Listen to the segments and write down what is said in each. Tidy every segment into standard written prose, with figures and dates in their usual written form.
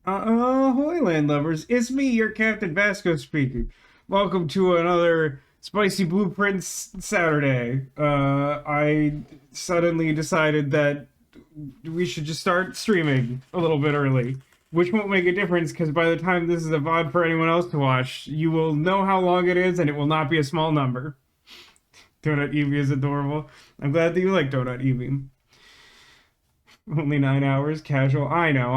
Holy land lovers, it's me, your Captain Vasco speaking. Welcome to another Spicy Blueprints Saturday. I suddenly decided that we should just start streaming a little bit early, which won't make a difference because by the time this is a VOD for anyone else to watch, you will know how long it is and it will not be a small number. Donut Evie is adorable. I'm glad that you like Donut Evie. Only 9 hours, casual. I know.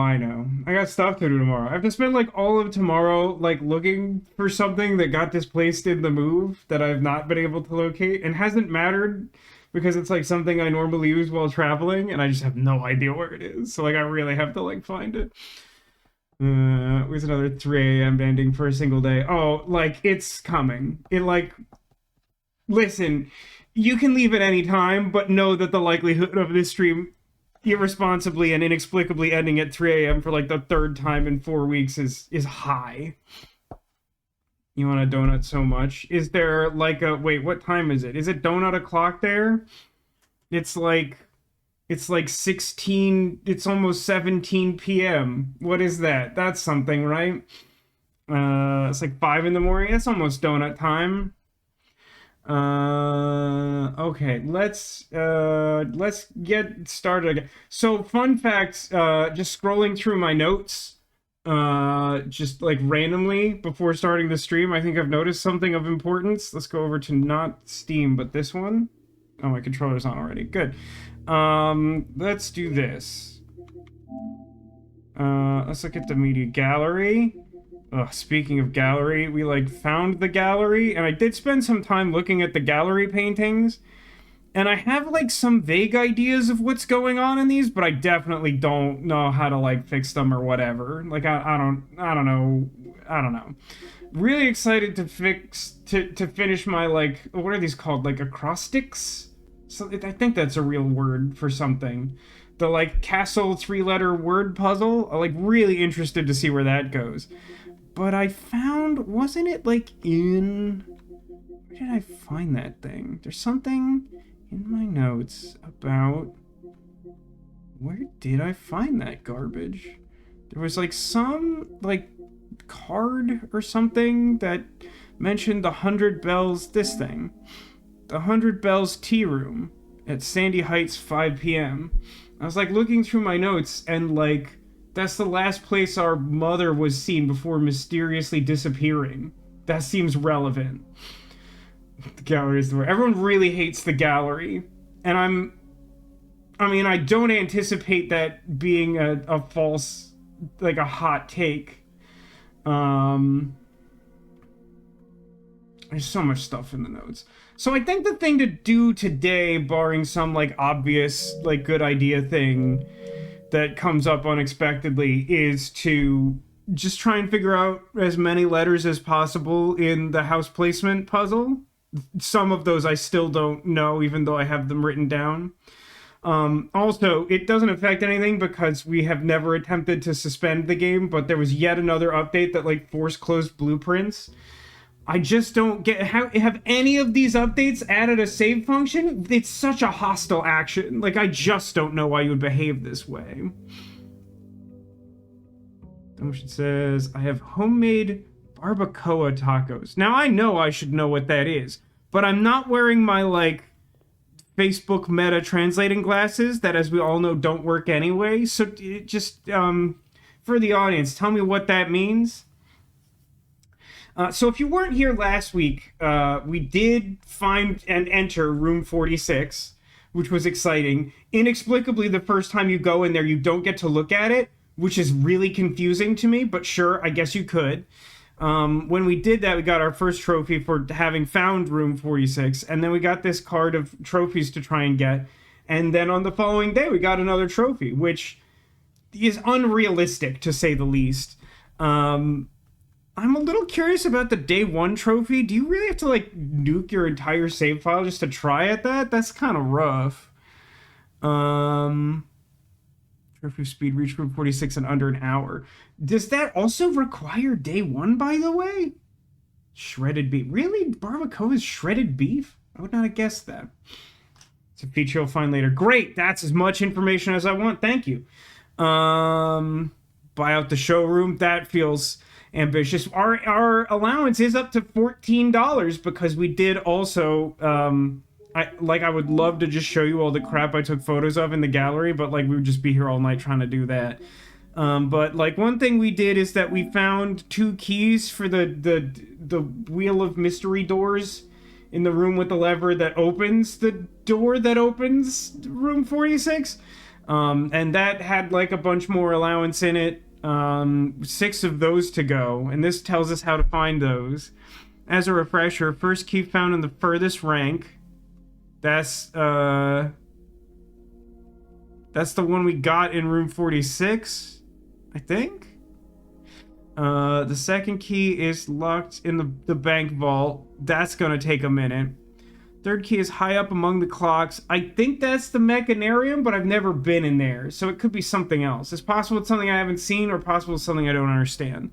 I got stuff to do tomorrow. I have to spend like all of tomorrow like looking for something that got displaced in the move that I've not been able to locate and hasn't mattered because it's like something I normally use while traveling and I just have no idea where it is. So like I really have to like find it. It was another 3 a.m. ending for a single day. Oh, like it's coming. It like listen, you can leave at any time, but know that the likelihood of this stream irresponsibly and inexplicably ending at 3 a.m. for like the third time in 4 weeks is high. You want a donut so much? Is there like a wait? What time is it? Is it donut o'clock there? It's like 16. It's almost 17 p.m. What is that? That's something, right? It's like 5 in the morning. It's almost donut time. Okay, let's get started again. So fun facts, just scrolling through my notes just like randomly before starting the stream, I think I've noticed something of importance. Let's go over to not Steam but this one. Oh, my controller's on already. Good. Let's do this. Let's look at the media gallery. Speaking of gallery, we like found the gallery, and I did spend some time looking at the gallery paintings, and I have like some vague ideas of what's going on in these, but I definitely don't know how to like fix them or whatever. Like I don't know. Really excited to finish my like what are these called, like acrostics? So I think that's a real word for something. The like castle 3-letter word puzzle. I'm like really interested to see where that goes. But I found, wasn't it like in, where did I find that thing? There's something in my notes about, where did I find that garbage? There was like some like card or something that mentioned the 100 Bells, this thing. The 100 Bells Tea Room at Sandy Heights 5 p.m. I was like looking through my notes and like, that's the last place our mother was seen before mysteriously disappearing. That seems relevant. The gallery is the word. Everyone really hates the gallery. And I don't anticipate that being a false, like a hot take. There's so much stuff in the notes. So I think the thing to do today, barring some like obvious, like good idea thing that comes up unexpectedly, is to just try and figure out as many letters as possible in the house placement puzzle. Some of those I still don't know, even though I have them written down. Also, it doesn't affect anything because we have never attempted to suspend the game, but there was yet another update that like force closed blueprints. I just don't get how have any of these updates added a save function? It's such a hostile action. Like, I just don't know why you would behave this way. Motion says, I have homemade barbacoa tacos. Now, I know I should know what that is, but I'm not wearing my, like, Facebook meta translating glasses that, as we all know, don't work anyway. So, just, for the audience, tell me what that means. So if you weren't here last week, we did find and enter room 46, which was exciting. Inexplicably, the first time you go in there, you don't get to look at it, which is really confusing to me, but sure, I guess you could. When we did that, we got our first trophy for having found room 46, and then we got this card of trophies to try and get. And then on the following day, we got another trophy, which is unrealistic, to say the least. I'm a little curious about the day 1 trophy. Do you really have to like nuke your entire save file just to try at that? That's kind of rough. Trophy speed reach room 46 in under an hour. Does that also require day 1, by the way? Shredded beef. Really? Barbacoa is shredded beef? I would not have guessed that. It's a feature you'll find later. Great. That's as much information as I want. Thank you. buy out the showroom. That feels ambitious. Our allowance is up to $14 because we did also I would love to just show you all the crap I took photos of in the gallery, but like we would just be here all night trying to do that. But like one thing we did is that we found 2 keys for the wheel of mystery doors in the room with the lever that opens the door that opens room 46. And that had like a bunch more allowance in it. 6 of those to go, and this tells us how to find those. As a refresher, first key found in the furthest rank. That's the one we got in room 46, I think. The second key is locked in the bank vault. That's gonna take a minute. Third key is high up among the clocks. I think that's the mechanarium, but I've never been in there, so it could be something else. It's possible it's something I haven't seen, or possible it's something I don't understand.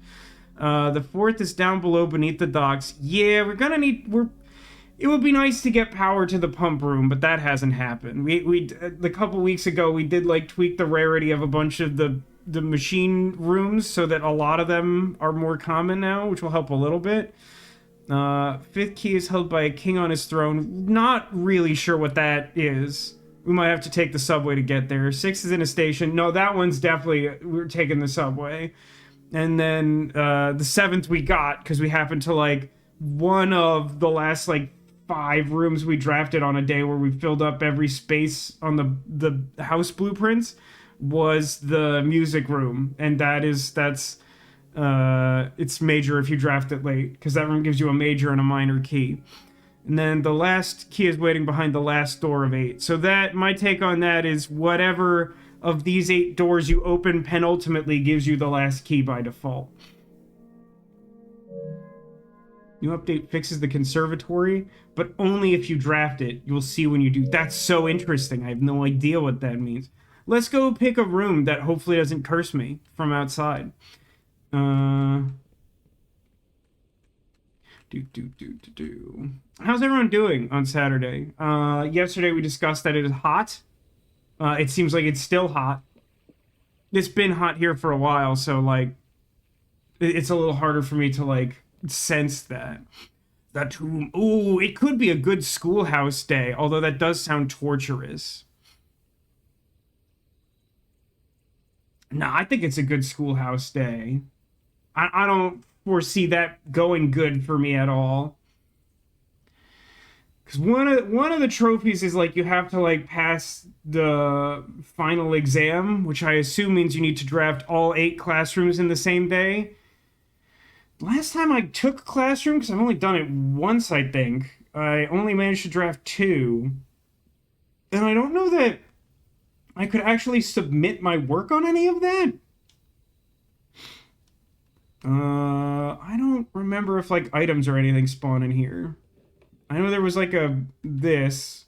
The fourth is down below beneath the docks. Yeah, we're gonna need... It would be nice to get power to the pump room, but that hasn't happened. We a couple weeks ago, we did like tweak the rarity of a bunch of the machine rooms so that a lot of them are more common now, which will help a little bit. Fifth key is held by a king on his throne. Not really sure what that is. We might have to take the subway to get there. 6 is in a station. No, that one's definitely... We're taking the subway. And then the 7th we got, because we happened to like one of the last like 5 rooms we drafted on a day where we filled up every space on the house blueprints, was the music room. And that's it's major if you draft it late, because that room gives you a major and a minor key. And then the last key is waiting behind the last door of 8. So that, my take on that is whatever of these 8 doors you open penultimately gives you the last key by default. New update fixes the conservatory, but only if you draft it. You'll see when you do. That's so interesting. I have no idea what that means. Let's go pick a room that hopefully doesn't curse me from outside. How's everyone doing on Saturday? Yesterday we discussed that it is hot. It seems like it's still hot. It's been hot here for a while, so like it's a little harder for me to like sense that. That tomb. Ooh, it could be a good schoolhouse day, although that does sound torturous. Nah, I think it's a good schoolhouse day. I don't foresee that going good for me at all. Because one of the trophies is like you have to like pass the final exam, which I assume means you need to draft all 8 classrooms in the same day. Last time I took classroom, because I've only done it once, I think, I only managed to draft 2. And I don't know that I could actually submit my work on any of that. I don't remember if like items or anything spawn in here. I know there was like this,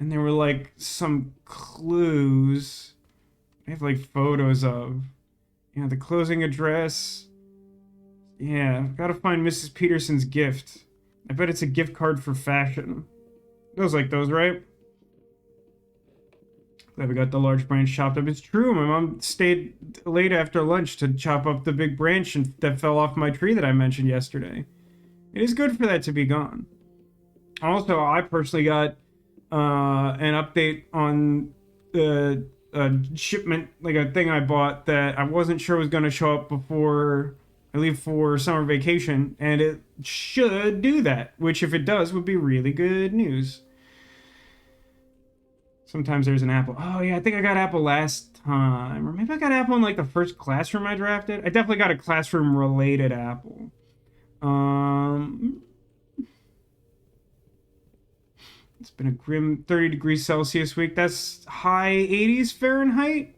and there were like some clues I have like photos of. Yeah, the closing address. Yeah, I've got to find Mrs. Peterson's gift. I bet it's a gift card for fashion. Those like those, right? Glad we got the large branch chopped up. It's true, my mom stayed late after lunch to chop up the big branch that fell off my tree that I mentioned yesterday. It is good for that to be gone. Also, I personally got an update on the shipment, like a thing I bought that I wasn't sure was going to show up before I leave for summer vacation, and it should do that, which if it does would be really good news. Sometimes there's an apple. Oh, yeah, I think I got apple last time. Or maybe I got apple in, like, the first classroom I drafted. I definitely got a classroom-related apple. It's been a grim 30 degrees Celsius week. That's high 80s Fahrenheit,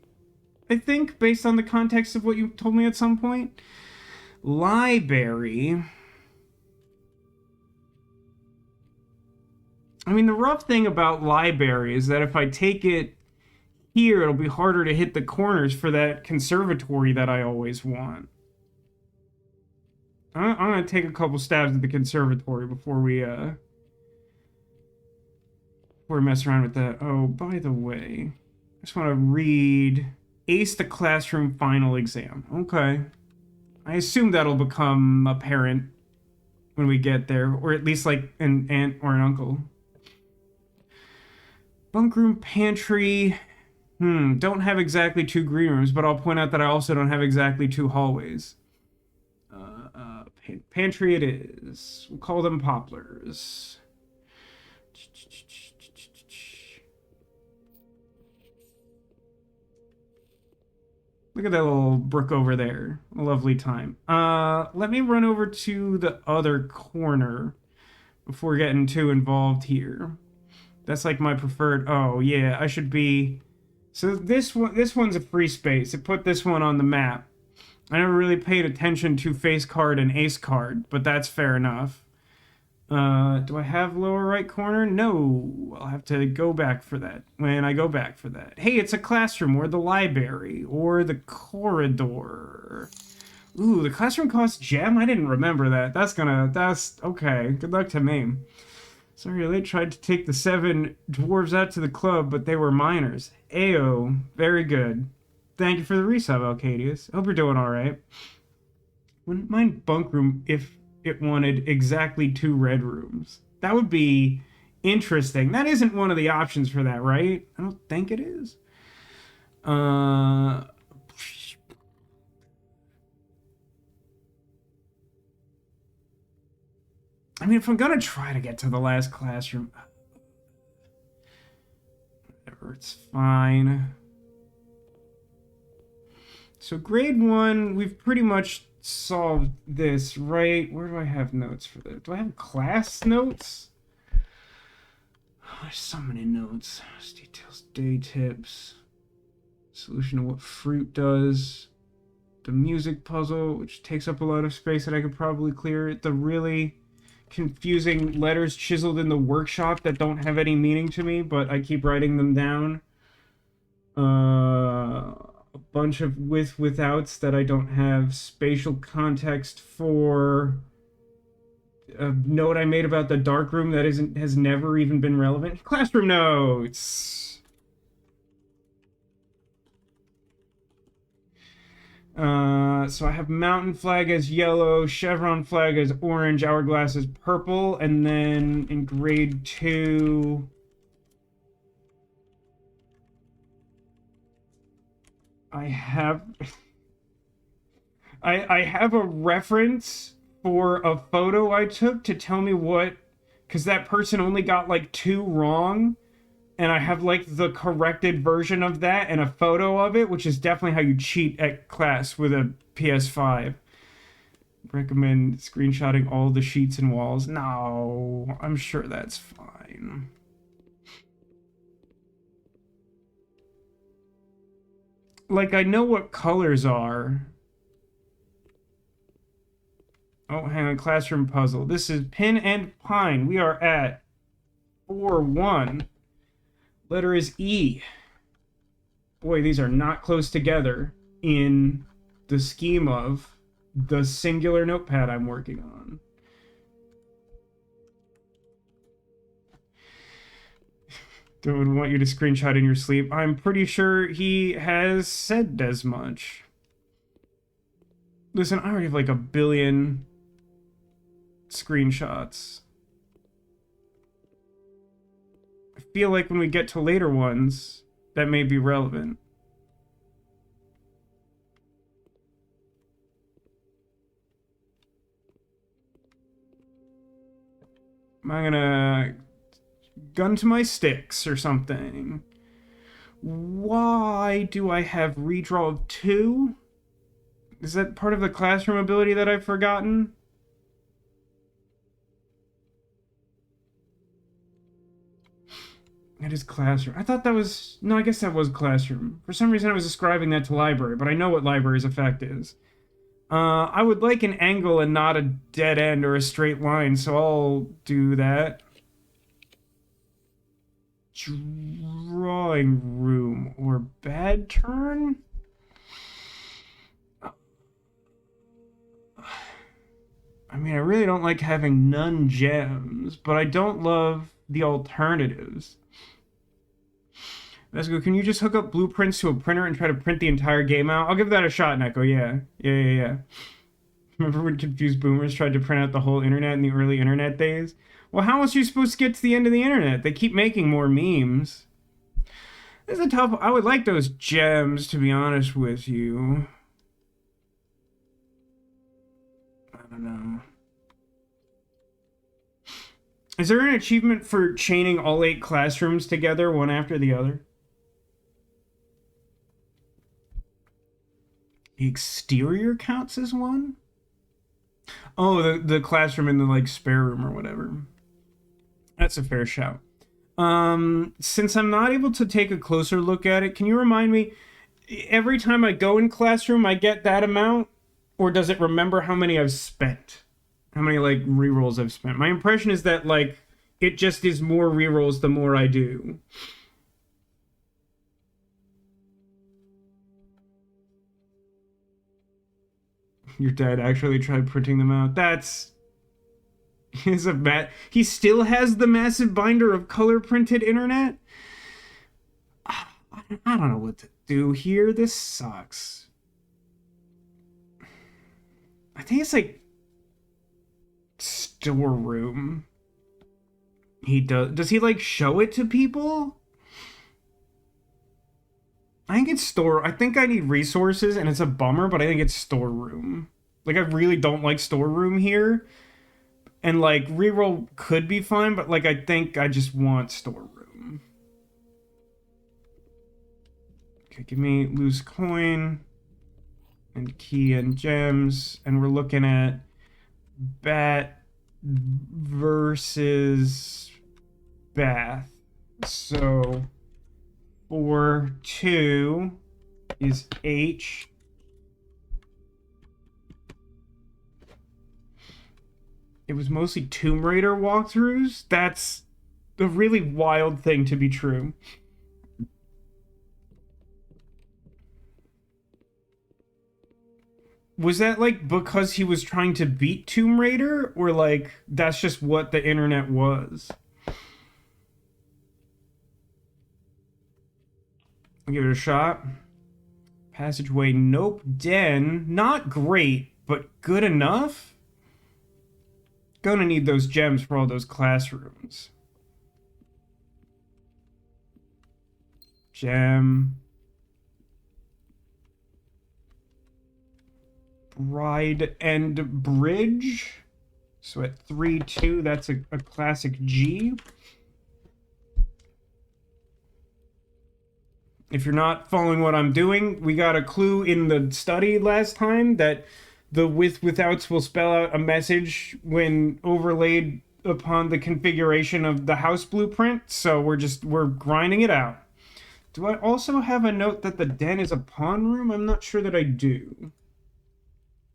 I think, based on the context of what you told me at some point. Library. I mean, the rough thing about library is that if I take it here, it'll be harder to hit the corners for that conservatory that I always want. I'm going to take a couple stabs at the conservatory before we mess around with that. Oh, by the way, I just want to read ace the classroom final exam. Okay. I assume that'll become apparent when we get there, or at least like an aunt or an uncle. Bunk room, pantry. Don't have exactly 2 green rooms, but I'll point out that I also don't have exactly 2 hallways. Pantry it is. We'll call them poplars. Look at that little brook over there. A lovely time. Let me run over to the other corner before getting too involved here. That's like my preferred. Oh yeah, I should be. So this one's a free space. It put this one on the map. I never really paid attention to face card and ace card, but that's fair enough. Do I have lower right corner? No. I'll have to go back for that when I go back for that. Hey, it's a classroom or the library or the corridor. Ooh, the classroom costs gem? I didn't remember that. That's okay. Good luck to me. Sorry, they tried to take the 7 dwarves out to the club, but they were minors. Ayo, very good. Thank you for the resub, Alcadius. Hope you're doing alright. Wouldn't mind bunk room if it wanted exactly 2 red rooms. That would be interesting. That isn't one of the options for that, right? I don't think it is. I mean, if I'm gonna try to get to the last classroom, whatever, it's fine. So grade 1, we've pretty much solved this, right? Where do I have notes for this? Do I have class notes? Oh, there's so many notes. Details, day tips, solution to what fruit does, the music puzzle, which takes up a lot of space that I could probably clear. The really confusing letters chiseled in the workshop that don't have any meaning to me, but I keep writing them down. A bunch of withouts that I don't have spatial context for. A note I made about the dark room that has never even been relevant. Classroom notes. So I have mountain flag as yellow, chevron flag as orange, hourglass as purple, and then in grade 2, I have I have a reference for a photo I took to tell me what, because that person only got like 2 wrong, and I have like the corrected version of that and a photo of it, which is definitely how you cheat at class with a PS5. Recommend screenshotting all the sheets and walls. No, I'm sure that's fine. Like, I know what colors are. Oh, hang on, classroom puzzle. This is Pin and Pine. We are at 4-1. Letter is E. Boy, these are not close together in the scheme of the singular notepad I'm working on. Don't want you to screenshot in your sleep. I'm pretty sure he has said as much. Listen, I already have like a billion screenshots. I feel like when we get to later ones, that may be relevant. Am I gonna gun to my sticks or something? Why do I have redraw of 2? Is that part of the classroom ability that I've forgotten? That is classroom. I thought that was... No, I guess that was classroom. For some reason I was ascribing that to library, but I know what library's effect is. I would like an angle and not a dead end or a straight line, so I'll do that. Drawing room or bad turn? I mean, I really don't like having none gems, but I don't love the alternatives. Let's go. Can you just hook up blueprints to a printer and try to print the entire game out? I'll give that a shot, Neko. Yeah. Remember when confused boomers tried to print out the whole internet in the early internet days? Well, how was you supposed to get to the end of the internet? They keep making more memes. This is a tough... I would like those gems, to be honest with you. I don't know. Is there an achievement for chaining all 8 classrooms together, one after the other? The exterior counts as one? Oh, the classroom in the, like, spare room or whatever. That's a fair shout. Since I'm not able to take a closer look at it, can you remind me, every time I go in classroom, I get that amount? Or does it remember how many I've spent? How many, like, rerolls I've spent? My impression is that, like, it just is more rerolls the more I do. Your dad actually tried printing them out. That's... He still has the massive binder of color printed internet? I don't know what to do here. This sucks. I think it's like storeroom. He does he like show it to people? I think it's store. I think I need resources and it's a bummer, but I think it's storeroom. Like, I really don't like storeroom here. And, like, reroll could be fine, but, like, I think I just want storeroom. Okay, give me loose coin and key and gems. And we're looking at bat versus bath. So 4, 2 is H. It was mostly Tomb Raider walkthroughs? That's a really wild thing to be true. Was that, like, because he was trying to beat Tomb Raider? Or, like, that's just what the internet was? I'll give it a shot. Passageway, nope. Den, not great, but good enough? Gonna need those gems for all those classrooms. Gem. Bride and Bridge. So at 3, 2, that's a classic G. If you're not following what I'm doing, we got a clue in the study last time that the withouts will spell out a message when overlaid upon the configuration of the house blueprint. So we're grinding it out. Do I also have a note that the den is a pawn room? I'm not sure that I do.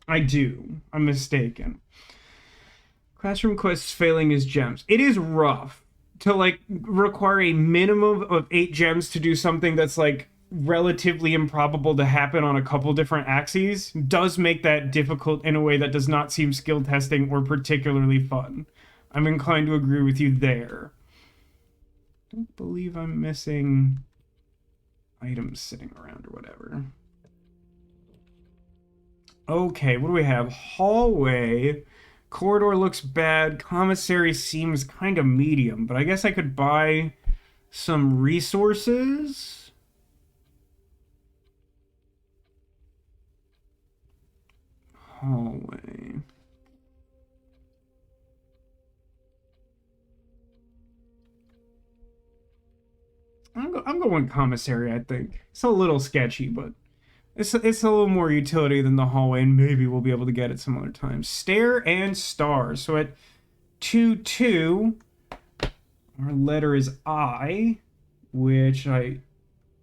I do. I'm mistaken. Classroom quests failing is gems. It is rough to, like, require a minimum of 8 gems to do something that's, like, relatively improbable to happen on a couple different axes. Does make that difficult in a way that does not seem skill testing or particularly fun. I'm inclined to agree with you there. Don't believe I'm missing items sitting around or whatever. Okay, what do we have? Hallway. Corridor looks bad. Commissary seems kind of medium, but I guess I could buy some resources. Hallway. I'm going commissary, I think. It's a little sketchy, but it's a little more utility than the hallway, and maybe we'll be able to get it some other time. Stair and star. So at 2, 2, our letter is I, which I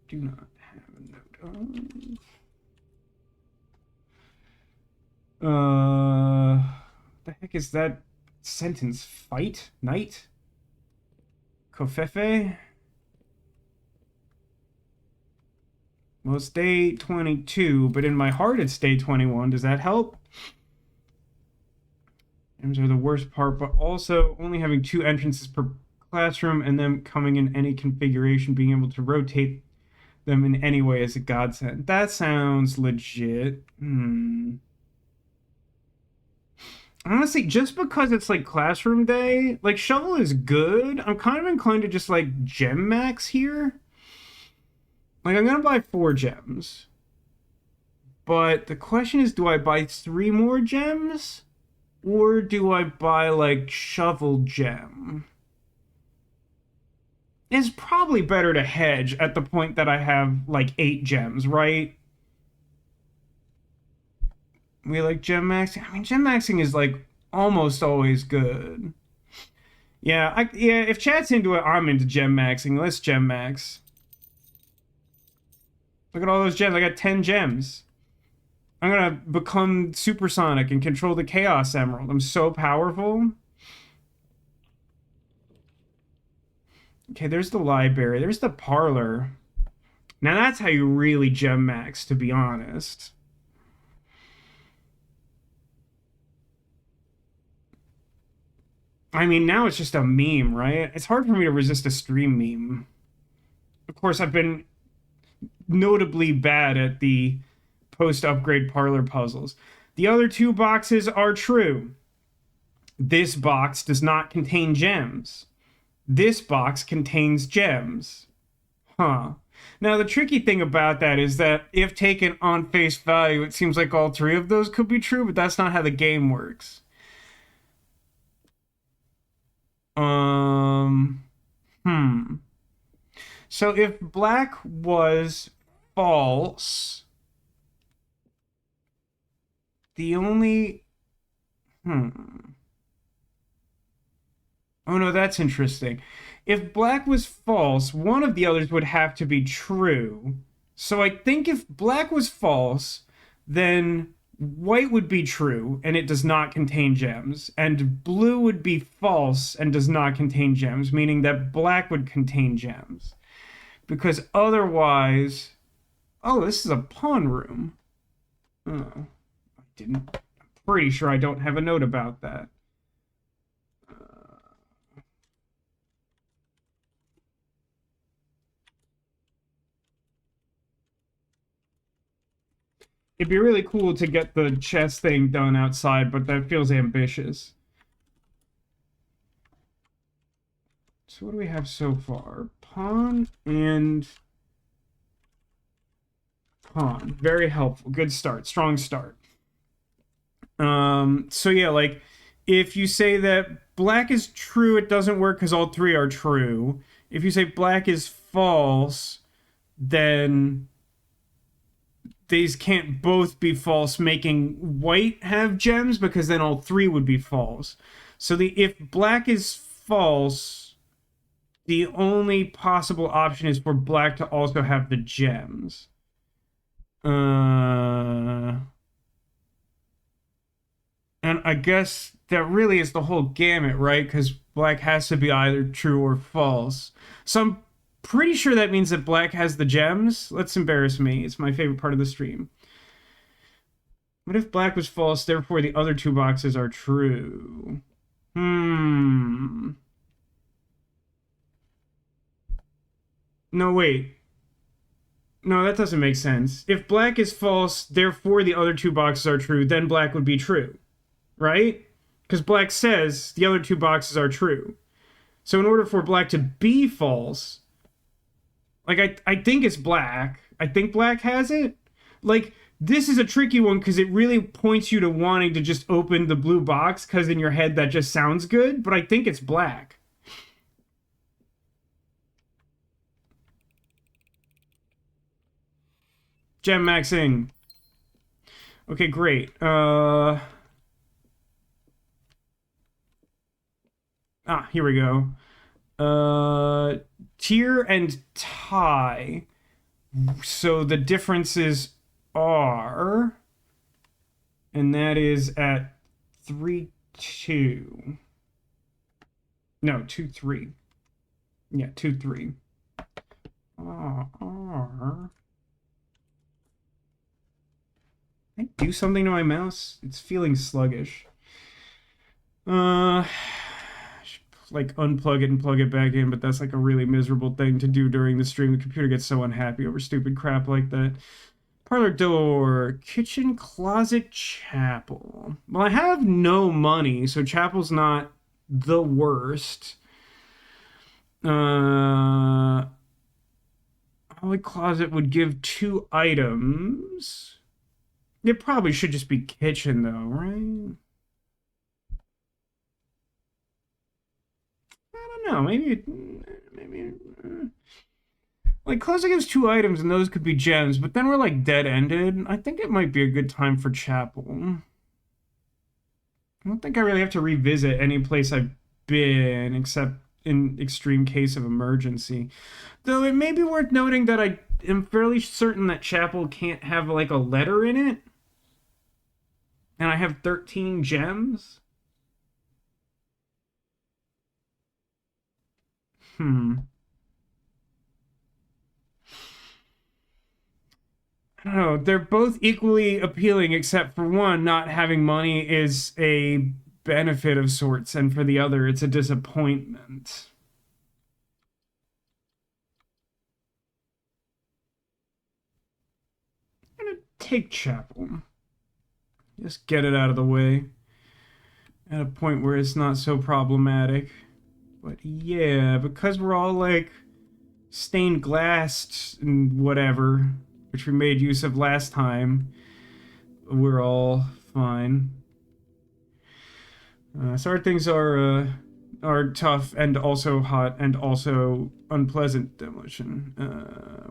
do not have a note of. What the heck is that sentence? Fight? Night? Kofefe? Well, it's day 22, but in my heart it's day 21. Does that help? Gems are the worst part, but also only having 2 entrances per classroom and them coming in any configuration, being able to rotate them in any way is a godsend. That sounds legit. Honestly, just because it's like classroom day, like shovel is good. I'm kind of inclined to just like gem max here. Like I'm gonna buy 4 gems. But the question is, do I buy 3 more gems? Or do I buy like shovel gem? It's probably better to hedge at the point that I have like 8 gems, right? We like gem maxing. I mean, gem maxing is like almost always good. Yeah, if chat's into it, I'm into gem maxing. Let's gem max. Look at all those gems. I got 10 gems. I'm gonna become supersonic and control the Chaos Emerald. I'm so powerful. Okay, there's the library. There's the parlor. Now that's how you really gem max, to be honest. I mean, now it's just a meme, right? It's hard for me to resist a stream meme. Of course, I've been notably bad at the post-upgrade parlor puzzles. The other 2 boxes are true. This box does not contain gems. This box contains gems. Huh. Now, the tricky thing about that is that if taken on face value, it seems like all 3 of those could be true, but that's not how the game works. Hmm. So if black was false, the only... Oh no, that's interesting. If black was false, one of the others would have to be true. So I think if black was false, then white would be true and it does not contain gems, and blue would be false and does not contain gems, meaning that black would contain gems. Because otherwise... Oh, this is a pawn room. Oh, I didn't... I'm pretty sure I don't have a note about that. It'd be really cool to get the chess thing done outside, but that feels ambitious. So what do we have so far? Pawn and pawn. Very helpful. Good start. Strong start. So yeah, like, if you say that black is true, it doesn't work because all 3 are true. If you say black is false, then these can't both be false, making white have gems, because then all 3 would be false. So if black is false, the only possible option is for black to also have the gems. And I guess that really is the whole gamut, right? Because black has to be either true or false. So I'm pretty sure that means that black has the gems. Let's embarrass me. It's my favorite part of the stream. What if black was false, therefore the other 2 boxes are true? No, wait. No, that doesn't make sense. If black is false, therefore the other 2 boxes are true, then black would be true. Right? Because black says the other 2 boxes are true. So in order for black to be false, like, I think it's black. I think black has it. Like, this is a tricky one because it really points you to wanting to just open the blue box because in your head that just sounds good, but I think it's black. Gem maxing. Okay, great. Here we go. Tier and tie. So the differences are, and that is at 3-2. No, 2-3. Yeah, 2-3. I do something to my mouse? It's feeling sluggish. like unplug it and plug it back in, but that's like a really miserable thing to do during the stream. The computer gets so unhappy over stupid crap like that. Parlor door, kitchen, closet, chapel. Well, I have no money, so chapel's not the worst. Hallway closet would give 2 items. It probably should just be kitchen, though, right? I don't know. Maybe. Like, closet gives 2 items, and those could be gems, but then we're like dead-ended. I think it might be a good time for chapel. I don't think I really have to revisit any place I've been, except in extreme case of emergency. Though it may be worth noting that I am fairly certain that chapel can't have like a letter in it. And I have 13 gems. I don't know. They're both equally appealing, except for one, not having money is a benefit of sorts, and for the other, it's a disappointment. I'm gonna take chapel. Just get it out of the way. At a point where it's not so problematic. But yeah, because we're all like stained glass and whatever, which we made use of last time, we're all fine. So our things are tough and also hot and also unpleasant demolition.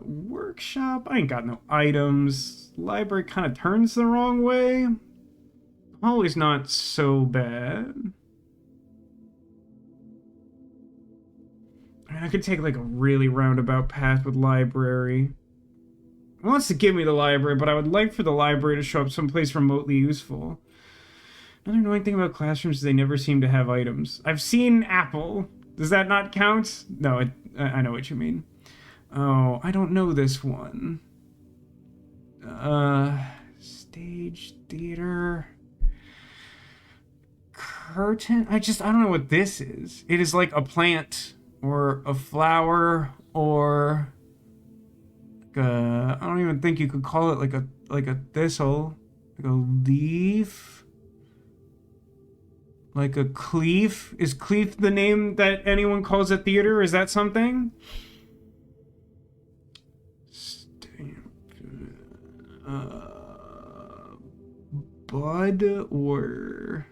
Workshop, I ain't got no items. Library kind of turns the wrong way. Always not so bad. I mean, I could take like a really roundabout path with library. It wants to give me the library, but I would like for the library to show up someplace remotely useful. Another annoying thing about classrooms is they never seem to have items. I've seen Apple. Does that not count? No, I know what you mean. Oh, I don't know this one. Stage, theater... curtain? I don't know what this is. It is like a plant or a flower or I don't even think you could call it like a thistle, like a leaf, like a cleef. Is cleef the name that anyone calls a theater? Is that something? Bud or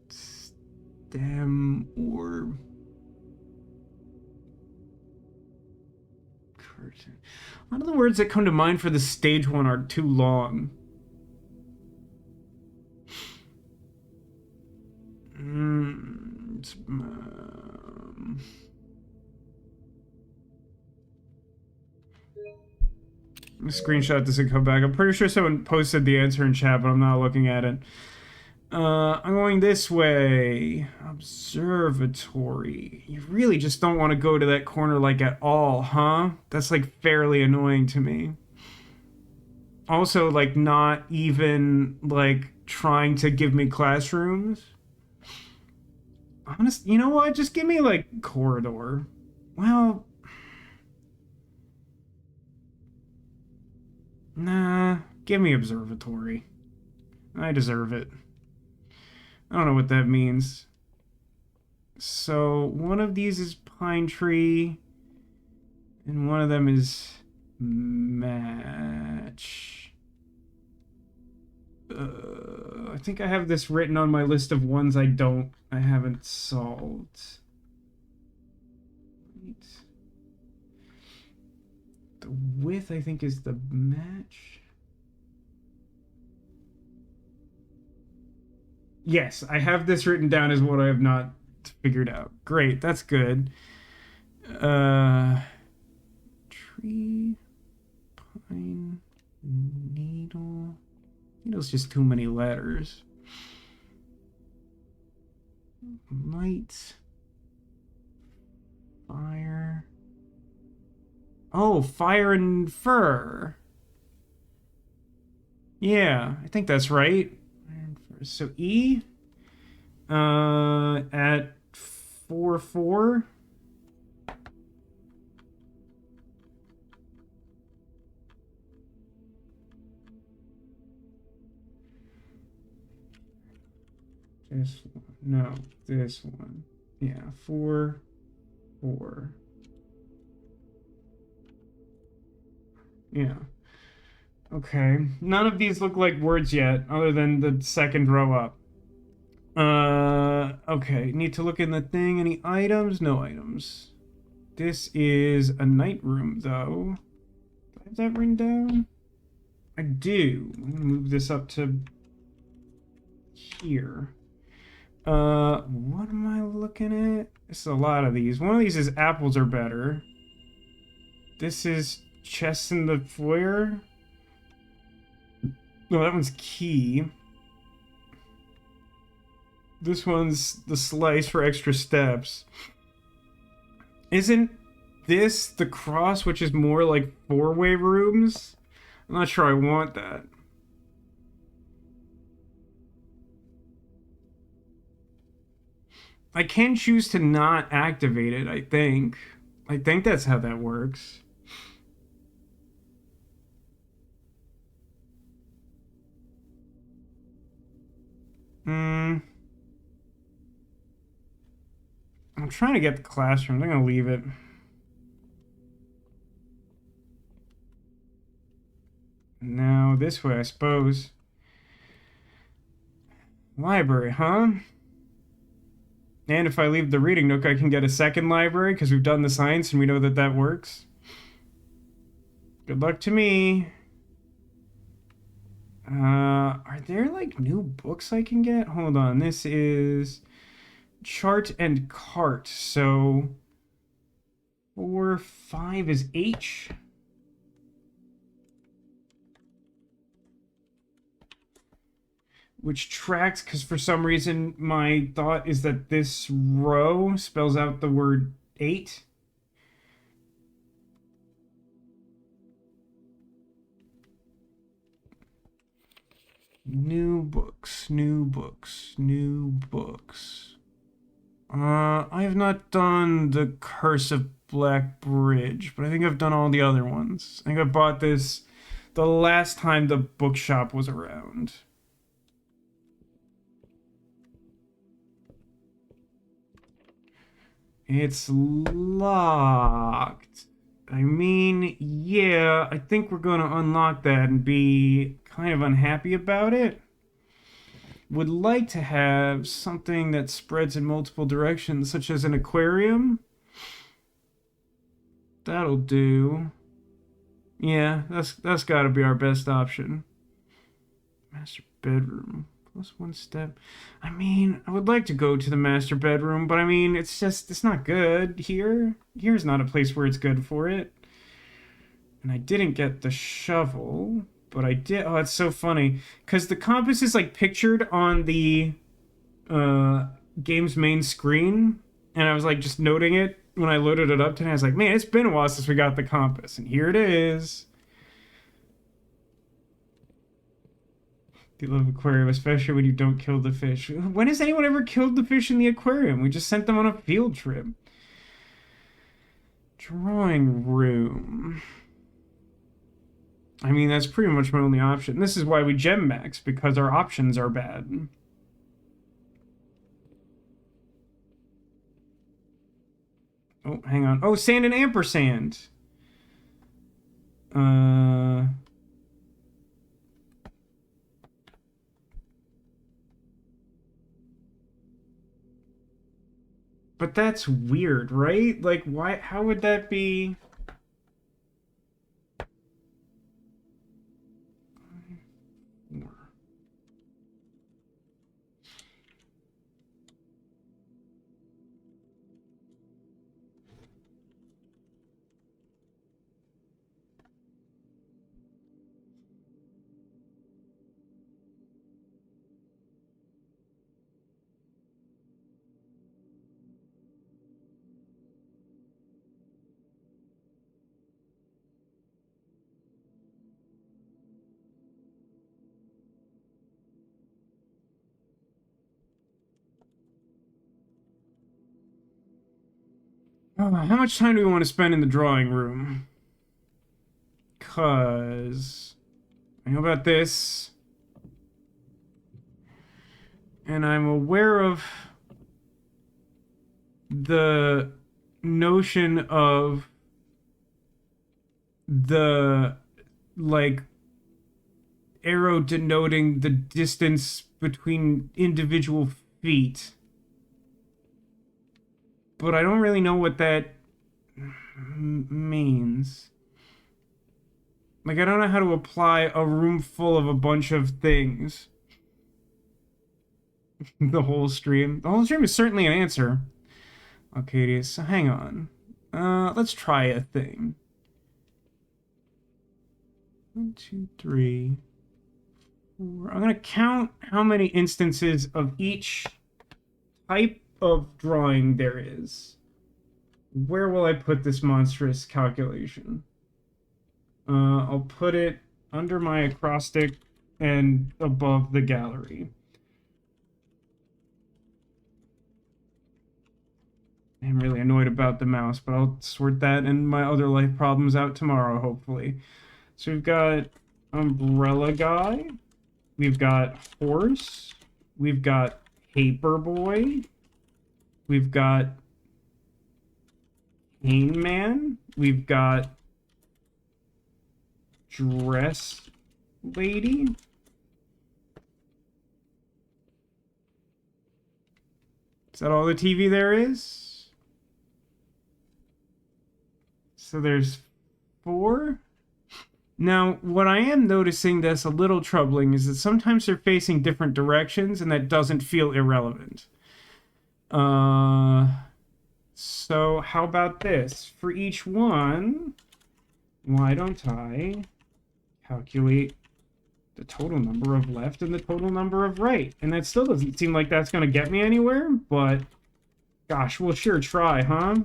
stem or curtain. A lot of the words that come to mind for the stage one are too long. Screenshot this and come back. I'm pretty sure someone posted the answer in chat, but I'm not looking at it. I'm going this way. Observatory. You really just don't want to go to that corner like at all, huh? That's like fairly annoying to me. Also, like not even like trying to give me classrooms. Honest, you know what? Just give me like corridor. Well, nah, give me observatory. I deserve it. I don't know what that means. So one of these is pine tree, and one of them is match. I think I have this written on my list of ones I haven't solved. The width, I think, is the match. Yes, I have this written down as what I have not figured out. Great, that's good. Tree, pine, needle. Needle's just too many letters. Light, fire. Oh, fire and fur. Yeah, I think that's right. So E at 4 4. This one. No, this one. Yeah, 4 4. Yeah. Okay. None of these look like words yet, other than the second row up. Okay. Need to look in the thing. Any items? No items. This is a night room, though. Do I have that written down? I do. I'm gonna move this up to here. What am I looking at? This is a lot of these. One of these is apples are better. This is chests in the foyer. No, that one's key. This one's the slice for extra steps. Isn't this the cross, which is more like four-way rooms? I'm not sure I want that. I can choose to not activate it, I think. I think that's how that works. Hmm. I'm trying to get the classroom. I'm gonna leave it. Now this way, I suppose. Library, huh? And if I leave the reading nook, I can get a second library because we've done the science and we know that that works. Good luck to me. Are there like new books I can get? Hold on. This is chart and cart. So 4 5 is H. Which tracks because for some reason my thought is that this row spells out the word 8. New books, new books, new books. I have not done the Curse of Black Bridge, but I think I've done all the other ones. I think I bought this the last time the bookshop was around. It's locked. I mean, yeah, I think we're going to unlock that and be kind of unhappy about it. Would like to have something that spreads in multiple directions, such as an aquarium. That'll do. Yeah, that's got to be our best option. Master bedroom. Plus one step. I mean, I would like to go to the master bedroom, but I mean, it's not good here. Here's not a place where it's good for it. And I didn't get the shovel, but I did. Oh, it's so funny. Because the compass is like pictured on the game's main screen. And I was like just noting it when I loaded it up today. I was like, man, it's been a while since we got the compass. And here it is. You love aquarium, especially when you don't kill the fish. When has anyone ever killed the fish in the aquarium? We just sent them on a field trip. Drawing room. I mean, that's pretty much my only option. This is why we gem max, because our options are bad. Oh, hang on. Oh, sand and ampersand. But that's weird, right? Like, why? How would that be? How much time do we want to spend in the drawing room? Because I know about this. And I'm aware of the notion of the, like, arrow denoting the distance between individual feet. But I don't really know what that means. Like, I don't know how to apply a room full of a bunch of things. The whole stream. The whole stream is certainly an answer. Okay, so hang on. Let's try a thing. 1, 2, 3, 4. I'm gonna count how many instances of each type of drawing there is. Where will I put this monstrous calculation? I'll put it under my acrostic and above the gallery. I'm really annoyed about the mouse, but I'll sort that and my other life problems out tomorrow, hopefully. So we've got umbrella guy, we've got horse, we've got paper boy, we've got cane man, we've got dress lady. Is that all the TV there is? So there's 4. Now, what I am noticing that's a little troubling is that sometimes they're facing different directions, and that doesn't feel irrelevant. So how about this? For each one, why don't I calculate the total number of left and the total number of right? And that still doesn't seem like that's going to get me anywhere, but gosh, we'll sure try, huh?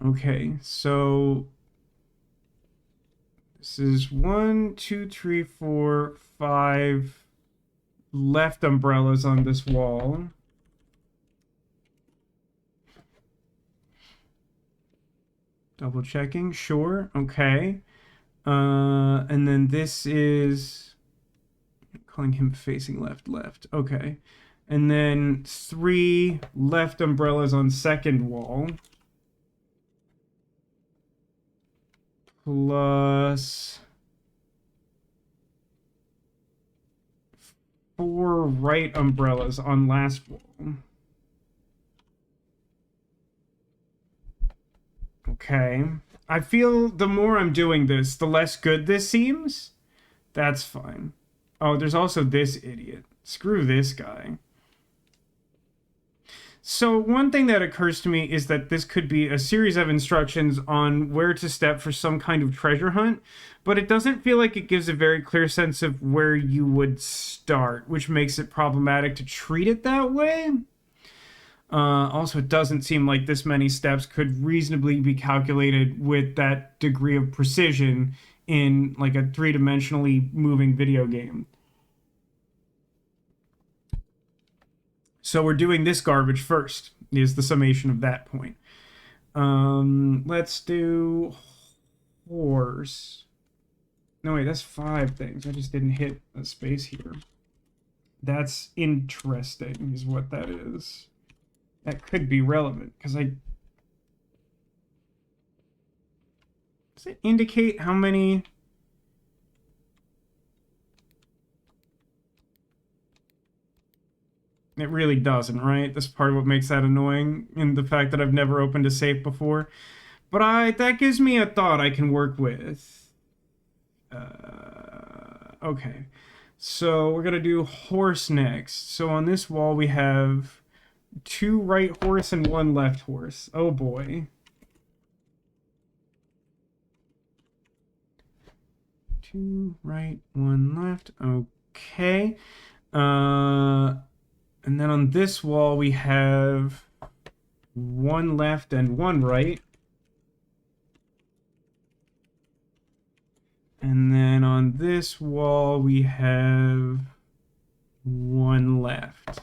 Okay, so this is 1, 2, 3, 4, 5 left umbrellas on this wall. Double checking, sure, okay. And then this is, I'm calling him facing left, left, okay. And then 3 left umbrellas on second wall. Plus 4 right umbrellas on last wall. Okay. I feel the more I'm doing this, the less good this seems. That's fine. Oh, there's also this idiot. Screw this guy. So one thing that occurs to me is that this could be a series of instructions on where to step for some kind of treasure hunt, but it doesn't feel like it gives a very clear sense of where you would start, which makes it problematic to treat it that way. Also, it doesn't seem like this many steps could reasonably be calculated with that degree of precision in like a 3-dimensionally moving video game. So we're doing this garbage first, is the summation of that point. Let's do horse. No, wait, that's 5 things. I just didn't hit a space here. That's interesting, is what that is. That could be relevant, because does it indicate how many... It really doesn't, right? That's part of what makes that annoying, in the fact that I've never opened a safe before. But that gives me a thought I can work with. Okay. So we're going to do horse next. So on this wall we have 2 right horse and 1 left horse. Oh boy. 2 right, 1 left. Okay. And then on this wall we have 1 left and 1 right. And then on this wall, we have one left.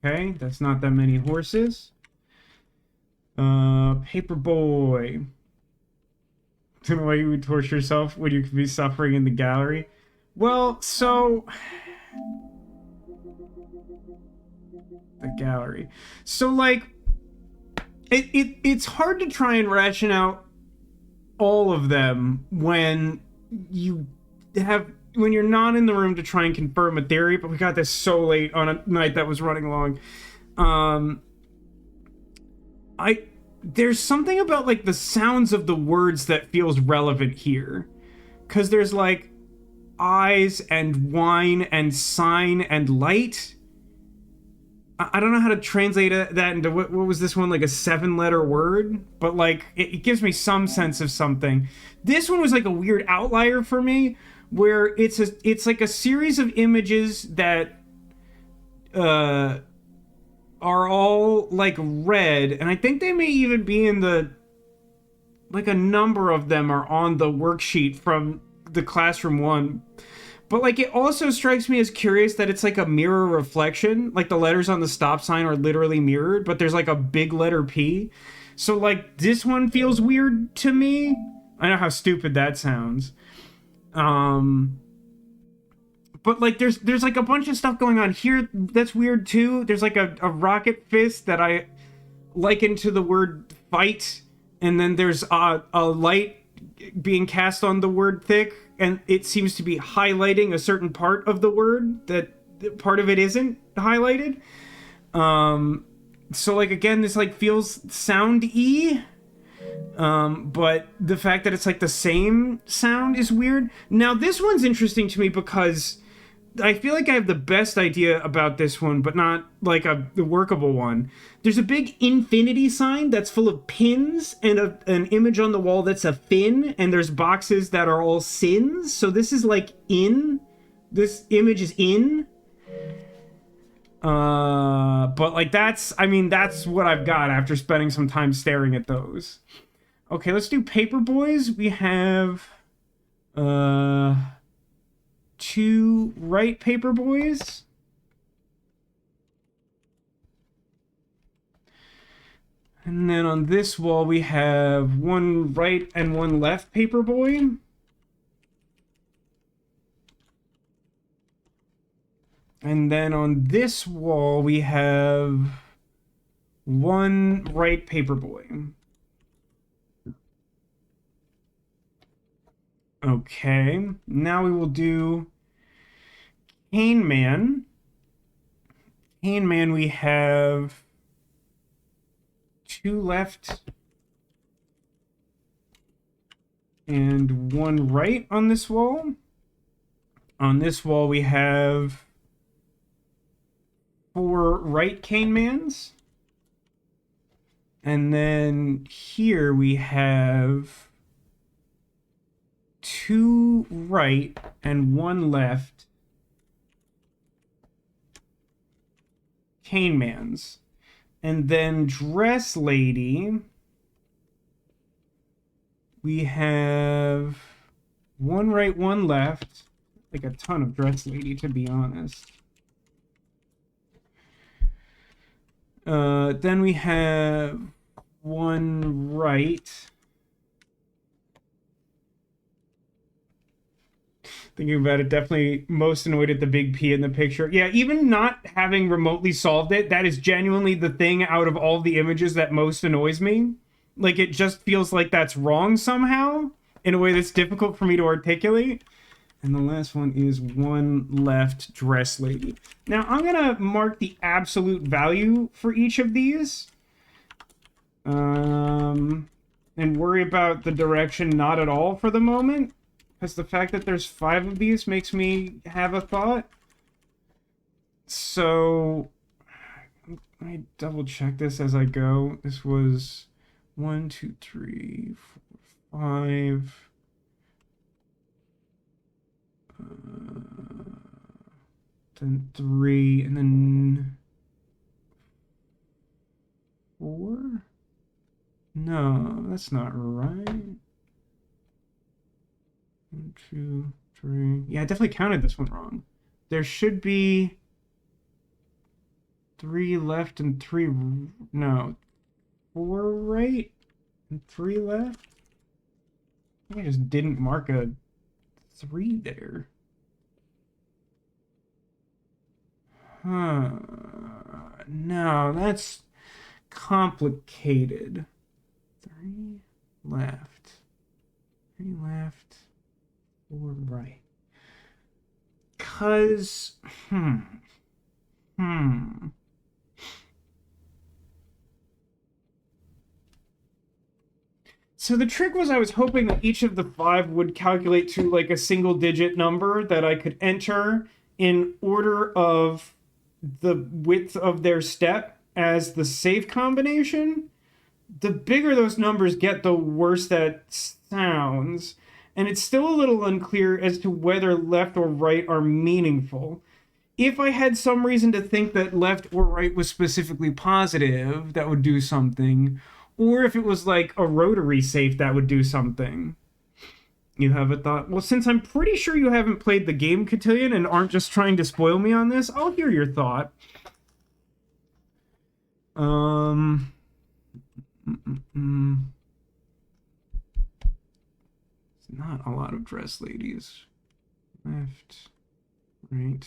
Okay, that's not that many horses. Paperboy. Don't know why you would torture yourself when you could be suffering in the gallery. Well, so... the gallery. So, like, it's hard to try and ration out all of them when you have when you're not in the room to try and confirm a theory, but we got this so late on a night that was running long. There's something about like the sounds of the words that feels relevant here, because there's like eyes and wine and sign and light. I don't know how to translate that into what was this one, like a 7-letter word, but like it gives me some sense of something. This one was like a weird outlier for me, where it's like a series of images that are all like red, and I think they may even be in the like a number of them are on the worksheet from the classroom one. But, like, it also strikes me as curious that it's, like, a mirror reflection. Like, the letters on the stop sign are literally mirrored, but there's, like, a big letter P. So, like, this one feels weird to me. I know how stupid that sounds. But, like, there's like, a bunch of stuff going on here that's weird, too. There's, like, a rocket fist that I liken to the word fight. And then there's a light being cast on the word thick, and it seems to be highlighting a certain part of the word that part of it isn't highlighted. So like again, this like feels sound-y, but the fact that it's like the same sound is weird. Now this one's interesting to me because I feel like I have the best idea about this one, but not like the workable one. There's a big infinity sign that's full of pins and an image on the wall that's a fin, and there's boxes that are all sins. So this is like in. This image is in. But like that's what I've got after spending some time staring at those. Okay, let's do Paperboys. We have 2 right Paperboys. And then on this wall we have 1 right and 1 left Paperboy. And then on this wall we have 1 right Paperboy. Okay, now we will do Cane Man. Cane Man, we have 2 left and 1 right on this wall. On this wall, we have 4 right Cane Mans. And then here we have 2 right and 1 left Cane Mans. And then Dress Lady, we have 1 right, 1 left. Like a ton of Dress Lady, to be honest. Then we have 1 right. Thinking about it, definitely most annoyed at the big P in the picture. Yeah, even not having remotely solved it, that is genuinely the thing out of all the images that most annoys me. Like, it just feels like that's wrong somehow, in a way that's difficult for me to articulate. And the last one is 1 left Dress Lady. Now, I'm going to mark the absolute value for each of these. And worry about the direction not at all for the moment. Because the fact that there's 5 of these makes me have a thought. So, let me double check this as I go. This was 1, 2, 3, 4, 5. Then 3, and then 4? No, that's not right. 1, 2, 3. Yeah, I definitely counted this one wrong. There should be 3 left and 3. No, 4 right and 3 left. I think I just didn't mark a 3 there. Huh. No, that's complicated. 3 left. 3 left. 4 right. Cause, hmm. So the trick was I was hoping that each of the 5 would calculate to like a single digit number that I could enter in order of the width of their step as the safe combination. The bigger those numbers get, the worse that sounds. And it's still a little unclear as to whether left or right are meaningful. If I had some reason to think that left or right was specifically positive, that would do something. Or if it was like a rotary safe, that would do something. You have a thought? Well, since I'm pretty sure you haven't played the game Cotillion and aren't just trying to spoil me on this, I'll hear your thought. It's not a lot of dress ladies. Left, right.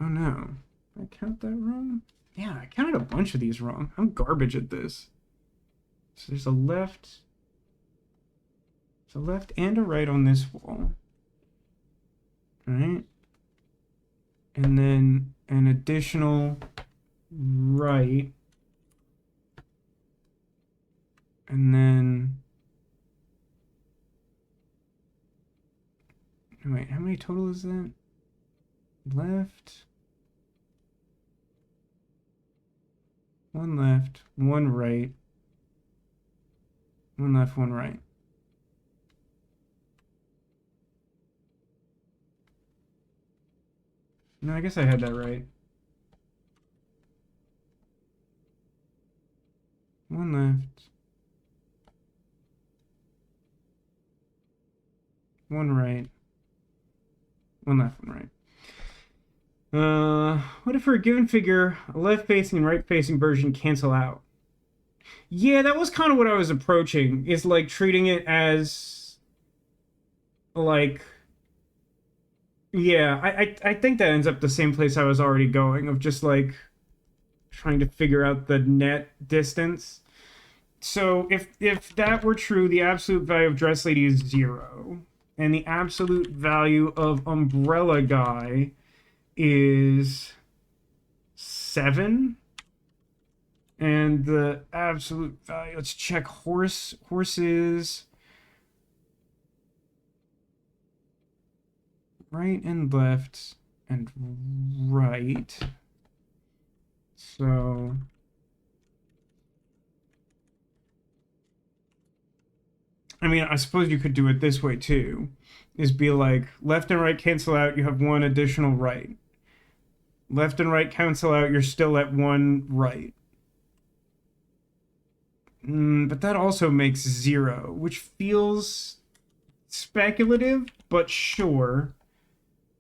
Oh no. Did I count that wrong? Yeah, I counted a bunch of these wrong. I'm garbage at this. So there's a left. There's a left and a right on this wall. Right? And then an additional right. And then... Wait, how many total is that? Left. 1 left, 1 right. 1 left, 1 right. No, I guess I had that right. 1 left. 1 right. 1 left, 1 right. What if for a given figure, a left-facing and right-facing version cancel out? Yeah, that was kind of what I was approaching. Is like treating it as like, yeah, I think that ends up the same place I was already going, of just like trying to figure out the net distance. So if that were true, the absolute value of dress lady is 0, and the absolute value of umbrella guy is 7, and the absolute value, let's check horses right and left and right. So I mean, I suppose you could do it this way too, is be like left and right cancel out, you have 1 additional right. Left and right cancel out, you're still at 1 right. But that also makes 0, which feels speculative, but sure.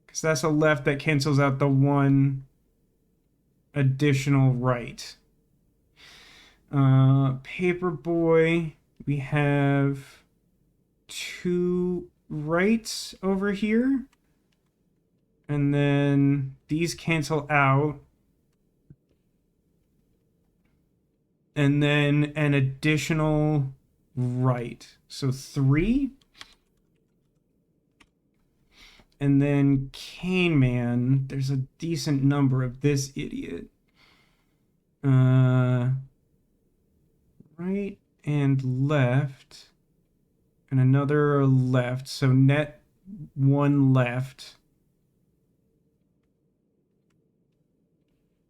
Because that's a left that cancels out the 1 additional right. Paperboy, we have 2 rights over here. And then these cancel out. And then an additional right. So 3. And then Cane Man, there's a decent number of this idiot. Right and left. And another left. So net 1 left.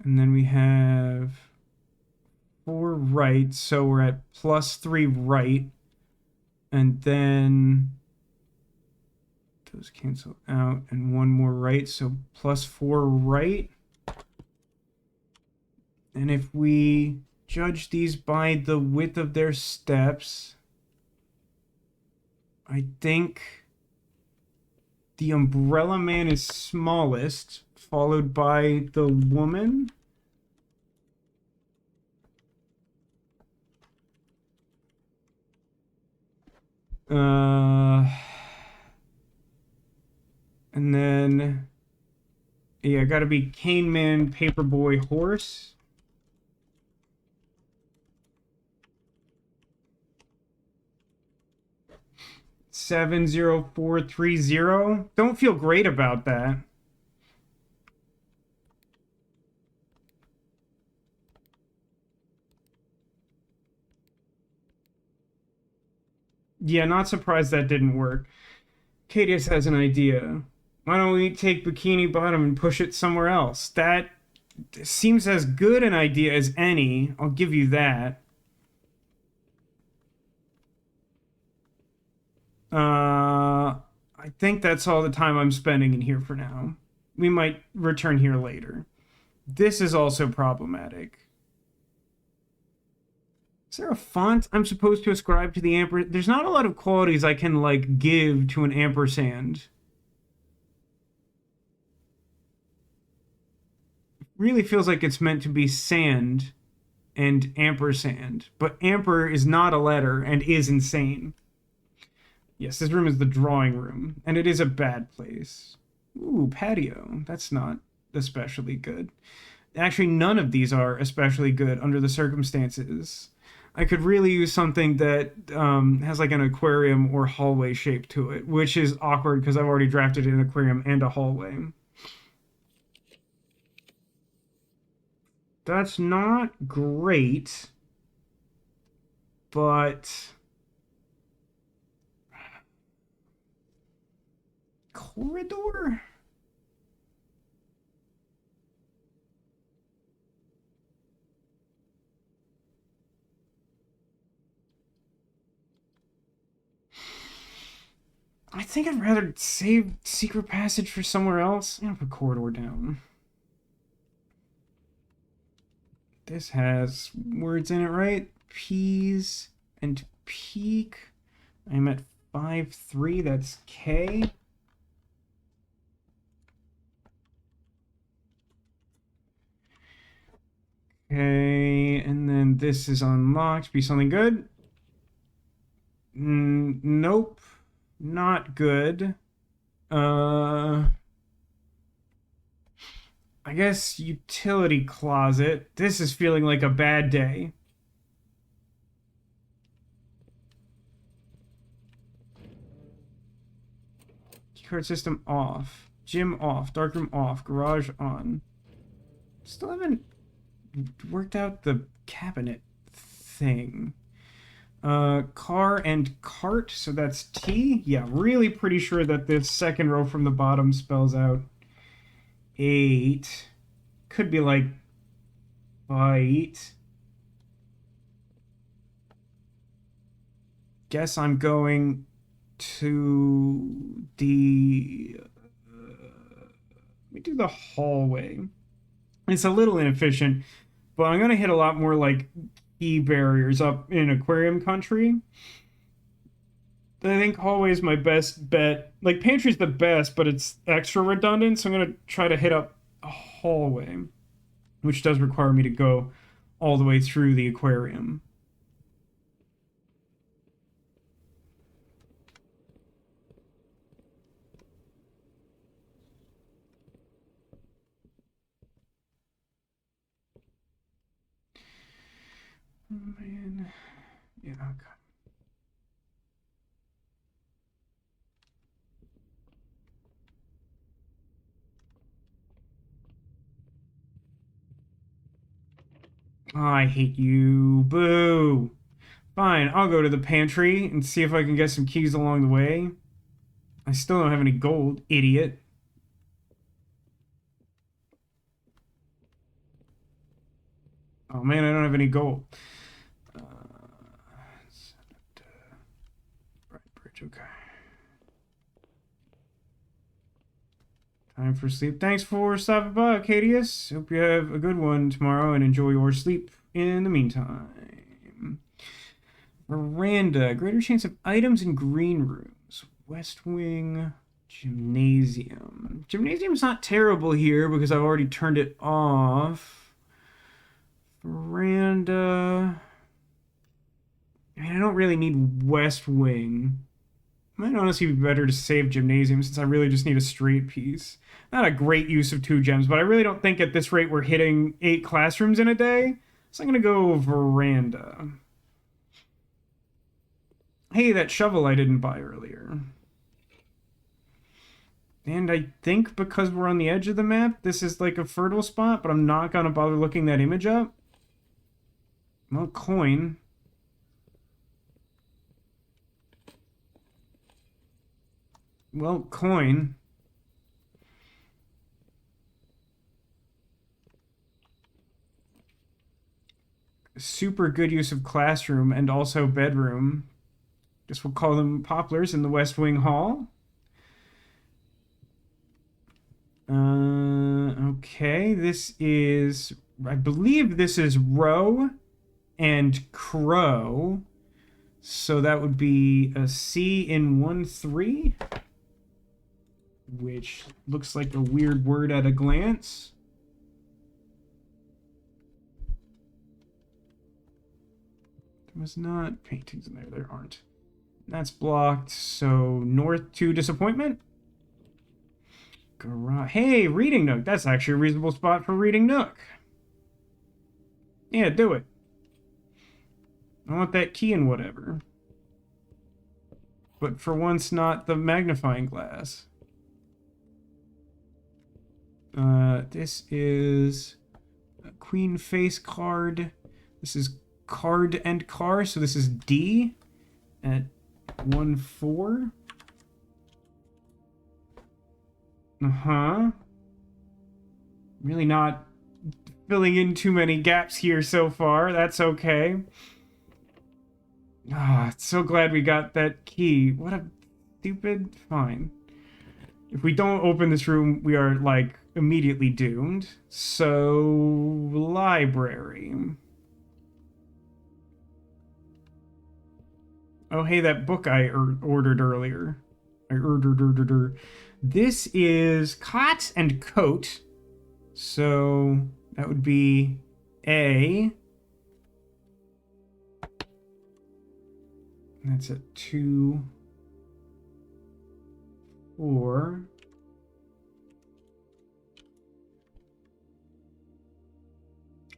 And then we have 4 right, so we're at +3 right. And then those cancel out, and 1 more right, so +4 right. And if we judge these by the width of their steps, I think the umbrella man is smallest, followed by the woman. And then, yeah, gotta be Cane Man, Paperboy, Horse. Seven zero four three zero. Don't feel great about that. Yeah, not surprised that didn't work. Cadius has an idea. Why don't we take Bikini Bottom and push it somewhere else? That seems as good an idea as any. I'll give you that. I think that's all the time I'm spending in here for now. We might return here later. This is also problematic. Is there a font I'm supposed to ascribe to the ampersand? There's not a lot of qualities I can, like, give to an ampersand. It really feels like it's meant to be sand and ampersand. But amper is not a letter and is insane. Yes, this room is the drawing room, and it is a bad place. Ooh, patio. That's not especially good. Actually, none of these are especially good under the circumstances. I could really use something that has like an aquarium or hallway shape to it, which is awkward because I've already drafted an aquarium and a hallway. That's not great, but corridor? I think I'd rather save secret passage for somewhere else. I'm gonna put corridor down. This has words in it, right? Peas and peak. I'm at 5-3. That's K. Okay, and then this is unlocked. Be something good. Nope. Not good. I guess utility closet. This is feeling like a bad day. Keycard system off. Gym off. Darkroom off. Garage on. Still haven't worked out the cabinet thing. Car and cart, so that's T. Yeah, really pretty sure that this second row from the bottom spells out 8. Could be like bite. Guess I'm going to the... let me do the hallway. It's a little inefficient, but I'm going to hit a lot more like key barriers up in aquarium country. I think hallway is my best bet. Like, pantry's the best, but it's extra redundant, so I'm going to try to hit up a hallway, which does require me to go all the way through the aquarium. Oh, man. Yeah, okay. Oh, I hate you. Boo. Fine, I'll go to the pantry and see if I can get some keys along the way. I still don't have any gold, idiot. Oh man, I don't have any gold. Right bridge, okay. Time for sleep. Thanks for stopping by, Cadius. Hope you have a good one tomorrow and enjoy your sleep in the meantime. Veranda. Greater chance of items in green rooms. West wing. Gymnasium. Gymnasium's not terrible here because I've already turned it off. Veranda. I mean, I don't really need West Wing. It might honestly be better to save Gymnasium since I really just need a straight piece. Not a great use of 2 gems, but I really don't think at this rate we're hitting 8 classrooms in a day. So I'm going to go Veranda. Hey, that shovel I didn't buy earlier. And I think because we're on the edge of the map, this is like a fertile spot, but I'm not going to bother looking that image up. Well, coin. Well, coin. Super good use of classroom and also bedroom. Guess we'll call them poplars in the West Wing Hall. Okay, this is... I believe this is row and crow. So that would be a C in 1-3. Which looks like a weird word at a glance. There was not paintings in there. There aren't. That's blocked. So north to disappointment. Garage. Hey, reading nook. That's actually a reasonable spot for reading nook. Yeah, do it. I want that key and whatever. But for once, not the magnifying glass. This is a queen face card. This is card and car, so this is D at 1-4. Really not filling in too many gaps here so far. That's okay. So glad we got that key. What a stupid... Fine. If we don't open this room, we are, like, immediately doomed. So... library. Oh, hey, that book I ordered earlier. This is cot and coat. So that would be A. That's a 2, 4.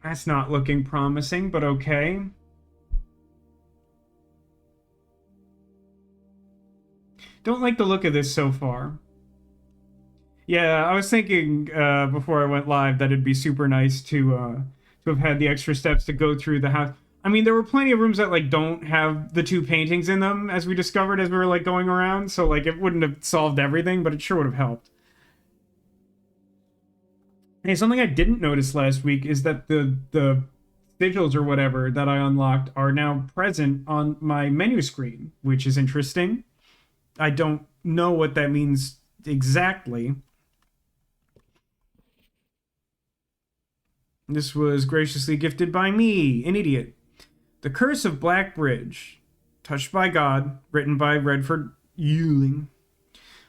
That's not looking promising, but okay. Don't like the look of this so far. Yeah, I was thinking before I went live that it'd be super nice to have had the extra steps to go through the house. I mean, there were plenty of rooms that like don't have the 2 paintings in them, as we discovered as we were like going around. So like it wouldn't have solved everything, but it sure would have helped. Hey, something I didn't notice last week is that the sigils or whatever that I unlocked are now present on my menu screen, which is interesting. I don't know what that means exactly. This was graciously gifted by me, an idiot. The Curse of Black Bridge. Touched by God. Written by Redford Ewing.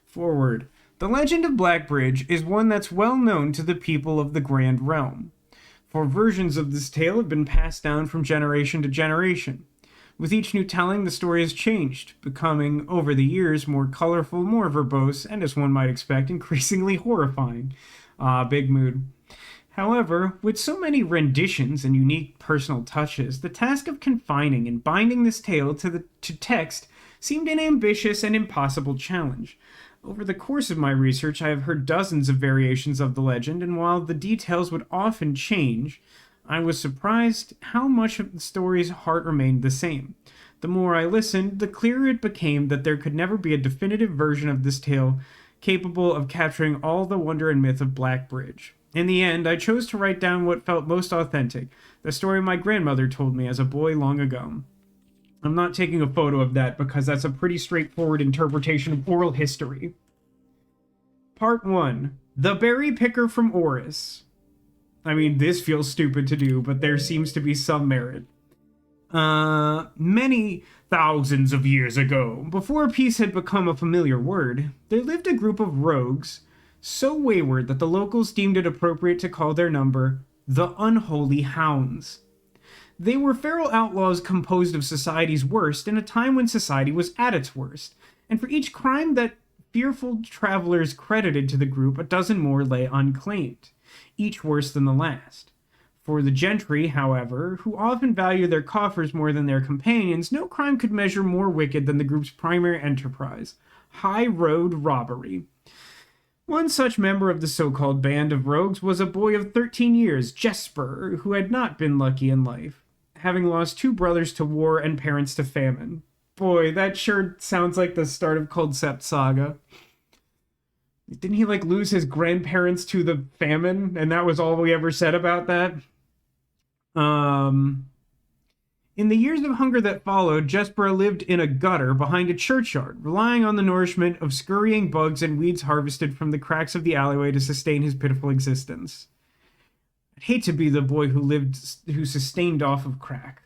Forward. The legend of Black Bridge is one that's well known to the people of the Grand Realm. For versions of this tale have been passed down from generation to generation. With each new telling, the story has changed, becoming, over the years, more colorful, more verbose, and as one might expect, increasingly horrifying. Big mood. However, with so many renditions and unique personal touches, the task of confining and binding this tale to text seemed an ambitious and impossible challenge. Over the course of my research, I have heard dozens of variations of the legend, and while the details would often change, I was surprised how much of the story's heart remained the same. The more I listened, the clearer it became that there could never be a definitive version of this tale capable of capturing all the wonder and myth of Black Bridge. In the end, I chose to write down what felt most authentic, the story my grandmother told me as a boy long ago. I'm not taking a photo of that because that's a pretty straightforward interpretation of oral history. Part 1. The Berry Picker from Oris. I mean, this feels stupid to do, but there seems to be some merit. Many thousands of years ago, before peace had become a familiar word, there lived a group of rogues so wayward that the locals deemed it appropriate to call their number the Unholy Hounds. They were feral outlaws composed of society's worst in a time when society was at its worst, and for each crime that fearful travelers credited to the group, a dozen more lay unclaimed, each worse than the last. For the gentry, however, who often value their coffers more than their companions, no crime could measure more wicked than the group's primary enterprise, high road robbery. One such member of the so-called band of rogues was a boy of 13 years, Jesper, who had not been lucky in life, having lost two brothers to war and parents to famine. Boy, that sure sounds like the start of Concept Saga. Didn't he, lose his grandparents to the famine, and that was all we ever said about that? In the years of hunger that followed, Jesper lived in a gutter behind a churchyard, relying on the nourishment of scurrying bugs and weeds harvested from the cracks of the alleyway to sustain his pitiful existence. I'd hate to be the boy who sustained off of crack.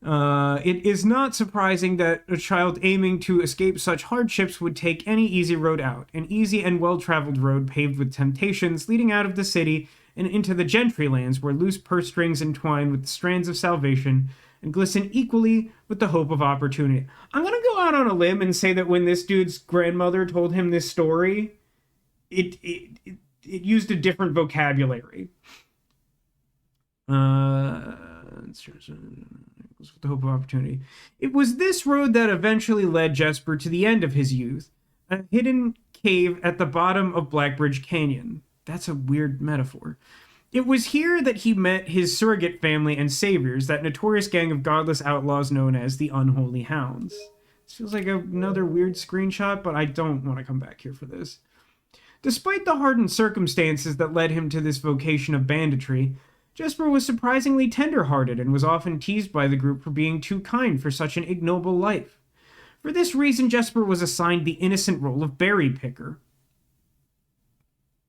It is not surprising that a child aiming to escape such hardships would take any easy road out, an easy and well-traveled road paved with temptations leading out of the city and into the gentry lands where loose purse strings entwine with the strands of salvation and glisten equally with the hope of opportunity. I'm going to go out on a limb and say that when this dude's grandmother told him this story, it used a different vocabulary. With the hope of opportunity. It was this road that eventually led Jesper to the end of his youth, a hidden cave at the bottom of Blackbridge Canyon. That's a weird metaphor. It was here that he met his surrogate family and saviors, that notorious gang of godless outlaws known as the Unholy Hounds. This feels like another weird screenshot, but I don't want to come back here for this. Despite the hardened circumstances that led him to this vocation of banditry, Jesper was surprisingly tender-hearted and was often teased by the group for being too kind for such an ignoble life. For this reason, Jesper was assigned the innocent role of berry picker.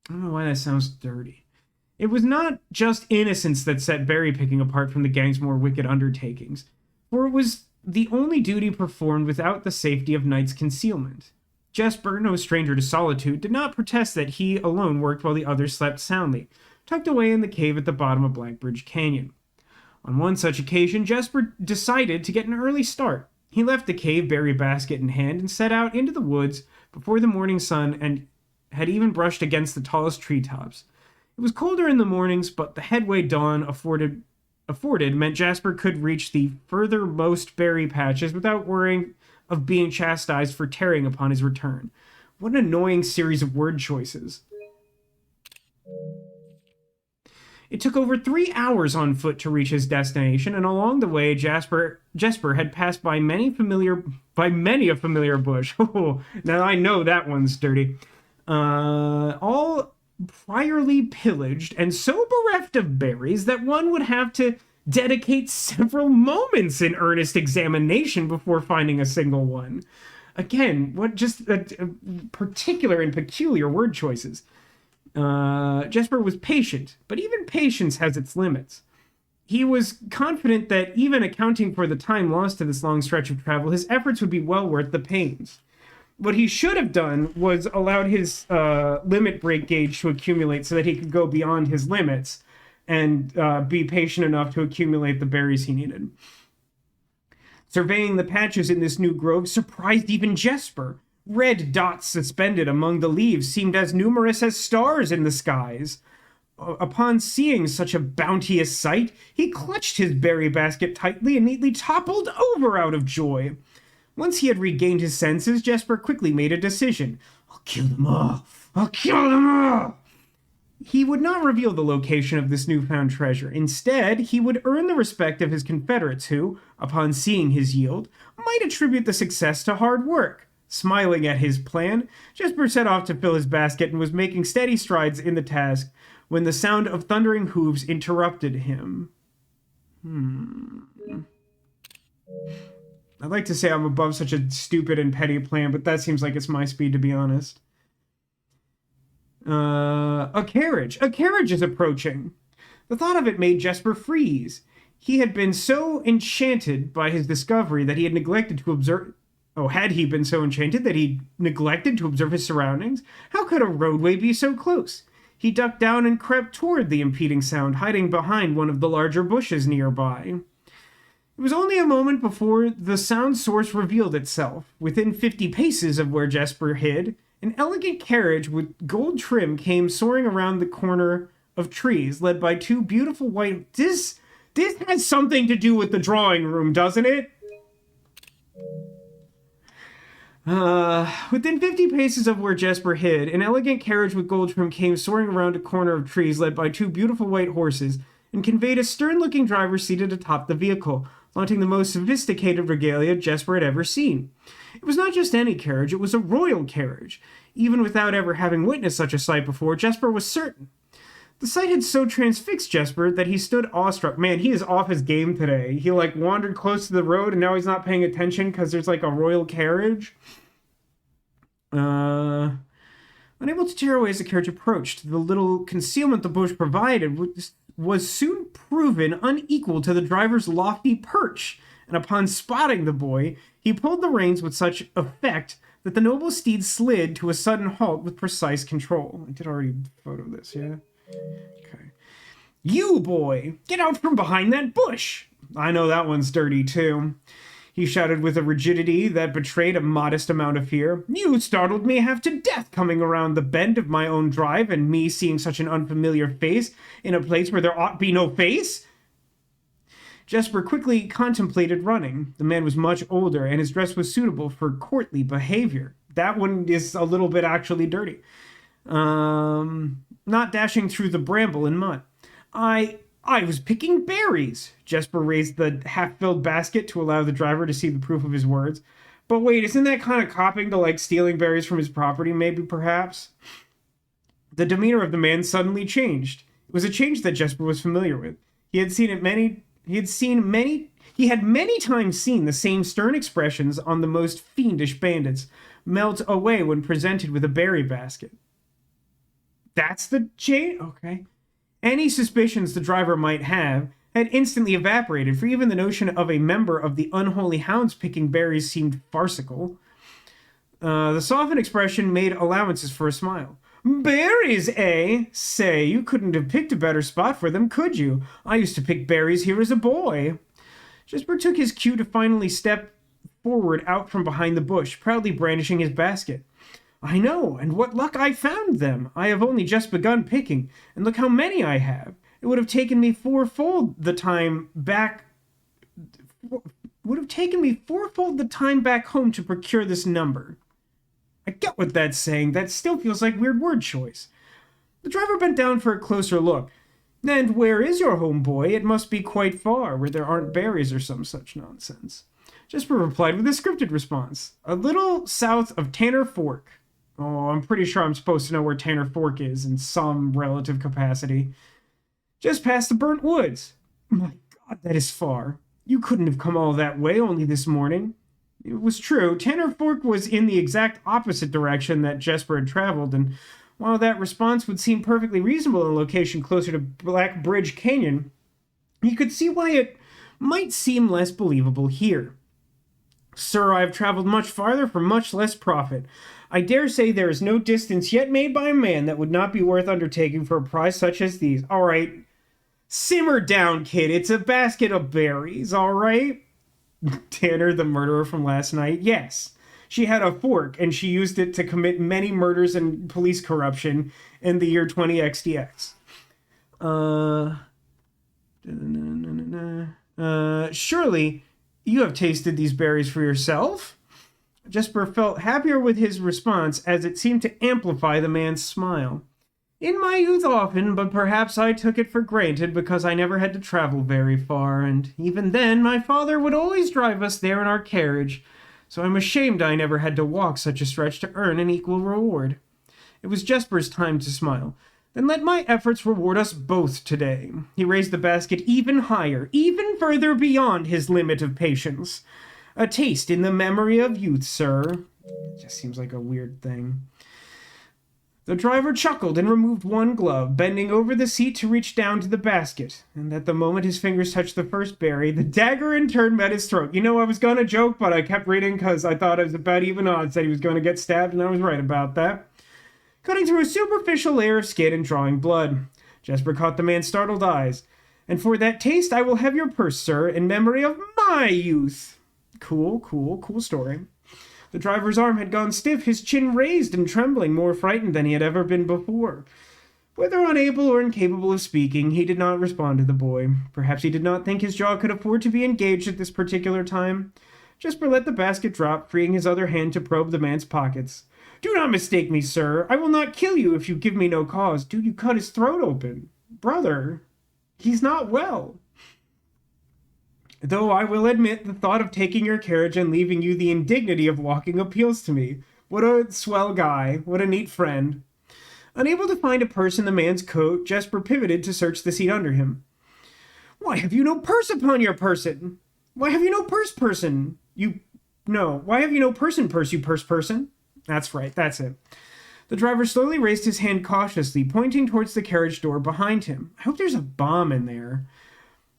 I don't know why that sounds dirty. It was not just innocence that set berry picking apart from the gang's more wicked undertakings, for it was the only duty performed without the safety of night's concealment. Jesper, no stranger to solitude, did not protest that he alone worked while the others slept soundly, tucked away in the cave at the bottom of Blackbridge Canyon. On one such occasion, Jesper decided to get an early start. He left the cave, berry basket in hand, and set out into the woods before the morning sun and had even brushed against the tallest treetops. It was colder in the mornings, but the headway dawn afforded meant Jesper could reach the furthermost berry patches without worrying of being chastised for tearing upon his return. What an annoying series of word choices. It took over 3 hours on foot to reach his destination, and along the way, Jesper had passed by many a familiar bush. Oh, now I know that one's dirty. All priorly pillaged and so bereft of berries that one would have to dedicate several moments in earnest examination before finding a single one. Again, what just particular and peculiar word choices. Jesper was patient, but even patience has its limits. He was confident that even accounting for the time lost to this long stretch of travel, his efforts would be well worth the pains. What he should have done was allowed his limit break gauge to accumulate so that he could go beyond his limits and be patient enough to accumulate the berries he needed. Surveying the patches in this new grove surprised even Jesper. Red dots suspended among the leaves seemed as numerous as stars in the skies. Upon seeing such a bounteous sight, he clutched his berry basket tightly and neatly toppled over out of joy. Once he had regained his senses, Jesper quickly made a decision. I'll kill them all! I'll kill them all! He would not reveal the location of this newfound treasure. Instead, he would earn the respect of his confederates who, upon seeing his yield, might attribute the success to hard work. Smiling at his plan, Jesper set off to fill his basket and was making steady strides in the task when the sound of thundering hooves interrupted him. I'd like to say I'm above such a stupid and petty plan, but that seems like it's my speed, to be honest. A carriage is approaching. The thought of it made Jesper freeze. He had been so enchanted by his discovery that he had neglected to observe. Oh, had he been so enchanted that he neglected to observe his surroundings? How could a roadway be so close? He ducked down and crept toward the impeding sound, hiding behind one of the larger bushes nearby. It was only a moment before the sound source revealed itself. Within 50 paces of where Jesper hid, an elegant carriage with gold trim came soaring around the corner of trees, led by two beautiful white... This has something to do with the drawing room, doesn't it? Within 50 paces of where Jesper hid, an elegant carriage with gold trim came soaring around a corner of trees led by two beautiful white horses and conveyed a stern-looking driver seated atop the vehicle, flaunting the most sophisticated regalia Jesper had ever seen. It was not just any carriage, it was a royal carriage. Even without ever having witnessed such a sight before, Jesper was certain. The sight had so transfixed Jesper that he stood awestruck. Man, he is off his game today. He, wandered close to the road, and now he's not paying attention because there's, a royal carriage. Unable to tear away as the carriage approached, the little concealment the bush provided was soon proven unequal to the driver's lofty perch, and upon spotting the boy, he pulled the reins with such effect that the noble steed slid to a sudden halt with precise control. I did already photo this, yeah? Okay. You, boy! Get out from behind that bush! I know that one's dirty, too. He shouted with a rigidity that betrayed a modest amount of fear. You startled me half to death coming around the bend of my own drive and me seeing such an unfamiliar face in a place where there ought be no face. Jesper quickly contemplated running. The man was much older, and his dress was suitable for courtly behavior. That one is a little bit actually dirty. Not dashing through the bramble and mud. I was picking berries. Jesper raised the half-filled basket to allow the driver to see the proof of his words. But wait, isn't that kind of copying to, stealing berries from his property, maybe, perhaps? The demeanor of the man suddenly changed. It was a change that Jesper was familiar with. He had many times seen the same stern expressions on the most fiendish bandits melt away when presented with a berry basket. That's the change? Okay. Any suspicions the driver might have had instantly evaporated, for even the notion of a member of the unholy hounds picking berries seemed farcical. The softened expression made allowances for a smile. Berries, eh? Say, you couldn't have picked a better spot for them, could you? I used to pick berries here as a boy. Jesper took his cue to finally step forward out from behind the bush, proudly brandishing his basket. I know, and what luck I found them. I have only just begun picking, and look how many I have. It would have taken me fourfold the time back home to procure this number. I get what that's saying. That still feels like weird word choice. The driver bent down for a closer look. And where is your home, boy? It must be quite far, where there aren't berries or some such nonsense. Jesper replied with a scripted response. A little south of Tanner Fork. Oh, I'm pretty sure I'm supposed to know where Tanner Fork is in some relative capacity. Just past the burnt woods. My God, that is far. You couldn't have come all that way only this morning. It was true. Tanner Fork was in the exact opposite direction that Jesper had traveled, and while that response would seem perfectly reasonable in a location closer to Black Bridge Canyon, he could see why it might seem less believable here. Sir, I have traveled much farther for much less profit. I dare say there is no distance yet made by a man that would not be worth undertaking for a prize such as these. All right, simmer down, kid. It's a basket of berries, all right? Tanner, the murderer from last night, yes. She had a fork, and she used it to commit many murders and police corruption in the year 20XDX. Surely you have tasted these berries for yourself? Jesper felt happier with his response as it seemed to amplify the man's smile. In my youth often, but perhaps I took it for granted because I never had to travel very far, and even then my father would always drive us there in our carriage, so I'm ashamed I never had to walk such a stretch to earn an equal reward. It was Jesper's time to smile. Then let my efforts reward us both today. He raised the basket even higher, even further beyond his limit of patience. A taste in the memory of youth, sir. It just seems like a weird thing. The driver chuckled and removed one glove, bending over the seat to reach down to the basket. And at the moment his fingers touched the first berry, the dagger in turn met his throat. You know, I was going to joke, but I kept reading because I thought it was about even odds that he was going to get stabbed, and I was right about that. Cutting through a superficial layer of skin and drawing blood. Jesper caught the man's startled eyes. And for that taste, I will have your purse, sir, in memory of my youth. Cool story. The driver's arm had gone stiff, his chin raised and trembling, more frightened than he had ever been before. Whether unable or incapable of speaking, he did not respond to the boy. Perhaps he did not think his jaw could afford to be engaged at this particular time. Jesper let the basket drop, freeing his other hand to probe the man's pockets. Do not mistake me, sir. I will not kill you if you give me no cause. Do you cut his throat open? Brother, he's not well. Though I will admit the thought of taking your carriage and leaving you the indignity of walking appeals to me. What a swell guy. What a neat friend. Unable to find a purse in the man's coat, Jesper pivoted to search the seat under him. Why have you no purse upon your person? Why have you no person? Why have you no purse, you person? That's right, that's it. The driver slowly raised his hand cautiously, pointing towards the carriage door behind him. I hope there's a bomb in there.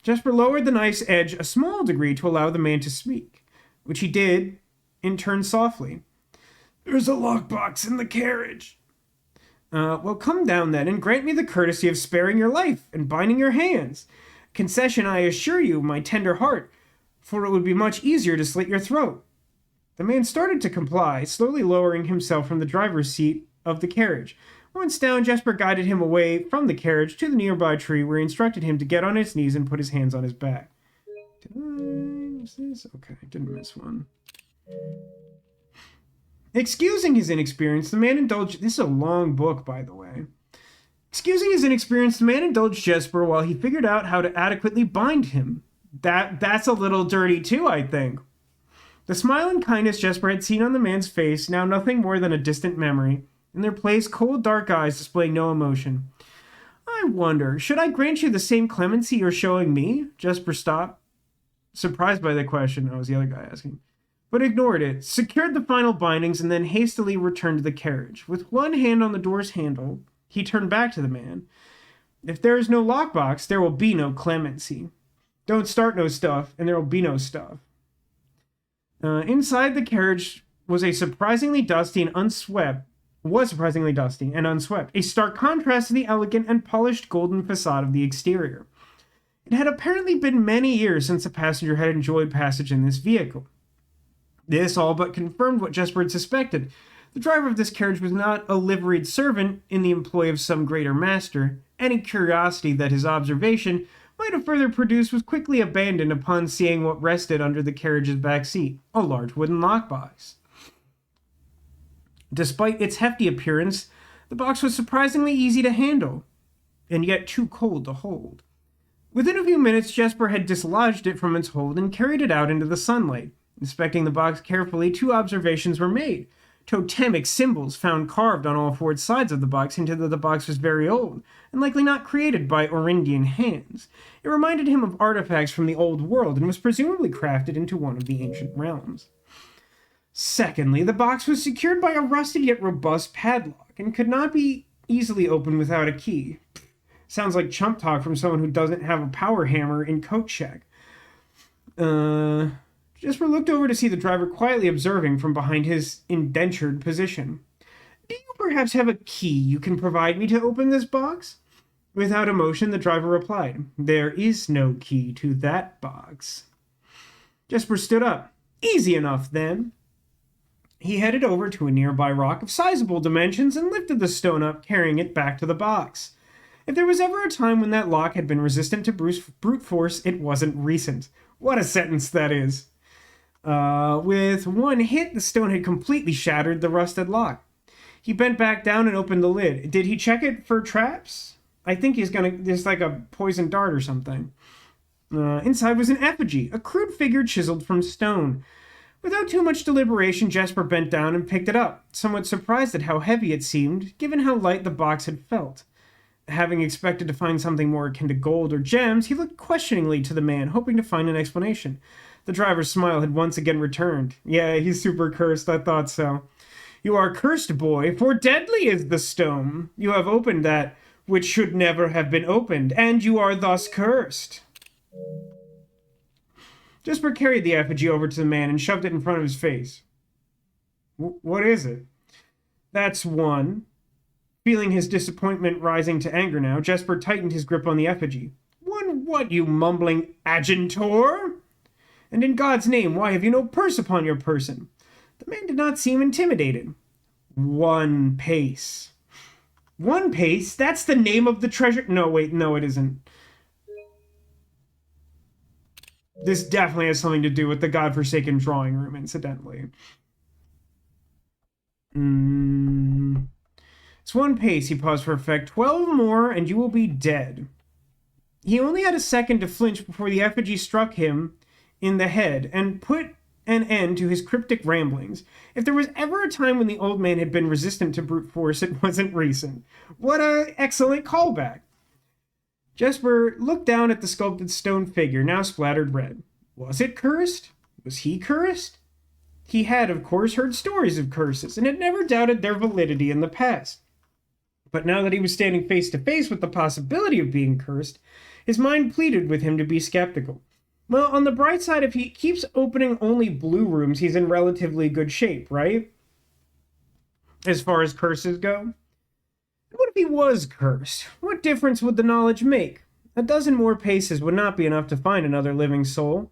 Jesper lowered the knife's edge a small degree to allow the man to speak, which he did, in turn softly. There's a lockbox in the carriage. Well, come down then and grant me the courtesy of sparing your life and binding your hands. Concession, I assure you, my tender heart, for it would be much easier to slit your throat. The man started to comply, slowly lowering himself from the driver's seat of the carriage. Once down, Jesper guided him away from the carriage to the nearby tree, where he instructed him to get on his knees and put his hands on his back. Did I miss this? Okay, didn't miss one. Excusing his inexperience, the man indulged... This is a long book, by the way. Excusing his inexperience, the man indulged Jesper while he figured out how to adequately bind him. That's a little dirty, too, I think. The smile and kindness Jesper had seen on the man's face, now nothing more than a distant memory. In their place, cold, dark eyes displaying no emotion. I wonder, should I grant you the same clemency you're showing me? Jesper stopped, surprised by the question. Oh, it was the other guy asking. But ignored it, secured the final bindings, and then hastily returned to the carriage. With one hand on the door's handle, he turned back to the man. If there is no lockbox, there will be no clemency. Don't start no stuff, and there will be no stuff. Inside the carriage was surprisingly dusty and unswept, a stark contrast to the elegant and polished golden facade of the exterior. It had apparently been many years since a passenger had enjoyed passage in this vehicle. This all but confirmed what Jesper had suspected. The driver of this carriage was not a liveried servant in the employ of some greater master. Any curiosity that his observation might have further produced was quickly abandoned upon seeing what rested under the carriage's back seat, a large wooden lockbox. Despite its hefty appearance, the box was surprisingly easy to handle, and yet too cold to hold. Within a few minutes, Jesper had dislodged it from its hold and carried it out into the sunlight. Inspecting the box carefully, two observations were made. Totemic symbols found carved on all four sides of the box hinted that the box was very old, and likely not created by Orindian hands. It reminded him of artifacts from the old world, and was presumably crafted into one of the ancient realms. Secondly, the box was secured by a rusted yet robust padlock, and could not be easily opened without a key. Sounds like chump talk from someone who doesn't have a power hammer in Coat Shack. Jesper looked over to see the driver quietly observing from behind his indentured position. Do you perhaps have a key you can provide me to open this box? Without emotion, the driver replied, There is no key to that box. Jesper stood up. Easy enough, then. He headed over to a nearby rock of sizable dimensions and lifted the stone up, carrying it back to the box. If there was ever a time when that lock had been resistant to brute force, it wasn't recent. What a sentence that is. With one hit, the stone had completely shattered the rusted lock. He bent back down and opened the lid. Did he check it for traps? I think there's like a poison dart or something. Inside was an effigy, a crude figure chiseled from stone. Without too much deliberation, Jesper bent down and picked it up, somewhat surprised at how heavy it seemed, given how light the box had felt. Having expected to find something more akin to gold or gems, he looked questioningly to the man, hoping to find an explanation. The driver's smile had once again returned. Yeah, he's super cursed, I thought so. You are cursed, boy, for deadly is the stone. You have opened that which should never have been opened, and you are thus cursed. Jesper carried the effigy over to the man and shoved it in front of his face. What is it? That's one. Feeling his disappointment rising to anger now, Jesper tightened his grip on the effigy. One what, you mumbling agentor? And in God's name, why have you no purse upon your person? The man did not seem intimidated. 1 pace. 1 pace? That's the name of the treasure. No, wait, no, it isn't. This definitely has something to do with the godforsaken drawing room, incidentally. It's 1 pace, he paused for effect. 12 more, and you will be dead. He only had a second to flinch before the effigy struck him in the head and put an end to his cryptic ramblings. If there was ever a time when the old man had been resistant to brute force, it wasn't recent. What an excellent callback. Jesper looked down at the sculpted stone figure, now splattered red. Was it cursed? Was he cursed? He had, of course, heard stories of curses, and had never doubted their validity in the past. But now that he was standing face to face with the possibility of being cursed, his mind pleaded with him to be skeptical. Well, on the bright side, if he keeps opening only blue rooms, he's in relatively good shape, right? As far as curses go. What if he was cursed? What difference would the knowledge make? 12 more paces would not be enough to find another living soul,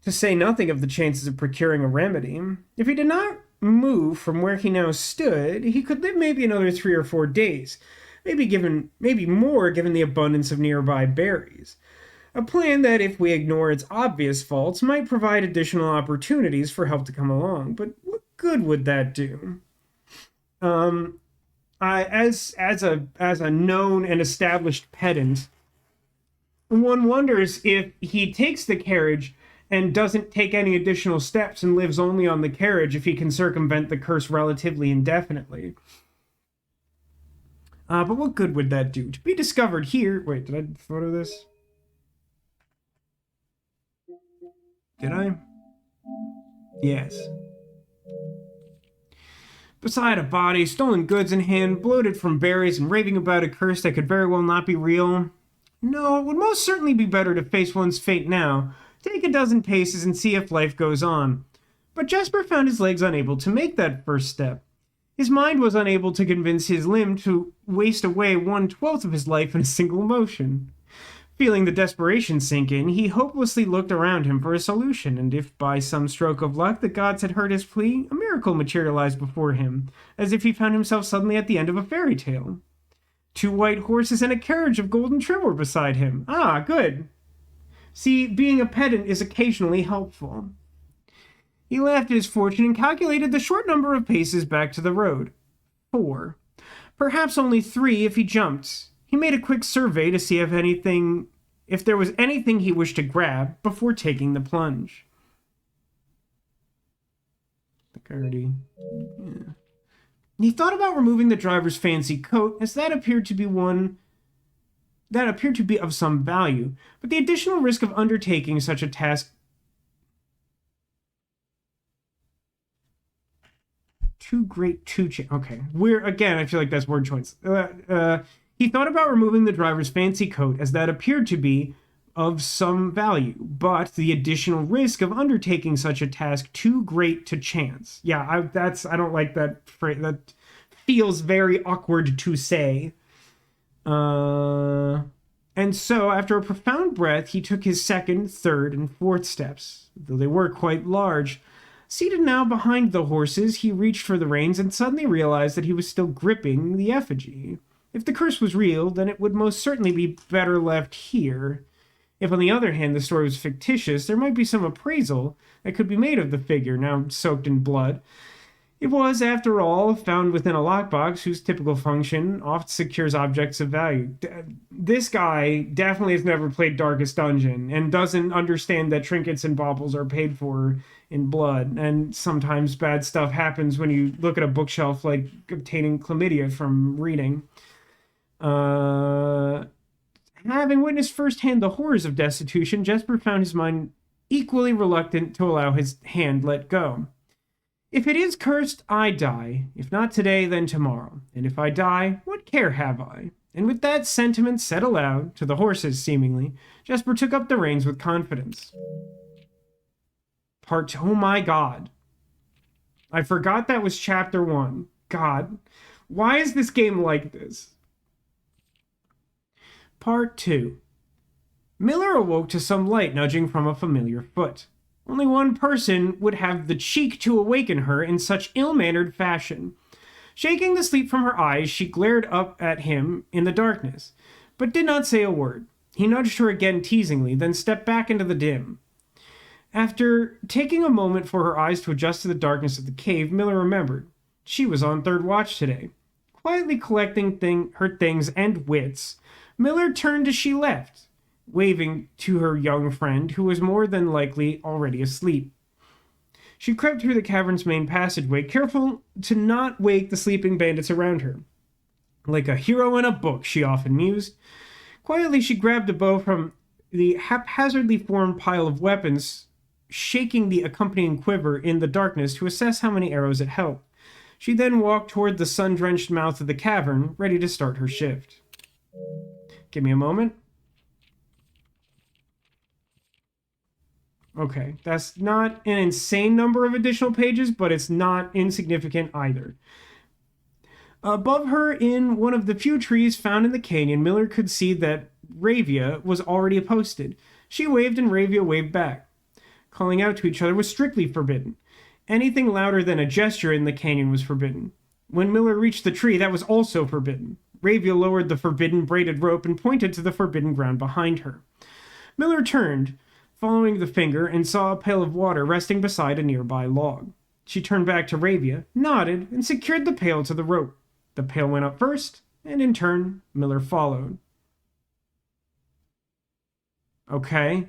to say nothing of the chances of procuring a remedy. If he did not move from where he now stood, he could live maybe another 3 or 4 days, maybe more given the abundance of nearby berries. A plan that, if we ignore its obvious faults, might provide additional opportunities for help to come along. But what good would that do? As a known and established pedant, one wonders if he takes the carriage and doesn't take any additional steps and lives only on the carriage, if he can circumvent the curse relatively indefinitely. But what good would that do? To be discovered here... Wait, did I photo this? Did I? Yes. Beside a body, stolen goods in hand, bloated from berries, and raving about a curse that could very well not be real. No, it would most certainly be better to face one's fate now, take 12 paces and see if life goes on. But Jesper found his legs unable to make that first step. His mind was unable to convince his limb to waste away 1/12 of his life in a single motion. Feeling the desperation sink in, he hopelessly looked around him for a solution, and if by some stroke of luck the gods had heard his plea, a miracle materialized before him, as if he found himself suddenly at the end of a fairy tale. 2 white horses and a carriage of golden trim were beside him. Ah, good. See, being a pedant is occasionally helpful. He laughed at his fortune and calculated the short number of paces back to the road. 4. Perhaps only 3 if he jumped. He made a quick survey to see if there was anything he wished to grab before taking the plunge. Yeah. He thought about removing the driver's fancy coat, as that appeared to be of some value, but the additional risk of undertaking such a task too great to change. Okay, I feel like that's word choice. He thought about removing the driver's fancy coat, as that appeared to be of some value, but the additional risk of undertaking such a task too great to chance. Yeah, I don't like that phrase. That feels very awkward to say. And so, after a profound breath, he took his 2nd, 3rd, and 4th steps, though they were quite large. Seated now behind the horses, he reached for the reins and suddenly realized that he was still gripping the effigy. If the curse was real, then it would most certainly be better left here. If, on the other hand, the story was fictitious, there might be some appraisal that could be made of the figure, now soaked in blood. It was, after all, found within a lockbox whose typical function often secures objects of value. This guy definitely has never played Darkest Dungeon and doesn't understand that trinkets and baubles are paid for in blood, and sometimes bad stuff happens when you look at a bookshelf, like obtaining chlamydia from reading. Having witnessed firsthand the horrors of destitution, Jesper found his mind equally reluctant to allow his hand let go. If it is cursed, I die. If not today, then tomorrow. And if I die, what care have I? And with that sentiment said aloud, to the horses seemingly, Jesper took up the reins with confidence. Oh my god. I forgot that was chapter 1. God. Why is this game like this? Part 2. Miller awoke to some light nudging from a familiar foot. Only one person would have the cheek to awaken her in such ill-mannered fashion. Shaking the sleep from her eyes, she glared up at him in the darkness, but did not say a word. He nudged her again teasingly, then stepped back into the dim. After taking a moment for her eyes to adjust to the darkness of the cave, Miller remembered. She was on third watch today. Quietly collecting her things and wits, Miller turned as she left, waving to her young friend, who was more than likely already asleep. She crept through the cavern's main passageway, careful to not wake the sleeping bandits around her. Like a hero in a book, she often mused. Quietly, she grabbed a bow from the haphazardly formed pile of weapons, shaking the accompanying quiver in the darkness to assess how many arrows it held. She then walked toward the sun-drenched mouth of the cavern, ready to start her shift. Give me a moment. Okay, that's not an insane number of additional pages, but it's not insignificant either. Above her, in one of the few trees found in the canyon, Miller could see that Ravia was already posted. She waved and Ravia waved back. Calling out to each other was strictly forbidden. Anything louder than a gesture in the canyon was forbidden. When Miller reached the tree, that was also forbidden. Ravia lowered the forbidden braided rope and pointed to the forbidden ground behind her. Miller turned, following the finger, and saw a pail of water resting beside a nearby log. She turned back to Ravia, nodded, and secured the pail to the rope. The pail went up first, and in turn, Miller followed. Okay.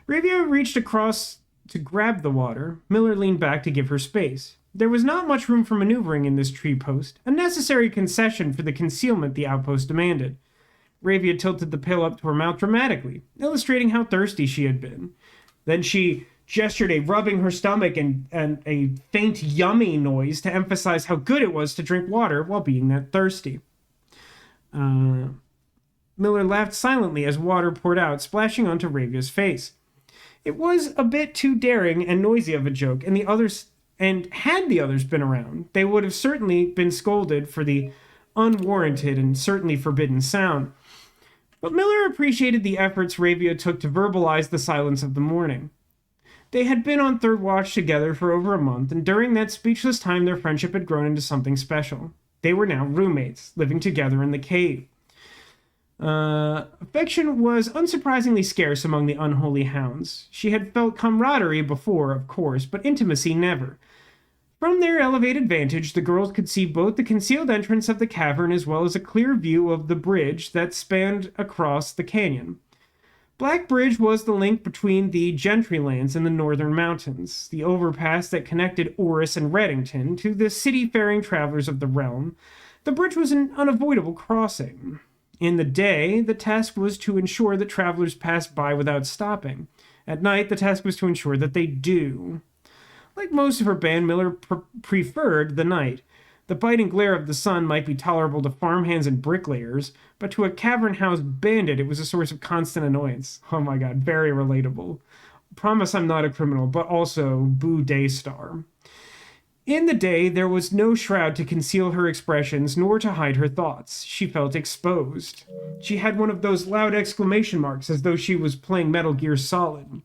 Ravia reached across to grab the water. Miller leaned back to give her space. There was not much room for maneuvering in this tree post, a necessary concession for the concealment the outpost demanded. Ravia tilted the pail up to her mouth dramatically, illustrating how thirsty she had been. Then she gestured a rubbing her stomach and a faint yummy noise to emphasize how good it was to drink water while being that thirsty. Miller laughed silently as water poured out, splashing onto Ravia's face. It was a bit too daring and noisy of a joke, and had the others been around, they would have certainly been scolded for the unwarranted and certainly forbidden sound. But Miller appreciated the efforts Ravia took to verbalize the silence of the morning. They had been on third watch together for over a month, and during that speechless time their friendship had grown into something special. They were now roommates, living together in the cave. Affection was unsurprisingly scarce among the unholy hounds. She had felt camaraderie before, of course, but intimacy never. From their elevated vantage, the girls could see both the concealed entrance of the cavern as well as a clear view of the bridge that spanned across the canyon. Black Bridge was the link between the Gentry lands and the northern mountains, the overpass that connected Orris and Reddington to the city-faring travelers of the realm. The bridge was an unavoidable crossing. In the day, the task was to ensure that travelers passed by without stopping. At night, the task was to ensure that they do. Like most of her band, Miller preferred the night. The biting glare of the sun might be tolerable to farmhands and bricklayers, but to a cavern house bandit, it was a source of constant annoyance. Oh my god, very relatable. Promise I'm not a criminal, but also boo Daystar. In the day, there was no shroud to conceal her expressions, nor to hide her thoughts. She felt exposed. She had one of those loud exclamation marks, as though she was playing Metal Gear Solid.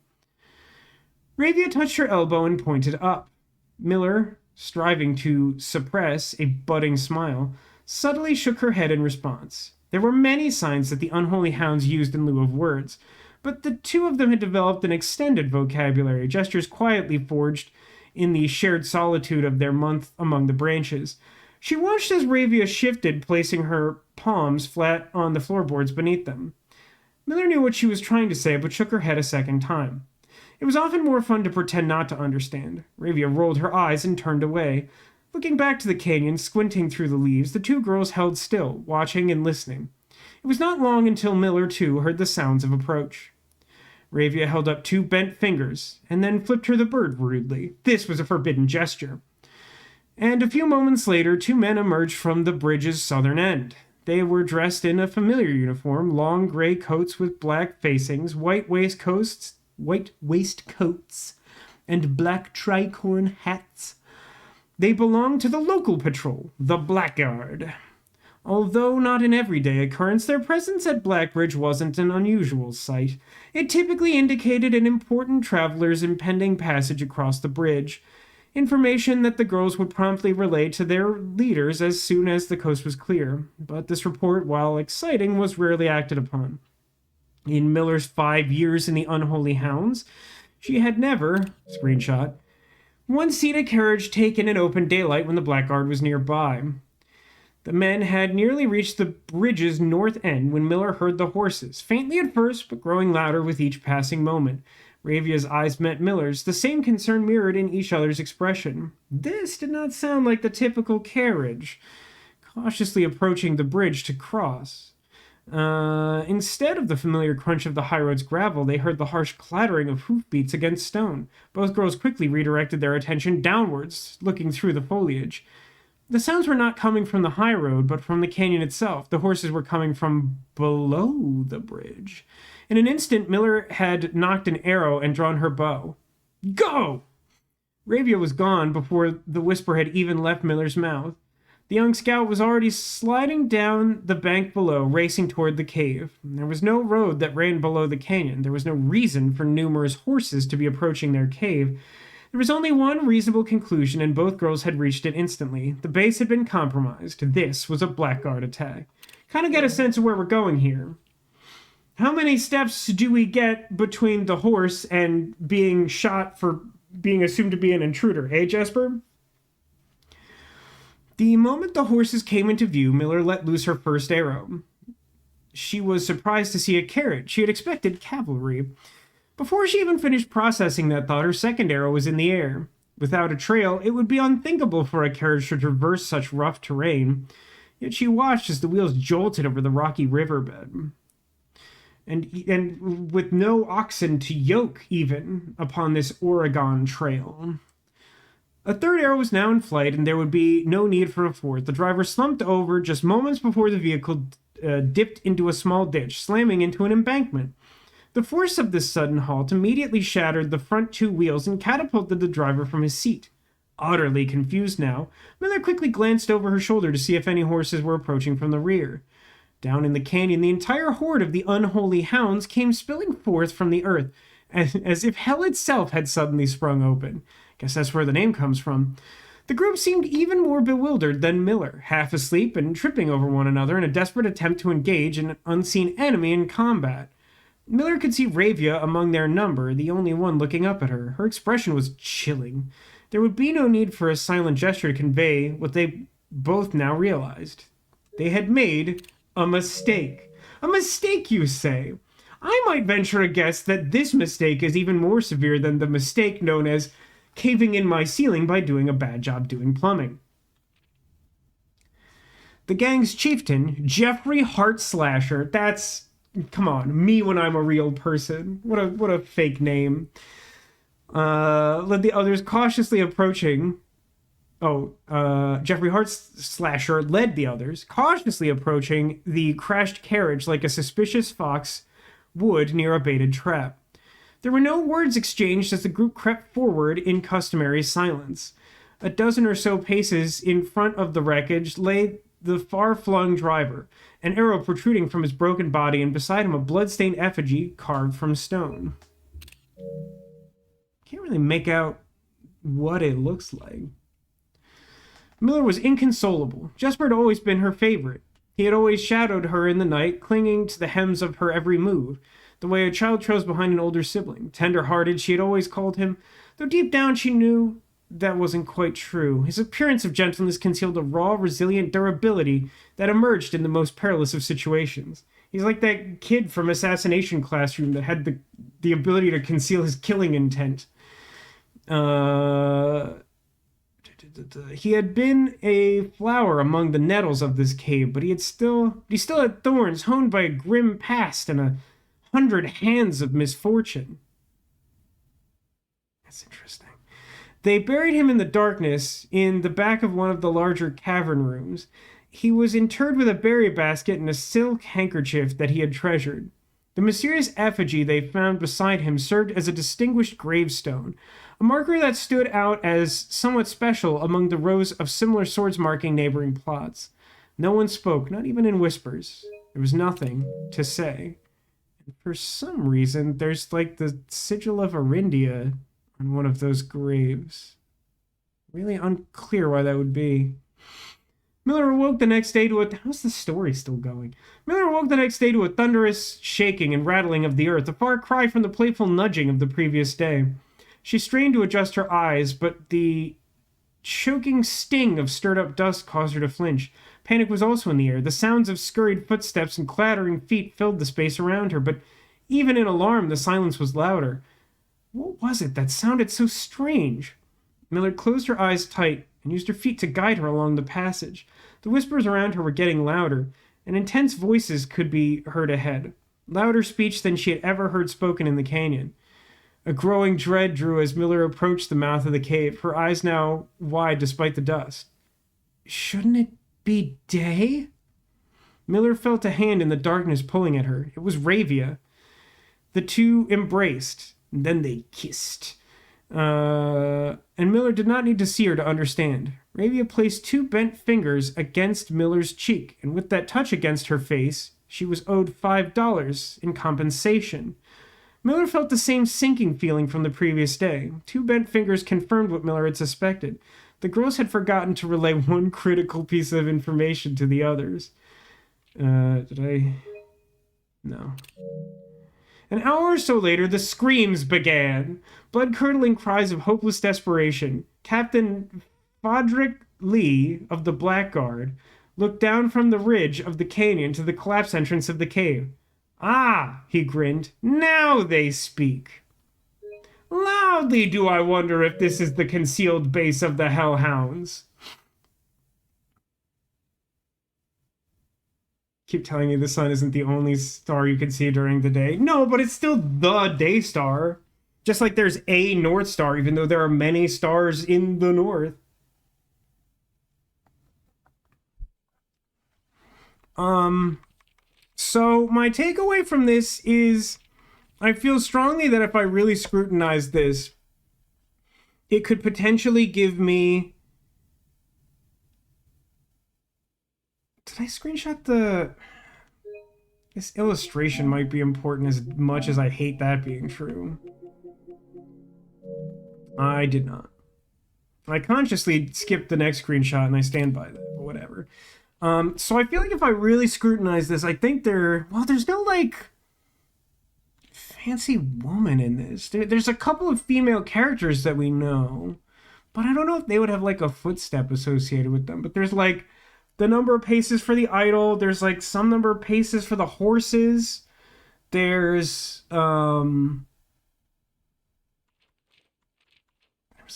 Ravia touched her elbow and pointed up. Miller, striving to suppress a budding smile, subtly shook her head in response. There were many signs that the unholy hounds used in lieu of words, but the two of them had developed an extended vocabulary, gestures quietly forged in the shared solitude of their month among the branches. She watched as Ravia shifted, placing her palms flat on the floorboards beneath them. Miller knew what she was trying to say, but shook her head a second time. It was often more fun to pretend not to understand. Ravia rolled her eyes and turned away. Looking back to the canyon, squinting through the leaves, the two girls held still, watching and listening. It was not long until Miller, too, heard the sounds of approach. Ravia held up 2 bent fingers, and then flipped her the bird rudely. This was a forbidden gesture. And a few moments later, 2 men emerged from the bridge's southern end. They were dressed in a familiar uniform, long gray coats with black facings, white waistcoats, and black tricorn hats. They belonged to the local patrol, the Blackguard. Although not an everyday occurrence, their presence at Blackbridge wasn't an unusual sight. It typically indicated an important traveler's impending passage across the bridge, information that the girls would promptly relay to their leaders as soon as the coast was clear. But this report, while exciting, was rarely acted upon. In Miller's 5 years in the Unholy Hounds, she had never, screenshot, once seen a carriage taken in open daylight when the Blackguard was nearby. The men had nearly reached the bridge's north end when Miller heard the horses, faintly at first, but growing louder with each passing moment. Ravia's eyes met Miller's, the same concern mirrored in each other's expression. This did not sound like the typical carriage. Cautiously approaching the bridge to cross. Instead of the familiar crunch of the high road's gravel, they heard the harsh clattering of hoofbeats against stone. Both girls quickly redirected their attention downwards, looking through the foliage. The sounds were not coming from the high road, but from the canyon itself. The horses were coming from below the bridge. In an instant, Miller had knocked an arrow and drawn her bow. Go! Ravia was gone before the whisper had even left Miller's mouth. The young scout was already sliding down the bank below, racing toward the cave. There was no road that ran below the canyon. There was no reason for numerous horses to be approaching their cave. There was only one reasonable conclusion, and both girls had reached it instantly. The base had been compromised. This was a Blackguard attack. Kind of get a sense of where we're going here. How many steps do we get between the horse and being shot for being assumed to be an intruder? Hey, Jesper? The moment the horses came into view, Miller let loose her first arrow. She was surprised to see a carriage. She had expected cavalry. Before she even finished processing that thought, her second arrow was in the air. Without a trail, it would be unthinkable for a carriage to traverse such rough terrain. Yet she watched as the wheels jolted over the rocky riverbed. And with no oxen to yoke, even, upon this Oregon trail. A third arrow was now in flight, and there would be no need for a fourth. The driver slumped over just moments before the vehicle dipped into a small ditch, slamming into an embankment. The force of this sudden halt immediately shattered the front 2 wheels and catapulted the driver from his seat. Utterly confused now, Miller quickly glanced over her shoulder to see if any horses were approaching from the rear. Down in the canyon, the entire horde of the Unholy Hounds came spilling forth from the earth, as if hell itself had suddenly sprung open. Guess that's where the name comes from. The group seemed even more bewildered than Miller, half asleep and tripping over one another in a desperate attempt to engage an unseen enemy in combat. Miller could see Ravia among their number, the only one looking up at her. Her expression was chilling. There would be no need for a silent gesture to convey what they both now realized. They had made a mistake. A mistake, you say? I might venture a guess that this mistake is even more severe than the mistake known as caving in my ceiling by doing a bad job doing plumbing. The gang's chieftain, Jeffrey Heart Slasher, that's... Come on, me when I'm a real person. What a fake name. Led the others cautiously approaching... Jeffrey Heart Slasher led the others, cautiously approaching the crashed carriage like a suspicious fox would near a baited trap. There were no words exchanged as the group crept forward in customary silence. A dozen or so paces in front of the wreckage lay the far-flung driver, an arrow protruding from his broken body, and beside him a blood-stained effigy carved from stone. Can't really make out what it looks like. Miller was inconsolable. Jesper had always been her favorite. He had always shadowed her in the night, clinging to the hems of her every move, the way a child trails behind an older sibling. Tender-hearted, she had always called him, though deep down she knew that wasn't quite true. His appearance of gentleness concealed a raw, resilient durability that emerged in the most perilous of situations. He's like that kid from Assassination Classroom that had the ability to conceal his killing intent. He had been a flower among the nettles of this cave, but he still had thorns honed by a grim past and a 100 hands of misfortune. That's interesting. They buried him in the darkness in the back of one of the larger cavern rooms. He was interred with a berry basket and a silk handkerchief that he had treasured. The mysterious effigy they found beside him served as a distinguished gravestone, a marker that stood out as somewhat special among the rows of similar swords marking neighboring plots. No one spoke, not even in whispers. There was nothing to say. And for some reason, there's like the sigil of Arindia on one of those graves. Really unclear why that would be. Miller awoke the next day to a... How's the story still going? Miller awoke the next day to a thunderous shaking and rattling of the earth, a far cry from the playful nudging of the previous day. She strained to adjust her eyes, but the choking sting of stirred-up dust caused her to flinch. Panic was also in the air. The sounds of scurried footsteps and clattering feet filled the space around her, but even in alarm, the silence was louder. What was it that sounded so strange? Miller closed her eyes tight and used her feet to guide her along the passage. The whispers around her were getting louder, and intense voices could be heard ahead. Louder speech than she had ever heard spoken in the canyon. A growing dread drew as Miller approached the mouth of the cave, her eyes now wide despite the dust. Shouldn't it be day? Miller felt a hand in the darkness pulling at her. It was Ravia. The two embraced, and then they kissed. And Miller did not need to see her to understand. Ravia placed two bent fingers against Miller's cheek, and with that touch against her face, she was owed $5 in compensation. Miller felt the same sinking feeling from the previous day. Two bent fingers confirmed what Miller had suspected. The girls had forgotten to relay one critical piece of information to the others. Did I? No. An hour or so later, the screams began. Blood-curdling cries of hopeless desperation. Captain Fodrick Lee of the Blackguard looked down from the ridge of the canyon to the collapse entrance of the cave. Ah, he grinned. Now they speak. Loudly do I wonder if this is the concealed base of the Hellhounds. Keep telling me the sun isn't the only star you can see during the day. No, but it's still the day star. Just like there's a North Star, even though there are many stars in the north. So my takeaway from this is I feel strongly that if I really scrutinize this, it could potentially give me... Did I screenshot the... This illustration might be important as much as I hate that being true. I did not. I consciously skipped the next screenshot and I stand by that, but whatever. So I feel like if I really scrutinize this, I think there's no, like, fancy woman in this. There's a couple of female characters that we know, but I don't know if they would have, like, a footstep associated with them. But there's, like, the number of paces for the idol. There's, like, some number of paces for the horses. There's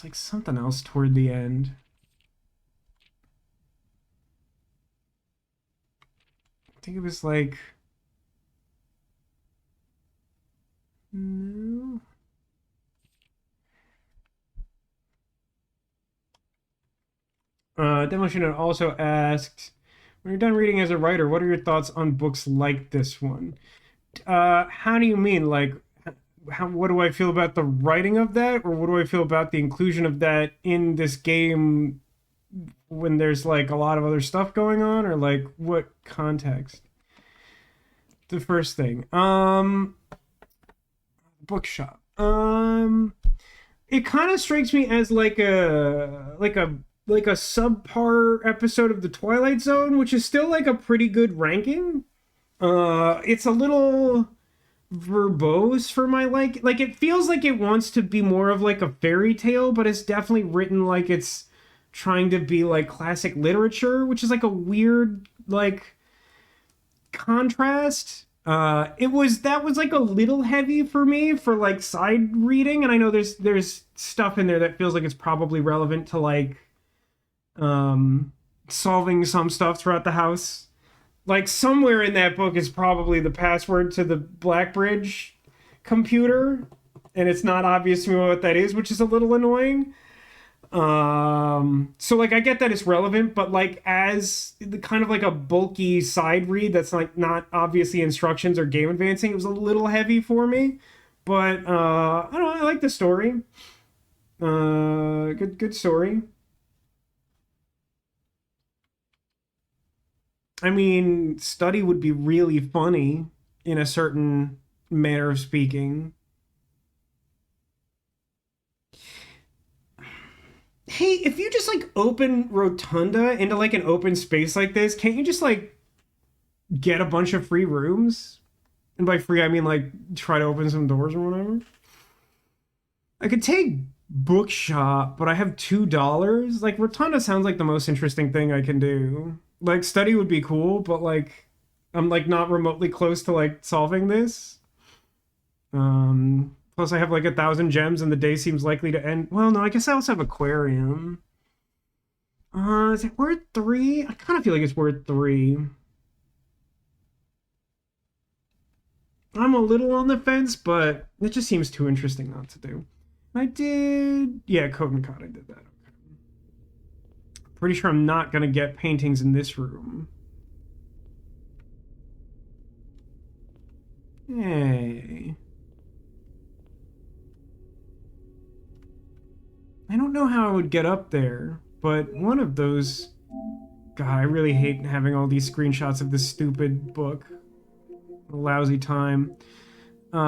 like, something else toward the end. I think it was like... No. Demolition also asked, when you're done reading as a writer, what are your thoughts on books like this one? How do you mean? Like, what do I feel about the writing of that? Or what do I feel about the inclusion of that in this game when there's, like, a lot of other stuff going on? Or, like, what context? The first thing. Bookshop. It kind of strikes me as like a subpar episode of The Twilight Zone, which is still, like, a pretty good ranking. It's a little verbose for my like it feels like it wants to be more of like a fairy tale, but it's definitely written like it's trying to be like classic literature, which is like a weird like contrast. That was like a little heavy for me for like side reading, and I know there's stuff in there that feels like it's probably relevant to like solving some stuff throughout the house. Like somewhere in that book is probably the password to the Blackbridge computer, and it's not obvious to me what that is, which is a little annoying. So like I get that it's relevant, but like as the kind of like a bulky side read that's like not obviously instructions or game advancing, it was a little heavy for me. But I don't know, I like the story. Good story. I mean, study would be really funny in a certain manner of speaking. Hey, if you just like open Rotunda into like an open space like this, can't you just like get a bunch of free rooms? And by free, I mean like try to open some doors or whatever. I could take bookshop, but I have $2. Like Rotunda sounds like the most interesting thing I can do. Like study would be cool, but like I'm like not remotely close to like solving this. Plus I have like 1,000 gems and the day seems likely to end. Well, no, I guess I also have aquarium. Is it worth 3? I kind of feel like it's worth 3. I'm a little on the fence, but it just seems too interesting not to do. I did, yeah, Code and Cod, I did that. Okay. Pretty sure I'm not gonna get paintings in this room. Hey. I don't know how I would get up there, but one of those... God, I really hate having all these screenshots of this stupid book. A lousy time. One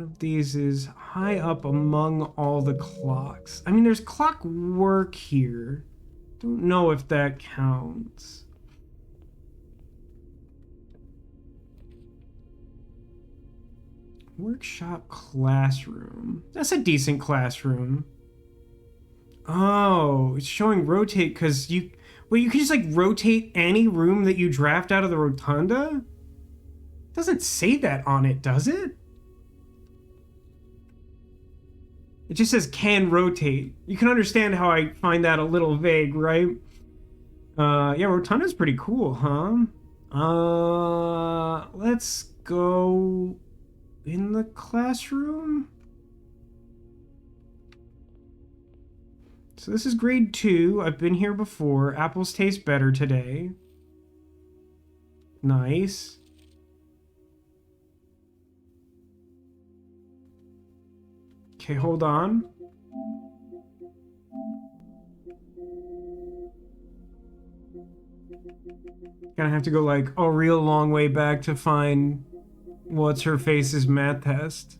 of these is high up among all the clocks. I mean, there's clockwork here. Don't know if that counts. Workshop classroom. That's a decent classroom. Oh, it's showing rotate because you... Wait, you can just like rotate any room that you draft out of the rotunda? It doesn't say that on it, does it? It just says can rotate. You can understand how I find that a little vague, right? Yeah, rotunda's pretty cool, huh? Let's go in the classroom. So this is grade 2. I've been here before. Apples taste better today. Nice. Okay, hold on. Gonna have to go like a real long way back to find what's her face's math test.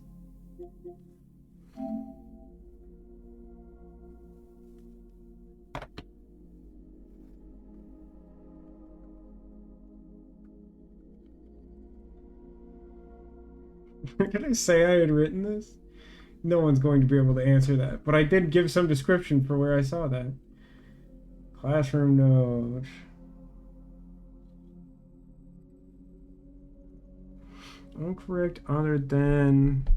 Can I say I had written this? No one's going to be able to answer that, but I did give some description for where I saw that. Classroom note. Incorrect other than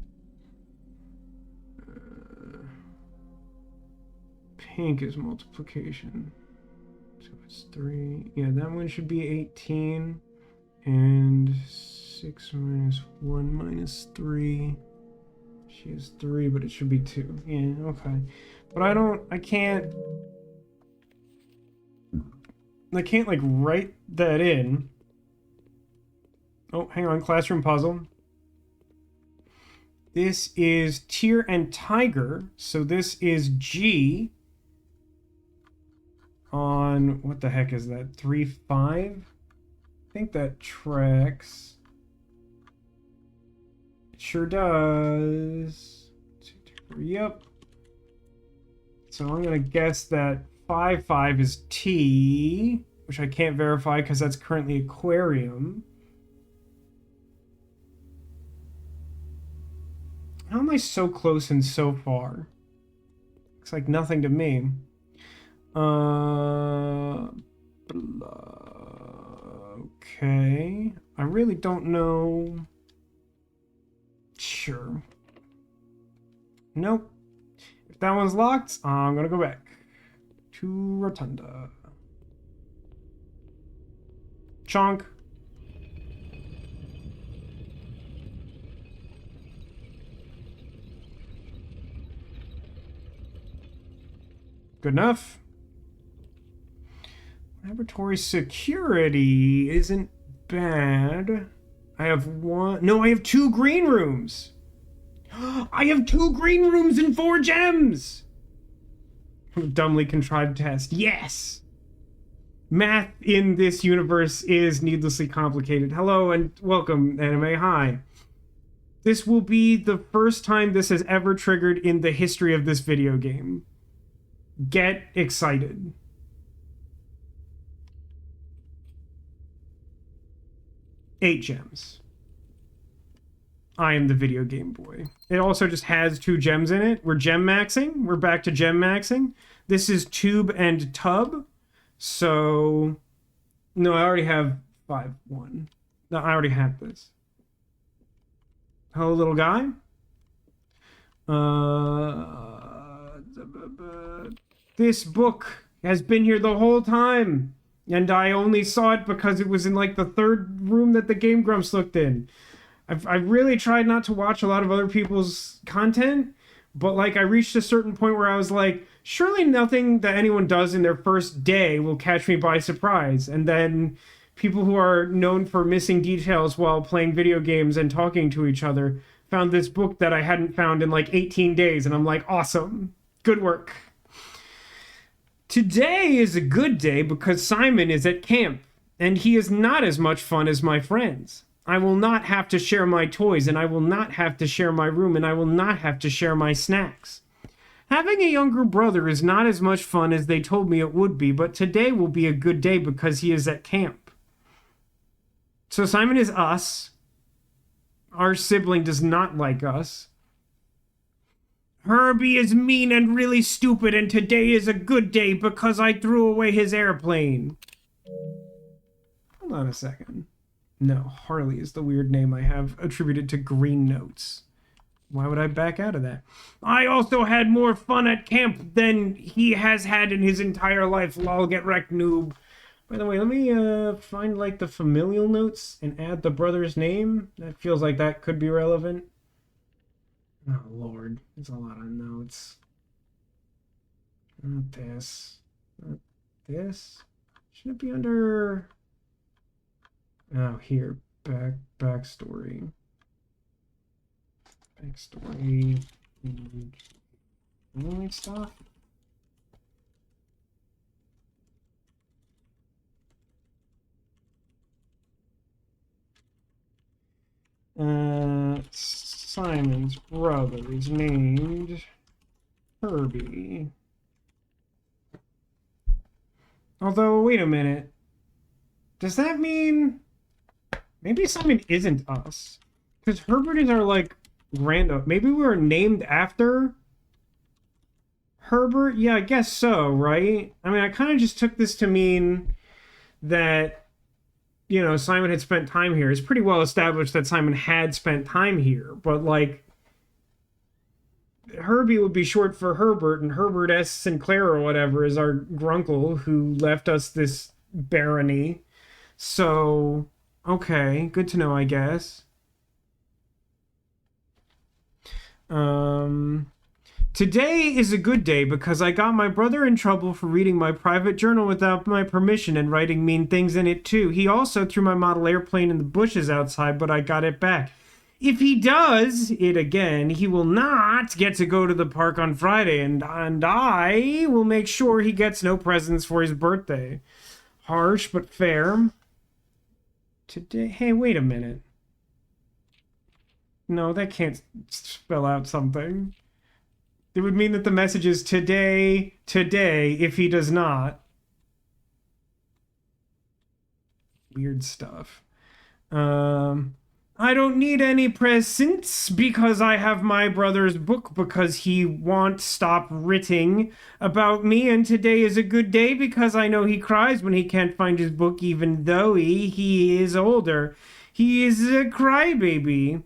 pink is multiplication. So it's 3. Yeah, that one should be 18. And 6 minus 1 minus 3. She has 3, but it should be 2. Yeah, okay. But I can't like write that in. Oh, hang on, classroom puzzle. This is Tier and Tiger, so this is G on, what the heck is that, 3, 5? I think that tracks. It sure does. Yep. So I'm gonna guess that 5, 5 is T, which I can't verify because that's currently aquarium. How am I so close and so far? Looks like nothing to me. Okay. I really don't know. Sure. Nope. If that one's locked, I'm gonna go back. to Rotunda. Chonk. Good enough. Laboratory security isn't bad. I have one. No, I have 2 green rooms. I have 2 green rooms and 4 gems. Dumbly contrived test. Yes. Math in this universe is needlessly complicated. Hello and welcome, Anime. Hi. This will be the first time this has ever triggered in the history of this video game. Get excited. Eight gems. I am the video game boy. It also just has 2 gems in it. We're gem maxing. We're back to gem maxing. This is tube and tub. So, no, I already have 5-1. No, I already have this. Hello, little guy. This book has been here the whole time. And I only saw it because it was in like the 3rd room that the Game Grumps looked in. I really tried not to watch a lot of other people's content, but like I reached a certain point where I was like, surely nothing that anyone does in their first day will catch me by surprise. And then people who are known for missing details while playing video games and talking to each other found this book that I hadn't found in like 18 days. And I'm like, awesome. Good work. Today is a good day because Simon is at camp, and he is not as much fun as my friends. I will not have to share my toys, and I will not have to share my room, and I will not have to share my snacks. Having a younger brother is not as much fun as they told me it would be, but today will be a good day because he is at camp. So Simon is us. Our sibling does not like us. Herbie is mean and really stupid, and today is a good day because I threw away his airplane. Hold on a second. No, Harley is the weird name I have attributed to Green Notes. Why would I back out of that? I also had more fun at camp than he has had in his entire life. Lol, get wrecked, noob. By the way, let me find like the familial notes and add the brother's name. That feels like that could be relevant. Oh, Lord. There's a lot of notes. Not this. Not this. Should it be under... Oh, here. Backstory. Backstory. Roguelike stuff. Simon's brother is named Herbie. Although, wait a minute. Does that mean... Maybe Simon isn't us. Because Herbert is our, like, random... Maybe we were named after Herbert? Yeah, I guess so, right? I mean, I kind of just took this to mean that, you know, Simon had spent time here. It's pretty well established that Simon had spent time here. But, like, Herbie would be short for Herbert, and Herbert S. Sinclair or whatever is our gruncle who left us this barony. So... Okay, good to know, I guess. Today is a good day because I got my brother in trouble for reading my private journal without my permission and writing mean things in it too. He also threw my model airplane in the bushes outside, but I got it back. If he does it again, he will not get to go to the park on Friday, and I will make sure he gets no presents for his birthday. Harsh, but fair. Today, hey, wait a minute. No, that can't spell out something. It would mean that the message is today, if he does not. Weird stuff. I don't need any presents because I have my brother's book because he won't stop writing about me, and today is a good day because I know he cries when he can't find his book even though he is older. He is a crybaby.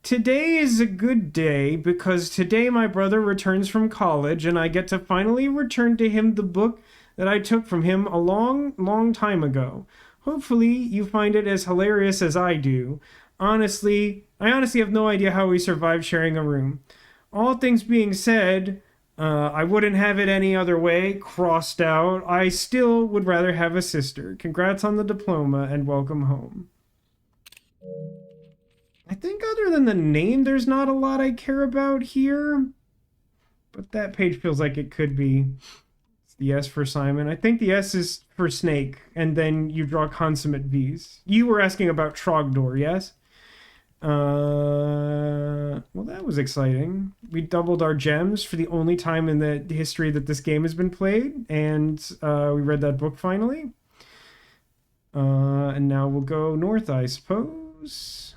Today is a good day because today my brother returns from college and I get to finally return to him the book that I took from him a long, long time ago. Hopefully, you find it as hilarious as I do. I honestly have no idea how we survived sharing a room. All things being said, I wouldn't have it any other way. Crossed out. I still would rather have a sister. Congrats on the diploma and welcome home. I think other than the name, there's not a lot I care about here. But that page feels like it could be. It's the S for Simon. I think the S is for Snake, and then you draw consummate V's. You were asking about Trogdor, yes? Well, that was exciting. We doubled our gems for the only time in the history that this game has been played, and we read that book finally. And now we'll go north, I suppose.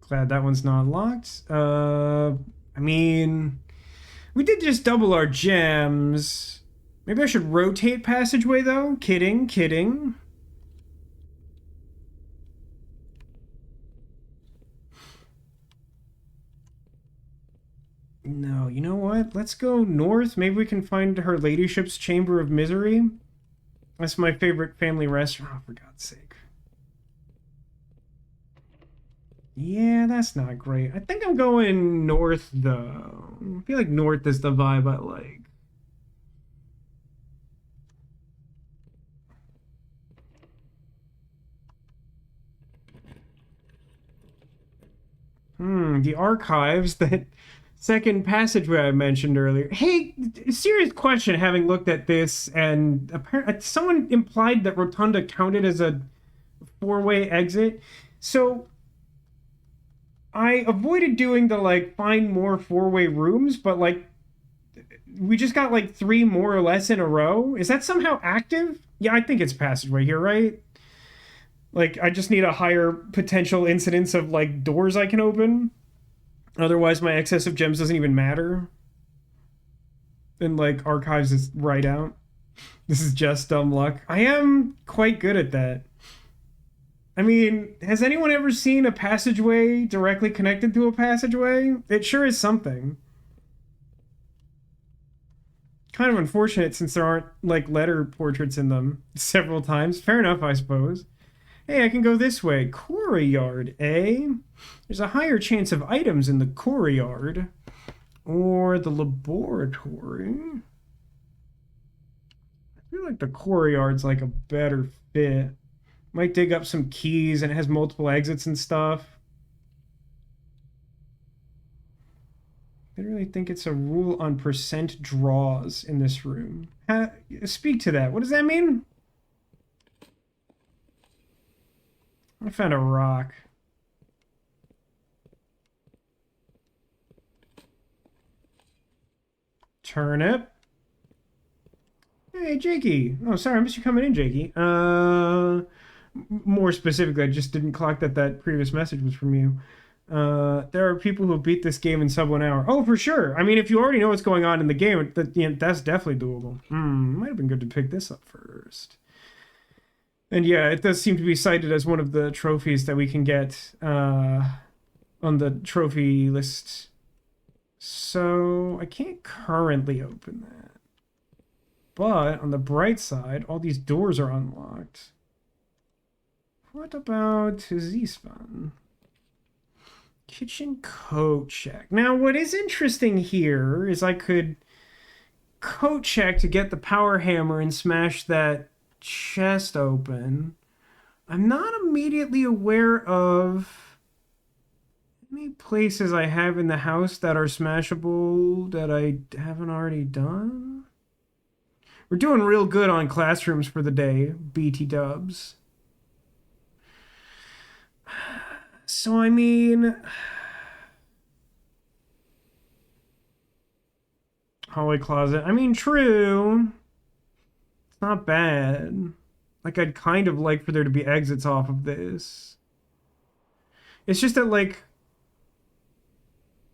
Glad that one's not locked. I mean, we did just double our gems. Maybe I should rotate passageway, though? Kidding, kidding. No, you know what? Let's go north. Maybe we can find her ladyship's Chamber of Misery. That's my favorite family restaurant, oh, for God's sake. Yeah, that's not great. I think I'm going north, though. I feel like north is the vibe I like. The archives, that second passageway I mentioned earlier. Hey, serious question, having looked at this, and apparently someone implied that Rotunda counted as a four-way exit. So I avoided doing the, like, find more four-way rooms, but, like, we just got, like, three more or less in a row. Is that somehow active? Yeah, I think it's passageway here, right? Like, I just need a higher potential incidence of, like, doors I can open. Otherwise, my excess of gems doesn't even matter. And, like, archives is right out. This is just dumb luck. I am quite good at that. I mean, has anyone ever seen a passageway directly connected to a passageway? It sure is something. Kind of unfortunate since there aren't, like, letter portraits in them several times. Fair enough, I suppose. Hey, I can go this way. Quarry yard, eh? There's a higher chance of items in the quarry yard. Or the laboratory. I feel like the quarry yard's like a better fit. Might dig up some keys and it has multiple exits and stuff. I really think it's a rule on percent draws in this room. Speak to that. What does that mean? I found a rock. Turnip. Hey, Jakey. Oh, sorry, I missed you coming in, Jakey. More specifically, I just didn't clock that that previous message was from you. There are people who beat this game in sub 1 hour. Oh, for sure. I mean, if you already know what's going on in the game, that's definitely doable. Might have been good to pick this up first. And yeah, it does seem to be cited as one of the trophies that we can get on the trophy list. So I can't currently open that. But on the bright side, all these doors are unlocked. What about Zispan? Kitchen coat check. Now, what is interesting here is I could coat check to get the power hammer and smash that chest open. I'm not immediately aware of any places I have in the house that are smashable that I haven't already done. We're doing real good on classrooms for the day, BT dubs. So, I mean, hallway closet. I mean, true. It's not bad. Like, I'd kind of like for there to be exits off of this. It's just that, like,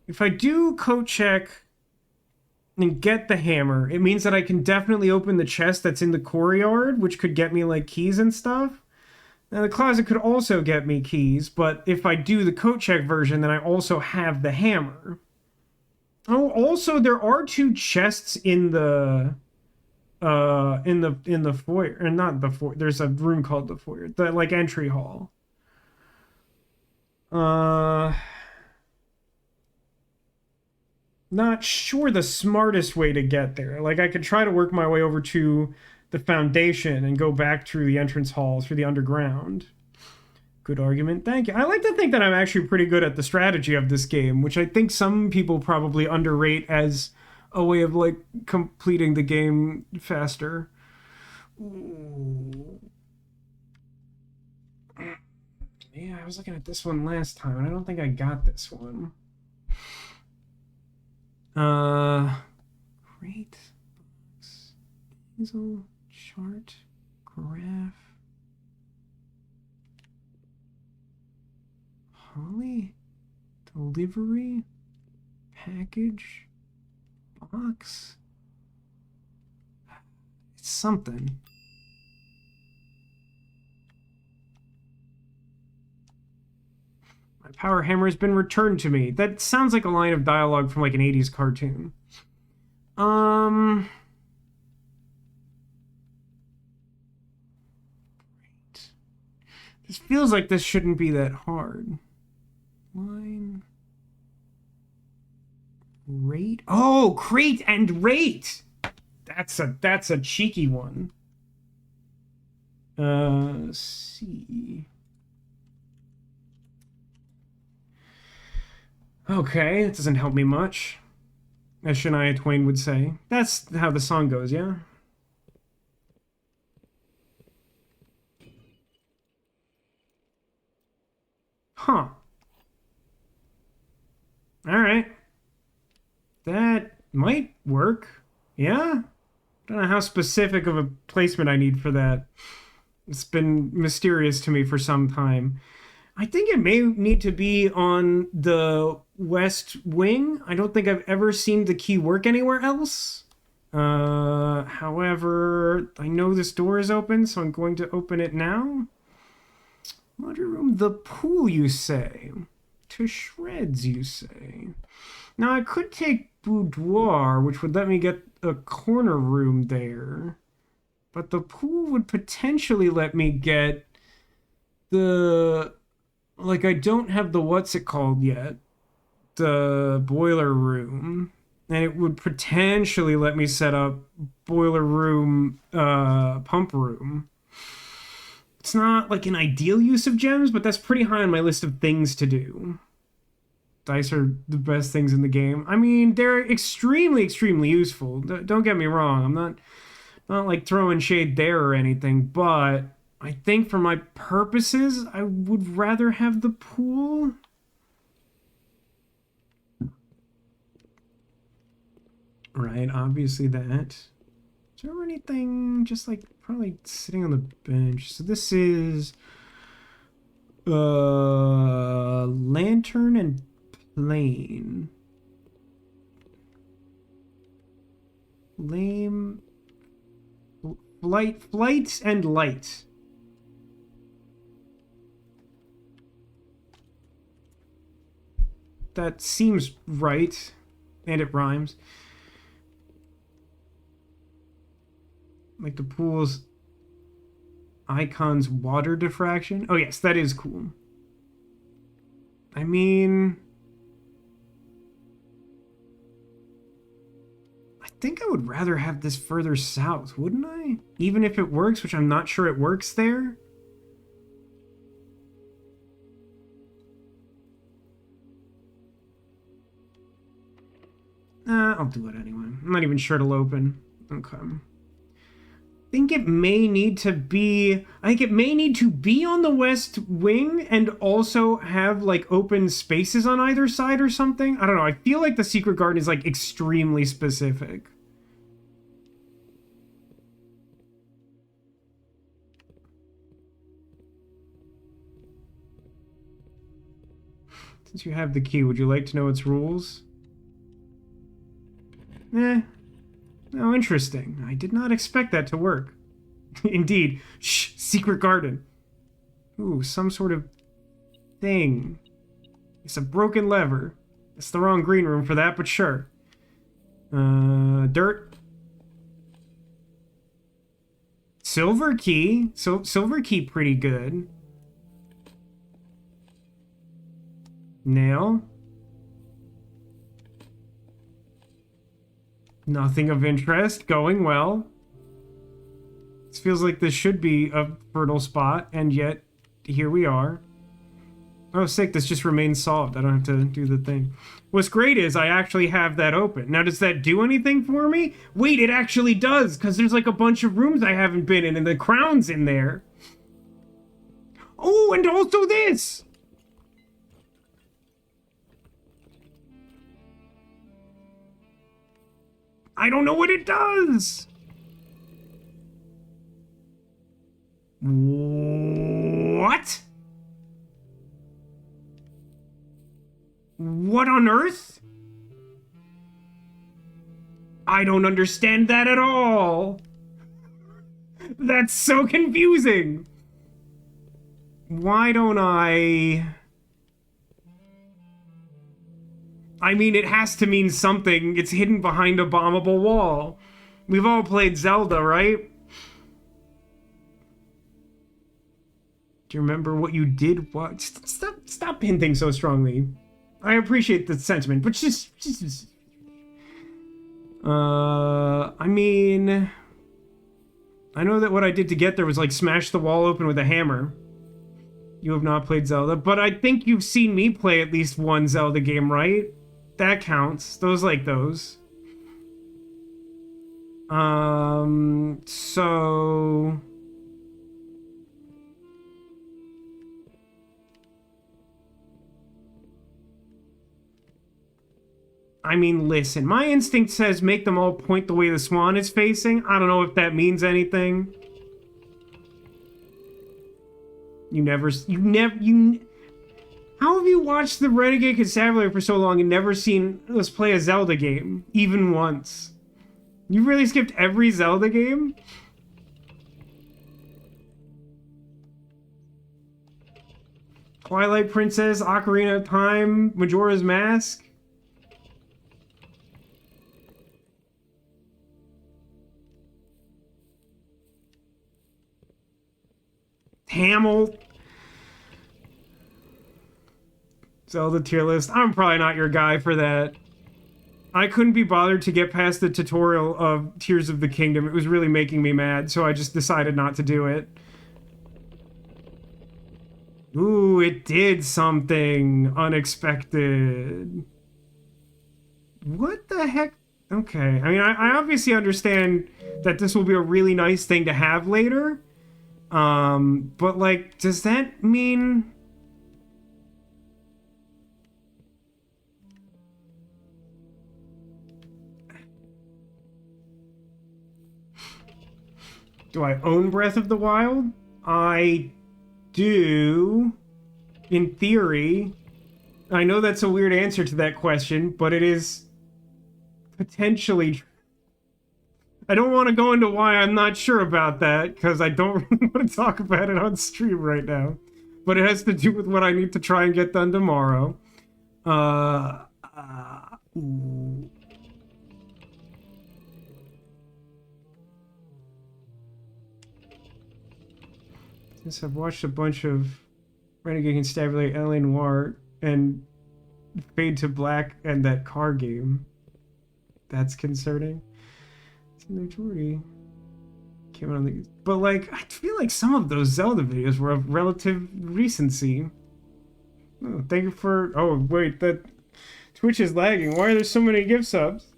If I do coat check and get the hammer, it means that I can definitely open the chest that's in the courtyard, which could get me like keys and stuff. Now the closet could also get me keys, but if I do the coat check version, then I also have the hammer. Oh, also there are 2 chests in the foyer, and not the foyer. There's a room called the foyer, the like entry hall. Not sure the smartest way to get there. Like I could try to work my way over to the foundation and go back through the entrance hall through the underground. Good argument. Thank you. I like to think that I'm actually pretty good at the strategy of this game, which I think some people probably underrate as a way of like completing the game faster. Ooh. Yeah, I was looking at this one last time, and I don't think I got this one. Great box. Easel, chart, graph. Holly, delivery, package, box. It's something. My power hammer has been returned to me. That sounds like a line of dialogue from like an 80s cartoon. Right. This feels like this shouldn't be that hard. Line. Rate. Oh, crate and rate. That's a cheeky one. C. Okay, it doesn't help me much. As Shania Twain would say. That's how the song goes, yeah? Huh. Alright. That might work. Yeah? Don't know how specific of a placement I need for that. It's been mysterious to me for some time. I think it may need to be on the west wing. I don't think I've ever seen the key work anywhere else. However, I know this door is open, so I'm going to open it now. Laundry room, the pool, you say? To shreds, you say? Now, I could take boudoir, which would let me get a corner room there. But the pool would potentially let me get the... Like, I don't have the what's it called yet. The boiler room. And it would potentially let me set up boiler room, pump room. It's not like an ideal use of gems, but that's pretty high on my list of things to do. Dice are the best things in the game. I mean, they're extremely, extremely useful. Don't get me wrong. I'm not like throwing shade there or anything, but I think for my purposes, I would rather have the pool. Right, obviously that. Is there anything just like probably sitting on the bench? So this is lantern and plane. Lame. Flight and light. That seems right. And it rhymes. Like the pool's icon's water diffraction. Oh yes, that is cool. I mean, I think I would rather have this further south, wouldn't I? Even if it works, which I'm not sure it works there. I'll do it anyway. I'm not even sure it'll open. Okay. I think it may need to be on the west wing and also have like open spaces on either side or something. I don't know. I feel like the secret garden is like extremely specific. Since you have the key, would you like to know its rules? Eh. Oh, interesting. I did not expect that to work. Indeed. Shh! Secret garden. Ooh, some sort of thing. It's a broken lever. It's the wrong green room for that, but sure. Dirt. Silver key. Silver key pretty good. Nail. Nothing of interest. Going well. This feels like this should be a fertile spot, and yet here we are. Oh, sick, this just remains solved. I don't have to do the thing. What's great is I actually have that open. Now, does that do anything for me? Wait, it actually does, because there's like a bunch of rooms I haven't been in, and the crown's in there. Oh, and also this! I don't know what it does! What? What on earth? I don't understand that at all. That's so confusing. Why don't I mean, it has to mean something. It's hidden behind a bombable wall. We've all played Zelda, right? Do you remember what you did? What? Stop hinting so strongly. I appreciate the sentiment, but just... I mean... I know that what I did to get there was, like, smash the wall open with a hammer. You have not played Zelda, but I think you've seen me play at least one Zelda game, right? That counts. Those like those. So... I mean, listen, my instinct says make them all point the way the swan is facing. I don't know if that means anything. How have you watched the Renegade Constabulary for so long and never seen us play a Zelda game? Even once. You really skipped every Zelda game? Twilight Princess, Ocarina of Time, Majora's Mask? Hamill. Zelda tier list. I'm probably not your guy for that. I couldn't be bothered to get past the tutorial of Tears of the Kingdom. It was really making me mad, so I just decided not to do it. Ooh, it did something unexpected. What the heck? Okay, I mean, I obviously understand that this will be a really nice thing to have later. But, like, does that mean... Do I own Breath of the Wild? I do, in theory. I know that's a weird answer to that question, but it is potentially... I don't want to go into why I'm not sure about that, because I don't really want to talk about it on stream right now. But it has to do with what I need to try and get done tomorrow. Since I've watched a bunch of Renegade Constabulary, L.A. Noire, and Fade to Black, and that car game, that's concerning. The majority came out on the... But, like, I feel like some of those Zelda videos were of relative recency. Oh, thank you for... Oh, wait, that... Twitch is lagging. Why are there so many gift subs?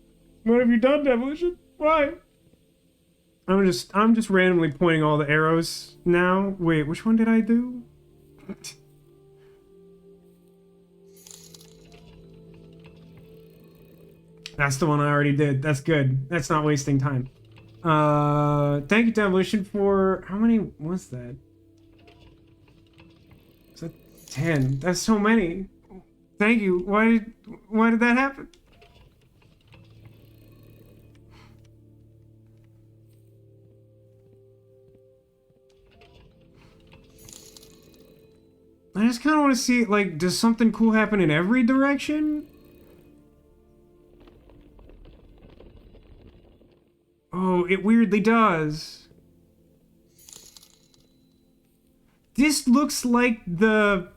What have you done, Devolution? Why? I'm just randomly pointing all the arrows now. Wait, which one did I do? That's the one I already did. That's good. That's not wasting time. Thank you, Devolution, for... How many was that? Is that 10? That's so many. Thank you. Why did that happen? I just kind of want to see, like, does something cool happen in every direction? Oh, it weirdly does. This looks like the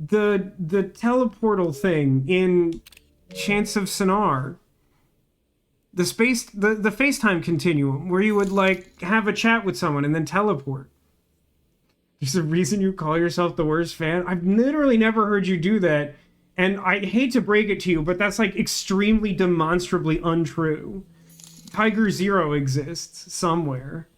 teleportal thing in Chants of Sonar. The FaceTime continuum, where you would, like, have a chat with someone and then teleport. There's a reason you call yourself the worst fan? I've literally never heard you do that, and I hate to break it to you, but that's, like, extremely demonstrably untrue. Tiger Zero exists somewhere.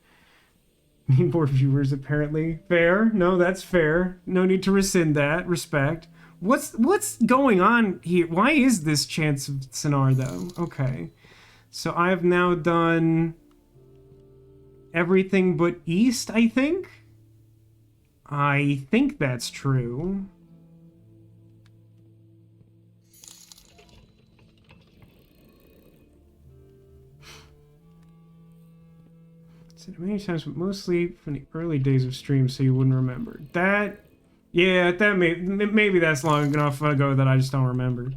Need more viewers, apparently. Fair? No, that's fair. No need to rescind that. Respect. What's going on here? Why is this Chance of Sonar, though? Okay. So I have now done everything but east, I think? I think that's true. Said it many times, but mostly from the early days of streams, so you wouldn't remember. That, yeah, that maybe that's long enough ago that I just don't remember.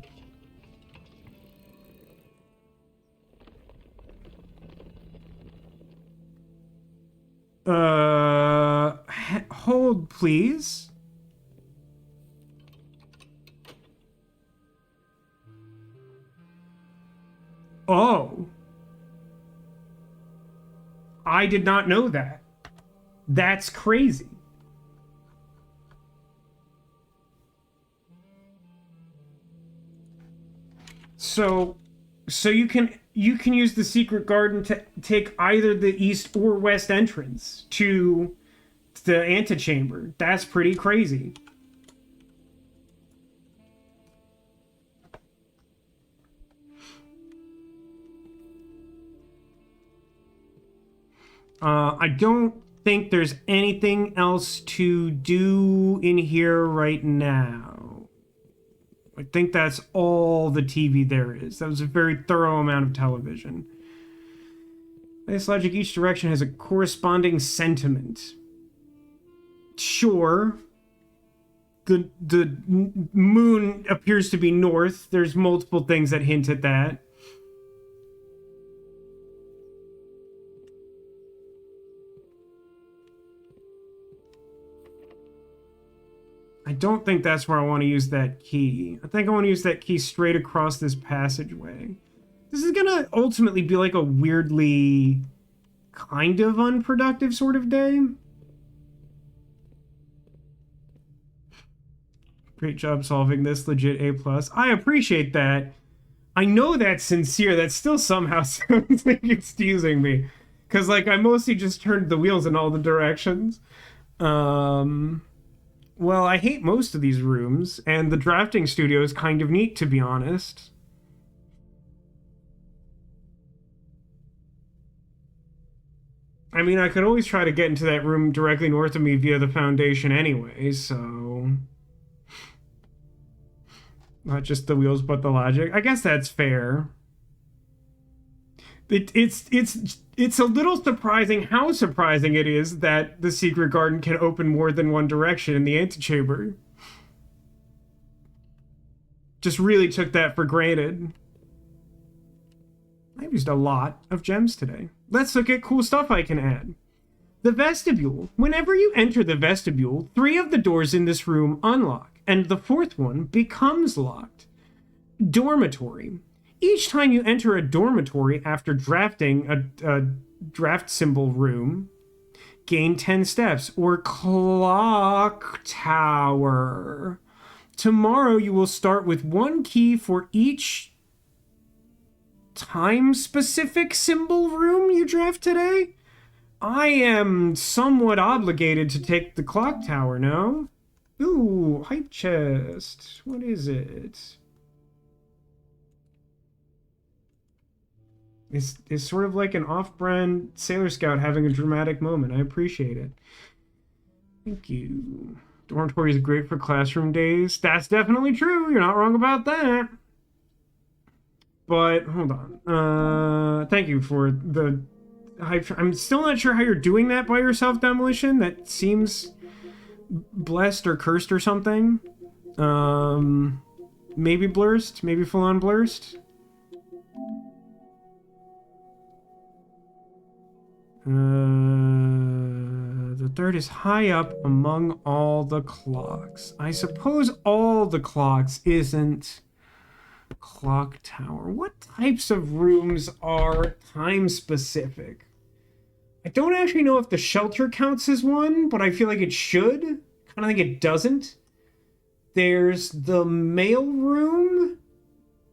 Hold, please. Oh. I did not know that. That's crazy. So you can use the secret garden to take either the east or west entrance to the antechamber. That's pretty crazy. I don't think there's anything else to do in here right now. I think that's all the TV there is. That was a very thorough amount of television. This logic, each direction has a corresponding sentiment. Sure. The moon appears to be north. There's multiple things that hint at that. I don't think that's where I want to use that key. I think I want to use that key straight across this passageway. This is gonna ultimately be like a weirdly kind of unproductive sort of day. Great job solving this, legit A+. I appreciate that. I know that's sincere. That still somehow sounds like it's teasing me. Because, like, I mostly just turned the wheels in all the directions. Well, I hate most of these rooms, and the drafting studio is kind of neat, to be honest. I mean, I could always try to get into that room directly north of me via the foundation anyway, so... Not just the wheels, but the logic. I guess that's fair. It's a little surprising how surprising it is that the secret garden can open more than one direction in the antechamber. Just really took that for granted. I've used a lot of gems today. Let's look at cool stuff I can add. The vestibule. Whenever you enter the vestibule, 3 of the doors in this room unlock, and the 4th one becomes locked. Dormitory. Each time you enter a dormitory after drafting a draft symbol room, gain 10 steps, or clock tower. Tomorrow you will start with 1 key for each time-specific symbol room you draft today. I am somewhat obligated to take the clock tower, no? Ooh, hype chest. What is it? It's sort of like an off-brand Sailor Scout having a dramatic moment. I appreciate it. Thank you. Dormitories are great for classroom days. That's definitely true. You're not wrong about that. But hold on. Thank you for the hype. I'm still not sure how you're doing that by yourself, Demolition. That seems blessed or cursed or something. Maybe blurst, maybe full on blurst. The third is high up among all the clocks. I suppose all the clocks isn't clock tower. What types of rooms are time specific? I don't actually know if the shelter counts as one, but I feel like it should. Kind of think it doesn't. There's the mail room.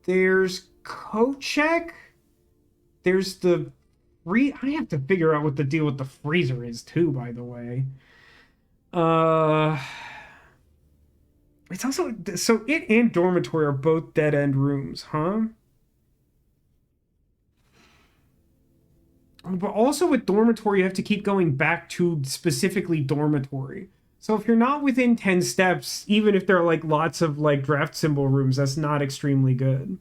There's coat check. There's the I have to figure out what the deal with the freezer is too, by the way. It's also so it and dormitory are both dead end rooms, huh? But also with dormitory, you have to keep going back to specifically dormitory. So if you're not within 10 steps, even if there are like lots of like draft symbol rooms, that's not extremely good.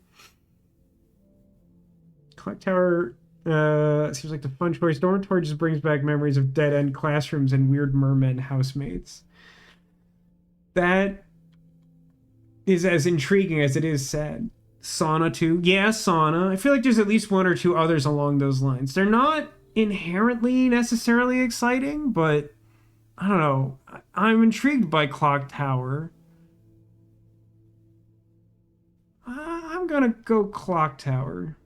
Clock tower seems like the fun choice. Dormitory just brings back memories of dead end classrooms and weird mermen housemates. That is as intriguing as it is sad. Sauna too. Yeah, sauna. I feel like there's at least one or two others along those lines. They're not inherently necessarily exciting, but I don't know. I'm intrigued by Clock Tower. I'm gonna go Clock Tower.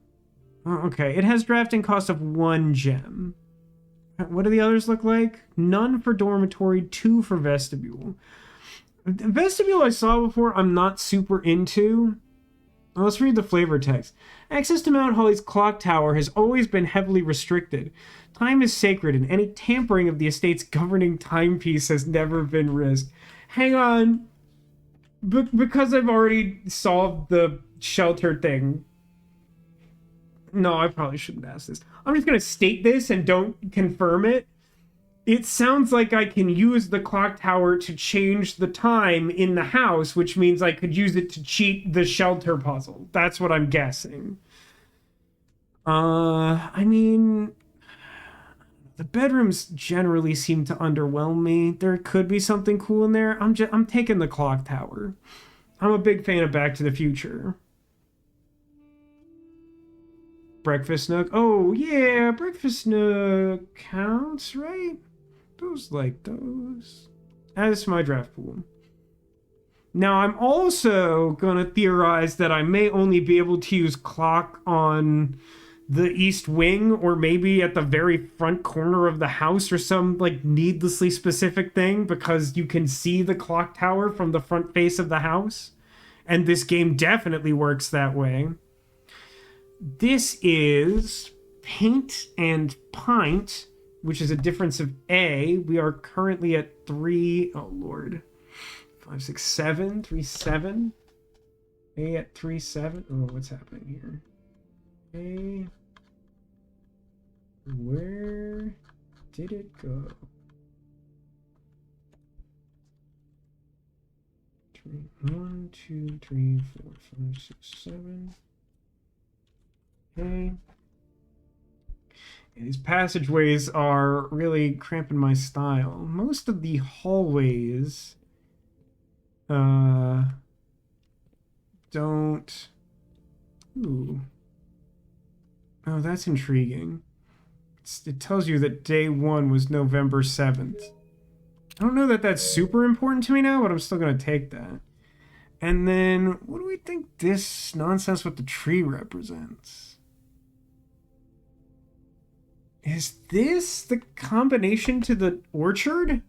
Oh, okay, it has drafting cost of 1 gem. What do the others look like? None for dormitory, 2 for vestibule. Vestibule I saw before, I'm not super into. Let's read the flavor text. Access to Mount Holly's clock tower has always been heavily restricted. Time is sacred, and any tampering of the estate's governing timepiece has never been risked. Hang on. Because I've already solved the shelter thing. No, I probably shouldn't ask this. I'm just going to state this and don't confirm it. It sounds like I can use the clock tower to change the time in the house, which means I could use it to cheat the shelter puzzle. That's what I'm guessing. I mean, the bedrooms generally seem to underwhelm me. There could be something cool in there. I'm taking the clock tower. I'm a big fan of Back to the Future. Breakfast nook. Oh yeah, breakfast nook counts, right? Those like those. Add this to my draft pool. Now I'm also gonna theorize that I may only be able to use clock on the east wing, or maybe at the very front corner of the house, or some like needlessly specific thing, because you can see the clock tower from the front face of the house, and this game definitely works that way. This is paint and pint, which is a difference of A. We are currently at 3. Oh, Lord. 5, 6, 7. 3, 7. A at 3, 7. Oh, what's happening here? A. Where did it go? 1, 2, 3, 4, 5, 6, 7. Okay. These passageways are really cramping my style. Most of the hallways don't. Ooh. Oh, that's intriguing. It tells you that day 1 was November 7th. I don't know that that's super important to me now, but I'm still going to take that. And then, what do we think this nonsense with the tree represents? Is this the combination to the orchard?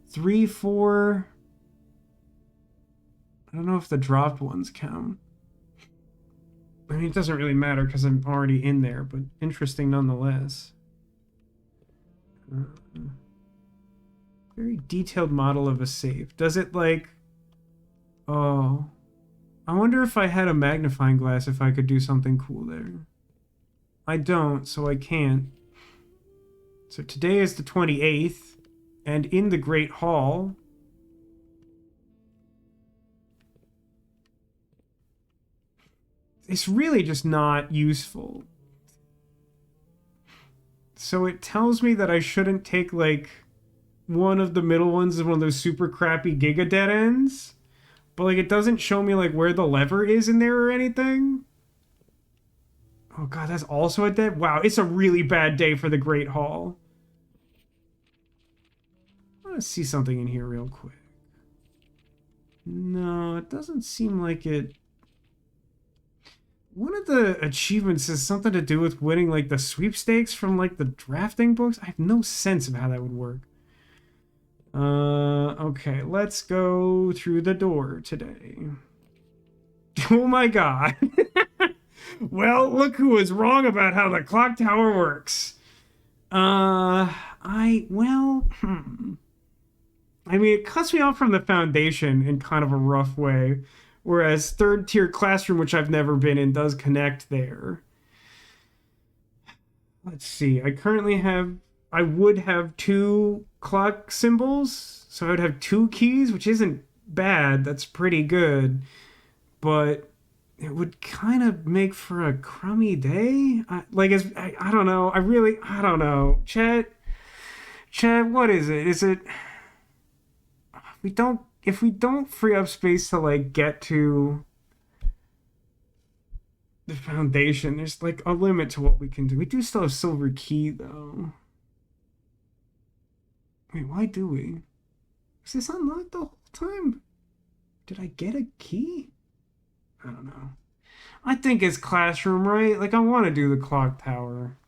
3, 4... I don't know if the dropped ones count. I mean, it doesn't really matter because I'm already in there, but interesting nonetheless. Very detailed model of a safe. Does it like... Oh. I wonder if I had a magnifying glass if I could do something cool there. I don't, so I can't. So today is the 28th, and in the Great Hall, it's really just not useful. So it tells me that I shouldn't take, like, one of the middle ones is one of those super crappy Giga dead ends. But, like, it doesn't show me, like, where the lever is in there or anything. Oh, God, that's also a dead... Wow, it's a really bad day for the Great Hall. I want to see something in here real quick. No, it doesn't seem like it... One of the achievements has something to do with winning, like, the sweepstakes from, like, the drafting books. I have no sense of how that would work. Okay, let's go through the door today. Oh my god. Well, look who was wrong about how the clock tower works. I mean, it cuts me off from the foundation in kind of a rough way, whereas third tier classroom, which I've never been in, does connect there. Let's see. I would have 2 clock symbols, so I would have 2 keys, which isn't bad. That's pretty good, but it would kind of make for a crummy day. I don't know. I don't know. Chat, what is it? Is it if we don't free up space to, like, get to the foundation, there's, like, a limit to what we can do. We do still have silver key though. Wait, why do we? Is this unlocked the whole time? Did I get a key? I don't know. I think it's classroom, right? Like, I want to do the clock tower.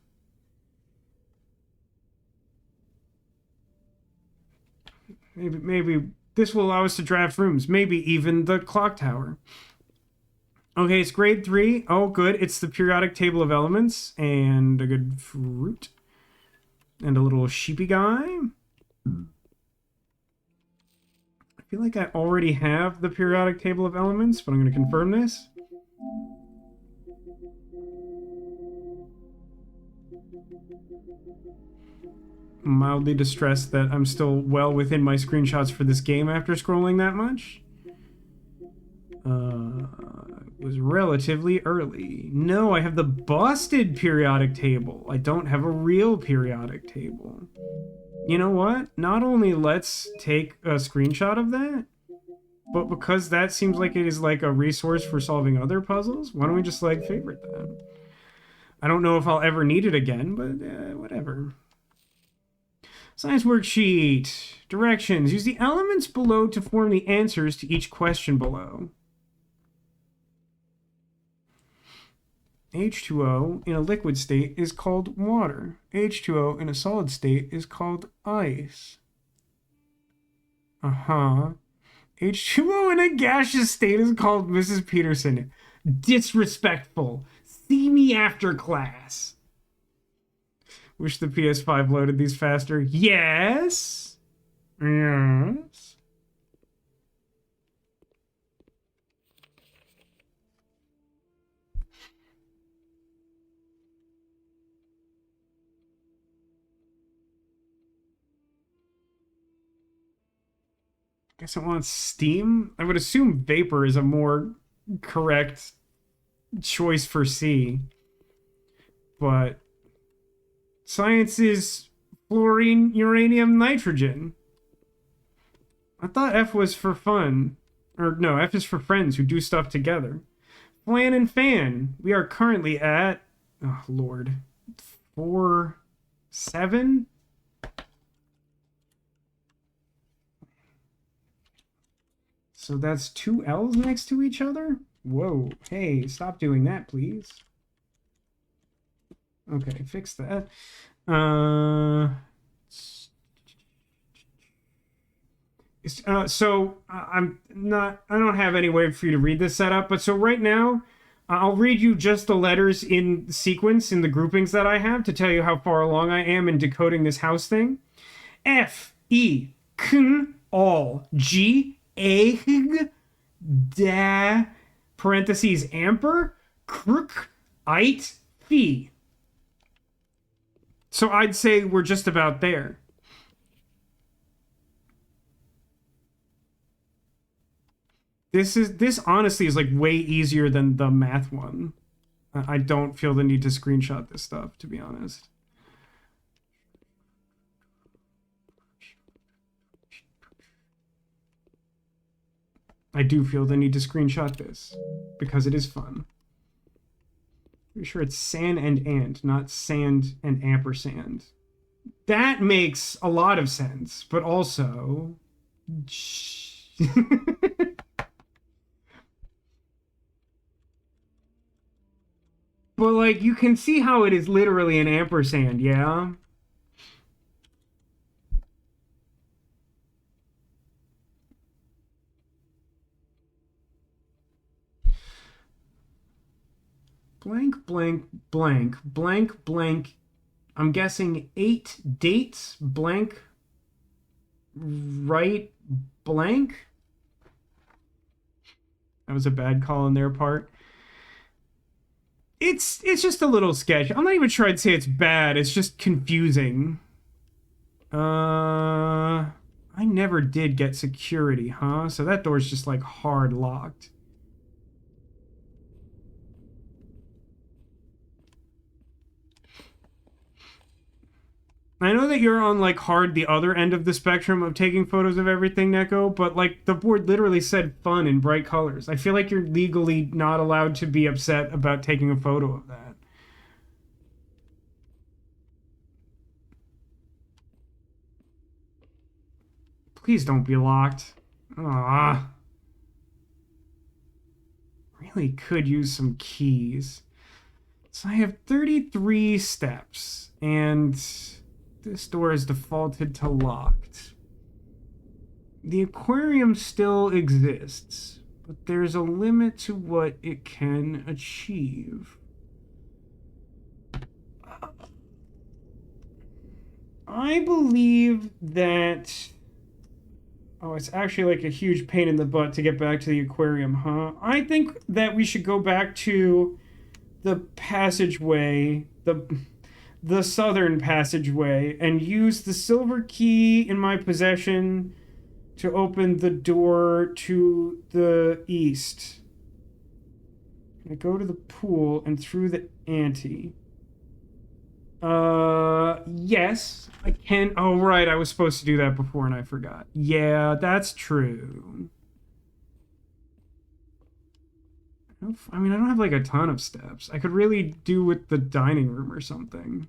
Maybe this will allow us to draft rooms. Maybe even the clock tower. Okay, it's grade 3. Oh, good. It's the periodic table of elements and a good fruit. And a little sheepy guy. I feel like I already have the periodic table of elements, but I'm going to confirm this. I'm mildly distressed that I'm still well within my screenshots for this game after scrolling that much. It was relatively early. No, I have the busted periodic table. I don't have a real periodic table. You know what? Not only let's take a screenshot of that, but because that seems like it is, like, a resource for solving other puzzles, why don't we just, like, favorite that? I don't know if I'll ever need it again, but whatever. Science worksheet. Directions. Use the elements below to form the answers to each question below. H2O in a liquid state is called water. H2O in a solid state is called ice. H2O in a gaseous state is called Mrs. Peterson. Disrespectful. See me after class. Wish the PS5 loaded these faster. Yes. Yes. Guess it wants steam? I would assume vapor is a more correct choice for C. But science is fluorine, uranium, nitrogen. I thought F was for fun. Or no, F is for friends who do stuff together. Flan and fan. We are currently at... Oh, Lord. 4, 7? So that's 2 L's next to each other? Whoa. Hey, stop doing that, please. Okay, fix that. I don't have any way for you to read this setup, but so right now, I'll read you just the letters in sequence in the groupings that I have to tell you how far along I am in decoding this house thing. F, E, K, all, G, A, da, parentheses, amper, crook, ite, fee. So I'd say we're just about there. This honestly is like way easier than the math one. I don't feel the need to screenshot this stuff, to be honest. I do feel the need to screenshot this because it is fun. Pretty sure it's sand and, not sand and ampersand. That makes a lot of sense, but also... But, like, you can see how it is literally an ampersand, yeah? Blank, blank, blank, blank, blank. I'm guessing 8 dates, blank, right, blank. That was a bad call on their part. It's just a little sketch. I'm not even sure I'd say it's bad. It's just confusing. I never did get security, huh? So that door's just like hard locked. I know that you're on like hard the other end of the spectrum of taking photos of everything, Neko, but like the board literally said fun in bright colors. I feel like you're legally not allowed to be upset about taking a photo of that. Please don't be locked. Ah. Really could use some keys. So I have 33 steps, and this door is defaulted to locked. The aquarium still exists, but there's a limit to what it can achieve. I believe that... Oh, it's actually like a huge pain in the butt to get back to the aquarium, huh? I think that we should go back to the passageway, the southern passageway, and use the silver key in my possession to open the door to the east. I go to the pool and through the ante. Yes, I can. Oh, right, I was supposed to do that before and I forgot. Yeah, that's true. I mean, I don't have like a ton of steps. I could really do with the dining room or something.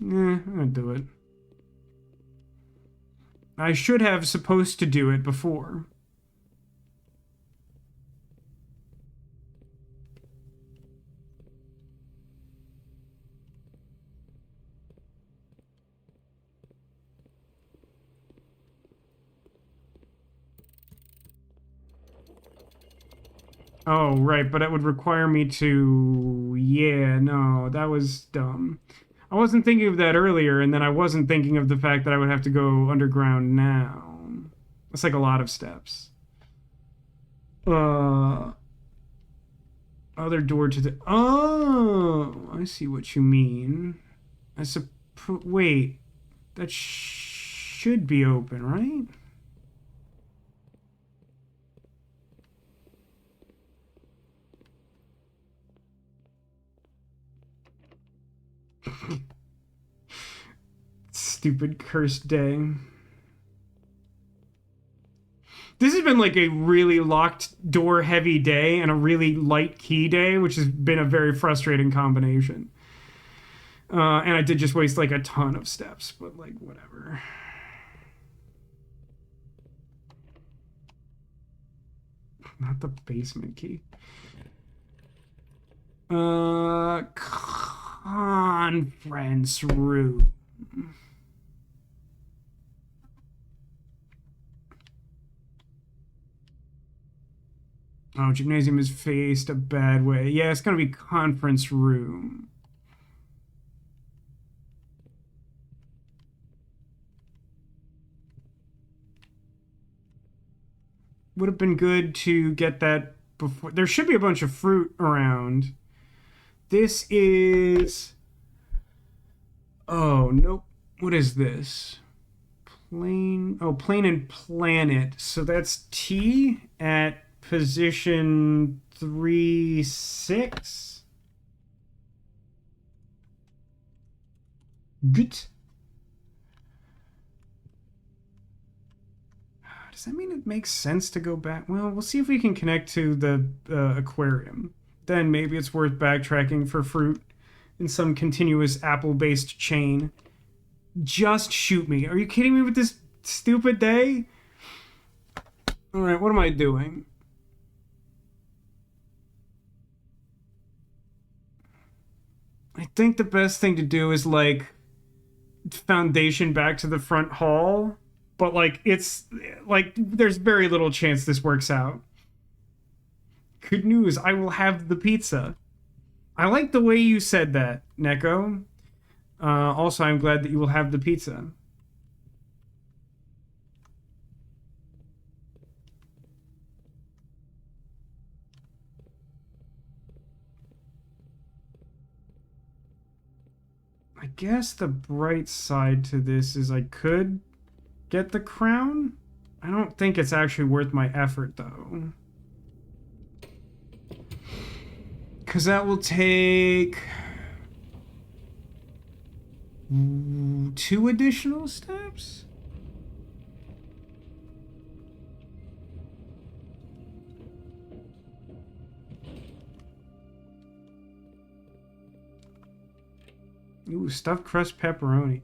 I'm gonna do it. I should have supposed to do it before. Oh, right, but it would require me to... Yeah, no, that was dumb. I wasn't thinking of that earlier, and then I wasn't thinking of the fact that I would have to go underground now. That's like a lot of steps. Other door to the... Oh, I see what you mean. I suppose... Wait, that should be open, right? Stupid cursed day. This has been like a really locked door heavy day and a really light key day, which has been a very frustrating combination. And I did just waste like a ton of steps, but like whatever. Not the basement key. Conference room. Oh, gymnasium is faced a bad way. Yeah, it's gonna be conference room. Would have been good to get that before. There should be a bunch of fruit around. This is... Oh, nope. What is this? Plane. Oh, plane and planet. So that's T at position 3, 6. Good. Does that mean it makes sense to go back? Well, we'll see if we can connect to the aquarium. Then maybe it's worth backtracking for fruit in some continuous apple-based chain. Just shoot me. Are you kidding me with this stupid day? Alright, what am I doing? I think the best thing to do is, like, foundation back to the front hall. But, like, it's, like, there's very little chance this works out. Good news, I will have the pizza. I like the way you said that, Neko. Also, I'm glad that you will have the pizza. I guess the bright side to this is I could get the crown. I don't think it's actually worth my effort, though. Because that will take 2 additional steps? Ooh, stuffed crust pepperoni.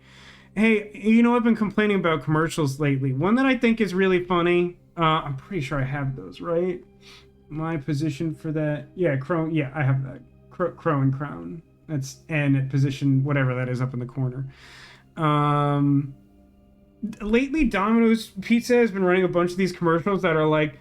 Hey, you know, I've been complaining about commercials lately. One that I think is really funny. I'm pretty sure I have those, right? My position for that. Yeah, Crow. Yeah, I have that. Crow and Crown. That's N at position, whatever that is up in the corner. Lately, Domino's Pizza has been running a bunch of these commercials that are like,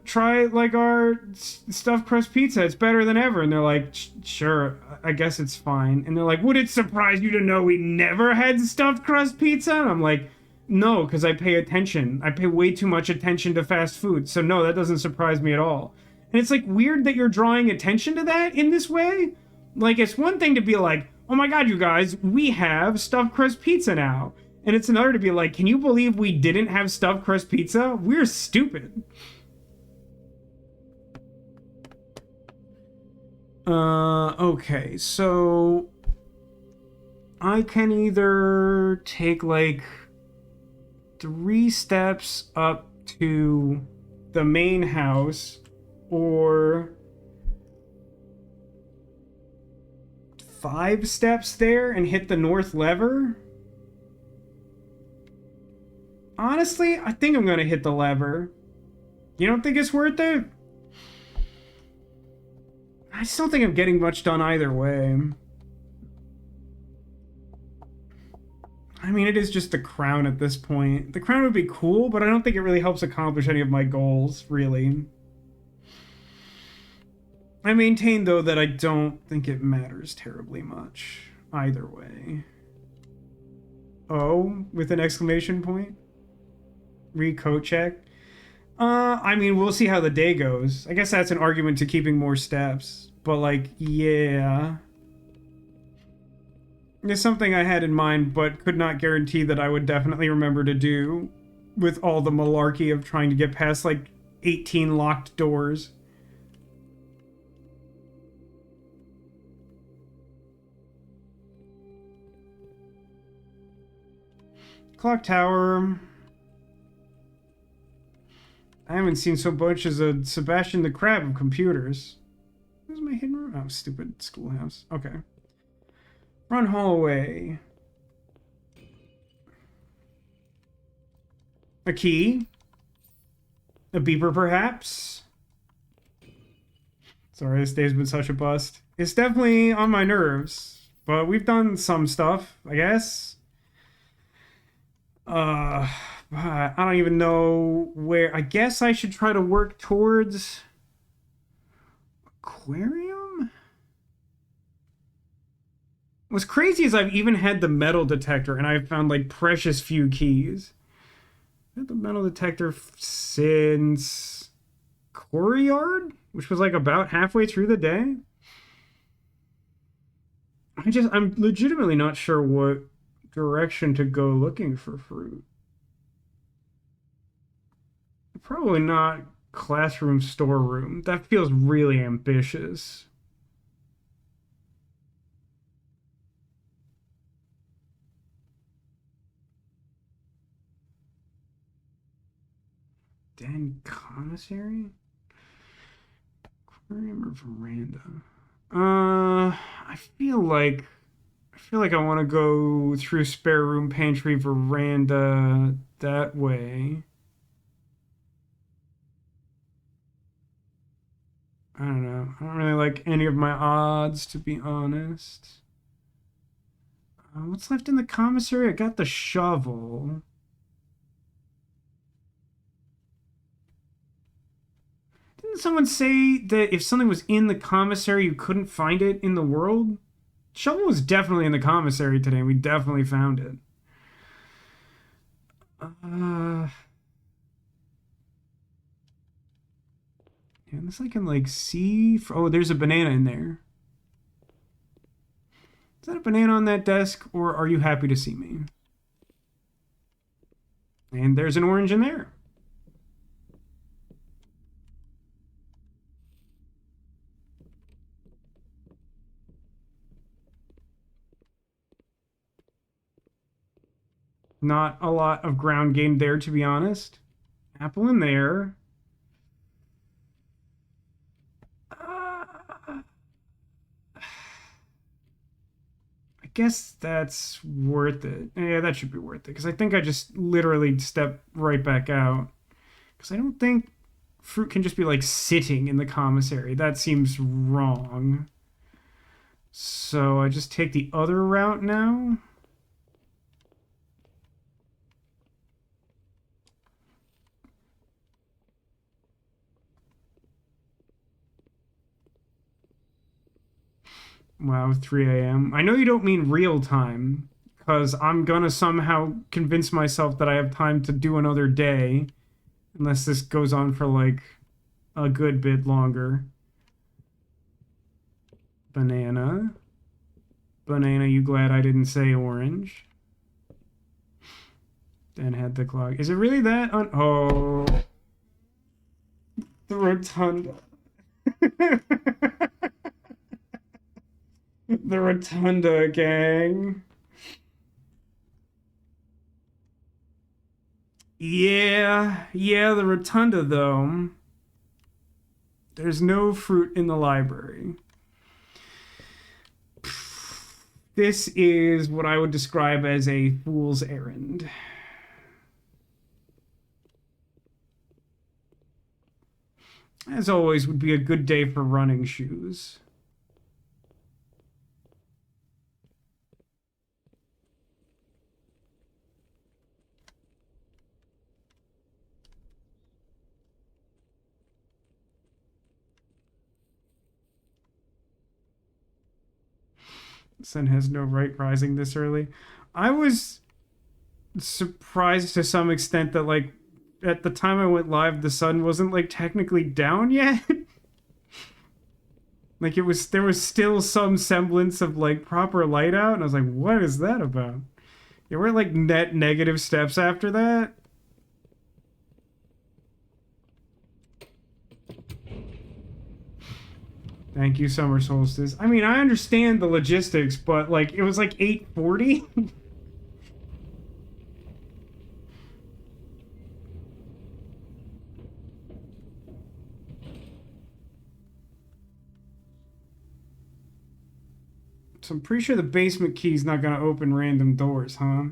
try like our stuffed crust pizza. It's better than ever. And they're like, sure, I guess it's fine. And they're like, would it surprise you to know we never had stuffed crust pizza? And I'm like, no, because I pay attention. I pay way too much attention to fast food. So no, that doesn't surprise me at all. And it's like weird that you're drawing attention to that in this way. Like, it's one thing to be like, oh my god, you guys, we have stuffed crust pizza now. And it's another to be like, can you believe we didn't have stuffed crust pizza? We're stupid. Okay, so I can either take like 3 steps up to the main house or 5 steps there and hit the north lever. Honestly, I think I'm gonna hit the lever. You don't think it's worth it? I just don't think I'm getting much done either way. I mean, it is just the crown at this point. The crown would be cool, but I don't think it really helps accomplish any of my goals, really. I maintain, though, that I don't think it matters terribly much either way. Oh, with an exclamation point? Recoat check? I mean, we'll see how the day goes. I guess that's an argument to keeping more steps. But, like, yeah. It's something I had in mind, but could not guarantee that I would definitely remember to do with all the malarkey of trying to get past, like, 18 locked doors. Clock tower. I haven't seen so much as a Sebastian the Crab of computers. Where's my hidden room? Oh, stupid schoolhouse. Okay. Front hallway. A key. A beeper, perhaps. Sorry, this day's been such a bust. It's definitely on my nerves, but we've done some stuff, I guess. I don't even know where. I guess I should try to work towards aquarium? What's crazy is I've even had the metal detector and I've found like precious few keys. I've had the metal detector since Courtyard, which was like about halfway through the day. I'm legitimately not sure what direction to go looking for fruit. Probably not classroom storeroom. That feels really ambitious. Den commissary? Aquarium or veranda? I feel like I want to go through spare room, pantry, veranda that way. I don't know. I don't really like any of my odds, to be honest. What's left in the commissary? I got the shovel. Didn't someone say that if something was in the commissary, you couldn't find it in the world? Shovel was definitely in the commissary today. We definitely found it. Yeah, unless I can like see. Oh, there's a banana in there. Is that a banana on that desk, or are you happy to see me? And there's an orange in there. Not a lot of ground game there, to be honest. Apple in there. I guess that's worth it. Yeah, that should be worth it. Because I think I just literally step right back out. Because I don't think fruit can just be like sitting in the commissary. That seems wrong. So I just take the other route now. Wow, 3 a.m. I know you don't mean real time, because I'm gonna somehow convince myself that I have time to do another day, unless this goes on for like a good bit longer. Banana. Banana, you glad I didn't say orange? Then had the clock. Is it really that on? Oh. The rotunda. The rotunda gang. Yeah, the rotunda though. There's no fruit in the library. This is what I would describe as a fool's errand. As always, would be a good day for running shoes. Sun has no right rising this early. I was surprised to some extent that like at the time I went live the sun wasn't like technically down yet. Like there was still some semblance of like proper light out and I was like, what is that about? Yeah, we're like net negative steps after that. Thank you, Summer Solstice. I mean, I understand the logistics, but like it was like 8:40. So I'm pretty sure the basement key is not going to open random doors, huh?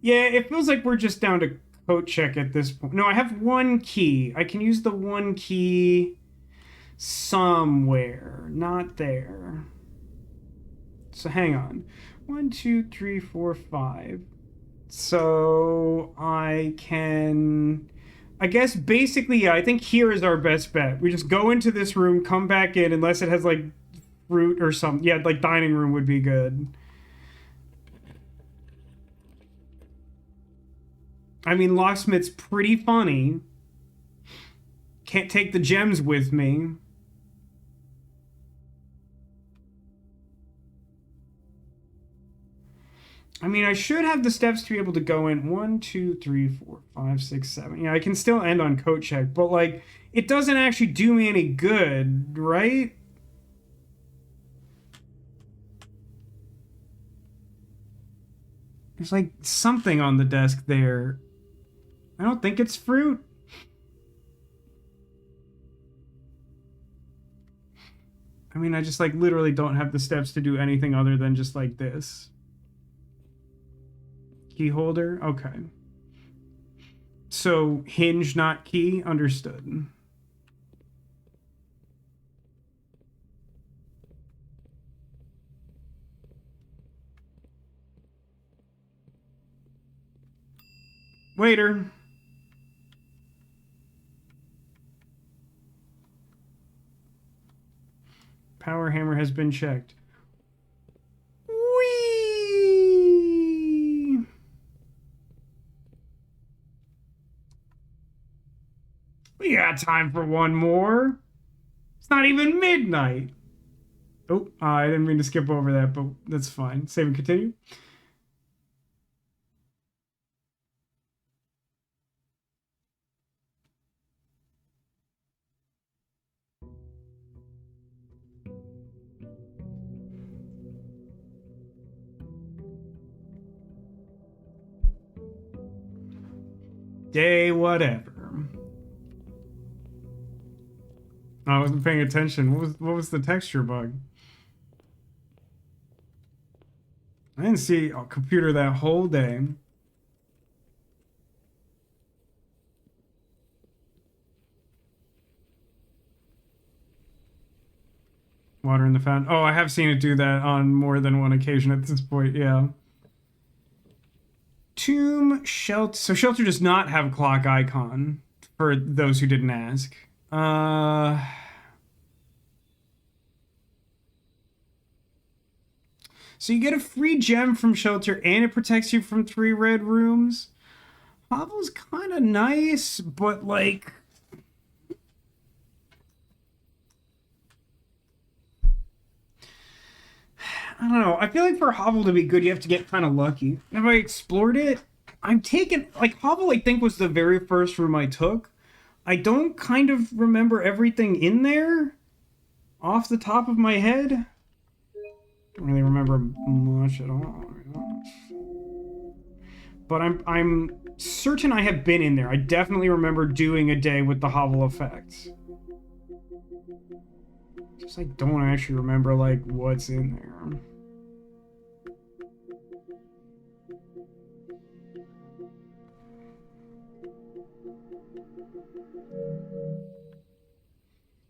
Yeah, it feels like we're just down to code check at this point. No, I have one key. I can use the one key somewhere. Not there. So hang on. 1, 2, 3, 4, 5. So I can... I guess basically, yeah, I think here is our best bet. We just go into this room, come back in, unless it has like fruit or something. Yeah, like dining room would be good. I mean, locksmith's pretty funny. Can't take the gems with me. I mean, I should have the steps to be able to go in 1, 2, 3, 4, 5, 6, 7. Yeah, I can still end on coat check, but like, it doesn't actually do me any good, right? There's like something on the desk there. I don't think it's fruit. I mean, I just like literally don't have the steps to do anything other than just like this. Key holder? Okay. So hinge, not key? Understood. Waiter. Power hammer has been checked. Whee! We got time for one more. It's not even midnight. Oh, I didn't mean to skip over that, but that's fine. Save and continue. Day whatever. I wasn't paying attention. What was the texture bug? I didn't see a computer that whole day. Water in the fountain. Oh, I have seen it do that on more than one occasion at this point, yeah. Tomb shelter. So shelter does not have a clock icon, for those who didn't ask. So you get a free gem from shelter and it protects you from 3 red rooms. Hovel's kind of nice, but like... I don't know. I feel like for Hovel to be good, you have to get kind of lucky. Have I explored it? I'm taking... Like, Hovel, I think, was the very first room I took. I don't kind of remember everything in there off the top of my head. Don't really remember much at all. But I'm certain I have been in there. I definitely remember doing a day with the Hovel effect. Just I don't actually remember like what's in there.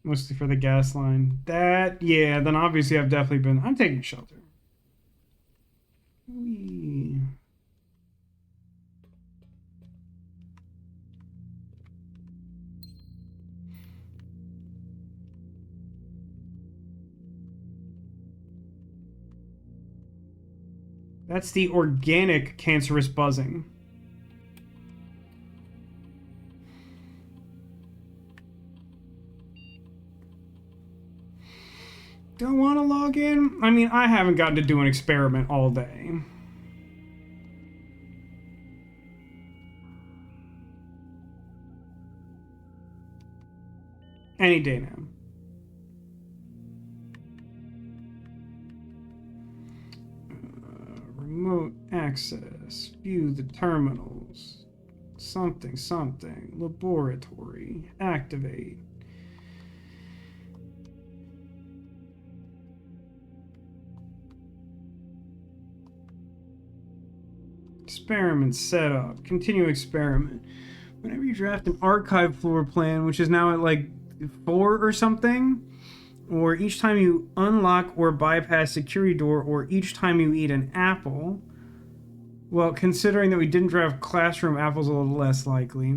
Mostly for the gas line. That, yeah, then obviously I've definitely been... I'm taking shelter. Whee. That's the organic cancerous buzzing. Do I want to log in? I mean, I haven't gotten to do an experiment all day. Any day now. Remote access. View the terminals. Something, something. Laboratory. Activate. Experiment setup. Continue experiment. Whenever you draft an archive floor plan, which is now at like 4 or something, or each time you unlock or bypass security door, or each time you eat an apple. Well, considering that we didn't draft classroom, apples a little less likely.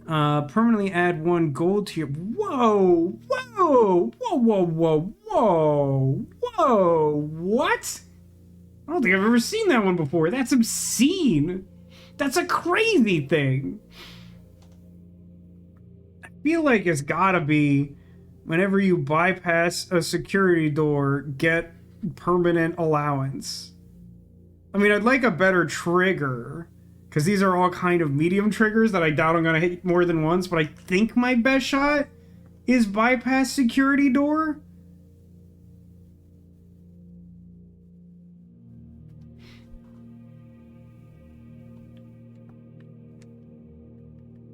Permanently add 1 gold to your... Whoa! Whoa! Whoa, whoa, whoa, whoa! Whoa! What? I don't think I've ever seen that one before. That's obscene. That's a crazy thing. I feel like it's gotta be whenever you bypass a security door, get permanent allowance. I mean, I'd like a better trigger, because these are all kind of medium triggers that I doubt I'm going to hit more than once, but I think my best shot is bypass security door.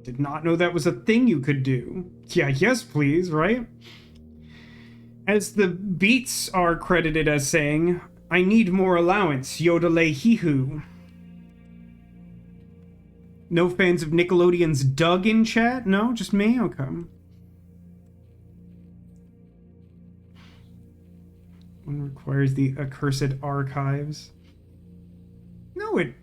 Did not know that was a thing you could do. Yeah, yes, please, right? As the beats are credited as saying, I need more allowance, yodele hee-hoo. No fans of Nickelodeon's Doug in chat? No, just me? Okay. One requires the accursed archives. No, it...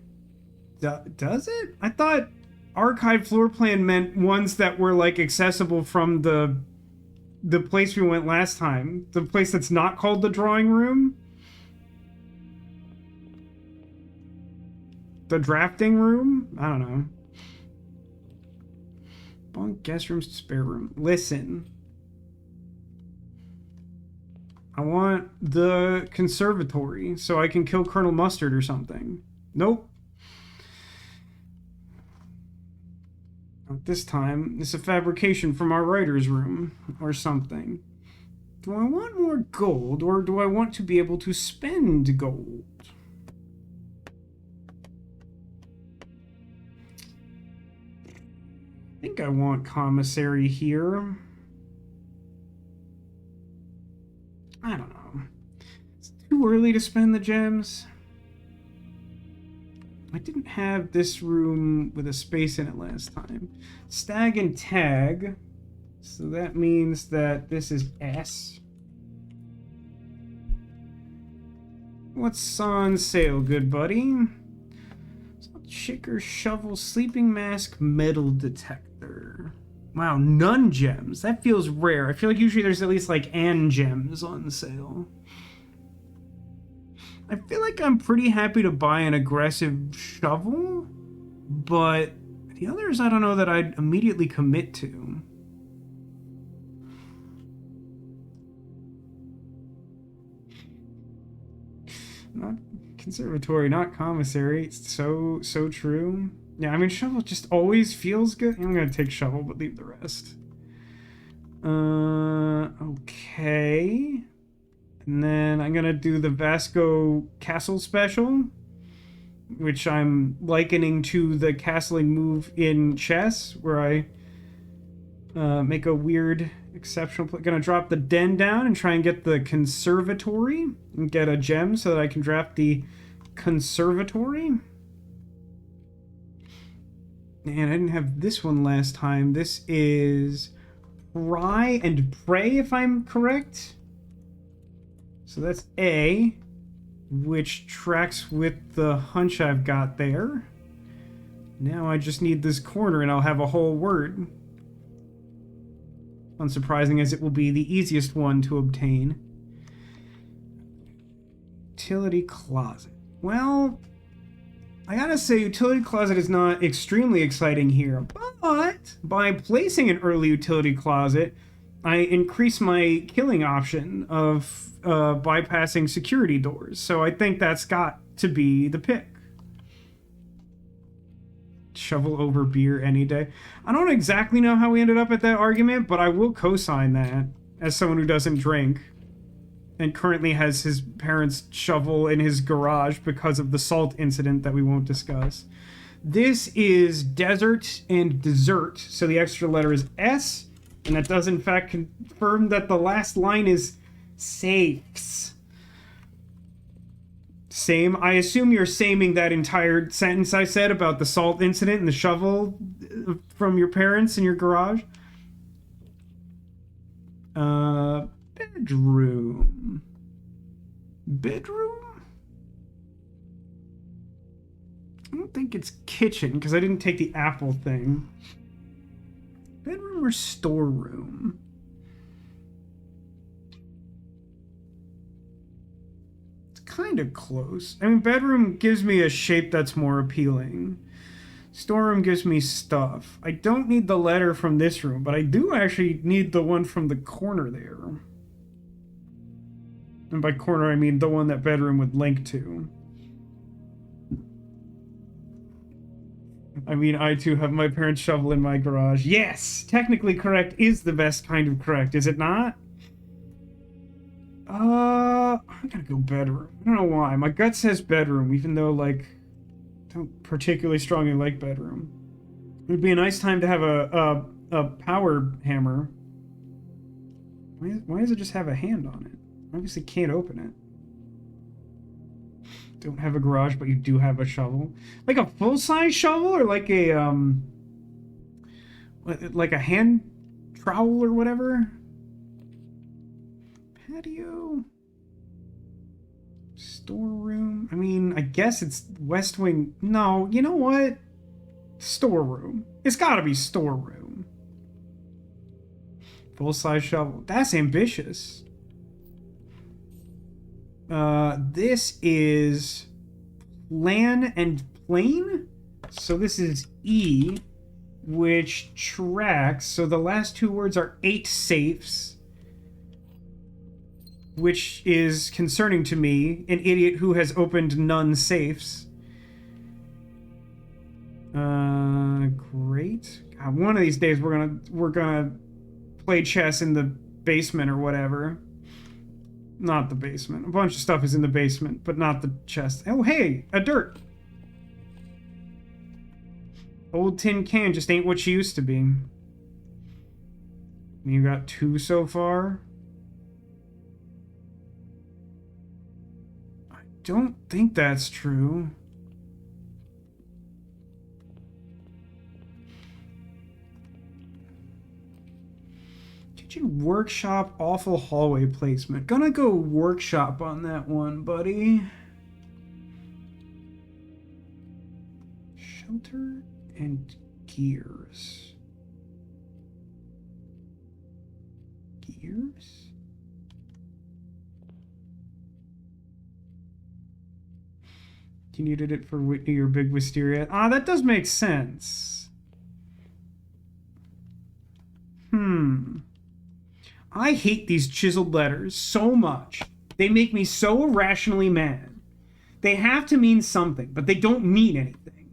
does it? I thought archive floor plan meant ones that were, like, accessible from the place we went last time. The place that's not called the drawing room. The drafting room? I don't know. Bunk, guest room, spare room. Listen. I want the conservatory so I can kill Colonel Mustard or something. Nope. Not this time. It's a fabrication from our writer's room or something. Do I want more gold or do I want to be able to spend gold? I think I want commissary here. I don't know. It's too early to spend the gems. I didn't have this room with a space in it last time. Stag and tag. So that means that this is S. What's on sale, good buddy? Chicker, shovel, sleeping mask, metal detector. Wow, none gems. That feels rare. I feel like usually there's at least like an gems on sale. I feel like I'm pretty happy to buy an aggressive shovel, but the others I don't know that I'd immediately commit to. Not conservatory, not commissary. It's so true. Yeah, I mean, shovel just always feels good. I'm gonna take shovel, but leave the rest. Okay. And then I'm gonna do the Vasco Castle special, which I'm likening to the castling move in chess, where I make a weird exceptional play. Gonna drop the den down and try and get the conservatory and get a gem so that I can draft the conservatory. And I didn't have this one last time. This is Pry and Pray, if I'm correct. So that's A, which tracks with the hunch I've got there. Now I just need this corner and I'll have a whole word. Unsurprising as it will be the easiest one to obtain. Utility closet. Well, I gotta say, utility closet is not extremely exciting here, but by placing an early utility closet, I increase my killing option of bypassing security doors. So I think that's got to be the pick. Shovel over beer any day. I don't exactly know how we ended up at that argument, but I will co-sign that as someone who doesn't drink and currently has his parents' shovel in his garage because of the salt incident that we won't discuss. This is desert and dessert, so the extra letter is S, and that does in fact confirm that the last line is safes. Same. I assume you're saming that entire sentence I said about the salt incident and the shovel from your parents in your garage. Bedroom. Bedroom? I don't think it's kitchen, because I didn't take the apple thing. Bedroom or storeroom? It's kind of close. I mean, bedroom gives me a shape that's more appealing. Storeroom gives me stuff. I don't need the letter from this room, but I do actually need the one from the corner there. And by corner, I mean the one that bedroom would link to. I mean, I too have my parents' shovel in my garage. Yes! Technically correct is the best kind of correct, is it not? I'm gonna go bedroom. I don't know why. My gut says bedroom, even though, like, I don't particularly strongly like bedroom. It would be a nice time to have a power hammer. Why does it just have a hand on it? Obviously can't open it. Don't have a garage, but you do have a shovel. Like a full-size shovel, or like a hand trowel or whatever? Patio? Storeroom? I mean, I guess it's West Wing. No, you know what? Storeroom. It's gotta be storeroom. Full-size shovel. That's ambitious. This is plan and plane. So this is E, which tracks. So the last two words are 8 safes, which is concerning to me, an idiot who has opened none safes. Great. God, one of these days we're gonna play chess in the basement or whatever. Not the basement. A bunch of stuff is in the basement, but not the chest. Oh, hey, a dirt. Old tin can just ain't what she used to be. You got 2 so far. I don't think that's true. Kitchen workshop, awful hallway placement. Gonna go workshop on that one, buddy. Shelter and gears. Gears? You needed it for your big wisteria. Ah, that does make sense. I hate these chiseled letters so much. They make me so irrationally mad. They have to mean something, but they don't mean anything.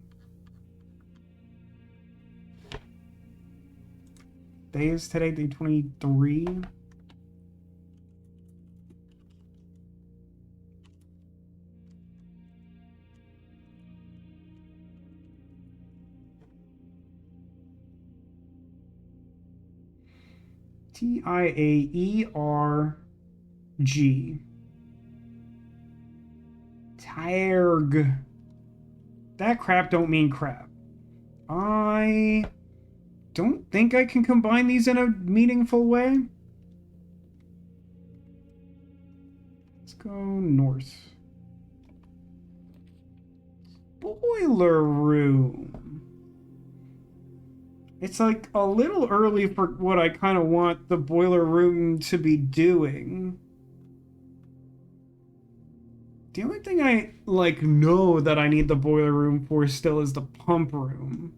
Day is today, day 23. Tiaerg. Tierg. That crap don't mean crap. I don't think I can combine these in a meaningful way. Let's go north. Boiler room. It's like a little early for what I kind of want the boiler room to be doing. The only thing I, like, know that I need the boiler room for still is the pump room.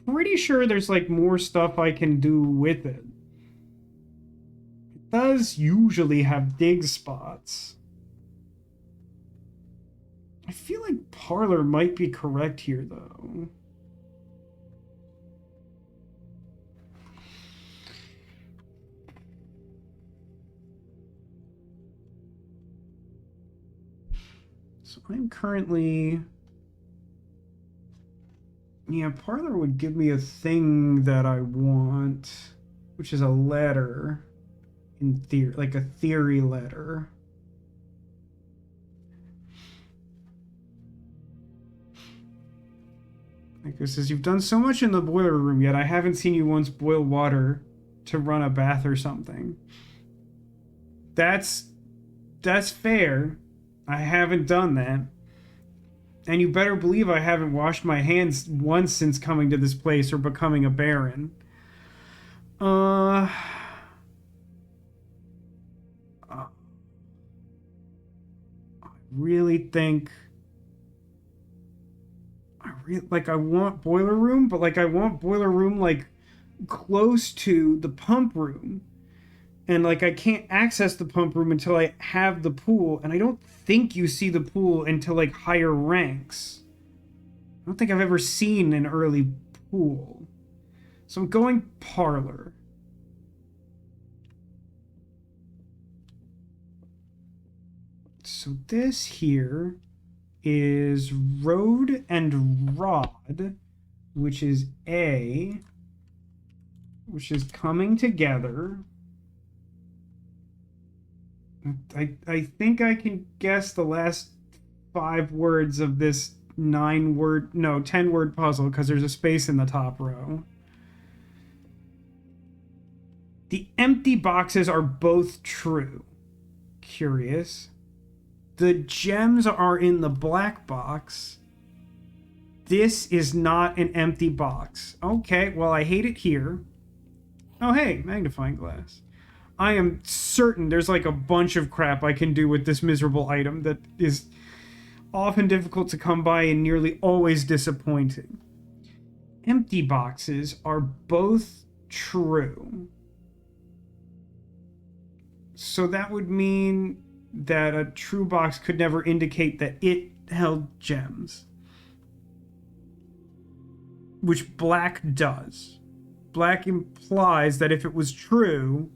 Pretty sure there's, like, more stuff I can do with it. It does usually have dig spots. I feel like parlor might be correct here, though. So I'm currently... Yeah, parlor would give me a thing that I want, which is a letter, in theory, like a theory letter. Like this says, you've done so much in the boiler room, yet I haven't seen you once boil water to run a bath or something. That's fair. I haven't done that. And you better believe I haven't washed my hands once since coming to this place or becoming a baron. I really think... I want boiler room, but, like, I want boiler room, like, close to the pump room. And, like, I can't access the pump room until I have the pool. And I don't think you see the pool until, like, higher ranks. I don't think I've ever seen an early pool. So I'm going parlor. So this here is road and rod, which is A, which is coming together. I think I can guess the last 5 words of this 10-word puzzle because there's a space in the top row. The empty boxes are both true. Curious. The gems are in the black box. This is not an empty box. Okay, well, I hate it here. Oh, hey, magnifying glass. I am certain there's like a bunch of crap I can do with this miserable item that is often difficult to come by and nearly always disappointing. Empty boxes are both true. So that would mean that a true box could never indicate that it held gems. Which black does. Black implies that if it was true,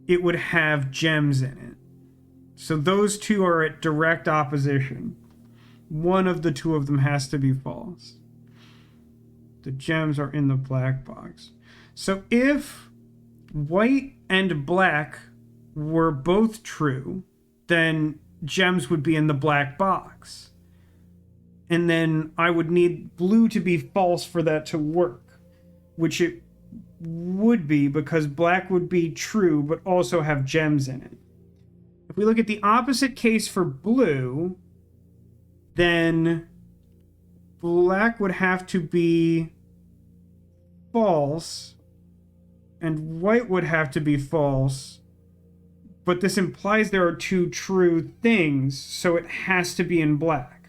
it would have gems in it. So those two are at direct opposition. One of the two of them has to be false. The gems are in the black box. So if white and black were both true, then gems would be in the black box. And then I would need blue to be false for that to work, which it would be because black would be true but also have gems in it. If we look at the opposite case for blue, then black would have to be false and white would have to be false. But this implies there are two true things, so it has to be in black.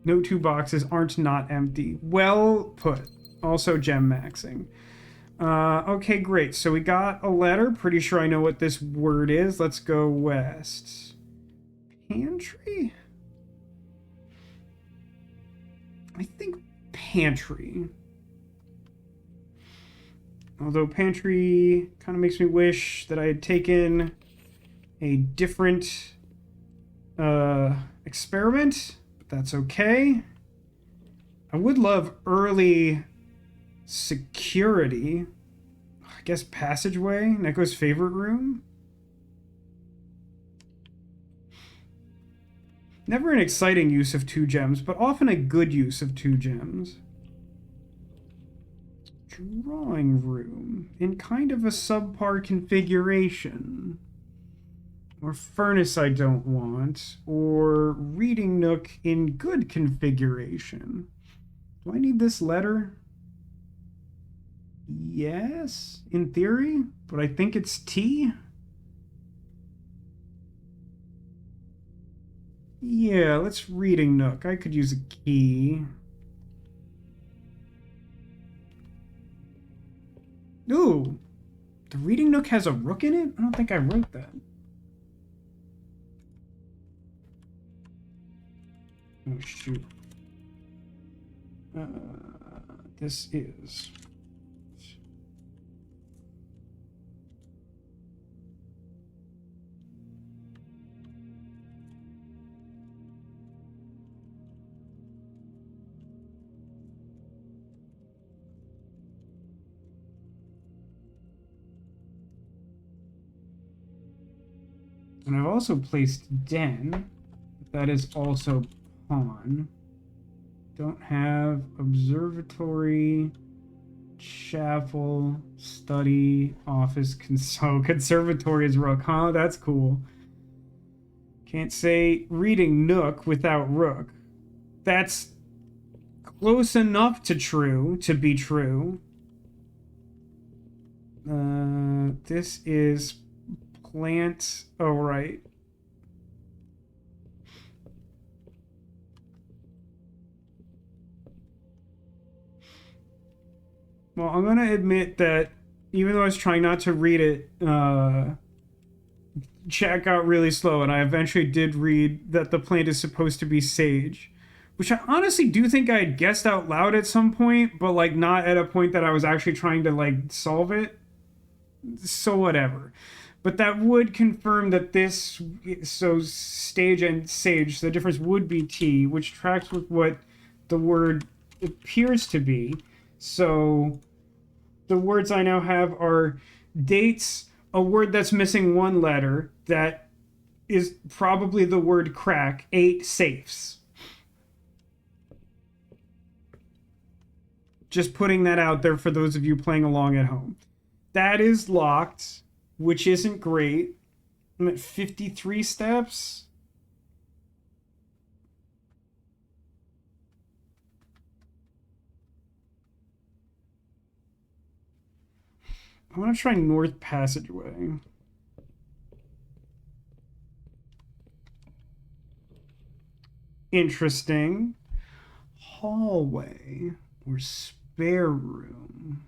No two boxes aren't not empty. Well put. Also gem maxing. Okay, great. So we got a letter. Pretty sure I know what this word is. Let's go west. Pantry? I think pantry. Although pantry kind of makes me wish that I had taken a different experiment, but that's okay. I would love early security. I guess passageway, Neko's favorite room. Never an exciting use of 2 gems, but often a good use of 2 gems. Drawing room in kind of a subpar configuration. Or furnace I don't want. Or reading nook in good configuration. Do I need this letter? Yes, in theory, but I think it's T. Yeah, let's reading nook. I could use a key. Ooh, the reading nook has a rook in it? I don't think I wrote that. Oh, shoot. This is... And I've also placed den. That is also pawn. Don't have observatory, chapel, study, office, console. Conservatory is rook. Huh? That's cool. Can't say reading nook without rook. That's close enough to be true. This is plant. Oh, right. Well, I'm going to admit that even though I was trying not to read it, chat got really slow, and I eventually did read that the plant is supposed to be sage, which I honestly do think I had guessed out loud at some point, but like not at a point that I was actually trying to like solve it. So whatever. But that would confirm that this, so stage and sage, the difference would be T, which tracks with what the word appears to be. So the words I now have are dates, a word that's missing one letter, that is probably the word crack, 8 safes. Just putting that out there for those of you playing along at home. That is locked, which isn't great. I'm at 53 steps. I want to try North Passageway. Interesting. Hallway or spare room.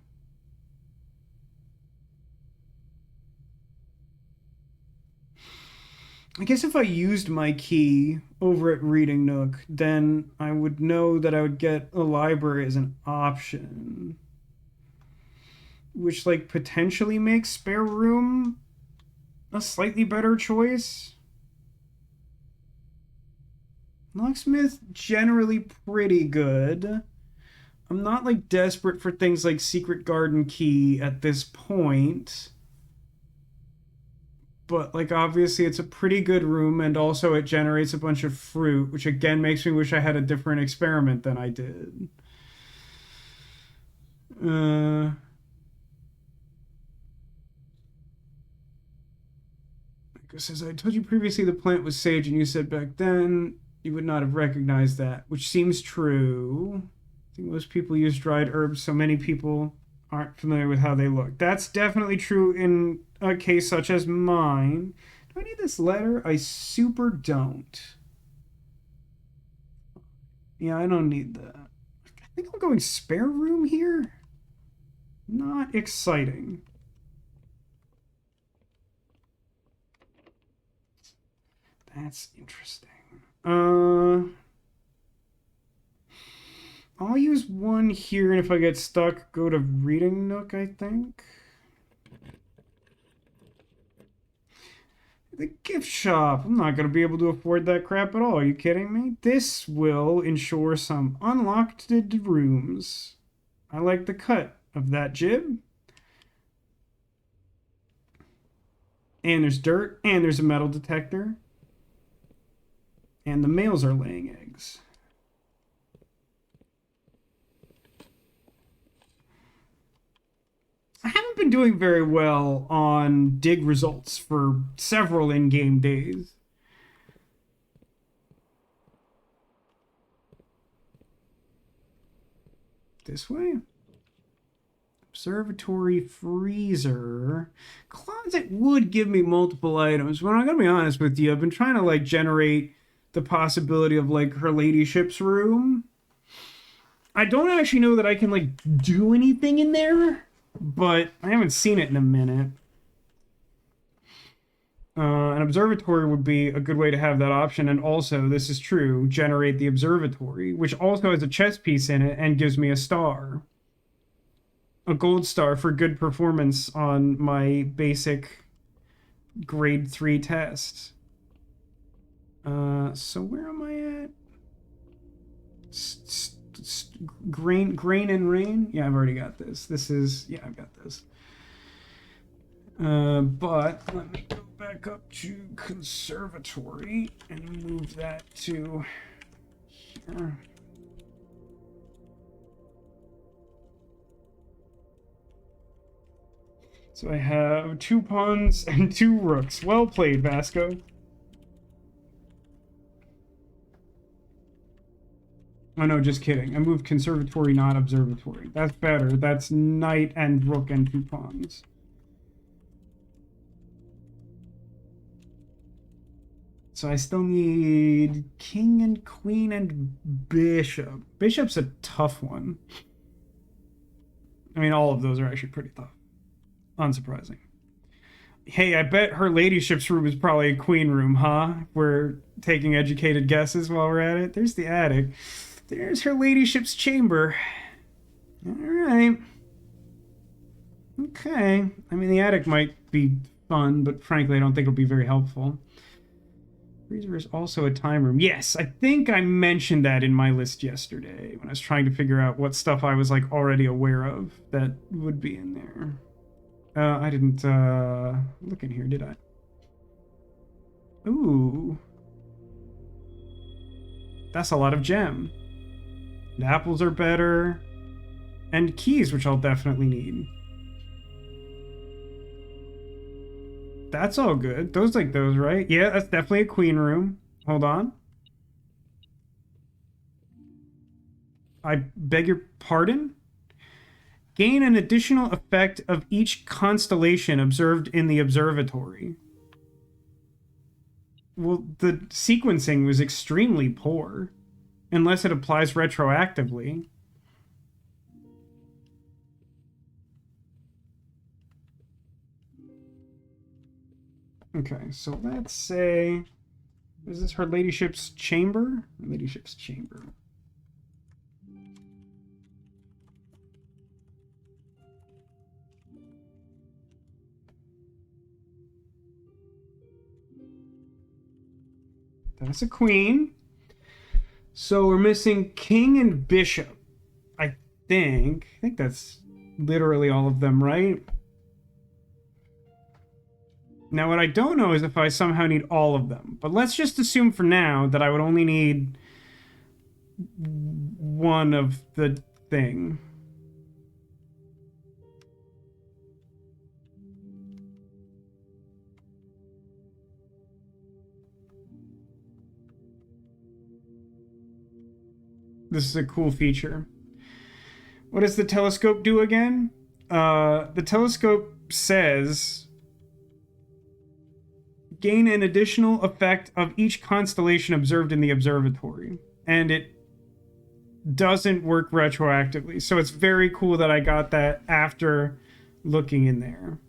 I guess if I used my key over at Reading Nook, then I would know that I would get a library as an option. Which, like, potentially makes spare room a slightly better choice. Locksmith, generally pretty good. I'm not, like, desperate for things like Secret Garden Key at this point. But, like, obviously it's a pretty good room, and also it generates a bunch of fruit, which again makes me wish I had a different experiment than I did. It says, I told you previously the plant was sage, and you said back then you would not have recognized that, which seems true. I think most people use dried herbs, so many people aren't familiar with how they look. That's definitely true in a case such as mine. Do I need this letter? I super don't. Yeah, I don't need that. I think I'm going spare room here. Not exciting. That's interesting. I'll use one here, and if I get stuck, go to Reading Nook, I think. The gift shop. I'm not going to be able to afford that crap at all. Are you kidding me? This will ensure some unlocked rooms. I like the cut of that jib. And there's dirt, and there's a metal detector. And the males are laying eggs. I haven't been doing very well on dig results for several in-game days. This way? Observatory freezer. Closet would give me multiple items, but I'm gonna be honest with you, I've been trying to like generate the possibility of like her ladyship's room. I don't actually know that I can like do anything in there, but I haven't seen it in a minute. An observatory would be a good way to have that option, and also, this is true, generate the observatory, which also has a chess piece in it and gives me a star. A gold star for good performance on my basic grade 3 test. So where am I at? Grain and rain? Yeah, I've already got this. Yeah, I've got this. But let me go back up to conservatory and move that to here. So I have 2 pawns and 2 rooks. Well played, Vasco. Oh no, just kidding. I moved conservatory, not observatory. That's better. That's knight and rook and 2 pawns. So I still need king and queen and bishop. Bishop's a tough one. I mean, all of those are actually pretty tough. Unsurprising. Hey, I bet her ladyship's room is probably a queen room, huh? We're taking educated guesses while we're at it. There's the attic. There's her ladyship's chamber. All right. Okay. I mean, the attic might be fun, but frankly, I don't think it'll be very helpful. Freezer is also a time room. Yes, I think I mentioned that in my list yesterday when I was trying to figure out what stuff I was like already aware of that would be in there. I didn't look in here, did I? Ooh. That's a lot of gem. And apples are better. And keys, which I'll definitely need. That's all good. Those like those, right? Yeah, that's definitely a queen room. Hold on. I beg your pardon? Gain an additional effect of each constellation observed in the observatory. Well, the sequencing was extremely poor, unless it applies retroactively. Okay, so let's say... Is this her ladyship's chamber? Her ladyship's chamber. That's a queen. So we're missing king and bishop. I think that's literally all of them, right? Now, what I don't know is if I somehow need all of them. But let's just assume for now that I would only need one of the thing. This is a cool feature. What does the telescope do again? The telescope says... Gain an additional effect of each constellation observed in the observatory. And it doesn't work retroactively. So it's very cool that I got that after looking in there.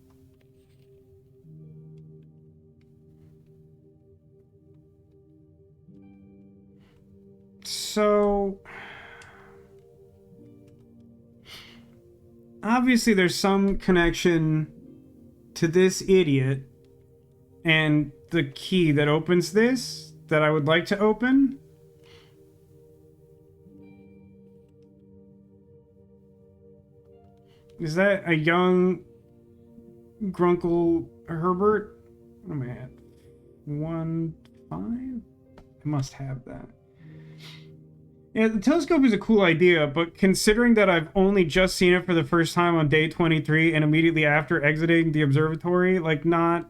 So... obviously there's some connection to this idiot and the key that opens this that I would like to open. Is that a young Grunkle Herbert? What am I at? 1.5? I must have that. Yeah, the telescope is a cool idea, but considering that I've only just seen it for the first time on day 23 and immediately after exiting the observatory, like, not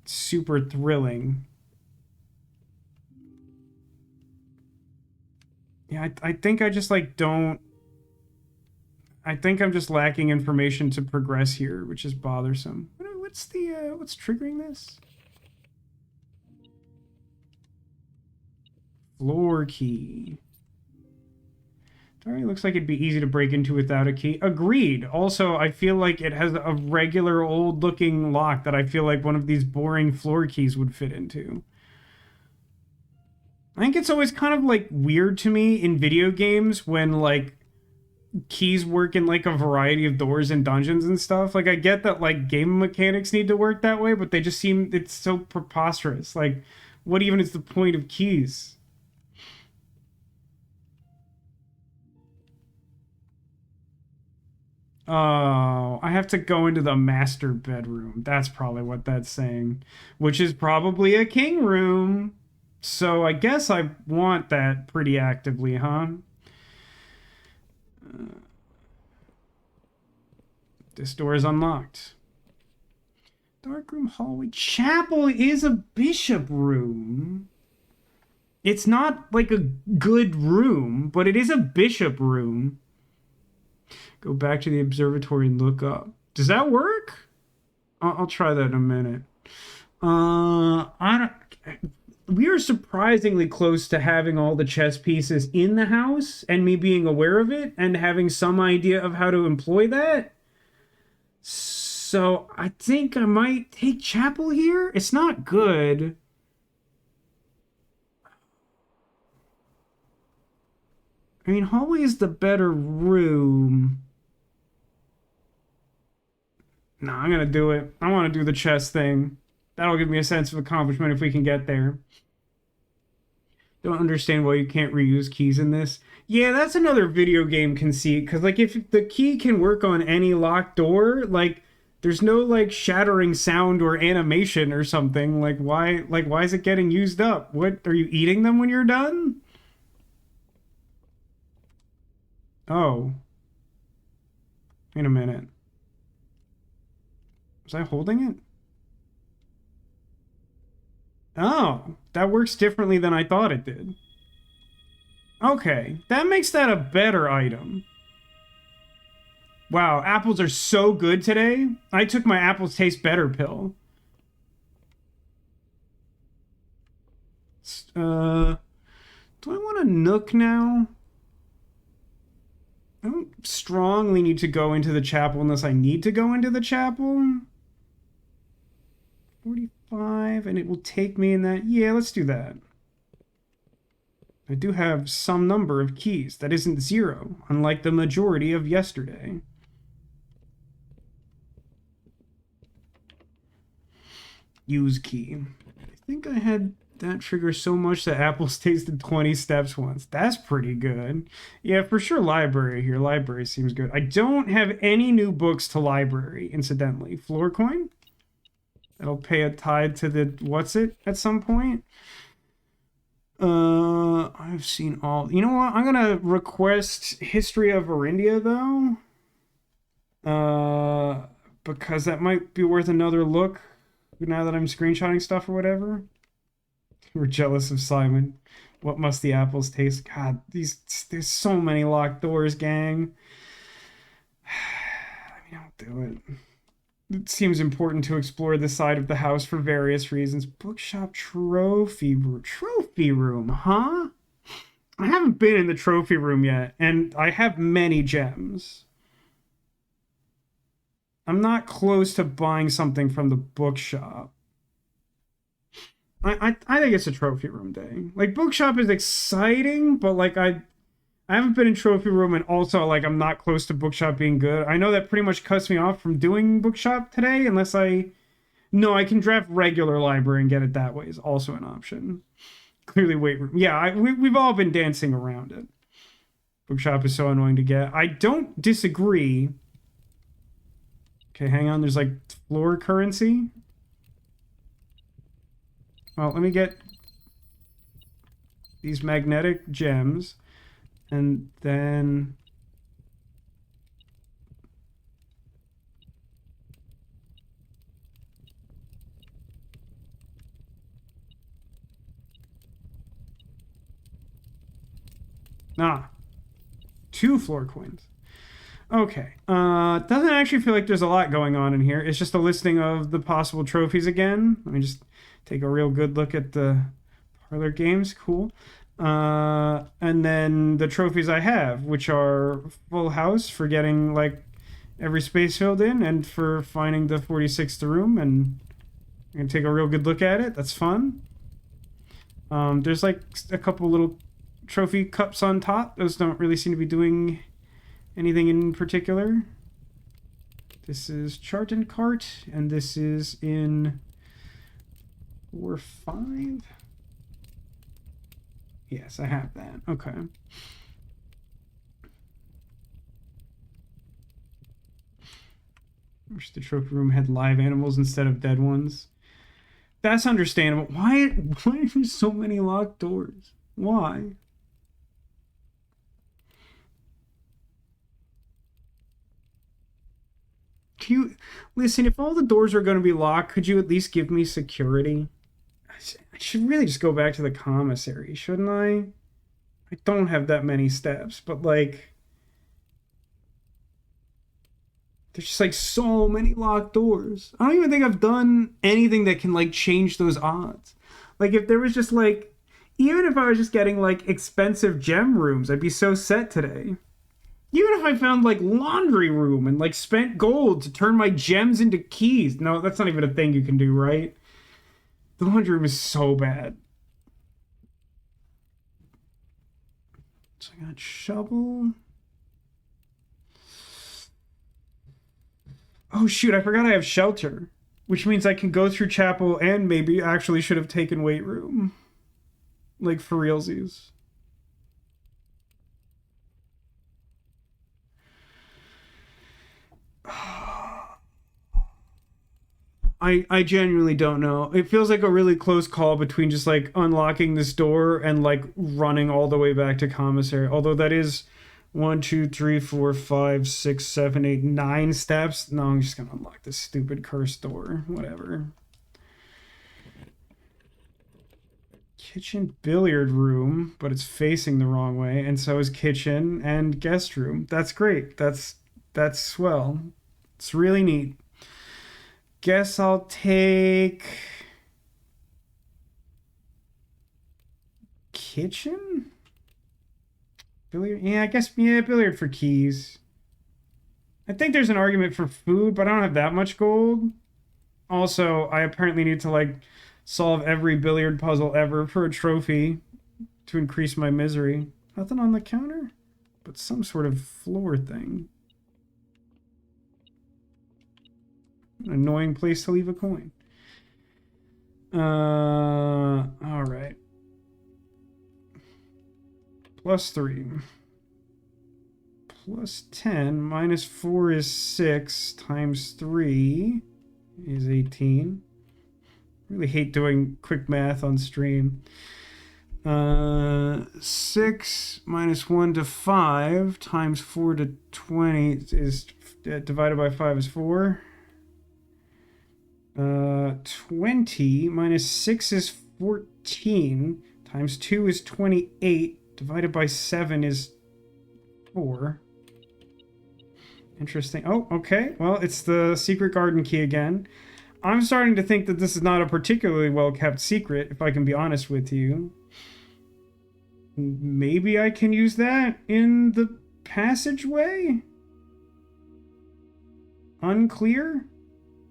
super thrilling. Yeah, I think I just like don't... I think I'm just lacking information to progress here, which is bothersome. What's the what's triggering this? Floor key. Alright, looks like it'd be easy to break into without a key. Agreed. Also, I feel like it has a regular old-looking lock that I feel like one of these boring floor keys would fit into. I think it's always kind of, like, weird to me in video games when, like, keys work in, like, a variety of doors and dungeons and stuff. Like, I get that, like, game mechanics need to work that way, but they just seem... it's so preposterous. Like, what even is the point of keys? Oh, I have to go into the master bedroom. That's probably what that's saying. Which is probably a king room. So I guess I want that pretty actively, huh? This door is unlocked. Darkroom, hallway. Chapel is a bishop room. It's not like a good room, but it is a bishop room. Go back to the observatory and look up. Does that work? I'll try that in a minute. We are surprisingly close to having all the chess pieces in the house and me being aware of it and having some idea of how to employ that. So So I think I might take chapel here. It's not good. I mean, hallway is the better room. No, I'm gonna do it. I want to do the chest thing. That'll give me a sense of accomplishment if we can get there. Don't understand why you can't reuse keys in this. Yeah, that's another video game conceit. Because, like, if the key can work on any locked door, like, there's no, like, shattering sound or animation or something. Like, why is it getting used up? What, are you eating them when you're done? Oh. Wait a minute. Was I holding it? Oh, that works differently than I thought it did. Okay, that makes that a better item. Wow, apples are so good today. I took my apples taste better pill. Do I want a nook now? I don't strongly need to go into the chapel unless I need to go into the chapel. 45, and it will take me in that. Yeah, let's do that. I do have some number of keys. That isn't 0, unlike the majority of yesterday. Use key. I think I had that trigger so much that apples tasted 20 steps once. That's pretty good. Yeah, for sure library here. Library seems good. I don't have any new books to library, incidentally. Floor coin? That'll pay a tithe to the what's it at some point. I've seen all. You know what? I'm gonna request History of Arindia though. Because that might be worth another look now that I'm screenshotting stuff or whatever. We're jealous of Simon. What must the apples taste? God, there's so many locked doors, gang. I mean, I'll do it. It seems important to explore this side of the house for various reasons. Bookshop trophy room. Trophy room, huh? I haven't been in the trophy room yet, and I have many gems. I'm not close to buying something from the bookshop. I think it's a trophy room day. Like, bookshop is exciting, but like I haven't been in trophy room, and also like I'm not close to bookshop being good. I know that pretty much cuts me off from doing bookshop today, unless I can draft regular library and get it that way is also an option. Clearly weight room. Yeah, we've all been dancing around it. Bookshop is so annoying to get. I don't disagree. Okay, hang on. There's like floor currency. Well, let me get these magnetic gems, and then two floor coins. Okay. Doesn't actually feel like there's a lot going on in here. It's just a listing of the possible trophies again. Let me just take a real good look at the parlor games. Cool. And then the trophies I have, which are full house for getting like every space filled in, and for finding the 46th room, and I'm gonna take a real good look at it. That's fun. There's like a couple little trophy cups on top. Those don't really seem to be doing anything in particular. This is chart and cart, and this is in 4-5. Yes, I have that. Okay. Wish the trophy room had live animals instead of dead ones. That's understandable. Why are there so many locked doors? Why? Can you listen? If all the doors are going to be locked, could you at least give me security? I should really just go back to the commissary, shouldn't I? I don't have that many steps, but like, there's just like so many locked doors. I don't even think I've done anything that can like change those odds. Like, if there was just like, even if I was just getting like expensive gem rooms, I'd be so set today. Even if I found like laundry room and like spent gold to turn my gems into keys. No, that's not even a thing you can do, right? The laundry room is so bad. So I got shovel. Oh shoot, I forgot I have shelter. Which means I can go through chapel and maybe actually should have taken weight room. Like for realsies. I genuinely don't know. It feels like a really close call between just like unlocking this door and like running all the way back to commissary. Although that is 1, 2, 3, 4, 5, 6, 7, 8, 9 steps. No, I'm just gonna unlock this stupid cursed door. Whatever. Kitchen billiard room, but it's facing the wrong way, and so is kitchen and guest room. That's great. That's swell. It's really neat. Guess I'll take kitchen? Billiard? Yeah, I guess, yeah, billiard for keys. I think there's an argument for food, but I don't have that much gold. Also, I apparently need to, like, solve every billiard puzzle ever for a trophy to increase my misery. Nothing on the counter, but some sort of floor thing. An annoying place to leave a coin. Alright. +3. +10. -4 is 6. Times 3 is 18. Really hate doing quick math on stream. 6 -1 to 5 times 4 to 20 is divided by 5 is 4. 20 -6 is 14 times 2 is 28 divided by 7 is 4. Interesting. Oh, okay. Well, it's the secret garden key again. I'm starting to think that this is not a particularly well-kept secret, if I can be honest with you. Maybe I can use that in the passageway? Unclear?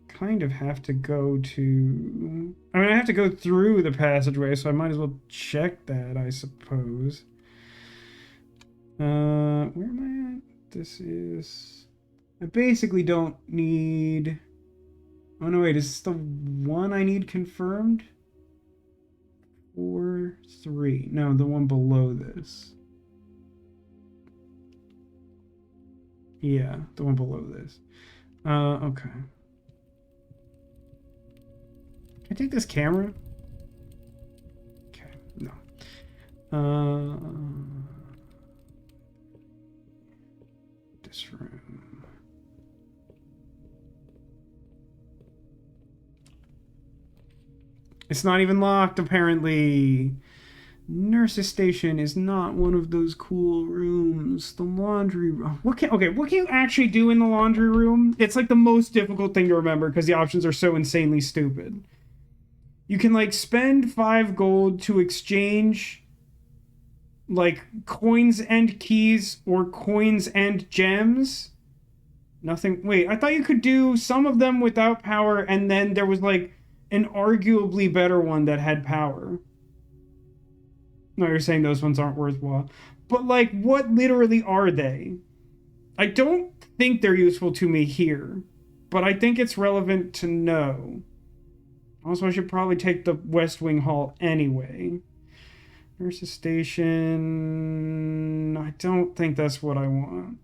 Kind of have to go to... I mean, I have to go through the passageway, so I might as well check that, I suppose. Where am I at? This is... I basically don't need... Oh, no, wait, is this the one I need confirmed? 4, 3. No, the one below this. Yeah, the one below this. Okay. Can I take this camera? Okay, no. This room. It's not even locked, apparently. Nurse's station is not one of those cool rooms. The laundry room. What can you actually do in the laundry room? It's like the most difficult thing to remember because the options are so insanely stupid. You can like spend 5 gold to exchange like coins and keys or coins and gems. Nothing. Wait, I thought you could do some of them without power, and then there was like an arguably better one that had power. No, you're saying those ones aren't worthwhile. But, like, what literally are they? I don't think they're useful to me here. But I think it's relevant to know. Also, I should probably take the West Wing Hall anyway. Nurse's Station... I don't think that's what I want.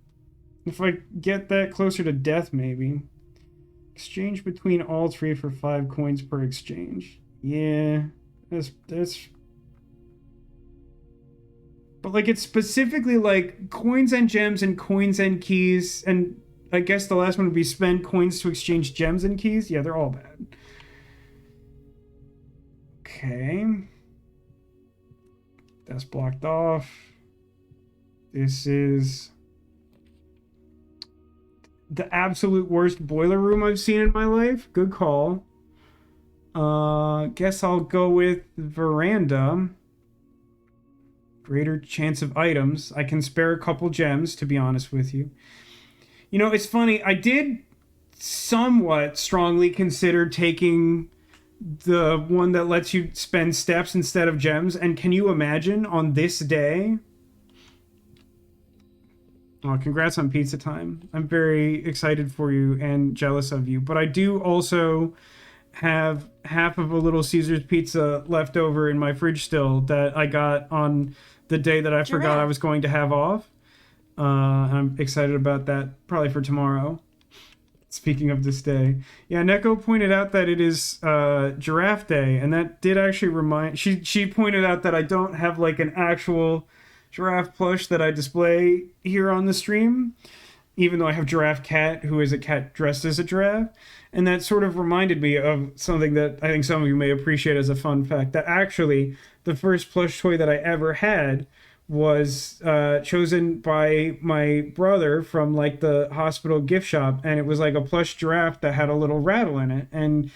If I get that closer to death, maybe. Exchange between all 3 for 5 coins per exchange. Yeah, that's... But, like, it's specifically, like, coins and gems and coins and keys. And I guess the last one would be spend coins to exchange gems and keys. Yeah, they're all bad. Okay. That's blocked off. This is the absolute worst boiler room I've seen in my life. Good call. Guess I'll go with veranda. greater chance of items. I can spare a couple gems, to be honest with you. You know, it's funny. I did somewhat strongly consider taking the one that lets you spend steps instead of gems. And can you imagine on this day? Oh, congrats on pizza time. I'm very excited for you and jealous of you. But I do also have half of a Little Caesars pizza left over in my fridge still that I got on the day that I forgot I was going to have off. I'm excited about that, probably for tomorrow. Speaking of this day. Yeah, Neko pointed out that it is Giraffe Day, and that did actually remind... She pointed out that I don't have, like, an actual giraffe plush that I display here on the stream, even though I have Giraffe Cat, who is a cat dressed as a giraffe. And that sort of reminded me of something that I think some of you may appreciate as a fun fact, that actually the first plush toy that I ever had was chosen by my brother from like the hospital gift shop, and it was like a plush giraffe that had a little rattle in it. And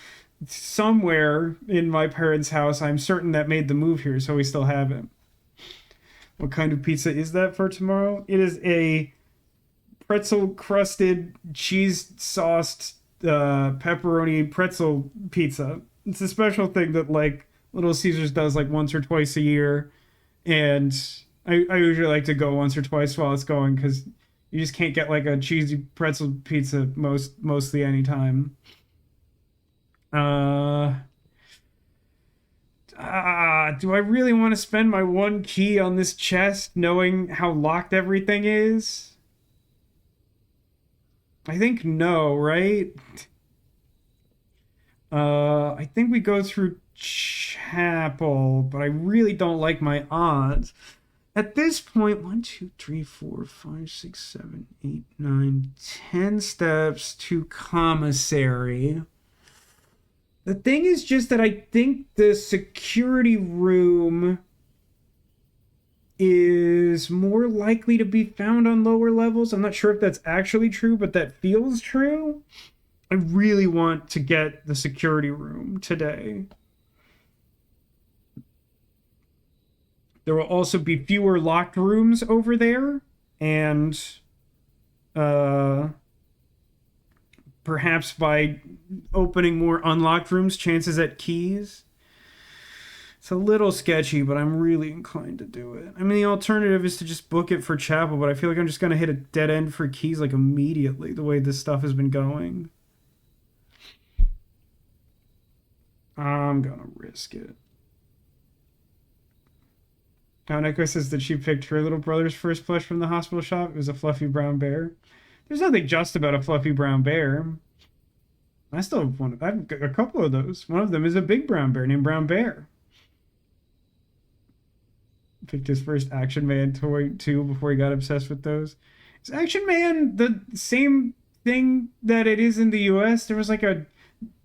somewhere in my parents' house, I'm certain that made the move here, so we still have it. What kind of pizza is that for tomorrow? It is a pretzel crusted, cheese sauced pepperoni pretzel pizza. It's a special thing that like Little Caesars does like once or twice a year, and I usually like to go once or twice while it's going, because you just can't get like a cheesy pretzel pizza mostly anytime. Do I really want to spend my one key on this chest knowing how locked everything is? I think no, right? I think we go through chapel, but I really don't like my odds. At this point, 1, 2, 3, 4, 5, 6, 7, 8, 9, 10 steps to commissary. The thing is just that I think the security room is more likely to be found on lower levels. I'm not sure if that's actually true, but that feels true. I really want to get the security room today. There will also be fewer locked rooms over there, and perhaps by opening more unlocked rooms, chances at keys. It's a little sketchy, but I'm really inclined to do it. I mean, the alternative is to just book it for chapel, but I feel like I'm just going to hit a dead end for keys like immediately, the way this stuff has been going. I'm going to risk it. Now, Neko says that she picked her little brother's first plush from the hospital shop. It was a fluffy brown bear. There's nothing just about a fluffy brown bear. I still have one. I have a couple of those. One of them is a big brown bear named Brown Bear. Picked his first Action Man toy too before he got obsessed with those. Is Action Man the same thing that it is in the US? There was like a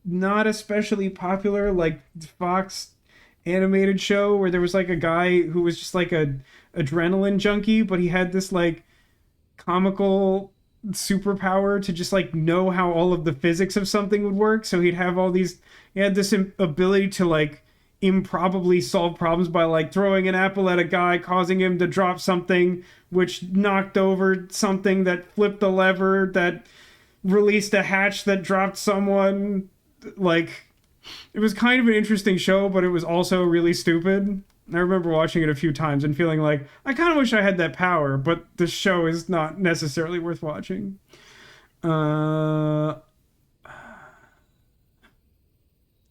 not especially popular like Fox animated show where there was like a guy who was just like a adrenaline junkie, but he had this like comical superpower to just like know how all of the physics of something would work. So he had this ability to like improbably solve problems by like throwing an apple at a guy, causing him to drop something which knocked over something that flipped the lever that released a hatch that dropped someone. Like, it was kind of an interesting show, but it was also really stupid. I remember watching it a few times and feeling like, I kind of wish I had that power, but the show is not necessarily worth watching.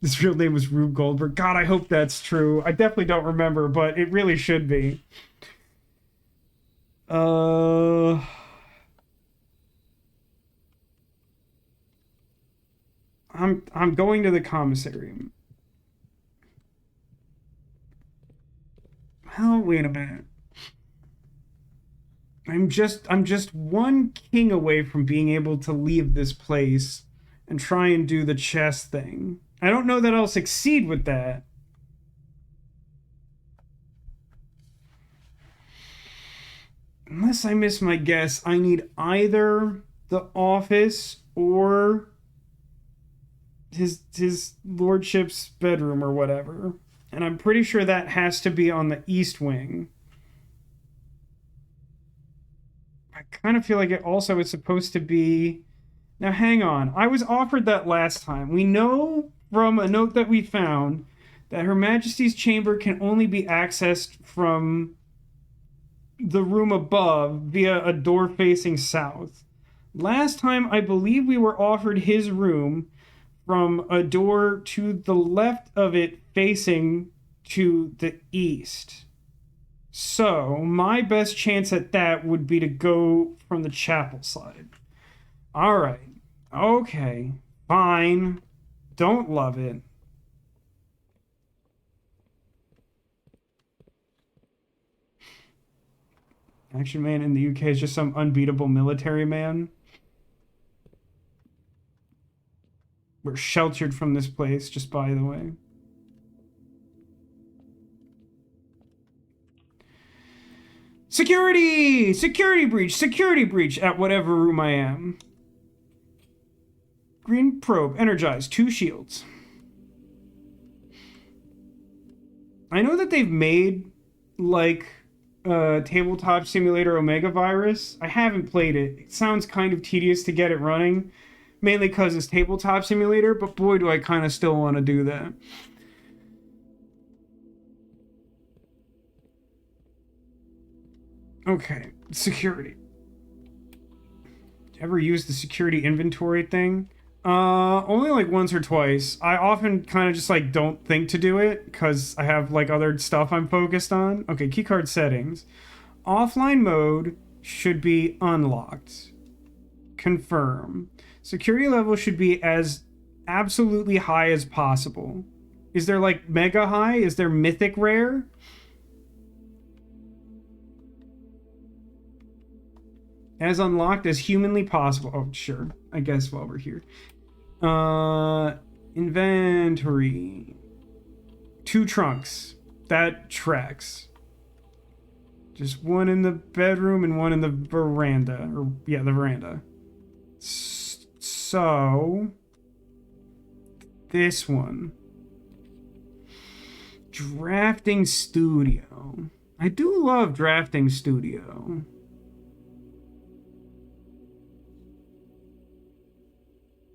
His real name was Rube Goldberg. God, I hope that's true. I definitely don't remember, but it really should be. I'm going to the commissary. Well, wait a minute. I'm just one king away from being able to leave this place and try and do the chess thing. I don't know that I'll succeed with that. Unless I miss my guess, I need either the office or his lordship's bedroom or whatever. And I'm pretty sure that has to be on the east wing. I kind of feel like it also is supposed to be... Now, hang on. I was offered that last time. We know from a note that we found that Her Majesty's chamber can only be accessed from the room above via a door facing south. Last time, I believe we were offered his room from a door to the left of it facing to the east. So, my best chance at that would be to go from the chapel side. Alright. Okay. Fine. Don't love it. Action Man in the UK is just some unbeatable military man. We're sheltered from this place, just by the way. Security! Security breach! Security breach at whatever room I am. Green probe. Energized. 2 shields. I know that they've made, like, Tabletop Simulator Omega Virus. I haven't played it. It sounds kind of tedious to get it running. Mainly because it's Tabletop Simulator, but boy, do I kind of still want to do that. Okay, security. Ever use the security inventory thing? Only like once or twice. I often kind of just like don't think to do it because I have like other stuff I'm focused on. Okay, keycard settings. Offline mode should be unlocked. Confirm. Security level should be as absolutely high as possible. Is there like mega high? Is there mythic rare? As unlocked as humanly possible. Oh, sure. I guess while we're here. Inventory. 2 trunks. That tracks. Just one in the bedroom and one in the veranda. Or, yeah, the veranda. So... this one. Drafting studio. I do love drafting studio.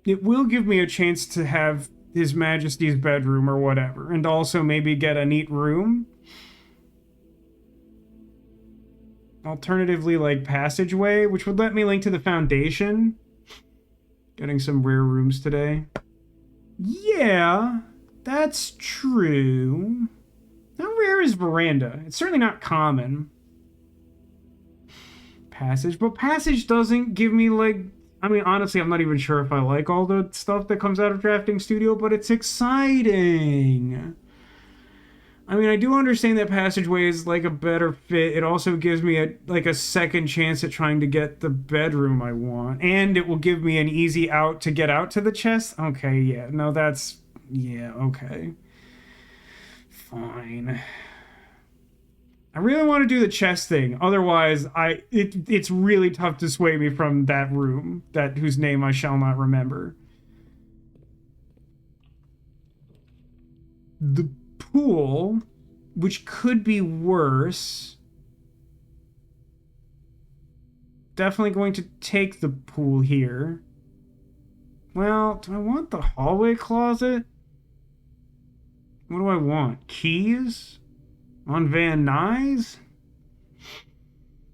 It will give me a chance to have His Majesty's bedroom or whatever, and also maybe get a neat room. Alternatively, like passageway, which would let me link to the foundation. Getting some rare rooms today. Yeah, that's true. How rare is veranda? It's certainly not common. Passage, but passage doesn't give me like... I mean, honestly, I'm not even sure if I like all the stuff that comes out of Drafting Studio, but it's exciting. I mean, I do understand that Passageway is like a better fit. It also gives me a second chance at trying to get the bedroom I want. And it will give me an easy out to get out to the chest. Okay, yeah. No, that's... yeah, okay. Fine. I really want to do the chest thing. Otherwise, it's really tough to sway me from that room, whose name I shall not remember. The pool, which could be worse. Definitely going to take the pool here. Well, do I want the hallway closet? What do I want? Keys? On Van Nuys?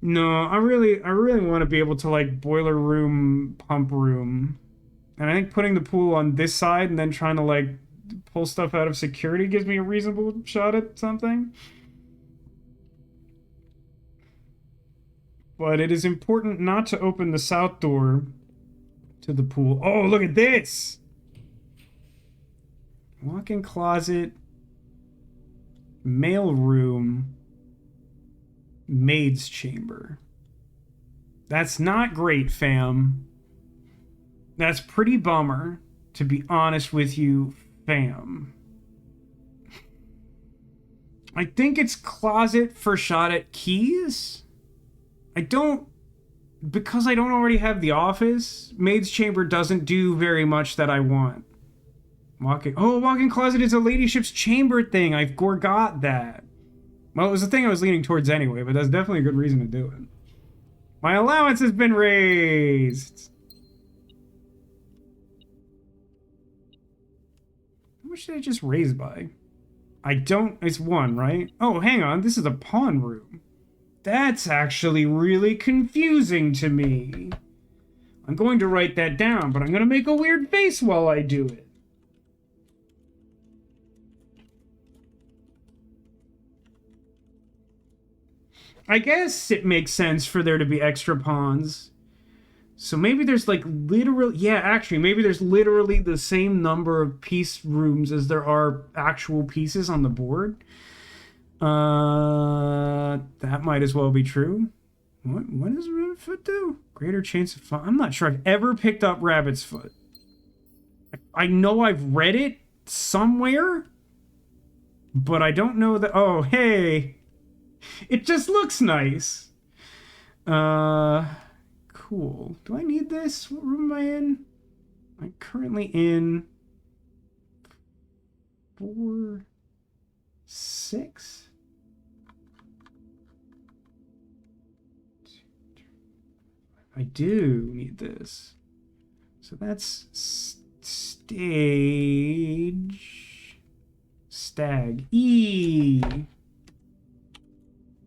No, I really want to be able to like boiler room, pump room. And I think putting the pool on this side and then trying to like pull stuff out of security gives me a reasonable shot at something. But it is important not to open the south door to the pool. Oh, look at this! Walk-in closet. Mail room, maid's chamber. That's not great, fam. That's pretty bummer, to be honest with you, fam. I think it's closet for shot at keys. Because I don't already have the office, maid's chamber doesn't do very much that I want. Walk-in closet is a ladyship's chamber thing. I forgot that. Well, it was the thing I was leaning towards anyway, but that's definitely a good reason to do it. My allowance has been raised. How much did I just raise by? I don't... It's 1, right? Oh, hang on. This is a pawn room. That's actually really confusing to me. I'm going to write that down, but I'm going to make a weird face while I do it. I guess it makes sense for there to be extra pawns. So maybe there's like literally... Yeah, actually, maybe there's literally the same number of piece rooms as there are actual pieces on the board. That might as well be true. What does Rabbit's Foot do? Greater chance of fun. I'm not sure I've ever picked up Rabbit's Foot. I know I've read it somewhere, but I don't know that... Oh, hey! It just looks nice. Cool. Do I need this? What room am I in? I'm currently in 4, 6. I do need this. So that's stag E. I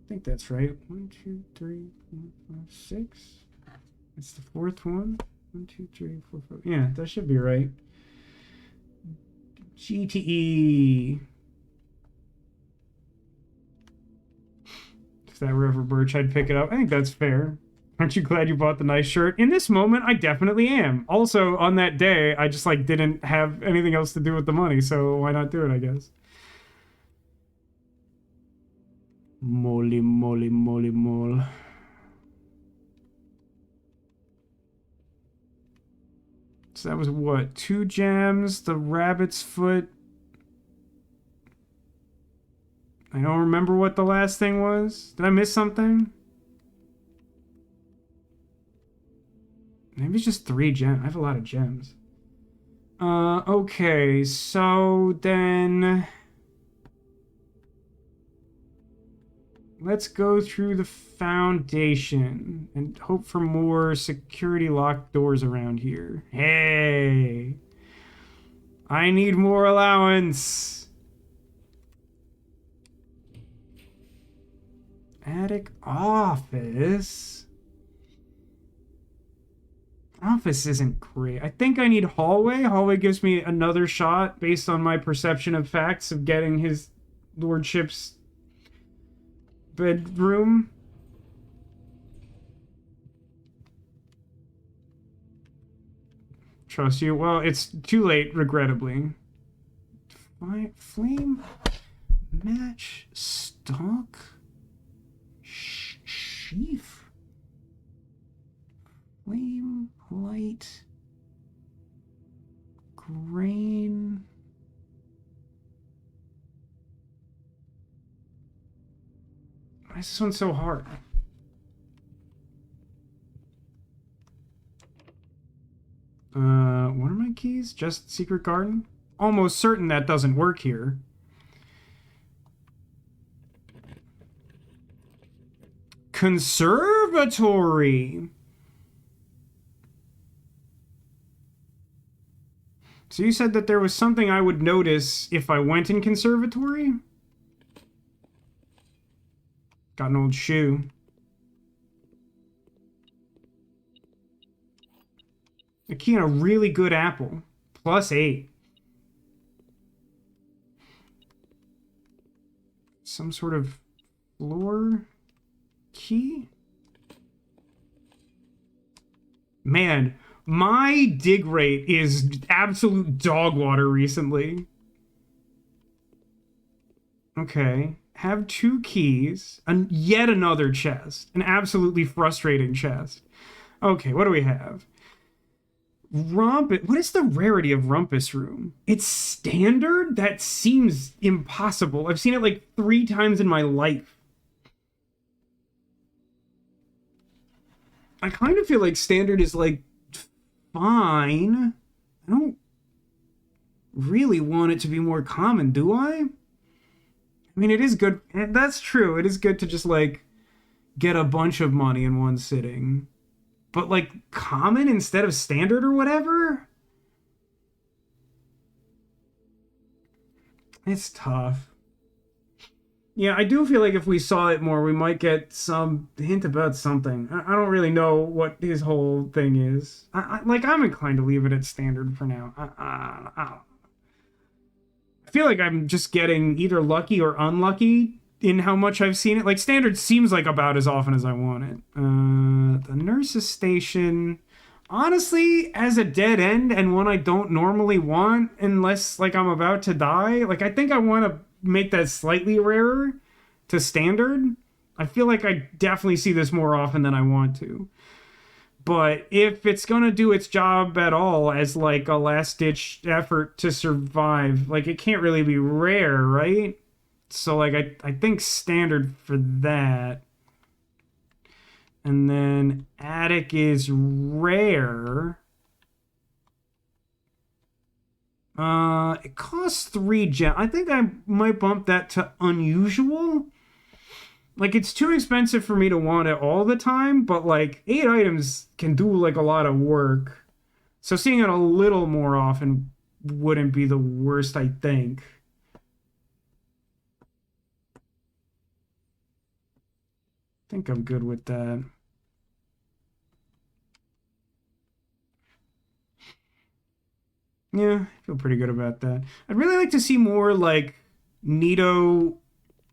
think that's right. 1, 2, 3, 4, 5, 6. It's the 4th one. 1, 2, 3, 4, 5. Yeah, that should be right. GTE. If that were ever Birch, I'd pick it up. I think that's fair. Aren't you glad you bought the nice shirt? In this moment, I definitely am. Also, on that day, I just like didn't have anything else to do with the money, so why not do it, I guess. Moly, moly, moly, mole. So that was what? 2 gems, the Rabbit's Foot. I don't remember what the last thing was. Did I miss something? Maybe it's just 3 gems. I have a lot of gems. Okay, so then... Let's go through the foundation and hope for more security locked doors around here. Hey! I need more allowance! Attic office? Office isn't great. I think I need hallway. Hallway gives me another shot based on my perception of facts of getting his lordship's bedroom. Trust you. Well, it's too late, regrettably. Flame match stock sheaf. Flame light grain. Why is this one so hard? What are my keys? Just Secret Garden? Almost certain that doesn't work here. Conservatory! So you said that there was something I would notice if I went in conservatory? Got an old shoe. A key and a really good apple. +8. Some sort of floor key? Man, my dig rate is absolute dog water recently. Okay. Have 2 keys, and yet another chest. An absolutely frustrating chest. Okay, what do we have? Rumpus. What is the rarity of Rumpus Room? It's standard? That seems impossible. I've seen it like 3 times in my life. I kind of feel like standard is like fine. I don't really want it to be more common, do I? I mean, it is good. That's true. It is good to just, like, get a bunch of money in one sitting. But like common instead of standard or whatever? It's tough. Yeah, I do feel like if we saw it more, we might get some hint about something. I don't really know what his whole thing is. Like, I'm inclined to leave it at standard for now. I feel like I'm just getting either lucky or unlucky in how much I've seen it. Like, standard seems like about as often as I want it. The nurse's station, honestly, as a dead end and one I don't normally want unless, like, I'm about to die. Like, I think I want to make that slightly rarer to standard. I feel like I definitely see this more often than I want to. But if it's gonna do its job at all as like a last ditch effort to survive, like it can't really be rare, right? So like I think standard for that. And then attic is rare. It costs 3 gem. I think I might bump that to unusual. Like it's too expensive for me to want it all the time, but like 8 items can do like a lot of work. So seeing it a little more often wouldn't be the worst, I think. I think I'm good with that. Yeah, I feel pretty good about that. I'd really like to see more like Nito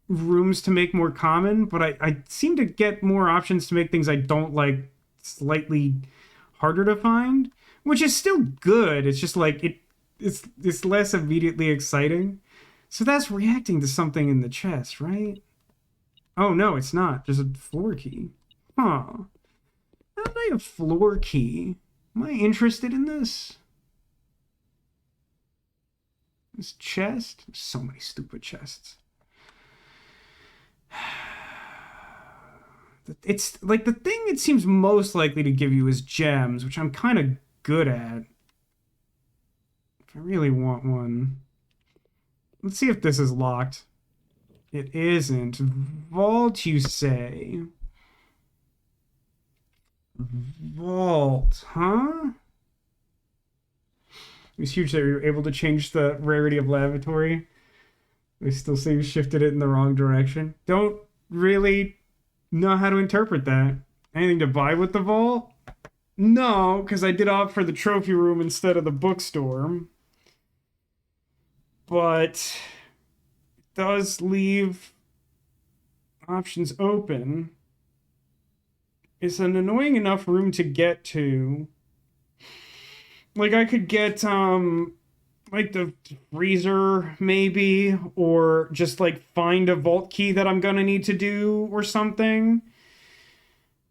rooms to make more common, but I seem to get more options to make things I don't like slightly harder to find, which is still good. It's just like it's less immediately exciting. So that's reacting to something in the chest, right? Oh no, it's not. There's a floor key. Huh. How did I have floor key? Am I interested in this? This chest? So many stupid chests. It's like the thing it seems most likely to give you is gems, which I'm kind of good at. If I really want one. Let's see if this is locked. It isn't. Vault, you say? Vault, huh? It was huge that we were able to change the rarity of lavatory. They still say you shifted it in the wrong direction. Don't really know how to interpret that. Anything to buy with the vault? No, because I did opt for the trophy room instead of the bookstore. But it does leave options open. It's an annoying enough room to get to. Like I could get like the freezer maybe, or just like find a vault key that I'm gonna need to do or something.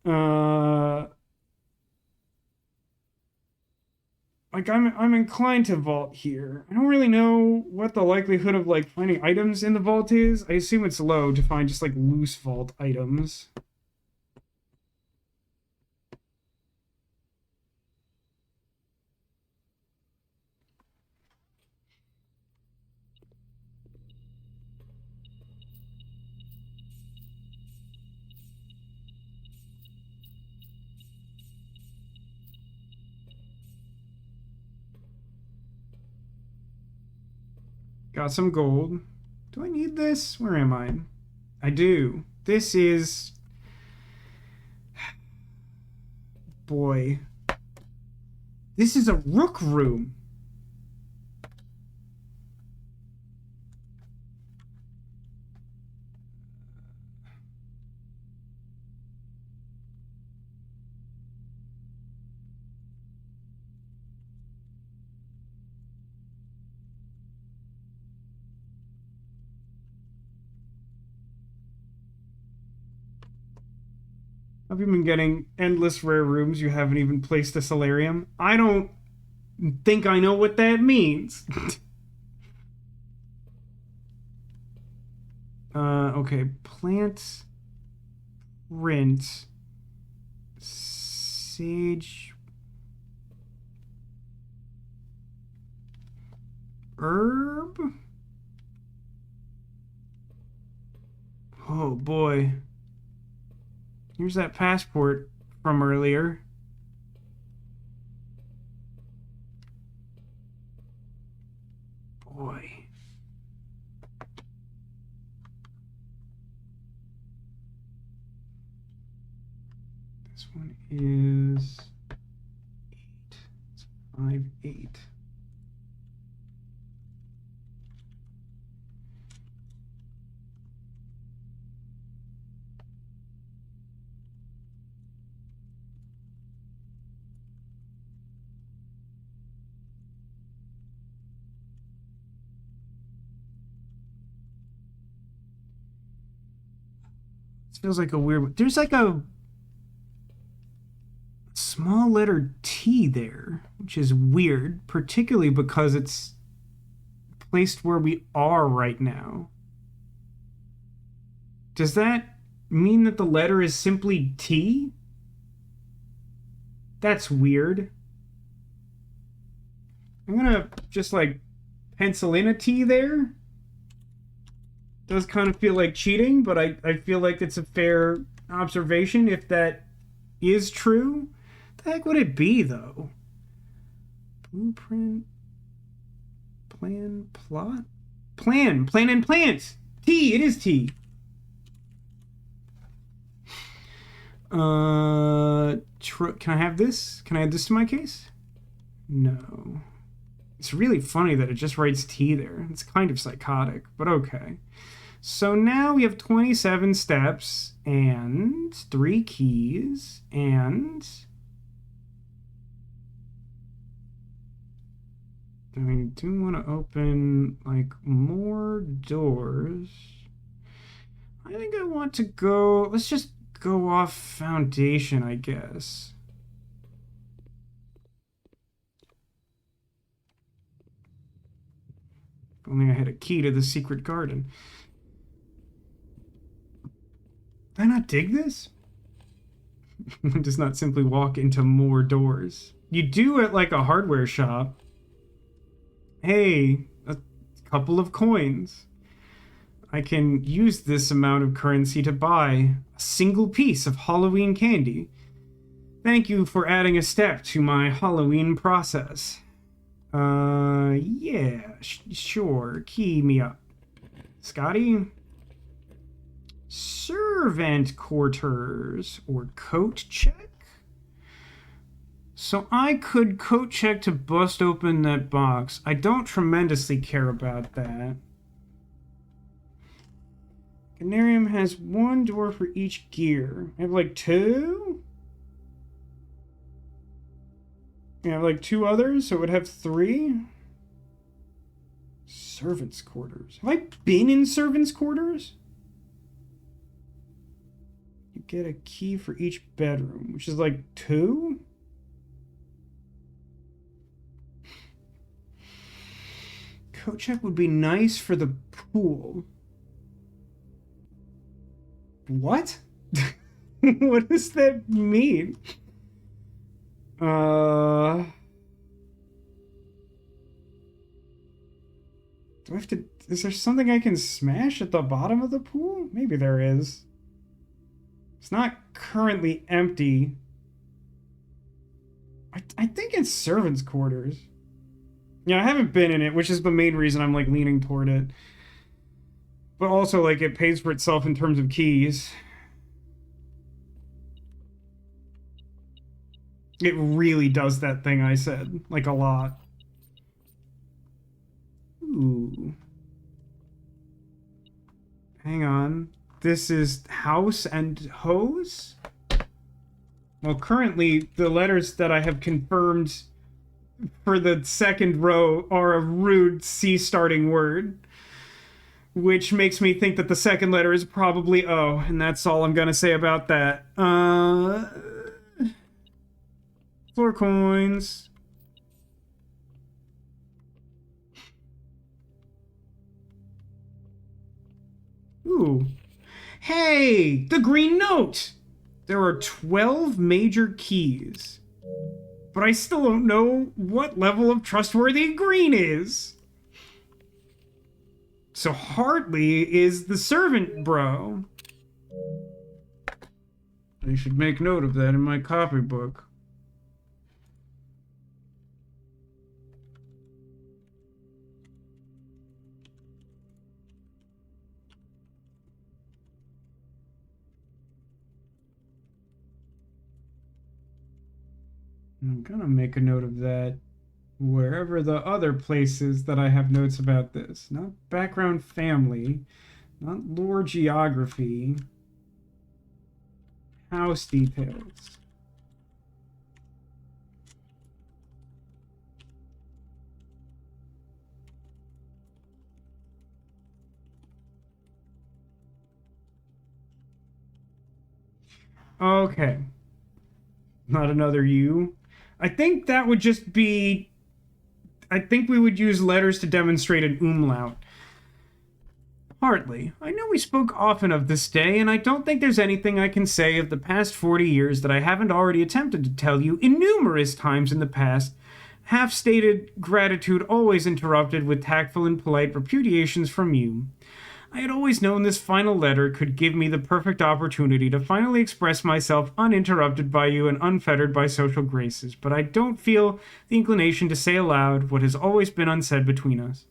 Uh like I'm inclined to vault here. I don't really know what the likelihood of like finding items in the vault is. I assume it's low to find just like loose vault items. Got some gold. Do I need this? Where am I? I do. This is... Boy. This is a rook room. Have you been getting endless rare rooms you haven't even placed a solarium? I don't think I know what that means. Okay. Plant, print, sage, herb? Oh boy. Here's that passport from earlier. Boy. This one is 8. It's 5, 8. Feels like a weird. There's like a small letter T there, which is weird, particularly because it's placed where we are right now. Does that mean that the letter is simply T? That's weird. I'm gonna just like pencil in a T there. Does kind of feel like cheating, but I feel like it's a fair observation if that is true. The heck would it be, though? Blueprint, plan, plot? Plan and plant! T, it is T. Can I have this? Can I add this to my case? No. It's really funny that it just writes T there. It's kind of psychotic, but okay. So now we have 27 steps and 3 keys and I do want to open like more doors. I think I want to go, let's just go off foundation, I guess. If only I had a key to the secret garden. Did I not dig this? One does not simply walk into more doors. You do at like a hardware shop. Hey, a couple of coins. I can use this amount of currency to buy a single piece of Halloween candy. Thank you for adding a step to my Halloween process. Yeah, sure. Key me up. Scotty? Servant quarters or coat check? So I could coat check to bust open that box. I don't tremendously care about that. Canarium has 1 door for each gear. I have like 2? I have like 2 others, so it would have 3. Servants' quarters. Have I been in servants' quarters? You get a key for each bedroom, which is like 2? Coat check would be nice for the pool. What? What does that mean? Do I have to... Is there something I can smash at the bottom of the pool? Maybe there is. It's not currently empty. I think it's servants' quarters. Yeah, I haven't been in it, which is the main reason I'm, like, leaning toward it. But also, like, it pays for itself in terms of keys. It really does that thing I said. Like, a lot. Ooh. Hang on. This is house and hose? Well, currently, the letters that I have confirmed for the second row are a rude C-starting word. Which makes me think that the second letter is probably O, and that's all I'm gonna say about that. 4 coins. Ooh. Hey! The green note! There are 12 major keys. But I still don't know what level of trustworthy green is. So Hartley is the servant bro. I should make note of that in my copybook. I'm gonna make a note of that wherever the other places that I have notes about this. Not background family, not lore geography, house details. Okay. Not another U. I think that would just be. I think we would use letters to demonstrate an umlaut. Hardly. I know we spoke often of this day, and I don't think there's anything I can say of the past 40 years that I haven't already attempted to tell you in numerous times in the past. Half stated gratitude always interrupted with tactful and polite repudiations from you. I had always known this final letter could give me the perfect opportunity to finally express myself uninterrupted by you and unfettered by social graces, but I don't feel the inclination to say aloud what has always been unsaid between us.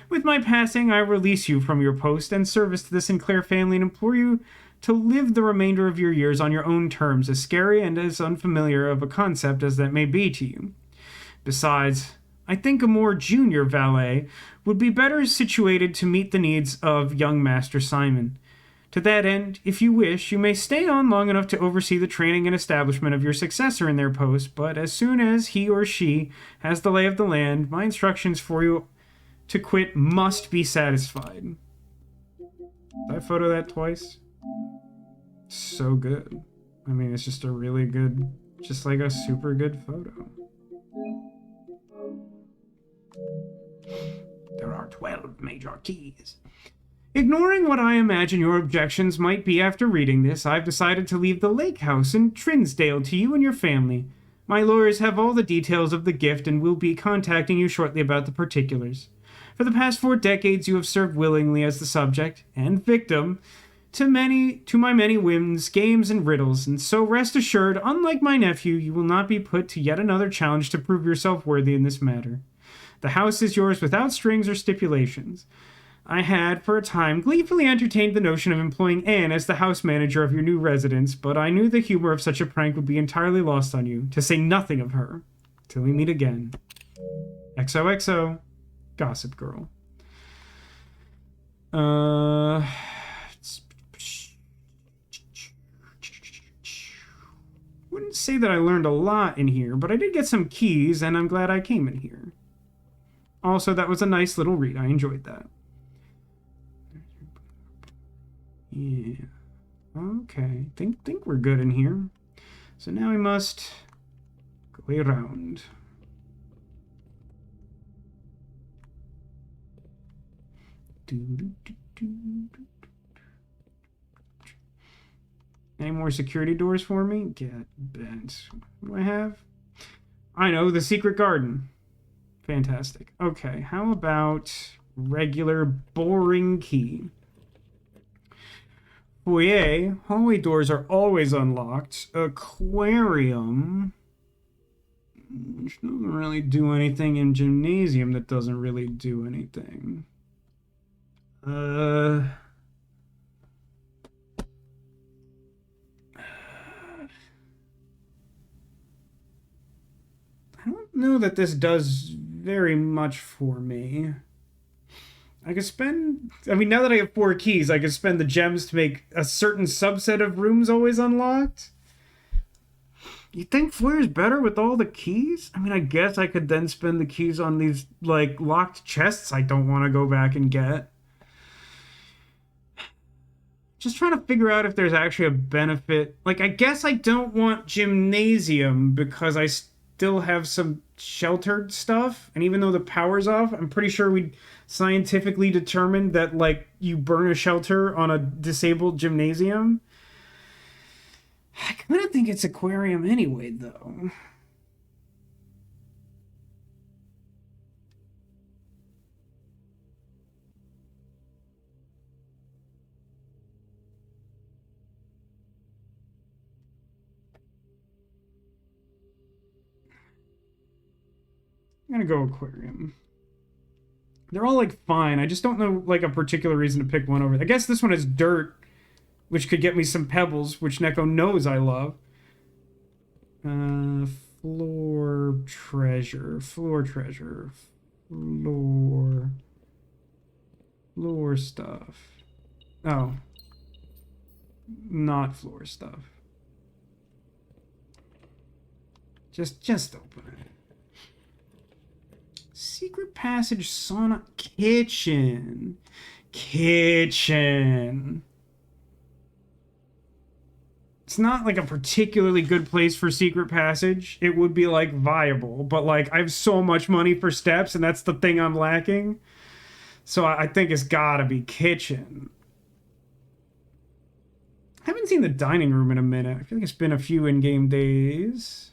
With my passing, I release you from your post and service to the Sinclair family and implore you to live the remainder of your years on your own terms, as scary and as unfamiliar of a concept as that may be to you. Besides, I think a more junior valet would be better situated to meet the needs of young Master Simon. To that end, if you wish, you may stay on long enough to oversee the training and establishment of your successor in their post, but as soon as he or she has the lay of the land, my instructions for you to quit must be satisfied. Did I photo that twice? So good. I mean, it's just a really good, just like a super good photo. There are 12 major keys. Ignoring what I imagine your objections might be after reading this, I've decided to leave the lake house in Trinsdale to you and your family. My lawyers have all the details of the gift and will be contacting you shortly about the particulars. For the past 4 decades, you have served willingly as the subject and victim to my many whims, games, and riddles, and so rest assured, unlike my nephew, you will not be put to yet another challenge to prove yourself worthy in this matter. The house is yours without strings or stipulations. I had, for a time, gleefully entertained the notion of employing Anne as the house manager of your new residence, but I knew the humor of such a prank would be entirely lost on you, to say nothing of her, till we meet again. XOXO. Gossip Girl. Wouldn't say that I learned a lot in here, but I did get some keys, and I'm glad I came in here. Also, that was a nice little read. I enjoyed that. Yeah. Okay. Think we're good in here. So now we must go around. Any more security doors for me? Get bent. What do I have? I know, the secret garden. Fantastic. Okay, how about regular boring key? Foyer. Hallway doors are always unlocked. Aquarium. Which doesn't really do anything. In gymnasium that doesn't really do anything. I don't know that this does very much for me. I could spend... I mean, now that I have 4 keys, I could spend the gems to make a certain subset of rooms always unlocked. You think Flair's better with all the keys? I mean, I guess I could then spend the keys on these, like, locked chests I don't want to go back and get. Just trying to figure out if there's actually a benefit. Like, I guess I don't want gymnasium because I still have some sheltered stuff. And even though the power's off, I'm pretty sure we scientifically determined that, like, you burn a shelter on a disabled gymnasium. I kind of think it's aquarium anyway, though. I'm gonna go aquarium. They're all like fine. I just don't know like a particular reason to pick one over. I guess this one is dirt, which could get me some pebbles, which Neko knows I love. Floor treasure. Floor treasure. Floor stuff. Oh. Not floor stuff. Just open it. Secret passage, sauna, kitchen. Kitchen. It's not like a particularly good place for secret passage. It would be like viable, but like I have so much money for steps and that's the thing I'm lacking. So I think it's gotta be kitchen. I haven't seen the dining room in a minute. I feel like it's been a few in-game days.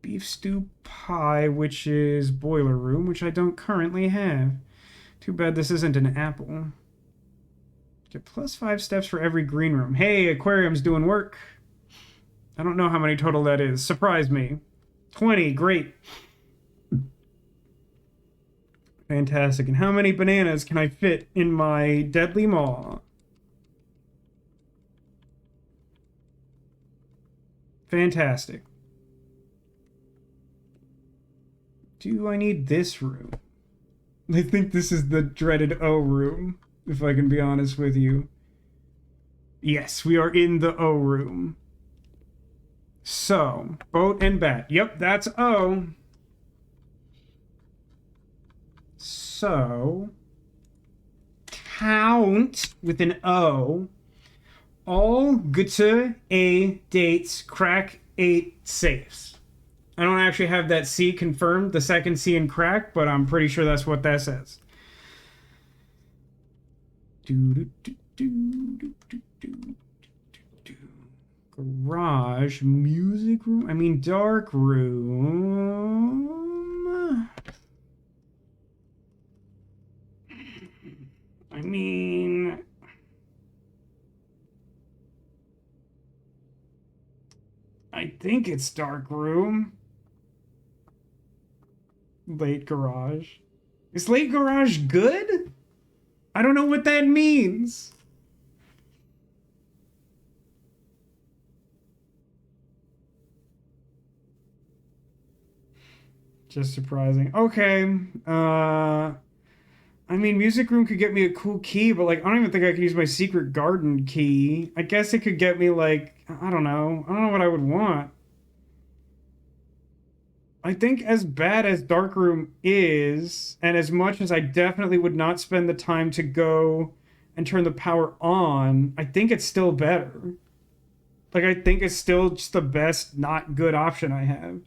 Beef stew pie, which is boiler room, which I don't currently have. Too bad this isn't an apple. Get +5 steps for every green room. Hey, aquarium's doing work. I don't know how many total that is. Surprise me. 20, great. Fantastic. And how many bananas can I fit in my deadly maw? Fantastic. Do I need this room? I think this is the dreaded O room, if I can be honest with you. Yes, we are in the O room. So, boat and bat. Yep, that's O. So, count with an O. All gute A dates crack 8 safes. I don't actually have that C confirmed, the second C in crack, but I'm pretty sure that's what that says. Garage, music room, I mean dark room. I mean... I think it's dark room. Late garage. Is late garage good? I don't know what that means. Just surprising. Okay. I mean, music room could get me a cool key, but like, I don't even think I could use my secret garden key. I guess it could get me like, I don't know. I don't know what I would want. I think as bad as Darkroom is, and as much as I definitely would not spend the time to go and turn the power on, I think it's still better. Like, I think it's still just the best not good option I have.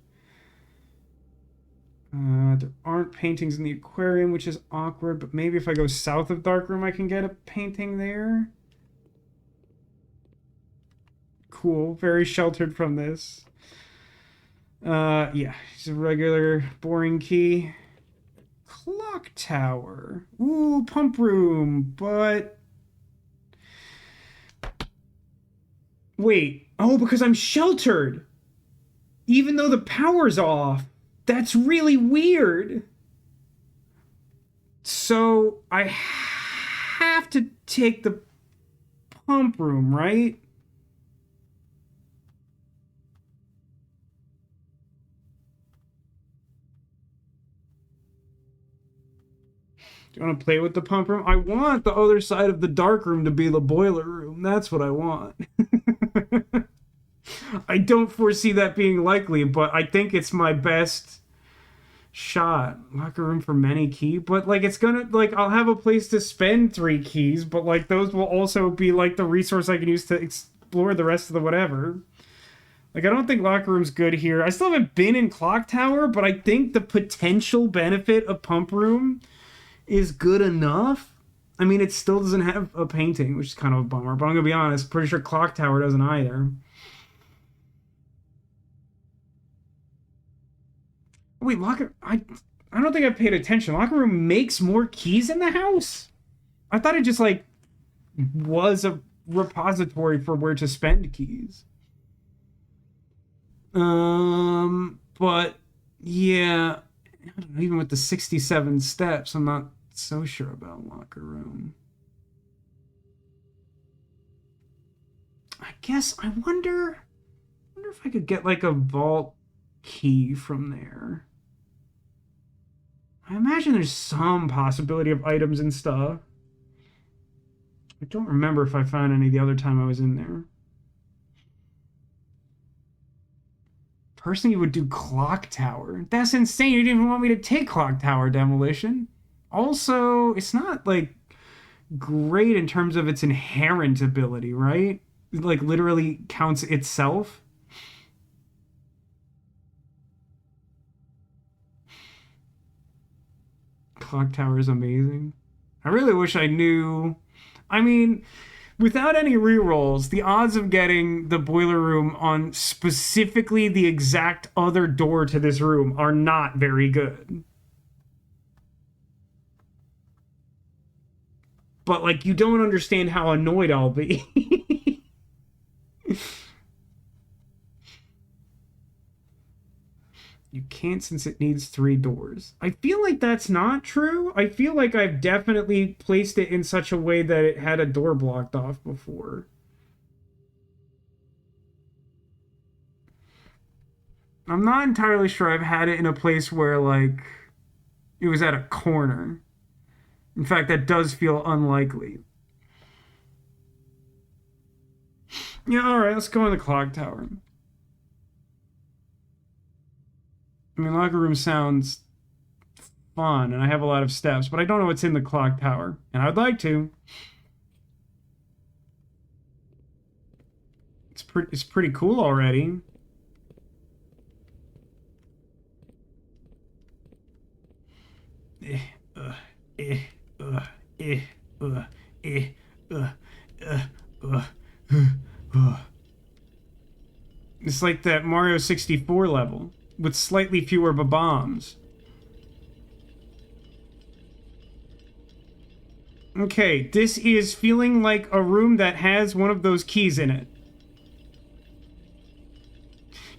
There aren't paintings in the aquarium, which is awkward, but maybe if I go south of Darkroom, I can get a painting there. Cool. Very sheltered from this. Yeah, it's a regular boring key. Clock tower. Ooh, pump room, but... Wait. Oh, because I'm sheltered. Even though the power's off. That's really weird. So, I have to take the pump room, right? Do you want to play with the pump room? I want the other side of the dark room to be the boiler room. That's what I want. I don't foresee that being likely, but I think it's my best shot. Locker room for many key, but like it's gonna like I'll have a place to spend 3 keys, but like those will also be like the resource I can use to explore the rest of the whatever. Like I don't think locker room's good here. I still haven't been in clock tower, but I think the potential benefit of pump room is good enough. I mean, it still doesn't have a painting, which is kind of a bummer, but I'm gonna be honest, pretty sure clock tower doesn't either. Wait, locker... I don't think I paid attention. Locker room makes more keys in the house? I thought it just, like, was a repository for where to spend keys. But, Yeah, I don't know, even with the 67 steps, I'm not so sure about locker room. I guess I wonder if I could get like a vault key from there. I imagine there's some possibility of items and stuff. I don't remember if I found any the other time I was in there. Personally, would do clock tower. That's insane. You didn't even want me to take clock tower demolition. Also, it's not like great in terms of its inherent ability, right? It, like literally counts itself. Clock tower is amazing. I really wish I knew. I mean, without any rerolls, the odds of getting the boiler room on specifically the exact other door to this room are not very good. But, like, you don't understand how annoyed I'll be. You can't since it needs 3 doors. I feel like that's not true. I feel like I've definitely placed it in such a way that it had a door blocked off before. I'm not entirely sure I've had it in a place where, like, it was at a corner. In fact, that does feel unlikely. Yeah, alright, let's go in the clock tower. I mean, locker room sounds fun, and I have a lot of steps, but I don't know what's in the clock tower, and I'd like to. It's pretty cool already. Eh, eh, eh, eh, uh, uh, uh, It's like that Mario 64 level with slightly fewer bombs. Okay, this is feeling like a room that has one of those keys in it.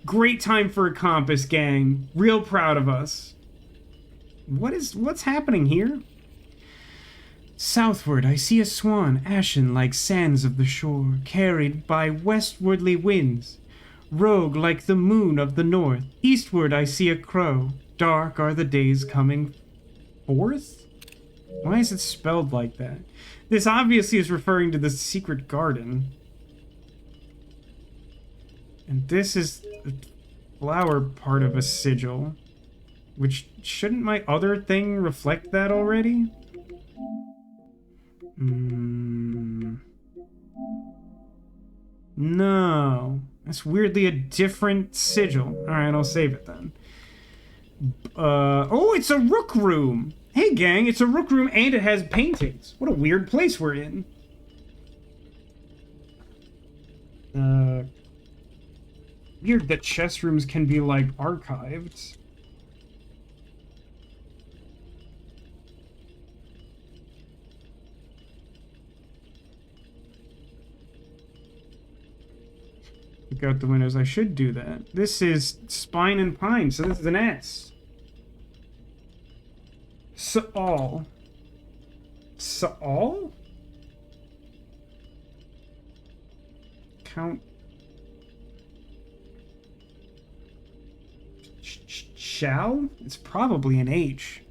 Great time for a compass, gang. Real proud of us. What's happening here? Southward, I see a swan, ashen like sands of the shore, carried by westwardly winds. Rogue like the moon of the north. Eastward, I see a crow. Dark are the days coming forth? Why is it spelled like that? This obviously is referring to the secret garden. And this is the flower part of a sigil. Which, shouldn't my other thing reflect that already? No. That's weirdly a different sigil. Alright, I'll save it then. Oh, it's a rook room! Hey gang, it's a rook room and it has paintings. What a weird place we're in. Weird that chess rooms can be, like, archived. Look out the windows. I should do that. This is spine and pine, so this is an S. Saal. Saal? Count. Shall? It's probably an H.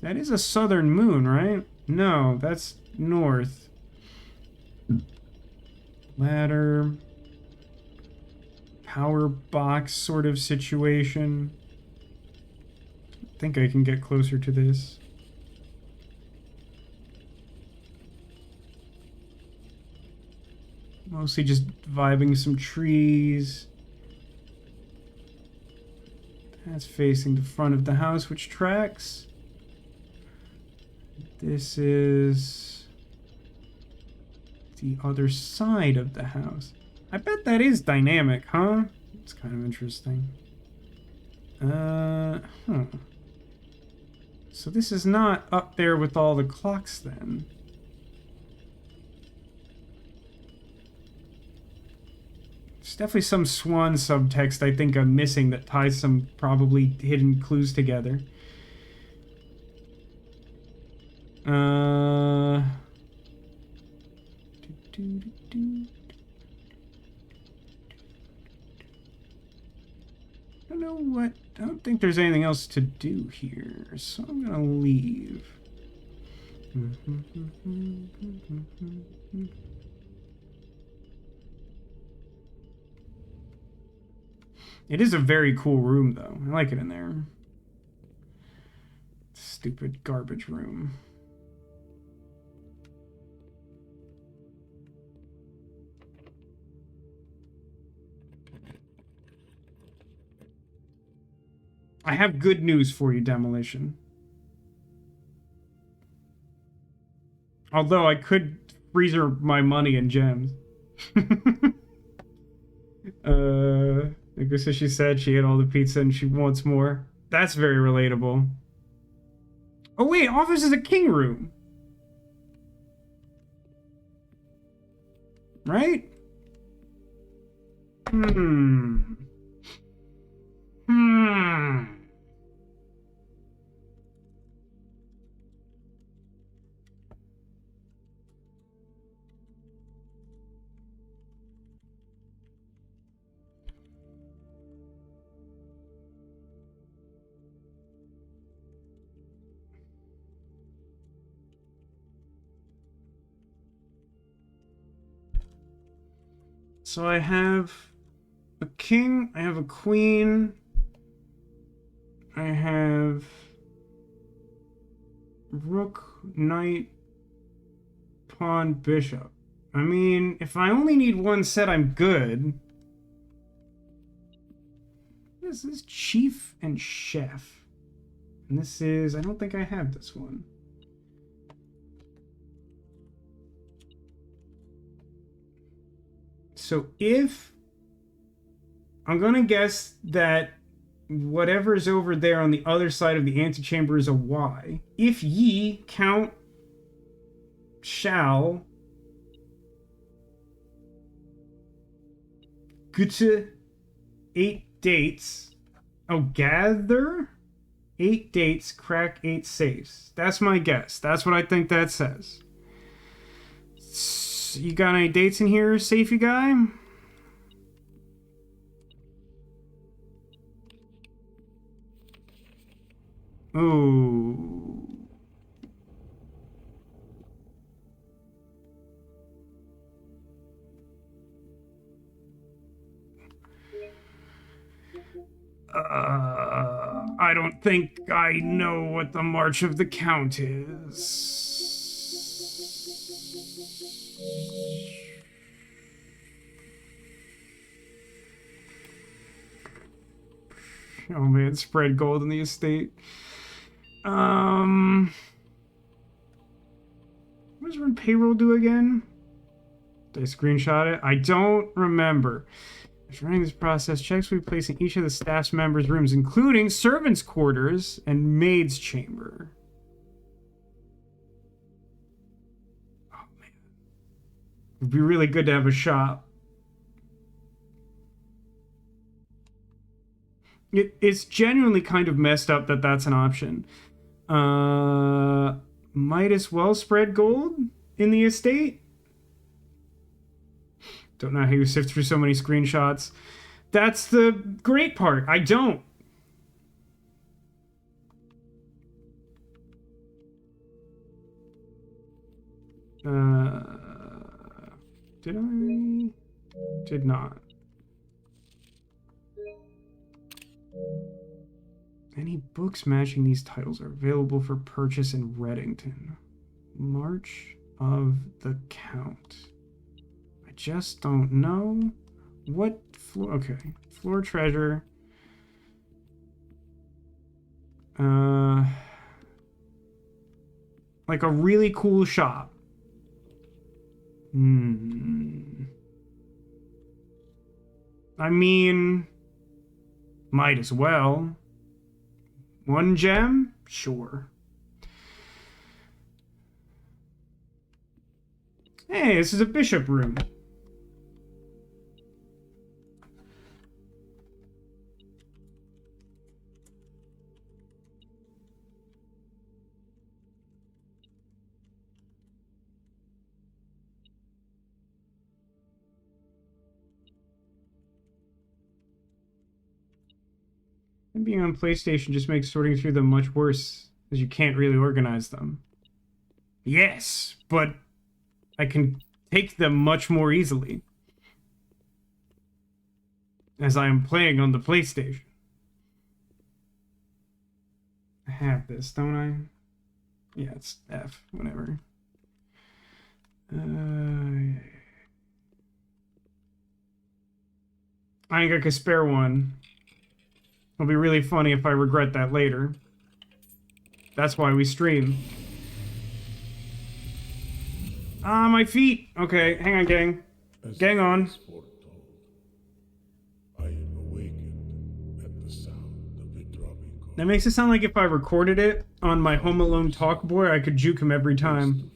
That is a southern moon, right? No, that's north. Ladder. Power box sort of situation. I think I can get closer to this. Mostly just vibing some trees. That's facing the front of the house, which tracks. This is the other side of the house. I bet that is dynamic, huh? It's kind of interesting. So this is not up there with all the clocks then. There's definitely some Swan subtext I think I'm missing that ties some probably hidden clues together. I don't know what... I don't think there's anything else to do here, so I'm gonna leave. It is a very cool room, though. I like it in there. Stupid garbage room. I have good news for you, Demolition. Although I could freezer my money in gems. I guess as she said, she ate all the pizza and she wants more. That's very relatable. Oh wait, office is a king room. Right? Hmm. So I have a king, I have a queen, I have rook, knight, pawn, bishop. I mean, if I only need one set, I'm good. This is chief and chef. And this is, I don't think I have this one. So if, I'm gonna guess that whatever's over there on the other side of the antechamber is a Y. If ye count shall Gute 8 dates. Oh, gather 8 dates, crack 8 safes. That's my guess. That's what I think that says. You got any dates in here, safety guy? Ooh. I don't think I know what the March of the Count is. Oh man, spread gold in the estate. What does run payroll do again? Did I screenshot it? I don't remember. As running this process, checks will be placed in each of the staff's members' rooms, including servants' quarters and maid's chamber. Oh man. It would be really good to have a shop. It's genuinely kind of messed up that that's an option. Might as well spread gold in the estate. Don't know how you sift through so many screenshots. That's the great part. I don't. Did I? Did not. Any books matching these titles are available for purchase in Reddington. March of the Count. I just don't know what floor. Okay, floor treasure. Like a really cool shop. I mean, might as well. 1 gem? Sure. Hey, this is a bishop room. And being on PlayStation just makes sorting through them much worse, as you can't really organize them. Yes, but I can take them much more easily, as I am playing on the PlayStation. I have this, don't I? Yeah, it's F, whatever. I think I could spare one. It'll be really funny if I regret that later. That's why we stream. Ah, my feet! Okay, hang on, gang. Gang on. That makes it sound like if I recorded it on my Home Alone talk boy, I could juke him every time.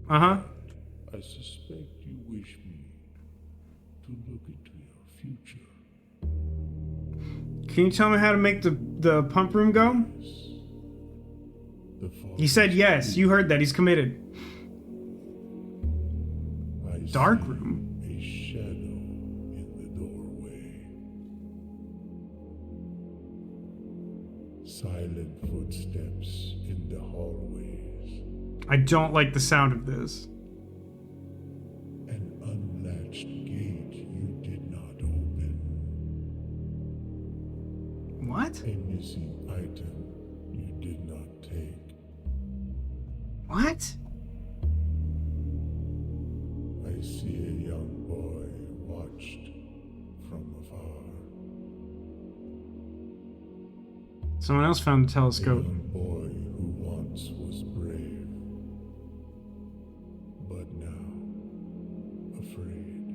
Uh-huh. I suspect you wish me to look into your future. Can you tell me how to make the pump room go? He said yes. You heard that. He's committed. Dark room? A shadow in the doorway. Silent footsteps in the hallways. I don't like the sound of this. An unlatched gate you did not open. What? A missing item you did not take. What? I see a young boy watched from afar. Someone else found the A telescope. young boy who once was brave, but now afraid.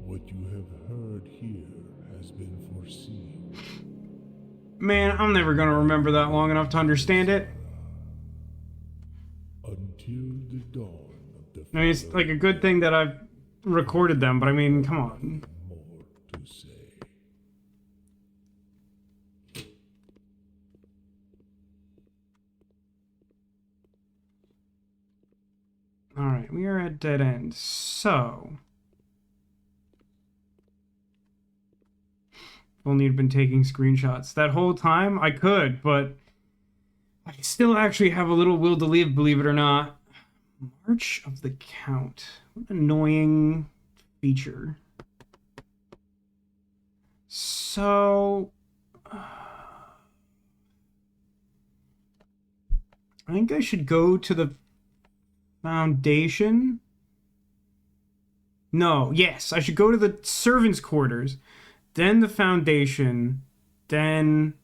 What you have heard here has been foreseen. Man, I'm never gonna remember that long enough to understand it. Until the dawn of the I mean, it's like a good thing that I've recorded them, but I mean, come on. more to say. Alright, we are at dead end. So... if only you'd been taking screenshots. That whole time, I could, but... I still actually have a little will to live, believe it or not. March of the Count. What an annoying feature. So... I think I should go to the Foundation. No, yes, I should go to the servants' quarters, then the Foundation, then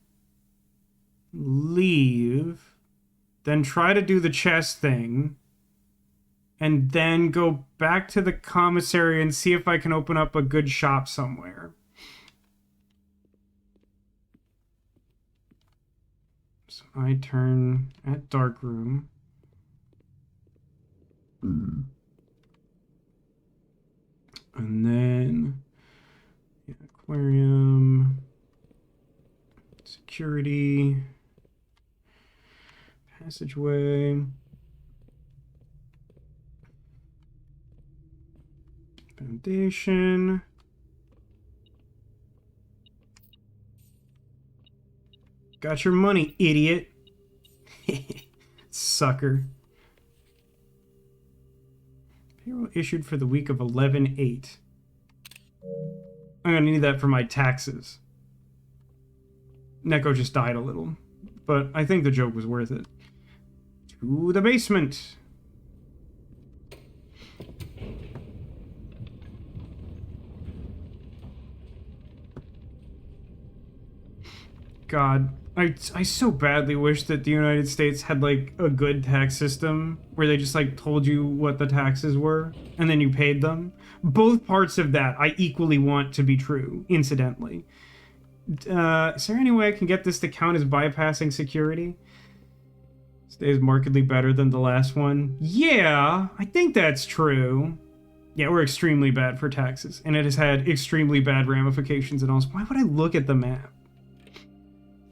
leave, then try to do the chess thing, and then go back to the commissary and see if I can open up a good shop somewhere. So I turn at darkroom. And then aquarium, security, passageway, foundation, got your money, idiot. Sucker. Payroll issued for the week of 11/8. I'm gonna need that for my taxes. Neko just died a little, but I think the joke was worth it. To the basement. God, I so badly wish that the United States had like a good tax system where they just like told you what the taxes were and then you paid them. Both parts of that I equally want to be true, incidentally. Is there any way I can get this to count as bypassing security? Stays markedly better than the last one. Yeah, I think that's true. Yeah, we're extremely bad for taxes, and it has had extremely bad ramifications and all. Why would I look at the map?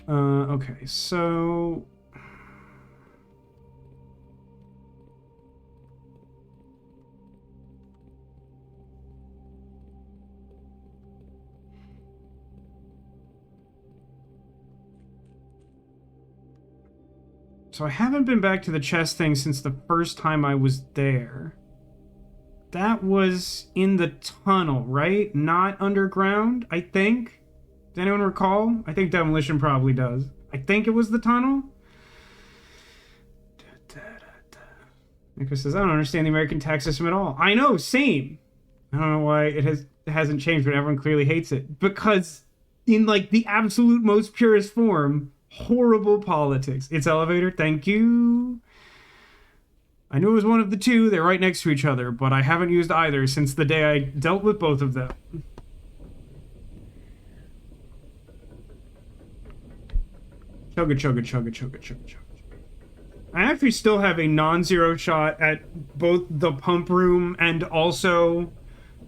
Okay, so... So I haven't been back to the chest thing since the first time I was there. That was in the tunnel, right? Not underground, I think. Does anyone recall? I think Demolition probably does. I think it was the tunnel. Nico says, I don't understand the American tax system at all. I know, same. I don't know why it hasn't changed, but everyone clearly hates it. Because in like the absolute most purest form, horrible politics. It's elevator, thank you. I knew it was one of the two. They're right next to each other, but I haven't used either since the day I dealt with both of them. Chugga, chugga, chugga, chugga, chugga, chugga. I actually still have a non-zero shot at both the pump room and also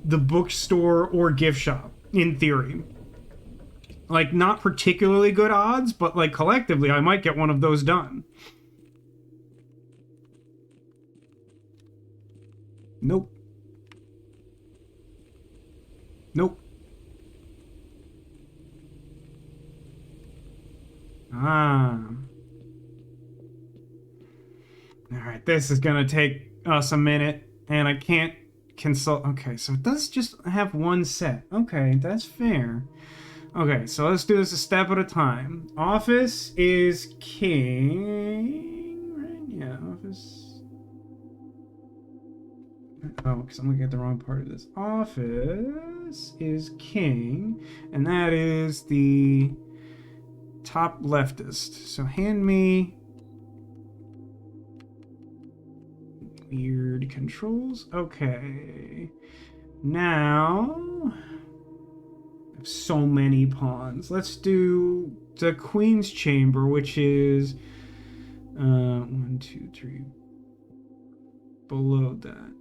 the bookstore or gift shop, in theory. Like, not particularly good odds, but like collectively, I might get one of those done. Nope. Nope. Ah. Alright, this is gonna take us a minute, and I can't consult. Okay, so it does just have one set. Okay, that's fair. Okay, so let's do this a step at a time. Office is king, right? Yeah, office. Oh, because I'm looking at the wrong part of this. Office is king, and that is the top leftist. So hand me weird controls. Okay. Now I have so many pawns. Let's do the Queen's Chamber, which is 1, 2, 3 below that.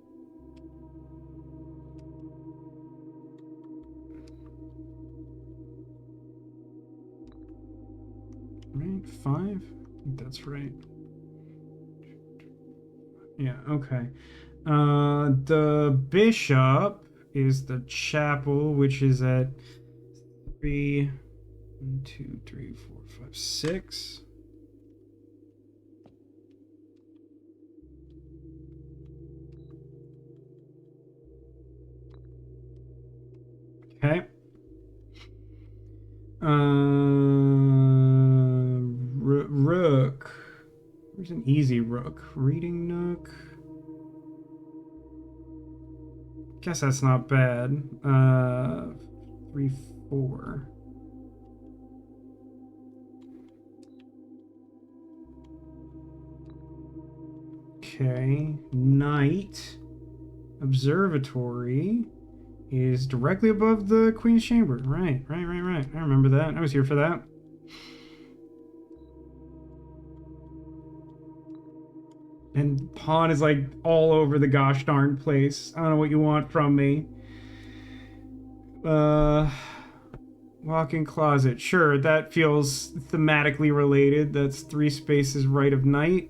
Right, 5? I think that's right. Yeah, okay. The bishop is the chapel, which is at 3, 1, 2, 3, 4, 5, 6. Okay. Rook. Where's an easy rook? Reading nook. Guess that's not bad. 3, 4. Okay. Knight. Observatory is directly above the Queen's Chamber. Right. I remember that. I was here for that. And pawn is like all over the gosh darn place. I don't know what you want from me. Walk-in closet. Sure, that feels thematically related. That's 3 spaces right of knight.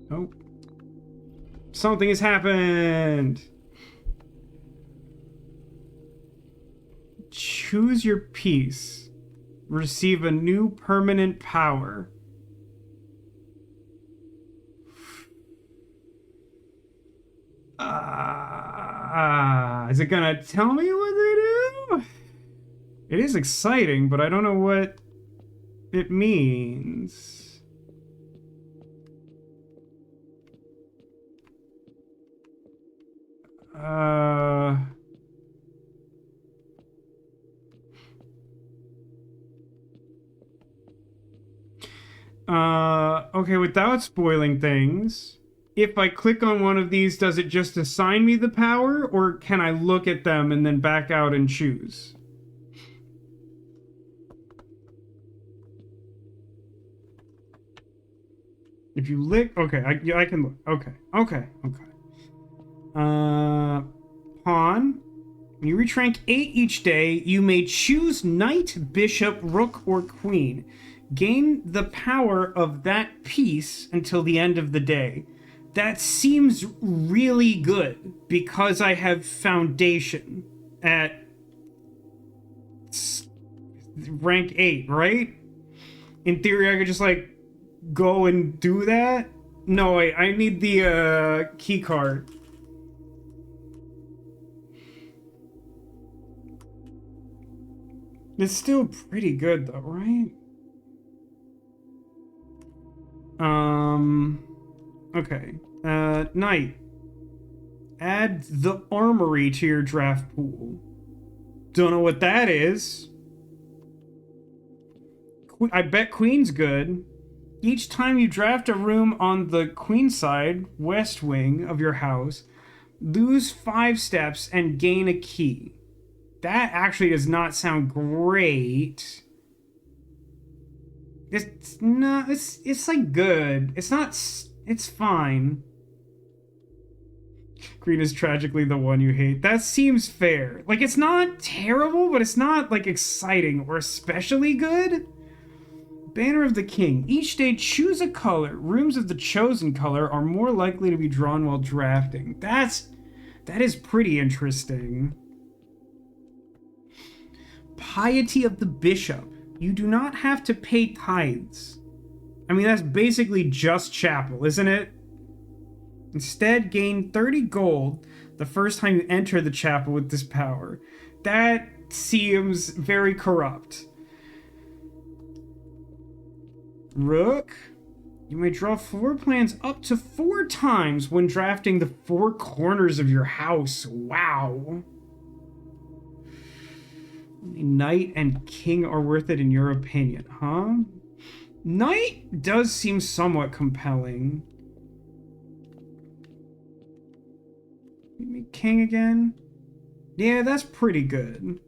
Oh. Something has happened. Choose your piece. Receive a new permanent power. Is it gonna tell me what they do? It is exciting, but I don't know what it means. Okay, without spoiling things, if I click on one of these, does it just assign me the power, or can I look at them and then back out and choose? If you lick, okay, I can look. Okay. Pawn. When you reach rank 8 each day, you may choose knight, bishop, rook, or queen. Gain the power of that piece until the end of the day. That seems really good because I have foundation at rank 8, right? In theory, I could just, like, go and do that? No, wait, I need the, key card. It's still pretty good, though, right? Okay. Knight. Add the armory to your draft pool. Don't know what that is. I bet Queen's good. Each time you draft a room on the Queen side, west wing of your house, lose 5 steps and gain a key. That actually does not sound great. It's not, it's like good. It's not, it's fine. Green is tragically the one you hate. That seems fair. Like, it's not terrible, but it's not, like, exciting or especially good. Banner of the King. Each day, choose a color. Rooms of the chosen color are more likely to be drawn while drafting. That is pretty interesting. Piety of the Bishop. You do not have to pay tithes. I mean, that's basically just chapel, isn't it? Instead, gain 30 gold the first time you enter the chapel with this power. That seems very corrupt. Rook. You may draw floor plans up to 4 times when drafting the 4 corners of your house. Wow. Knight and king are worth it in your opinion, huh? Knight does seem somewhat compelling. King again? Yeah, that's pretty good.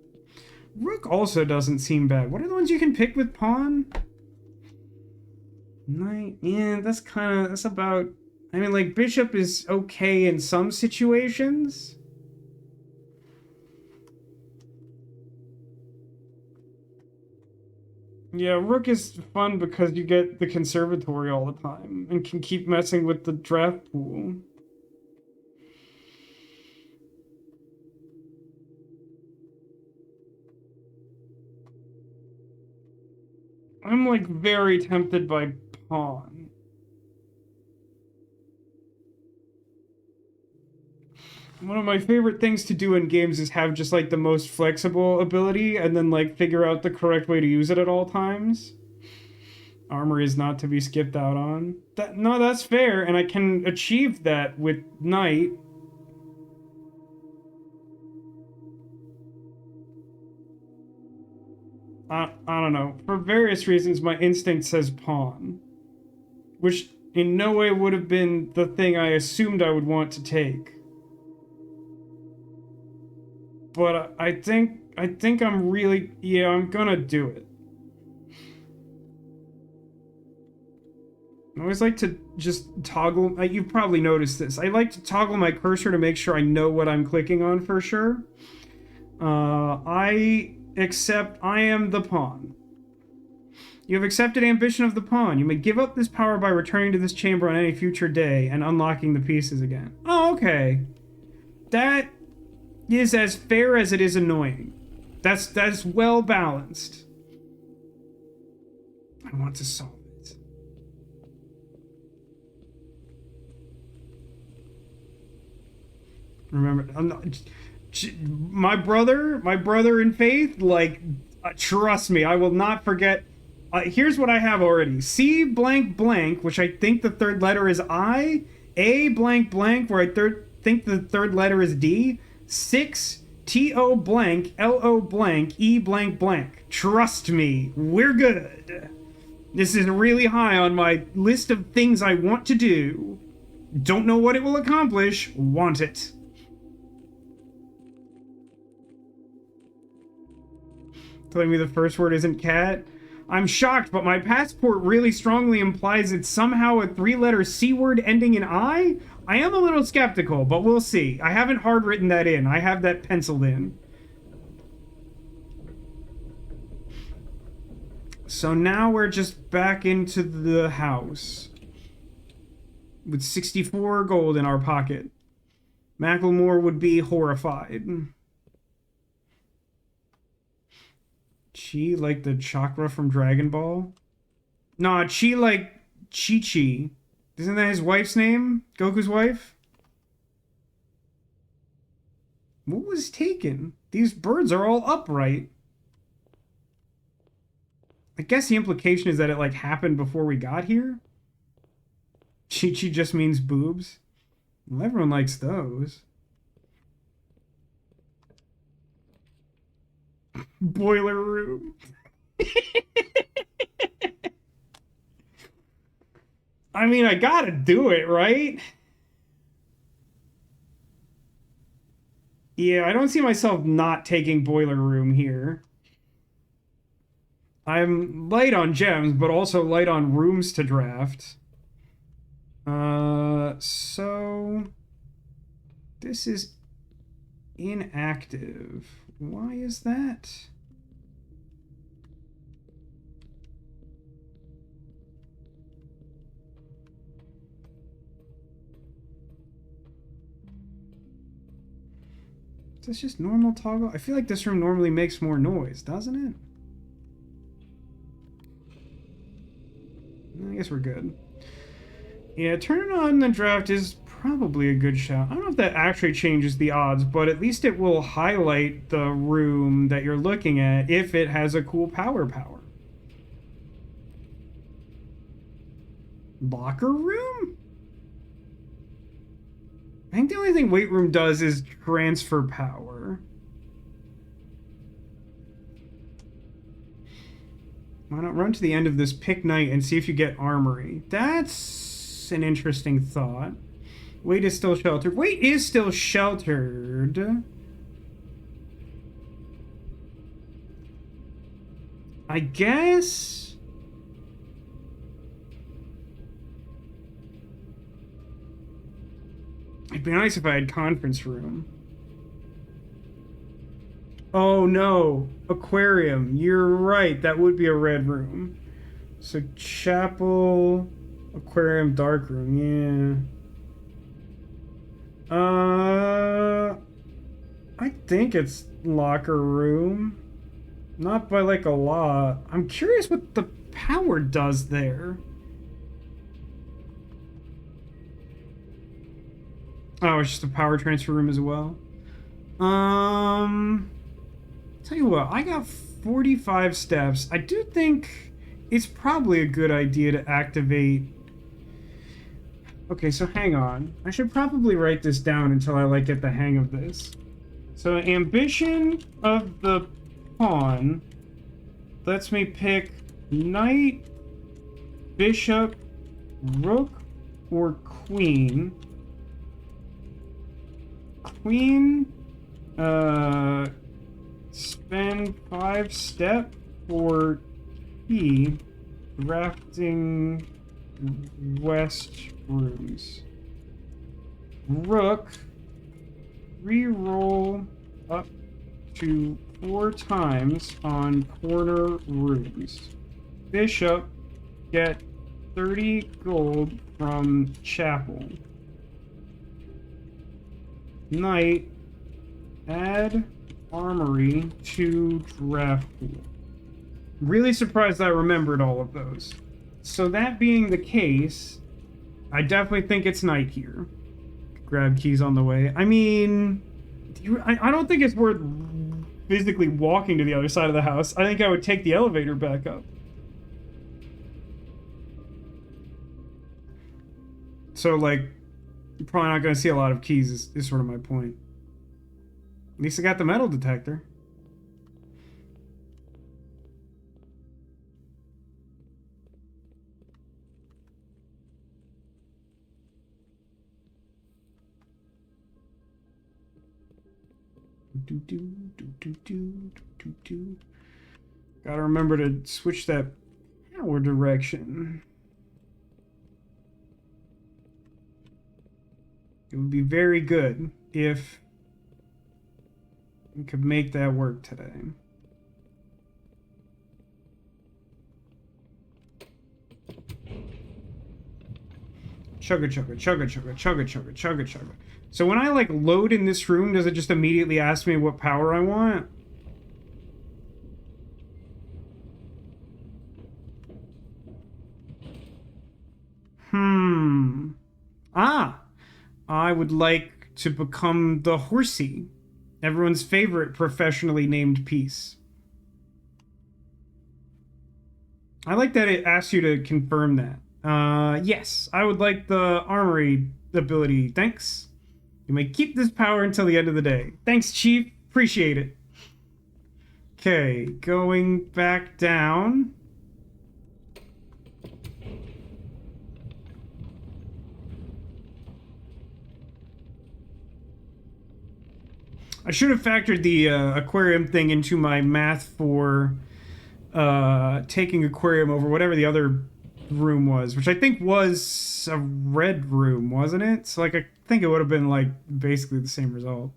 Rook also doesn't seem bad. What are the ones you can pick with pawn? Knight, yeah, that's about... I mean, like, bishop is okay in some situations. Yeah, rook is fun because you get the conservatory all the time and can keep messing with the draft pool. I'm, like, very tempted by pawn. One of my favorite things to do in games is have just, like, the most flexible ability and then, like, figure out the correct way to use it at all times. Armor is not to be skipped out on. No, that's fair, and I can achieve that with Knight. I don't know. For various reasons, my instinct says pawn. Which in no way would have been the thing I assumed I would want to take. But I think I'm really... Yeah, I'm gonna do it. I always like to just toggle... You've probably noticed this. I like to toggle my cursor to make sure I know what I'm clicking on for sure. I am the pawn. You have accepted ambition of the pawn. You may give up this power by returning to this chamber on any future day and unlocking the pieces again. Oh, okay. That is as fair as it is annoying. That's well balanced. I want to solve it. Remember, my brother in faith, like, trust me, I will not forget. Here's what I have already. C blank blank, which I think the third letter is I. A blank blank, where I think the third letter is D. 6 T-O blank L-O blank E blank blank. Trust me, we're good. This is really high on my list of things I want to do. Don't know what it will accomplish. Want it. Telling me the first word isn't cat? I'm shocked, but my passport really strongly implies it's somehow a 3-letter C word ending in I? I am a little skeptical, but we'll see. I haven't hard written that in. I have that penciled in. So now we're just back into the house. With 64 gold in our pocket. Macklemore would be horrified. Chi like the chakra from Dragon Ball? Nah, Chi like Chi-Chi. Isn't that his wife's name? Goku's wife? What was taken? These birds are all upright. I guess the implication is that it like happened before we got here. Chi-Chi just means boobs. Well, everyone likes those. Boiler room. I mean, I gotta do it, right? Yeah, I don't see myself not taking boiler room here. I'm light on gems, but also light on rooms to draft. So this is inactive. Why is that? Is this just normal toggle? I feel like this room normally makes more noise, doesn't it? I guess we're good. Yeah, turning on the draft is probably a good shout. I don't know if that actually changes the odds, but at least it will highlight the room that you're looking at if it has a cool power. Locker room? I think the only thing weight room does is transfer power. Why not run to the end of this pick night and see if you get armory? That's an interesting thought. Weight is still sheltered. Weight is still sheltered. I guess... It'd be nice if I had conference room. Oh no, aquarium. You're right, that would be a red room. So chapel, aquarium, dark room, yeah. I think it's locker room. Not by like a lot. I'm curious what the power does there. Oh, it's just a power transfer room as well. Tell you what, I got 45 steps. I do think it's probably a good idea to activate... Okay, so hang on. I should probably write this down until I like get the hang of this. So ambition of the pawn lets me pick knight, bishop, rook, or queen. Queen, spend 5 step for key drafting west rooms. Rook, re-roll up to 4 times on corner rooms. Bishop, get 30 gold from chapel. Knight, add armory to draft pool. Really surprised I remembered all of those. So that being the case, I definitely think it's night here. Grab keys on the way. I mean, I don't think it's worth physically walking to the other side of the house. I think I would take the elevator back up. So, like, you're probably not going to see a lot of keys is sort of my point. At least I got the metal detector. Gotta remember to switch that power direction. It would be very good if we could make that work today. Chugga chugga, chugga chugga, chugga chugga, chugga chugga. So when I like load in this room, does it just immediately ask me what power I want? Ah, I would like to become the horsey, everyone's favorite professionally named piece. I like that it asks you to confirm that. Yes, I would like the armory ability. Thanks. You may keep this power until the end of the day. Thanks, Chief. Appreciate it. Okay, going back down. I should have factored the aquarium thing into my math for taking aquarium over whatever the other room was, which I think was a red room, wasn't it? So like I think it would have been like basically the same result.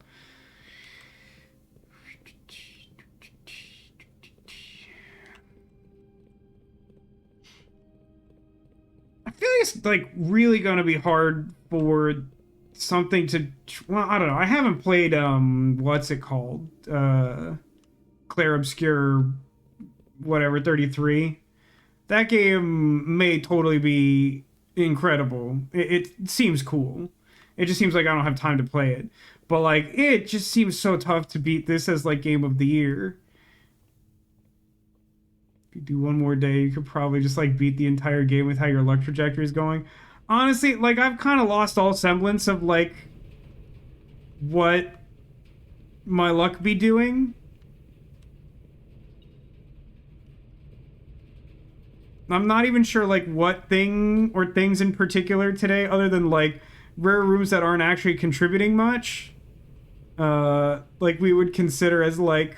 I feel like it's like really gonna be hard for something to, well, I don't know. I haven't played what's it called? Claire Obscure whatever 33. That game may totally be incredible. It seems cool. It just seems like I don't have time to play it. But like it just seems so tough to beat this as like game of the year. If you do one more day, you could probably just like beat the entire game with how your luck trajectory is going. Honestly, like I've kind of lost all semblance of like what my luck be doing. I'm not even sure like what thing or things in particular today, other than like rare rooms that aren't actually contributing much. Like we would consider as like,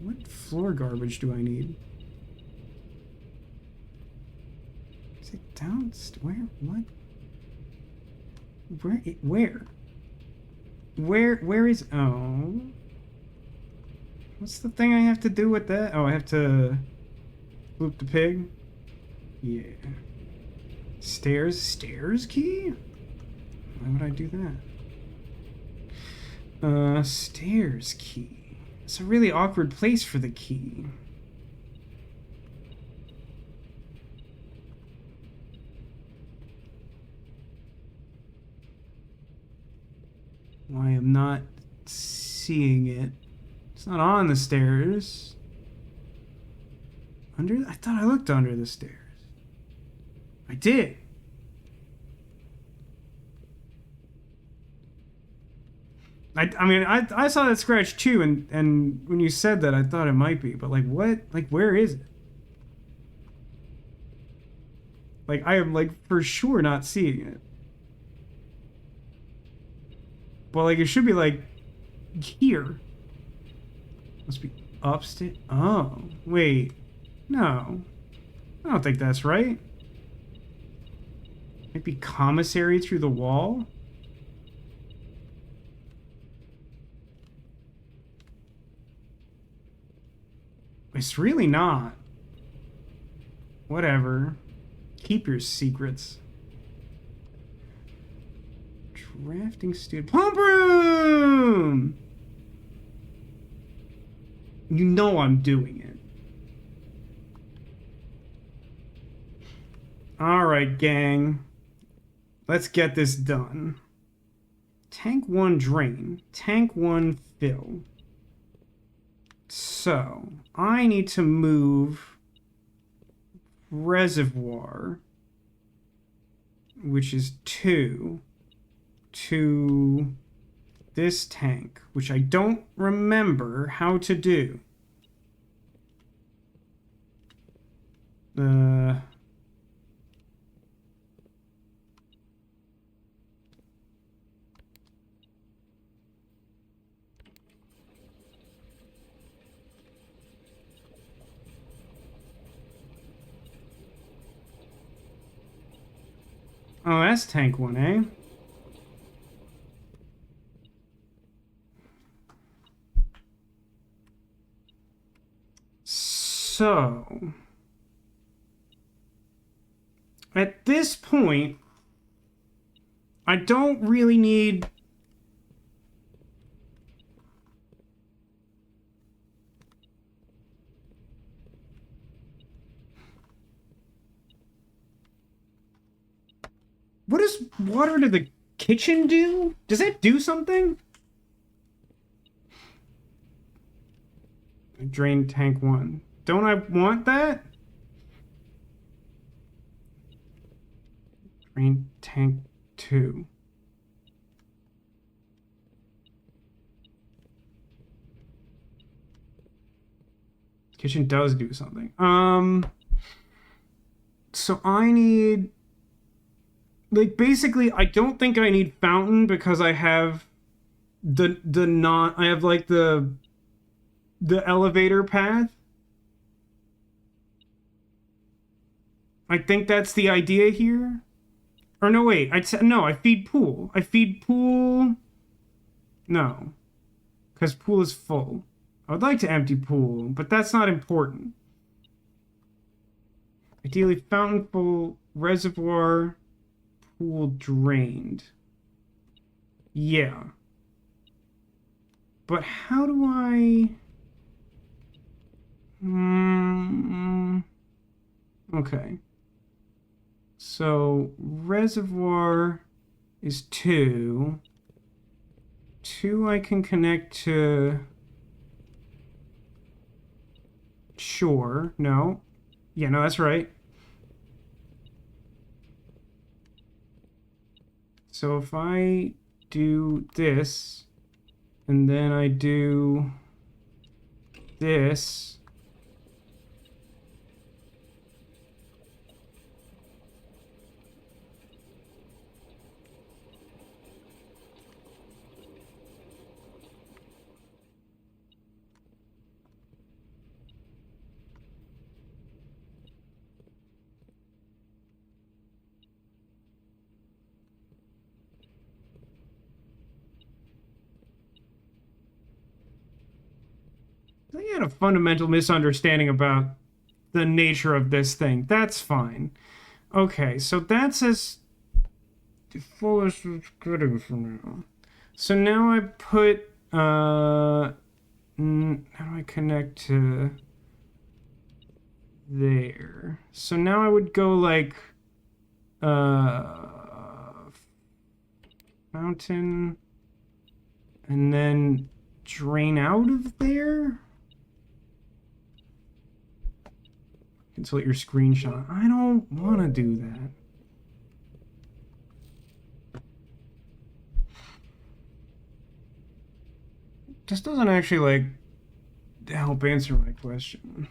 what floor garbage do I need? Is it down? Where? What? Where? Where is? Oh. What's the thing I have to do with that? Oh, I have to loop the pig? Yeah. Stairs key? Why would I do that? Stairs key. It's a really awkward place for the key. I am not seeing it. It's not on the stairs. I thought I looked under the stairs. I did. I mean, I saw that scratch too, and when you said that, I thought it might be. But like, what? Like, where is it? Like, I am like for sure not seeing it. But like, it should be like here. Must be upstairs. Oh, wait. No. I don't think that's right. Might be commissary through the wall? It's really not. Whatever. Keep your secrets. Drafting student. Pump room! You know I'm doing it. Alright, gang. Let's get this done. Tank 1 drain. Tank 1 fill. So, I need to move reservoir, which is 2, to this tank, which I don't remember how to do. Oh, that's tank 1, eh? So, at this point, I don't really need... What does water to the kitchen do? Does that do something? Drain tank 1. Don't I want that? Drain tank 2. Kitchen does do something. So I need... Like, basically, I don't think I need fountain because I have I have, like, the elevator path. I think that's the idea here. Or no, wait. No, I feed pool. I feed pool... No. Because pool is full. I would like to empty pool, but that's not important. Ideally, fountain full, reservoir, pool drained. Yeah. But how do I... Okay. So, reservoir is 2. 2 I can connect to... Sure. No. Yeah, no, that's right. So if I do this, and then I do this... I had a fundamental misunderstanding about the nature of this thing. That's fine. Okay, so that's as full as it's getting for now. So now I put, how do I connect to there? So now I would go like, fountain, and then drain out of there? Cancel your screenshot. I don't want to do that. This doesn't actually, like, help answer my question.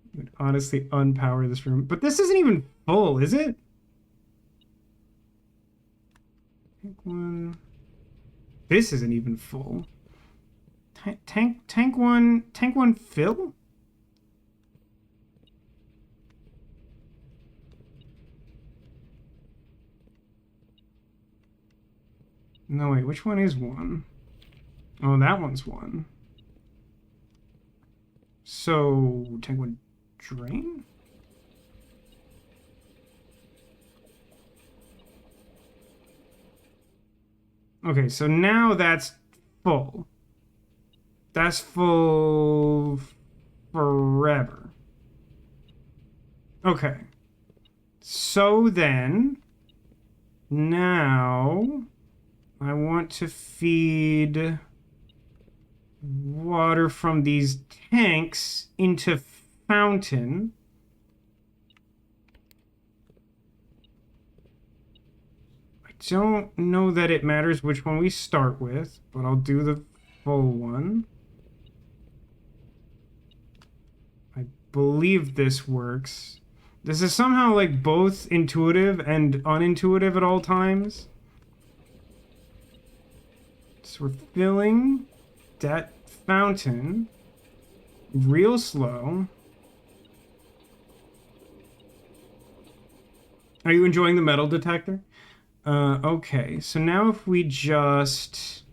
I would honestly unpower this room. But this isn't even full, is it? Tank 1. This isn't even full. Tank 1 fill? No, wait, which one is 1? Oh, that one's 1. So, tank 1 drain? Okay, so now that's full. That's full forever. Okay. So then, now I want to feed water from these tanks into fountain. I don't know that it matters which one we start with, but I'll do the full one. I believe this works. This is somehow like both intuitive and unintuitive at all times. So we're filling that fountain real slow. Are you enjoying the metal detector? Okay, so now if we just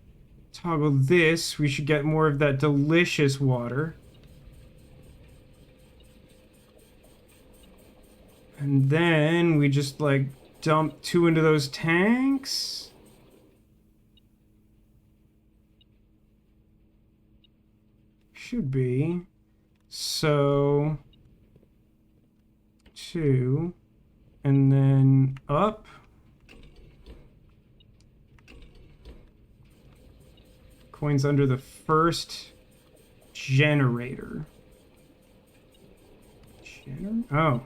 toggle this, we should get more of that delicious water. And then we just, like, dump 2 into those tanks. Should be. So... 2, and then up. Coins under the first generator. Oh.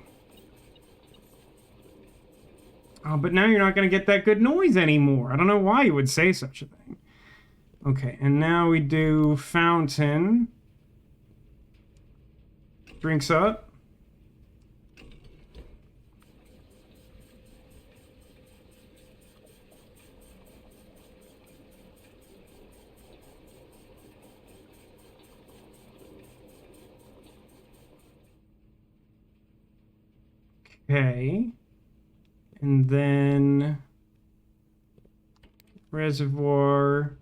Oh, but now you're not going to get that good noise anymore. I don't know why you would say such a thing. Okay, and now we do fountain. Drinks up. Okay. And then reservoir.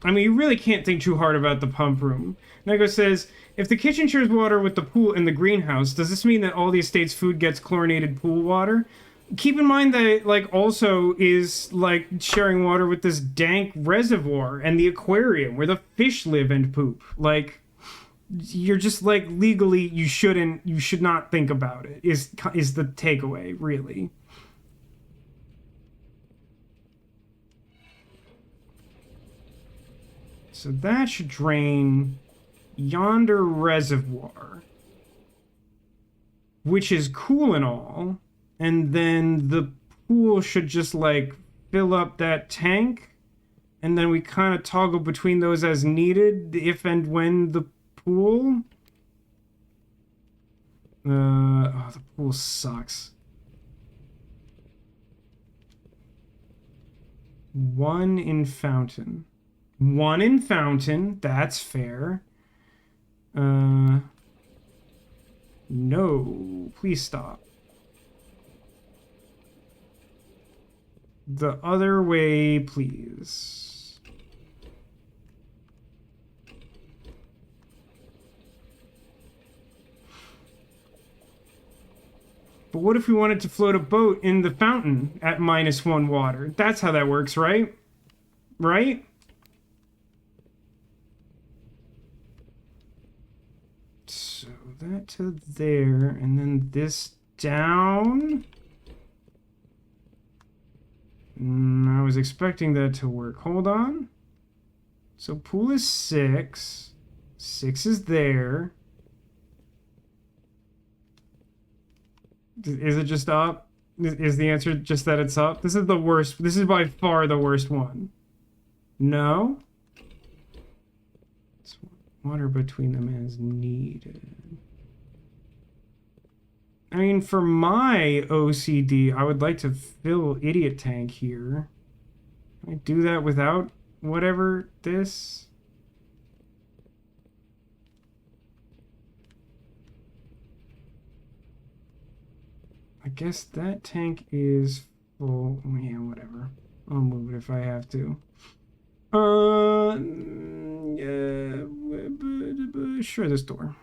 I mean, you really can't think too hard about the pump room. Nego says, if the kitchen shares water with the pool and the greenhouse, does this mean that all the estate's food gets chlorinated pool water? Keep in mind that it, like, also is, like, sharing water with this dank reservoir and the aquarium where the fish live and poop. Like, you're just, like, legally, you should not think about it, is the takeaway, really. So that should drain yonder reservoir, which is cool and all. And then the pool should just, like, fill up that tank. And then we kind of toggle between those as needed, if and when the pool. Oh, the pool sucks. 1 in fountain. 1 in fountain, that's fair. No, please stop. The other way, please. But what if we wanted to float a boat in the fountain at -1 water? That's how that works, right? Right? So that to there, and then this down. I was expecting that to work. Hold on. So pool is 6. 6 is there. Is it just up? Is the answer just that it's up? This is the worst. This is by far the worst one. No? It's water between them as needed. I mean, for my OCD, I would like to fill Idiot Tank here. Can I do that without whatever this? I guess that tank is full. Yeah, whatever. I'll move it if I have to. Sure, this door.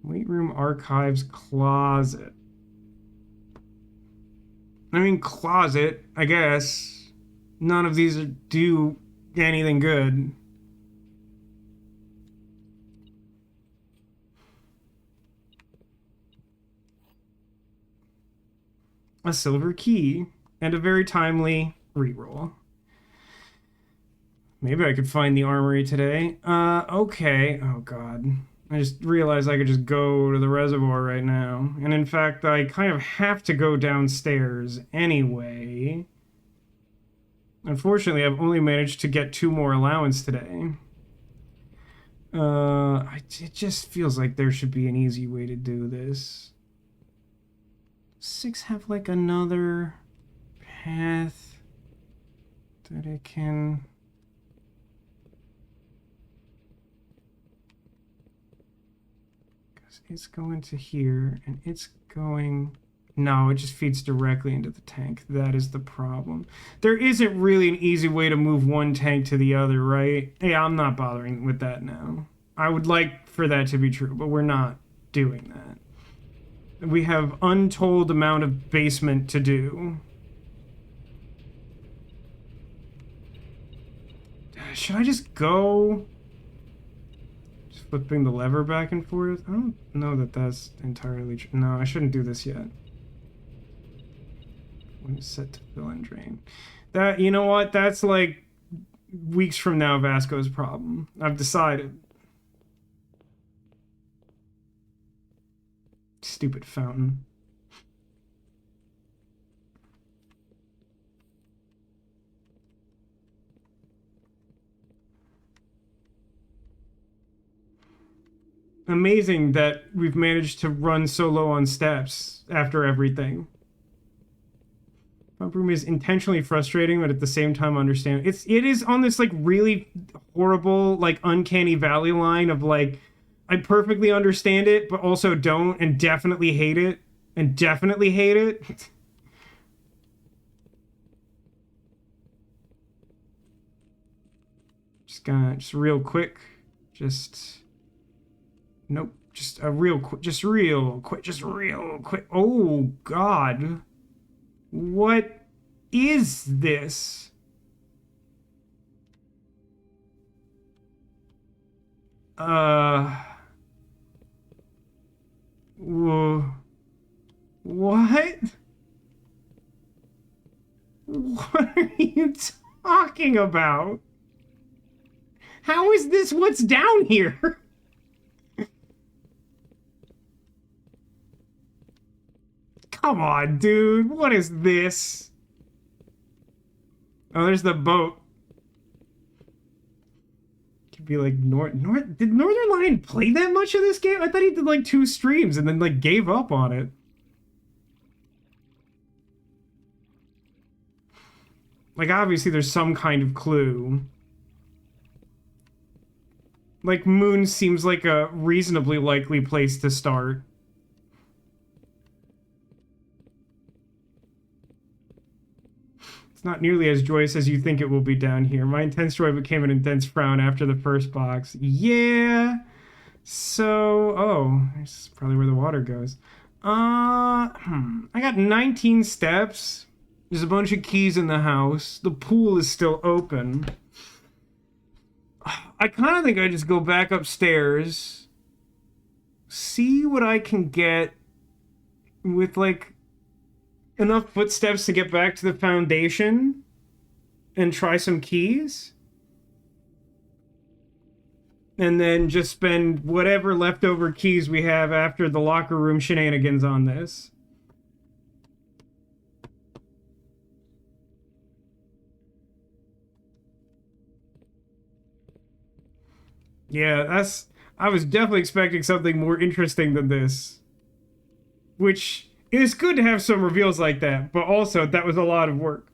Weight room, archives, closet. I mean, closet, I guess. None of these do anything good. A silver key and a very timely reroll. Maybe I could find the armory today. Okay. Oh, God. I just realized I could just go to the reservoir right now. And in fact, I kind of have to go downstairs anyway. Unfortunately, I've only managed to get 2 more allowance today. It just feels like there should be an easy way to do this. 6 have like another path that it can... It's going to here, and it's going... No, it just feeds directly into the tank. That is the problem. There isn't really an easy way to move one tank to the other, right? Yeah, I'm not bothering with that now. I would like for that to be true, but we're not doing that. We have untold amount of basement to do. Should I just go... flipping the lever back and forth. I don't know that that's entirely true. No, I shouldn't do this yet. When it's set to fill and drain. That, you know what? That's like weeks from now Vasco's problem. I've decided. Stupid fountain. Amazing that we've managed to run so low on steps after everything. Pump room is intentionally frustrating, but at the same time understand. It is on this like really horrible, like uncanny valley line of like, I perfectly understand it, but also don't, and definitely hate it, and definitely hate it. Just real quick, nope, just real quick. Oh God, what is this? Whoa. What? What are you talking about? How is this what's down here? Come on, dude. What is this? Oh, there's the boat. Could be like did Northern Lion play that much of this game? I thought he did like 2 streams and then like gave up on it. Like obviously there's some kind of clue. Like Moon seems like a reasonably likely place to start. It's not nearly as joyous as you think it will be down here. My intense joy became an intense frown after the first box. Yeah. So, oh, this is probably where the water goes. I got 19 steps. There's a bunch of keys in the house. The pool is still open. I kind of think I just go back upstairs, see what I can get with like enough footsteps to get back to the foundation and try some keys. And then just spend whatever leftover keys we have after the locker room shenanigans on this. Yeah, I was definitely expecting something more interesting than this. Which, it is good to have some reveals like that, but also, that was a lot of work.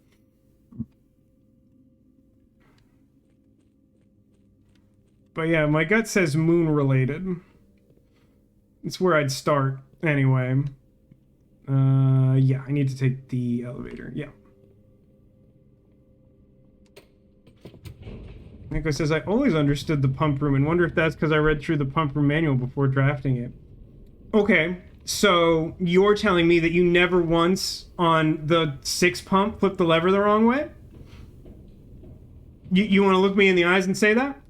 But yeah, my gut says moon-related. It's where I'd start, anyway. Yeah, I need to take the elevator, yeah. Nico says, I always understood the pump room and wonder if that's because I read through the pump room manual before drafting it. Okay, so you're telling me that you never once on the 6 pump flipped the lever the wrong way? You want to look me in the eyes and say that?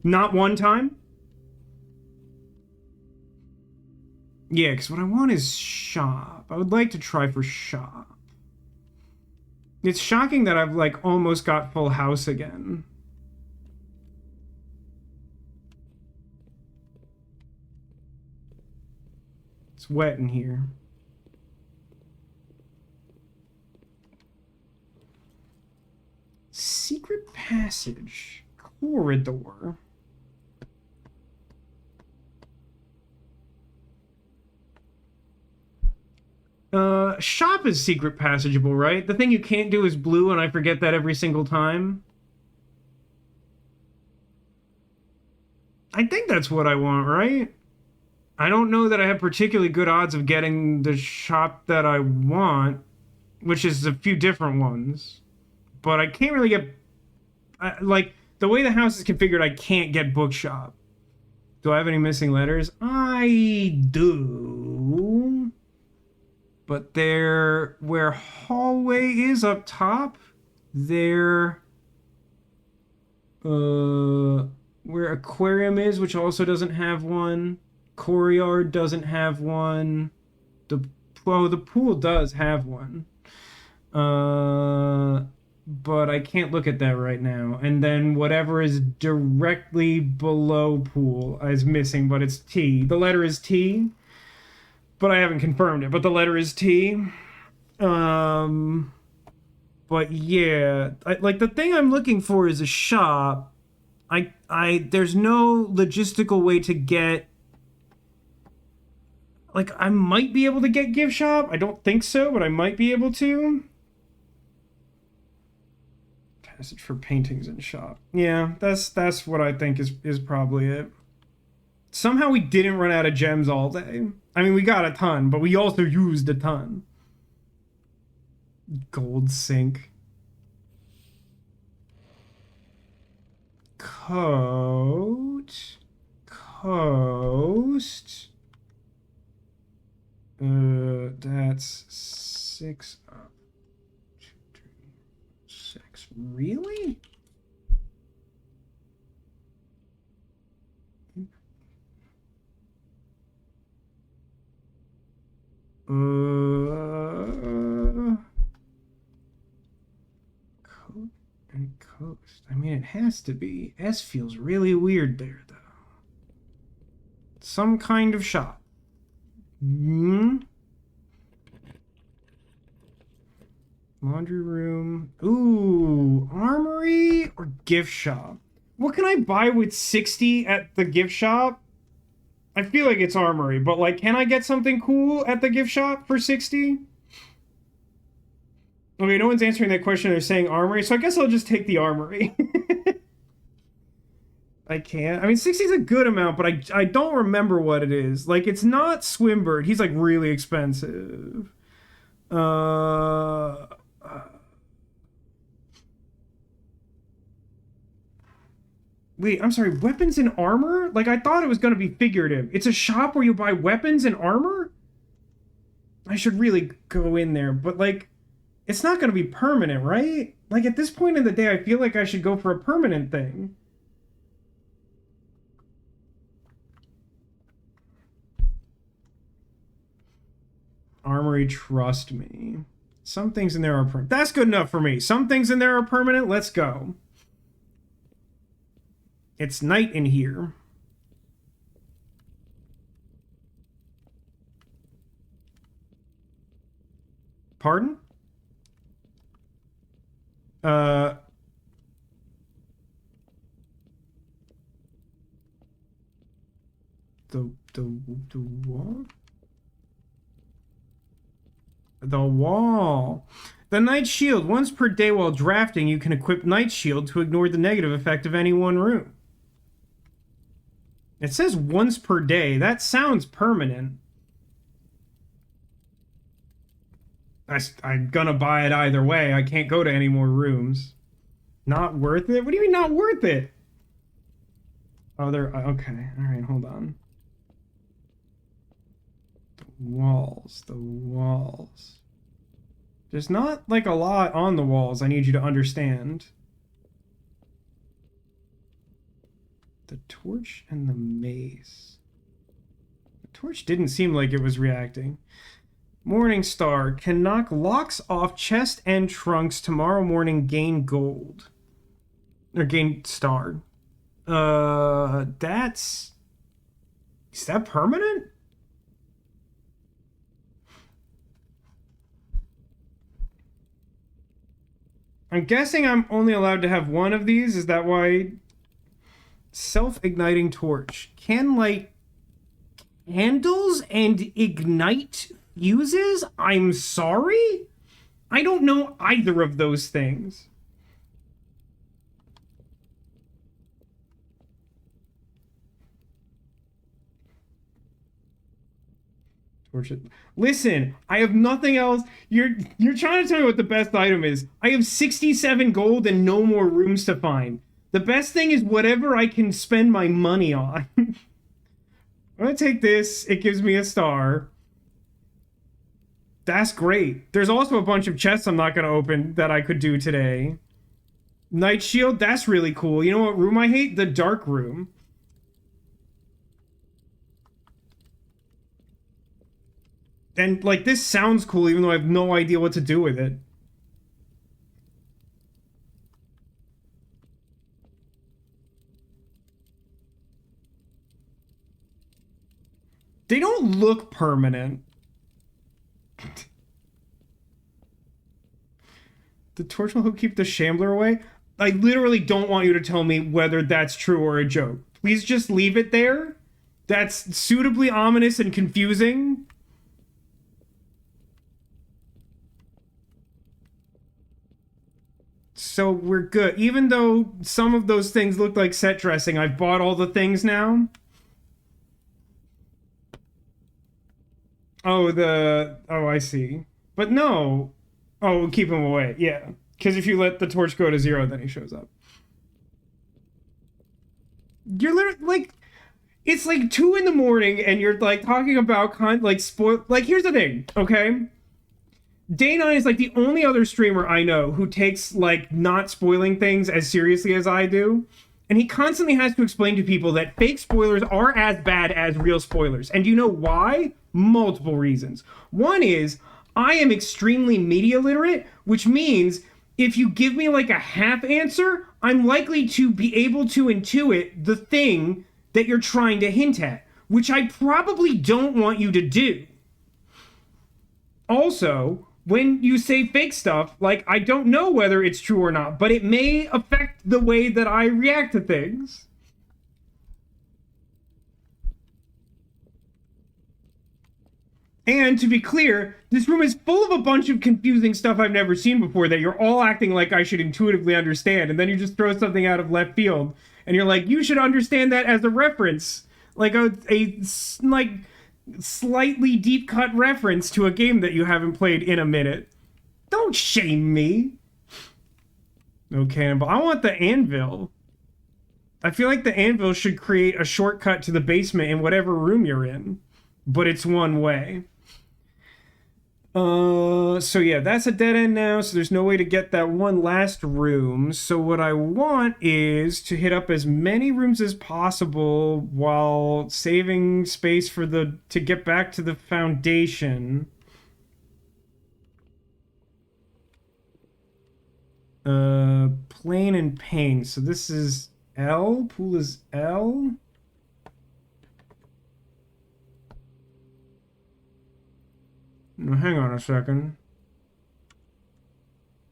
Not one time? Yeah, because what I want is shop. I would like to try for shop. It's shocking that I've, like, almost got full house again. It's wet in here. Secret passage. Corridor. Shop is secret passageable, right? The thing you can't do is blue, and I forget that every single time. I think that's what I want, right? I don't know that I have particularly good odds of getting the shop that I want, which is a few different ones. But I can't really get... like, the way the house is configured, I can't get bookshop. Do I have any missing letters? I do... But there, where hallway is up top, there where aquarium is, which also doesn't have one. Courtyard doesn't have one. The pool does have one. But I can't look at that right now. And then whatever is directly below pool is missing, but it's T. The letter is T, but I haven't confirmed it. But the letter is T. But yeah, like the thing I'm looking for is a shop. There's no logistical way to get. Like, I might be able to get gift shop. I don't think so, but I might be able to. Passage for paintings in shop. Yeah, that's what I think is probably it. Somehow we didn't run out of gems all day. I mean, we got a ton, but we also used a ton. Gold sink. Coat. Coast. That's 6 up. 2, 3, 6. Really? Coat and coast. I mean, it has to be. S feels really weird there, though. Some kind of shop. Laundry room. Ooh, armory or gift shop? What can I buy with 60 at the gift shop? I feel like it's armory, but like, can I get something cool at the gift shop for 60? Okay, no one's answering that question. They're saying armory, so I guess I'll just take the armory. I can't. I mean, 60 is a good amount, but I don't remember what it is. Like, it's not Swimbird. He's, like, really expensive. Wait, I'm sorry. Weapons and armor? Like, I thought it was going to be figurative. It's a shop where you buy weapons and armor? I should really go in there, but, like, it's not going to be permanent, right? Like, at this point in the day, I feel like I should go for a permanent thing. Armory, trust me. Some things in there are permanent. That's good enough for me. Some things in there are permanent. Let's go. It's night in here. Pardon? The wall? The wall. The Night Shield. Once per day while drafting, you can equip Night Shield to ignore the negative effect of any one room. It says once per day. That sounds permanent. I'm gonna buy it either way. I can't go to any more rooms. Not worth it? What do you mean not worth it? Oh, they're... Okay. Alright, hold on. The walls. There's not, like, a lot on the walls I need you to understand. The torch and the mace. The torch didn't seem like it was reacting. Morning Star. Can knock locks off chest and trunks. Tomorrow morning, gain gold. Or gain star. That's... Is that permanent? I'm guessing I'm only allowed to have one of these. Is that why? Self-igniting torch. Can light candles and ignite fuses? I'm sorry? I don't know either of those things. Listen, I have nothing else. You're trying to tell me what the best item is. I have 67 gold and no more rooms to find. The best thing is whatever I can spend my money on. I'm gonna take this. It gives me a star. That's great. There's also a bunch of chests I'm not gonna open that I could do today. Night shield, that's really cool. You know what room I hate? The dark room. And, like, this sounds cool even though I have no idea what to do with it. They don't look permanent. The torch will help keep the shambler away? I literally don't want you to tell me whether that's true or a joke. Please just leave it there. That's suitably ominous and confusing. So we're good. Even though some of those things look like set dressing, I've bought all the things now. Oh, Oh, I see. But no. Oh, we'll keep him away. Yeah. Because if you let the torch go to 0, then he shows up. You're literally, like... It's like 2 in the morning, and you're, like, talking about, like, spoil... Like, here's the thing, okay? Day9 is, like, the only other streamer I know who takes, like, not spoiling things as seriously as I do. And he constantly has to explain to people that fake spoilers are as bad as real spoilers. And do you know why? Multiple reasons. One is, I am extremely media literate, which means if you give me, like, a half answer, I'm likely to be able to intuit the thing that you're trying to hint at, which I probably don't want you to do. Also, when you say fake stuff, like, I don't know whether it's true or not, but it may affect the way that I react to things. And to be clear, this room is full of a bunch of confusing stuff I've never seen before that you're all acting like I should intuitively understand, and then you just throw something out of left field, and you're like, you should understand that as a reference, like a like slightly deep cut reference to a game that you haven't played in a minute. Don't shame me. Okay, but I want the anvil. I feel like the anvil should create a shortcut to the basement in whatever room you're in, but it's one way. So yeah, that's a dead end now, so there's no way to get that one last room. So what I want is to hit up as many rooms as possible while saving space for to get back to the foundation. Plane and pane. So this is L, pool is L. No, hang on a second.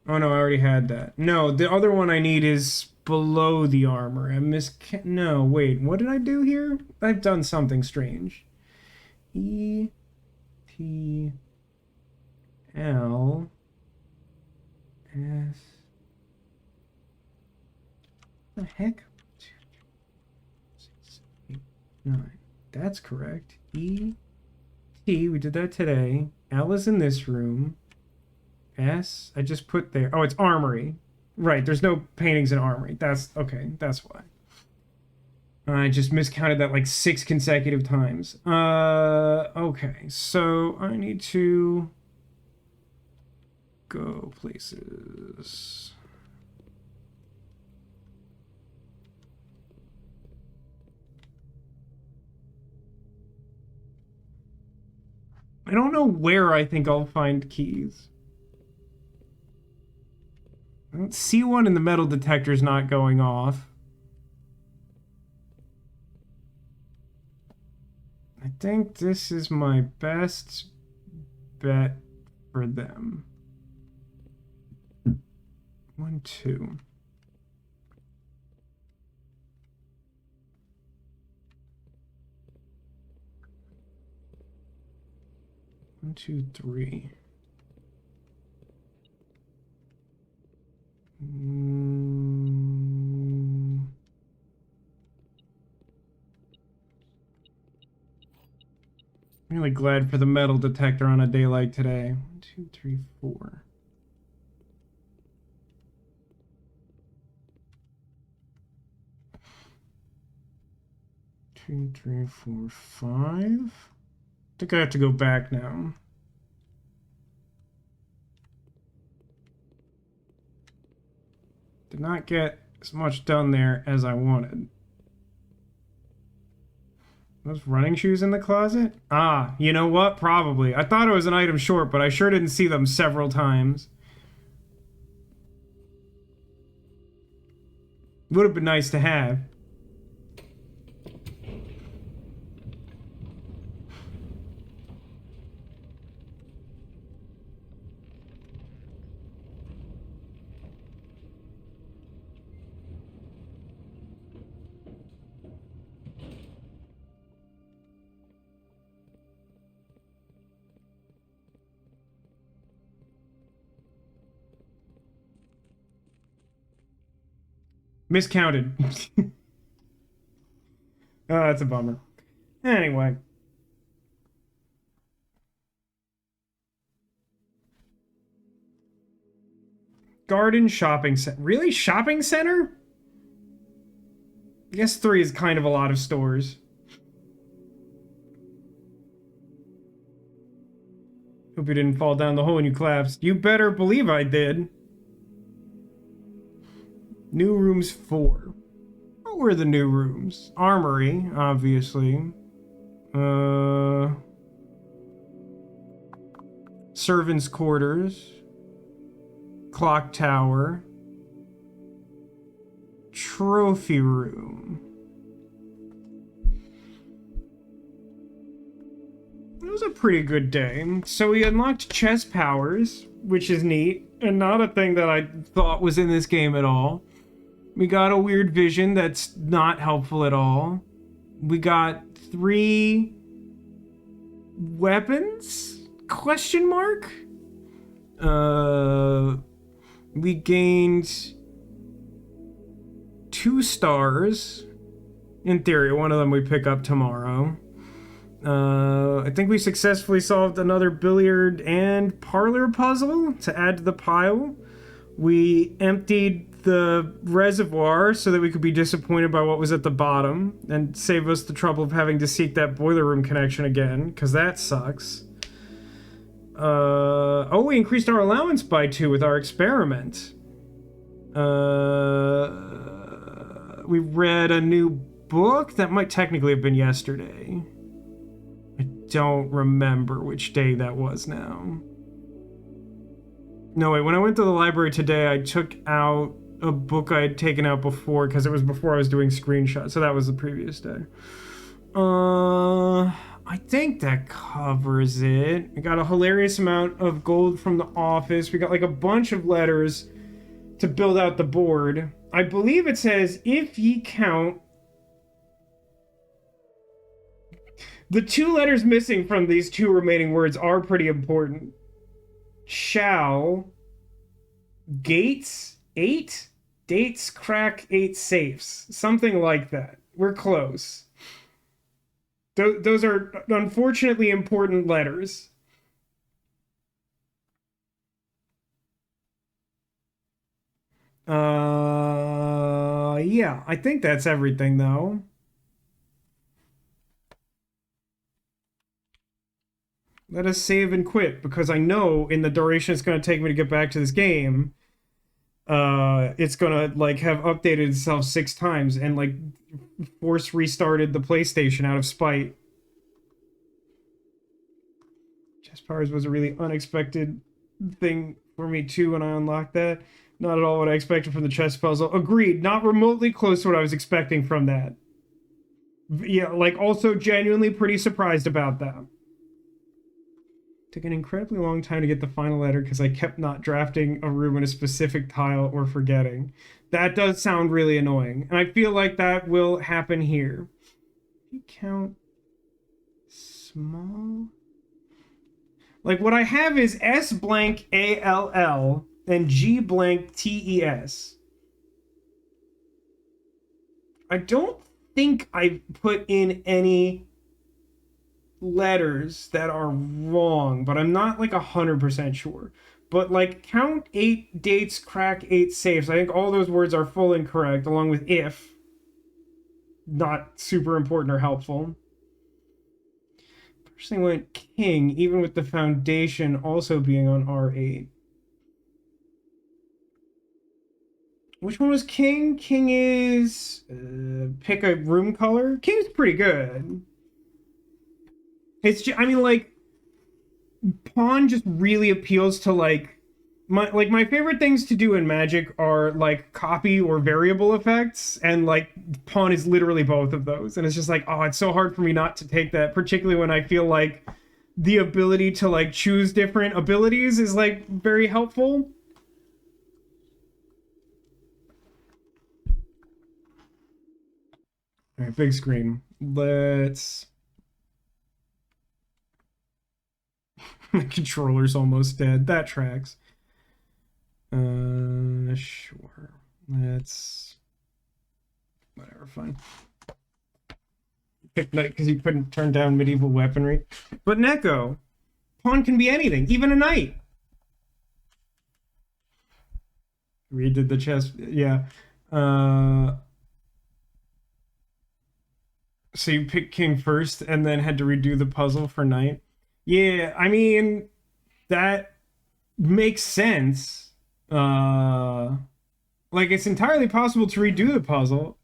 Oh no, I already had that. No, the other one I need is below the armor. No, wait, what did I do here? I've done something strange. E T L S. The heck? 2, 6, 8, 9. That's correct. E T, we did that today. L is in this room. S, I just put there. Oh, it's armory. Right, there's no paintings in armory. That's okay, that's why. I just miscounted that like 6 consecutive times. Okay, so I need to go places. I don't know where I think I'll find keys. I don't see one, and the metal detector's not going off. I think this is my best bet for them. 1, 2. 1, 2, 3. I'm really glad for the metal detector on a day like today. 1, 2, 3, 4. Two, three, four, 5. I think I have to go back now. Did not get as much done there as I wanted. Those running shoes in the closet? Ah, you know what? Probably. I thought it was an item short, but I sure didn't see them several times. Would have been nice to have. Miscounted. Oh, that's a bummer. Anyway. Garden shopping center. Really? Shopping center? I guess 3 is kind of a lot of stores. Hope you didn't fall down the hole when you collapsed. You better believe I did. New rooms 4. What were the new rooms? Armory, obviously. Servants' quarters. Clock tower. Trophy room. It was a pretty good day. So we unlocked chest powers, which is neat, and not a thing that I thought was in this game at all. We got a weird vision that's not helpful at all. We got 3 weapons? Question mark? We gained 2 stars. In theory, one of them we pick up tomorrow. I think we successfully solved another billiard and parlor puzzle to add to the pile. We emptied the reservoir so that we could be disappointed by what was at the bottom and save us the trouble of having to seek that boiler room connection again, because that sucks. Oh, we increased our allowance by 2 with our experiment. We read a new book that might technically have been yesterday. I don't remember which day that was now. No, wait, when I went to the library today, I took out a book I had taken out before because it was before I was doing screenshots, so that was the previous day. I think that covers it. We got a hilarious amount of gold from the office. We got like a bunch of letters to build out the board. I believe it says, if ye count... The 2 letters missing from these 2 remaining words are pretty important. Shall... Gates 8? Dates crack 8 safes. Something like that. We're close. Those are unfortunately important letters. Yeah, I think that's everything though. Let us save and quit, because I know in the duration it's going to take me to get back to this game, it's going to like have updated itself 6 times and like force restarted the PlayStation out of spite. Chest powers was a really unexpected thing for me too when I unlocked that. Not at all what I expected from the chess puzzle. Agreed, not remotely close to what I was expecting from that. Yeah, like also genuinely pretty surprised about that. Took an incredibly long time to get the final letter because I kept not drafting a room in a specific tile or forgetting. That does sound really annoying. And I feel like that will happen here. If you count small... Like what I have is S blank ALL and G blank TES. I don't think I put in any letters that are wrong, but I'm not like 100% sure. But like count 8 dates, crack 8 safes. I think all those words are full and correct, along with if. Not super important or helpful. First thing went king, even with the foundation also being on R8. Which one was king? King is pick a room color. King's pretty good. It's just, I mean, like pawn just really appeals to my favorite things to do in Magic are like copy or variable effects, and like pawn is literally both of those. And it's just like, oh, it's so hard for me not to take that, particularly when I feel like the ability to like choose different abilities is like very helpful. All right, big screen. Let's. My controller's almost dead. That tracks. Sure. Let's. Whatever, fine. Pick knight because you couldn't turn down medieval weaponry. But Neko, pawn can be anything, even a knight. Redid the chess. Yeah. So you picked king first and then had to redo the puzzle for knight. Yeah, I mean, that makes sense. Like, it's entirely possible to redo the puzzle.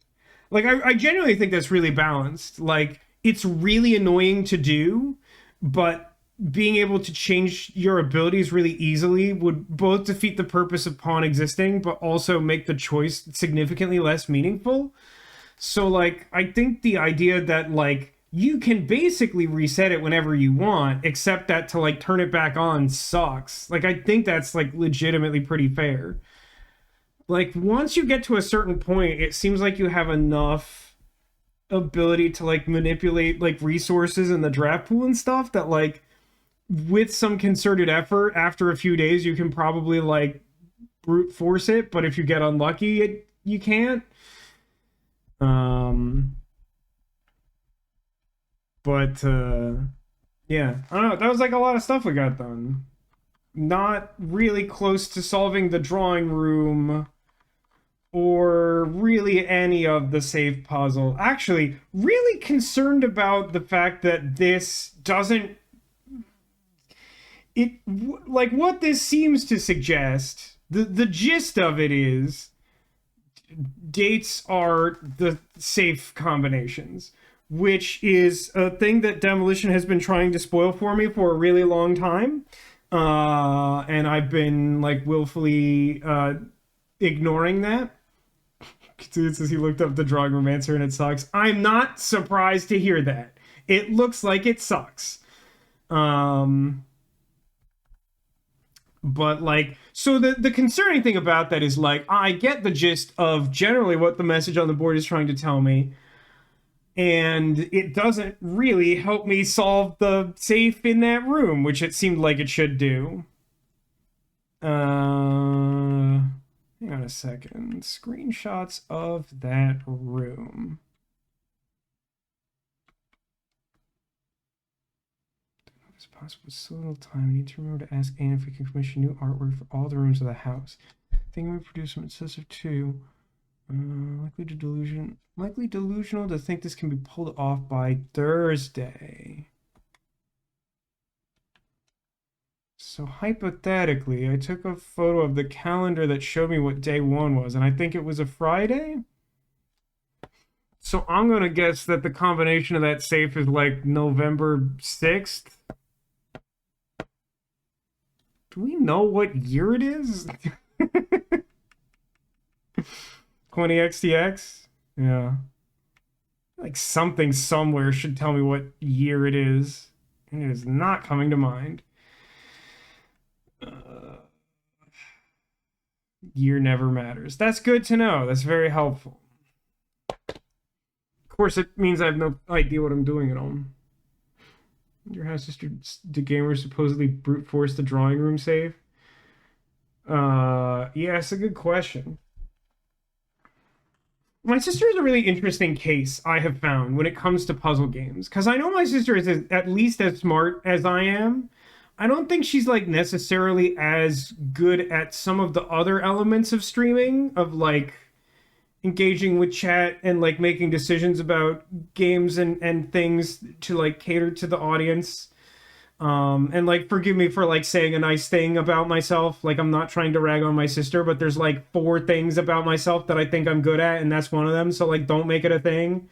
Like, I genuinely think that's really balanced. Like, it's really annoying to do, but being able to change your abilities really easily would both defeat the purpose of pawn existing, but also make the choice significantly less meaningful. So, like, I think the idea that, like, you can basically reset it whenever you want, except that to, like, turn it back on sucks. Like, I think that's, like, legitimately pretty fair. Like, once you get to a certain point, it seems like you have enough ability to, like, manipulate, like, resources in the draft pool and stuff that, like, with some concerted effort, after a few days, you can probably, like, brute force it. But if you get unlucky, you can't. But yeah, I don't know. That was like a lot of stuff we got done. Not really close to solving the drawing room or really any of the safe puzzle. Actually, really concerned about the fact that this doesn't. Like what this seems to suggest. The gist of it is dates are the safe combinations, which is a thing that Demolition has been trying to spoil for me for a really long time. And I've been like willfully ignoring that. It says he looked up the drawing room answer and it sucks. I'm not surprised to hear that. It looks like it sucks. But like, so the concerning thing about that is like, I get the gist of generally what the message on the board is trying to tell me, and it doesn't really help me solve the safe in that room, which it seemed like it should do. Hang on a second. Screenshots of that room. It's possible with so little time. I need to remember to ask Anne if we can commission new artwork for all the rooms of the house. I think we produce some excessive too. Likely delusional to think this can be pulled off by Thursday. So hypothetically, I took a photo of the calendar that showed me what day one was, and I think it was a Friday. So I'm gonna guess that the combination of that safe is like November 6th. Do we know what year it is? 20XTX? Yeah. Like something somewhere should tell me what year it is. And it is not coming to mind. Year never matters. That's good to know. That's very helpful. Of course, it means I have no idea what I'm doing at all. Your house sister, the gamer supposedly brute force the drawing room save? Yeah, it's a good question. My sister is a really interesting case, I have found, when it comes to puzzle games. Because I know my sister is at least as smart as I am. I don't think she's, like, necessarily as good at some of the other elements of streaming, of, like, engaging with chat and, like, making decisions about games and things to, like, cater to the audience. And like forgive me for like saying a nice thing about myself. Like I'm not trying to rag on my sister, but there's like four things about myself that I think I'm good at, and that's one of them. So like don't make it a thing.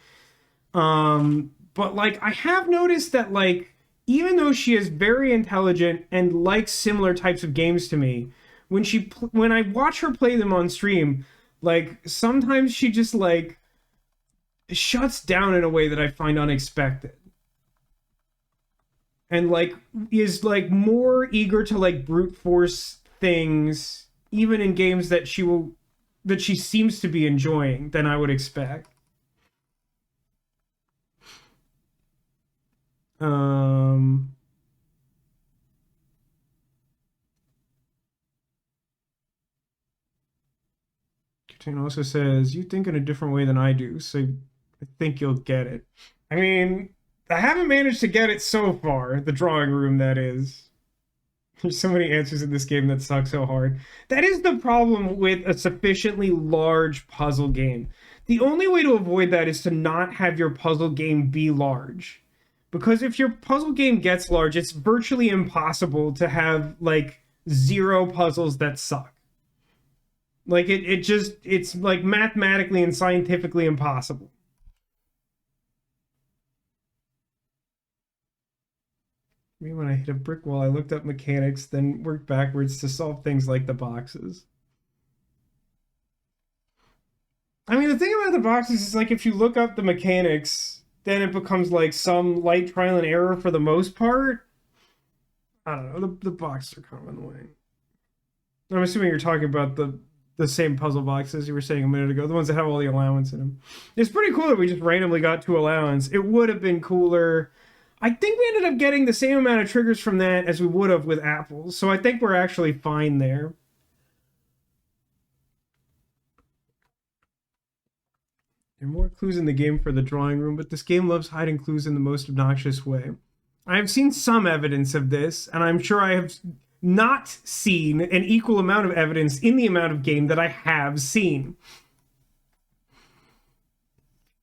But like I have noticed that like even though she is very intelligent and likes similar types of games to me, when I watch her play them on stream, like sometimes she just like shuts down in a way that I find unexpected. And like is like more eager to like brute force things even in games that she seems to be enjoying than I would expect. Um Captain also says, you think in a different way than I do, so I think you'll get it. I mean, I haven't managed to get it so far, the drawing room, that is. There's so many answers in this game that suck so hard. That is the problem with a sufficiently large puzzle game. The only way to avoid that is to not have your puzzle game be large. Because if your puzzle game gets large, it's virtually impossible to have, like, zero puzzles that suck. Like, it's, like, mathematically and scientifically impossible. Me when I hit a brick wall, I looked up mechanics, then worked backwards to solve things like the boxes. I mean, the thing about the boxes is like if you look up the mechanics, then it becomes like some light trial and error for the most part. I don't know. The boxes are kind of annoying. I'm assuming you're talking about the same puzzle boxes you were saying a minute ago, the ones that have all the allowance in them. It's pretty cool that we just randomly got two allowance. It would have been cooler. I think we ended up getting the same amount of triggers from that as we would have with apples, so I think we're actually fine there. There are more clues in the game for the drawing room, but this game loves hiding clues in the most obnoxious way. I have seen some evidence of this, and I'm sure I have not seen an equal amount of evidence in the amount of game that I have seen. I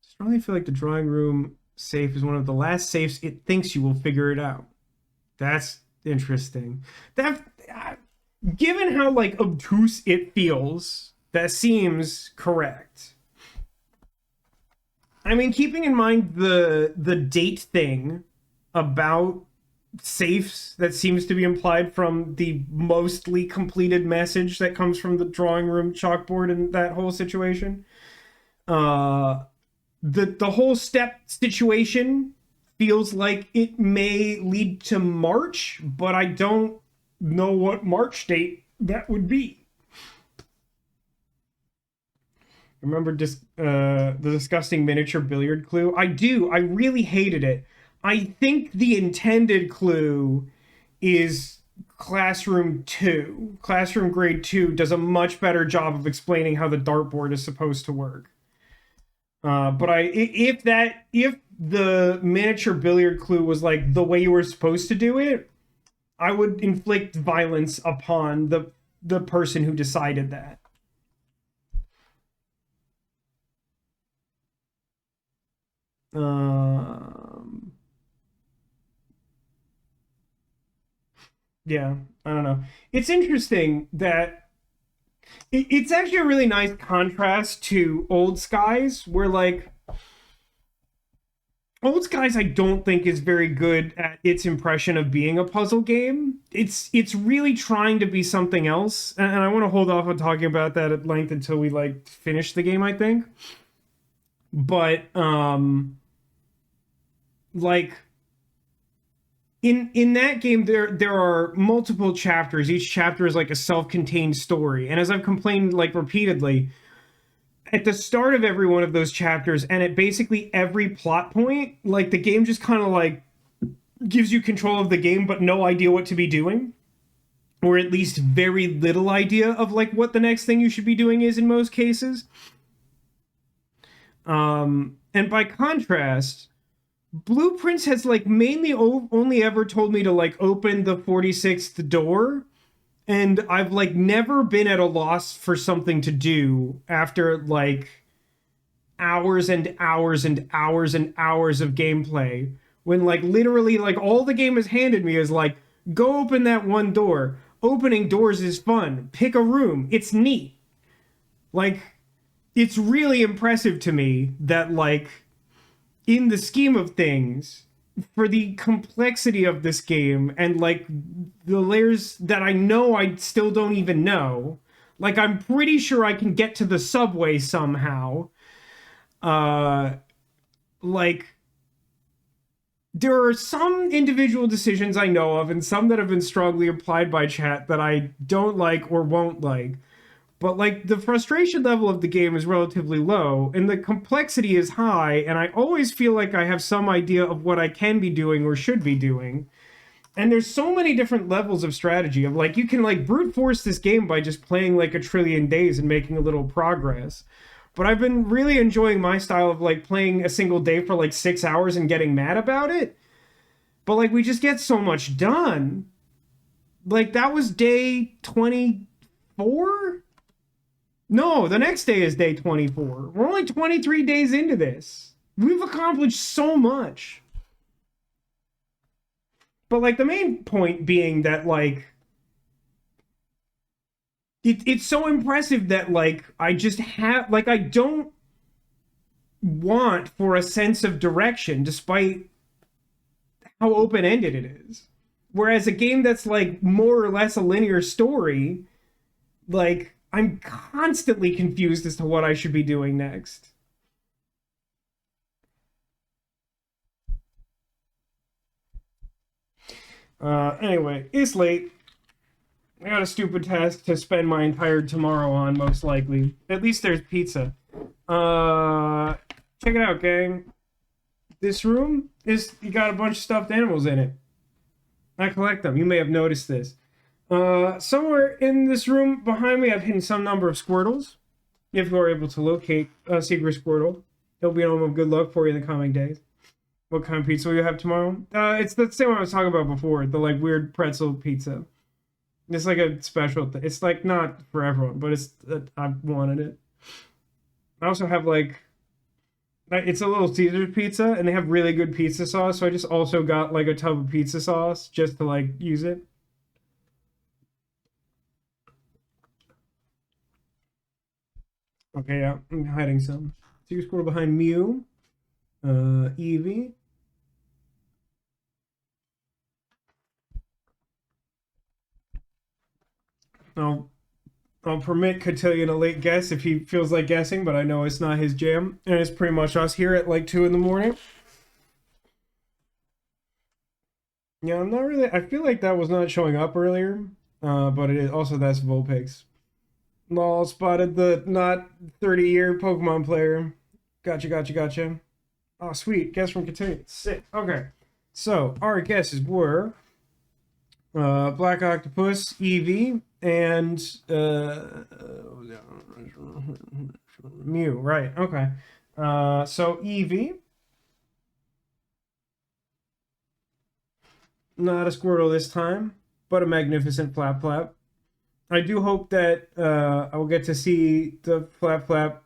strongly feel like the drawing room safe is one of the last safes it thinks you will figure it out. That's interesting. That given how like obtuse it feels, that seems correct. I mean, keeping in mind the date thing about safes that seems to be implied from the mostly completed message that comes from the drawing room chalkboard and that whole situation. The whole step situation feels like it may lead to March, but I don't know what March date that would be. Remember the disgusting miniature billiard clue? I do. I really hated it. I think the intended clue is Classroom 2. Classroom Grade 2 does a much better job of explaining how the dartboard is supposed to work. But if the miniature billiard clue was like the way you were supposed to do it, I would inflict violence upon the person who decided that. Yeah, I don't know. It's interesting that it's actually a really nice contrast to Old Skies, where like Old Skies I don't think is very good at its impression of being a puzzle game. It's really trying to be something else, and I want to hold off on talking about that at length until we like finish the game, I think. But like in that game there are multiple chapters. Each chapter is like a self-contained story, and as I've complained like repeatedly, at the start of every one of those chapters and at basically every plot point, like the game just kind of like gives you control of the game but no idea what to be doing, or at least very little idea of like what the next thing you should be doing is in most cases. And by contrast, Blueprints has like mainly only ever told me to like open the 46th door, and I've like never been at a loss for something to do after like hours and hours and hours and hours of gameplay. when like literally like all the game has handed me is like, go open that one door. Opening doors is fun. Pick a room. It's neat. Like, it's really impressive to me that like in the scheme of things, for the complexity of this game and like the layers that I know I still don't even know, like I'm pretty sure I can get to the subway somehow. Like there are some individual decisions I know of and some that have been strongly implied by chat that I don't like or won't like. But like the frustration level of the game is relatively low and the complexity is high, and I always feel like I have some idea of what I can be doing or should be doing. And there's so many different levels of strategy of like you can like brute force this game by just playing like a trillion days and making a little progress. But I've been really enjoying my style of like playing a single day for like 6 hours and getting mad about it. But like we just get so much done. Like that was day 24? No, the next day is day 24. We're only 23 days into this. We've accomplished so much. But like the main point being that like it's so impressive that like I just have like I don't want for a sense of direction despite how open-ended it is. Whereas a game that's like more or less a linear story, like I'm constantly confused as to what I should be doing next. Anyway, it's late. I got a stupid task to spend my entire tomorrow on, most likely. At least there's pizza. Check it out, gang. This room is you got a bunch of stuffed animals in it. I collect them. You may have noticed this. Somewhere in this room behind me, I've hidden some number of Squirtles. If you are able to locate a secret Squirtle, it'll be an omen of good luck for you in the coming days. What kind of pizza will you have tomorrow? It's the same one I was talking about before, the like weird pretzel pizza. It's like a special thing. It's like not for everyone, but it's I wanted it. I also have like it's a little Caesar pizza, and they have really good pizza sauce. So I just also got like a tub of pizza sauce just to like use it. Okay, yeah, I'm hiding some. So you score behind Mew, Eevee. I'll I'll permit Cotillion a late guess if he feels like guessing, but I know it's not his jam, and it's pretty much us here at like 2 in the morning. Yeah, I'm not really. I feel like that was not showing up earlier, but it is also that's Vulpix. Lol, spotted the not 30-year Pokemon player. Gotcha, gotcha, gotcha. Oh, sweet. Guess from Cotillion. Sick. Okay. So, our guesses were Black Octopus, Eevee, and Mew. Right. Okay. So Eevee, not a Squirtle this time, but a magnificent Flap Flap. I do hope that I will get to see the Flap Flap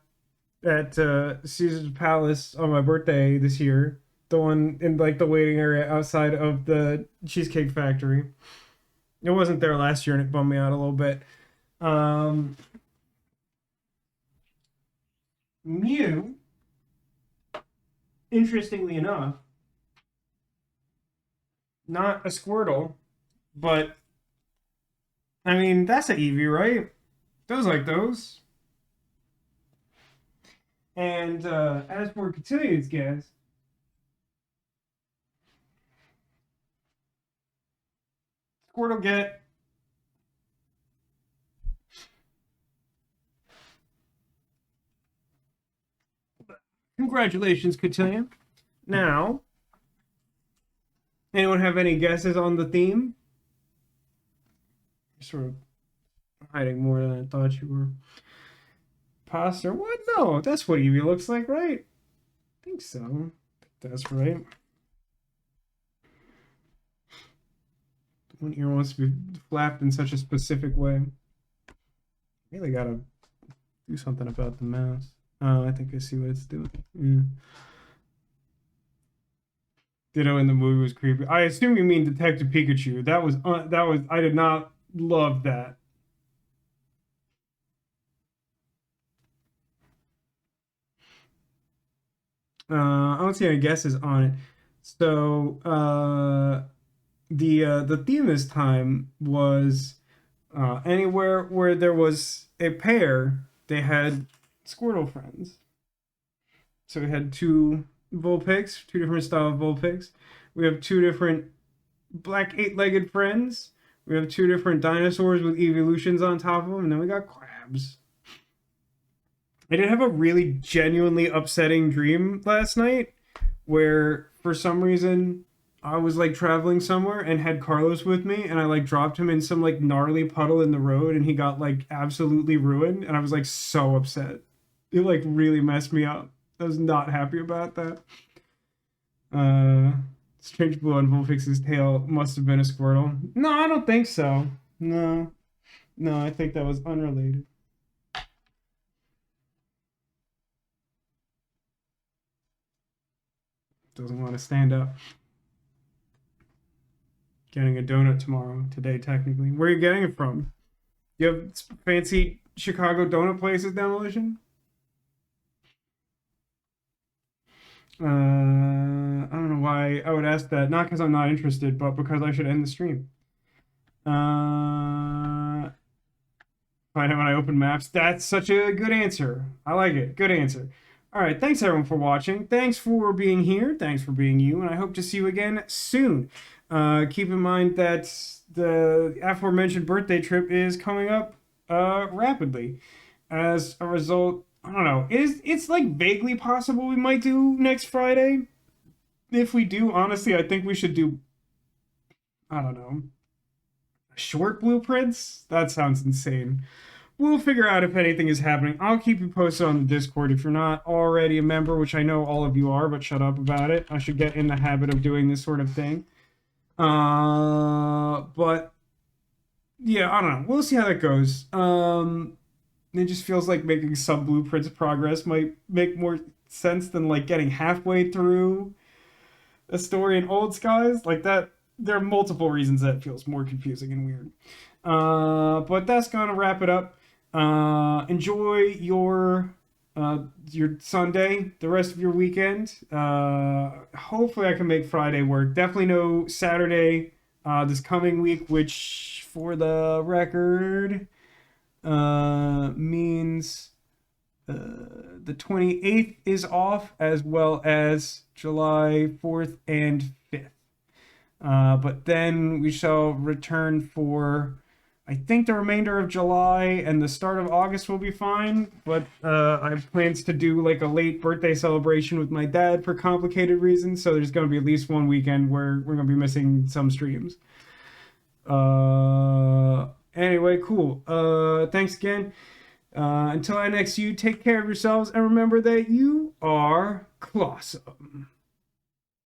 at Caesar's Palace on my birthday this year. The one in like the waiting area outside of the Cheesecake Factory. It wasn't there last year and it bummed me out a little bit. Mew, interestingly enough, not a Squirtle, but I mean that's an Eevee, right? Those like those. And as for Cotillion's guess, Squirtle get congratulations, Cotillion. Now, anyone have any guesses on the theme? You're sort of hiding more than I thought you were. Pasta? What? No, that's what Eevee looks like, right? I think so. That's right. One ear wants to be flapped in such a specific way. Really gotta do something about the mouse. Oh, I think I see what it's doing. Yeah. Ditto in the movie was creepy. I assume you mean Detective Pikachu. That was I did not love that. I don't see any guesses on it. So the theme this time was anywhere where there was a pair, they had Squirtle friends. So we had two Vulpix, two different style of Vulpix. We have two different black eight-legged friends. We have two different dinosaurs with evolutions on top of them, and then we got crabs. I did have a really genuinely upsetting dream last night where for some reason I was like traveling somewhere and had Carlos with me and I like dropped him in some like gnarly puddle in the road and he got like absolutely ruined and I was like so upset. It like really messed me up. I was not happy about that. Uh Strange Blue on Vulpix's tail must have been a Squirtle. No, I don't think so. No. No, I think that was unrelated. Doesn't want to stand up. Getting a donut tomorrow, today technically. Where are you getting it from? You have fancy Chicago donut places, Demolition? I don't know why I would ask that. Not because I'm not interested, but because I should end the stream. Find it when I open maps. That's such a good answer. I like it. Good answer. All right. Thanks everyone for watching. Thanks for being here. Thanks for being you. And I hope to see you again soon. Keep in mind that the aforementioned birthday trip is coming up rapidly. As a result, I don't know. It's like vaguely possible we might do next Friday. If we do, honestly, I think we should do, I don't know, short blueprints. That sounds insane. We'll figure out if anything is happening. I'll keep you posted on the Discord if you're not already a member, which I know all of you are, but shut up about it. I should get in the habit of doing this sort of thing. But yeah, I don't know. We'll see how that goes. It just feels like making some blueprints progress might make more sense than like getting halfway through a story in Old Skies. Like that, there are multiple reasons that feels more confusing and weird. But that's gonna wrap it up. Enjoy your Sunday, the rest of your weekend. Hopefully, I can make Friday work. Definitely no Saturday this coming week, which, for the record, means the 28th is off, as well as July 4th and 5th. But then we shall return for, I think, the remainder of July, and the start of August will be fine. But I have plans to do like a late birthday celebration with my dad for complicated reasons, so there's going to be at least one weekend where we're going to be missing some streams. Anyway, cool. Thanks again. Until I next see you, take care of yourselves and remember that you are Colossum.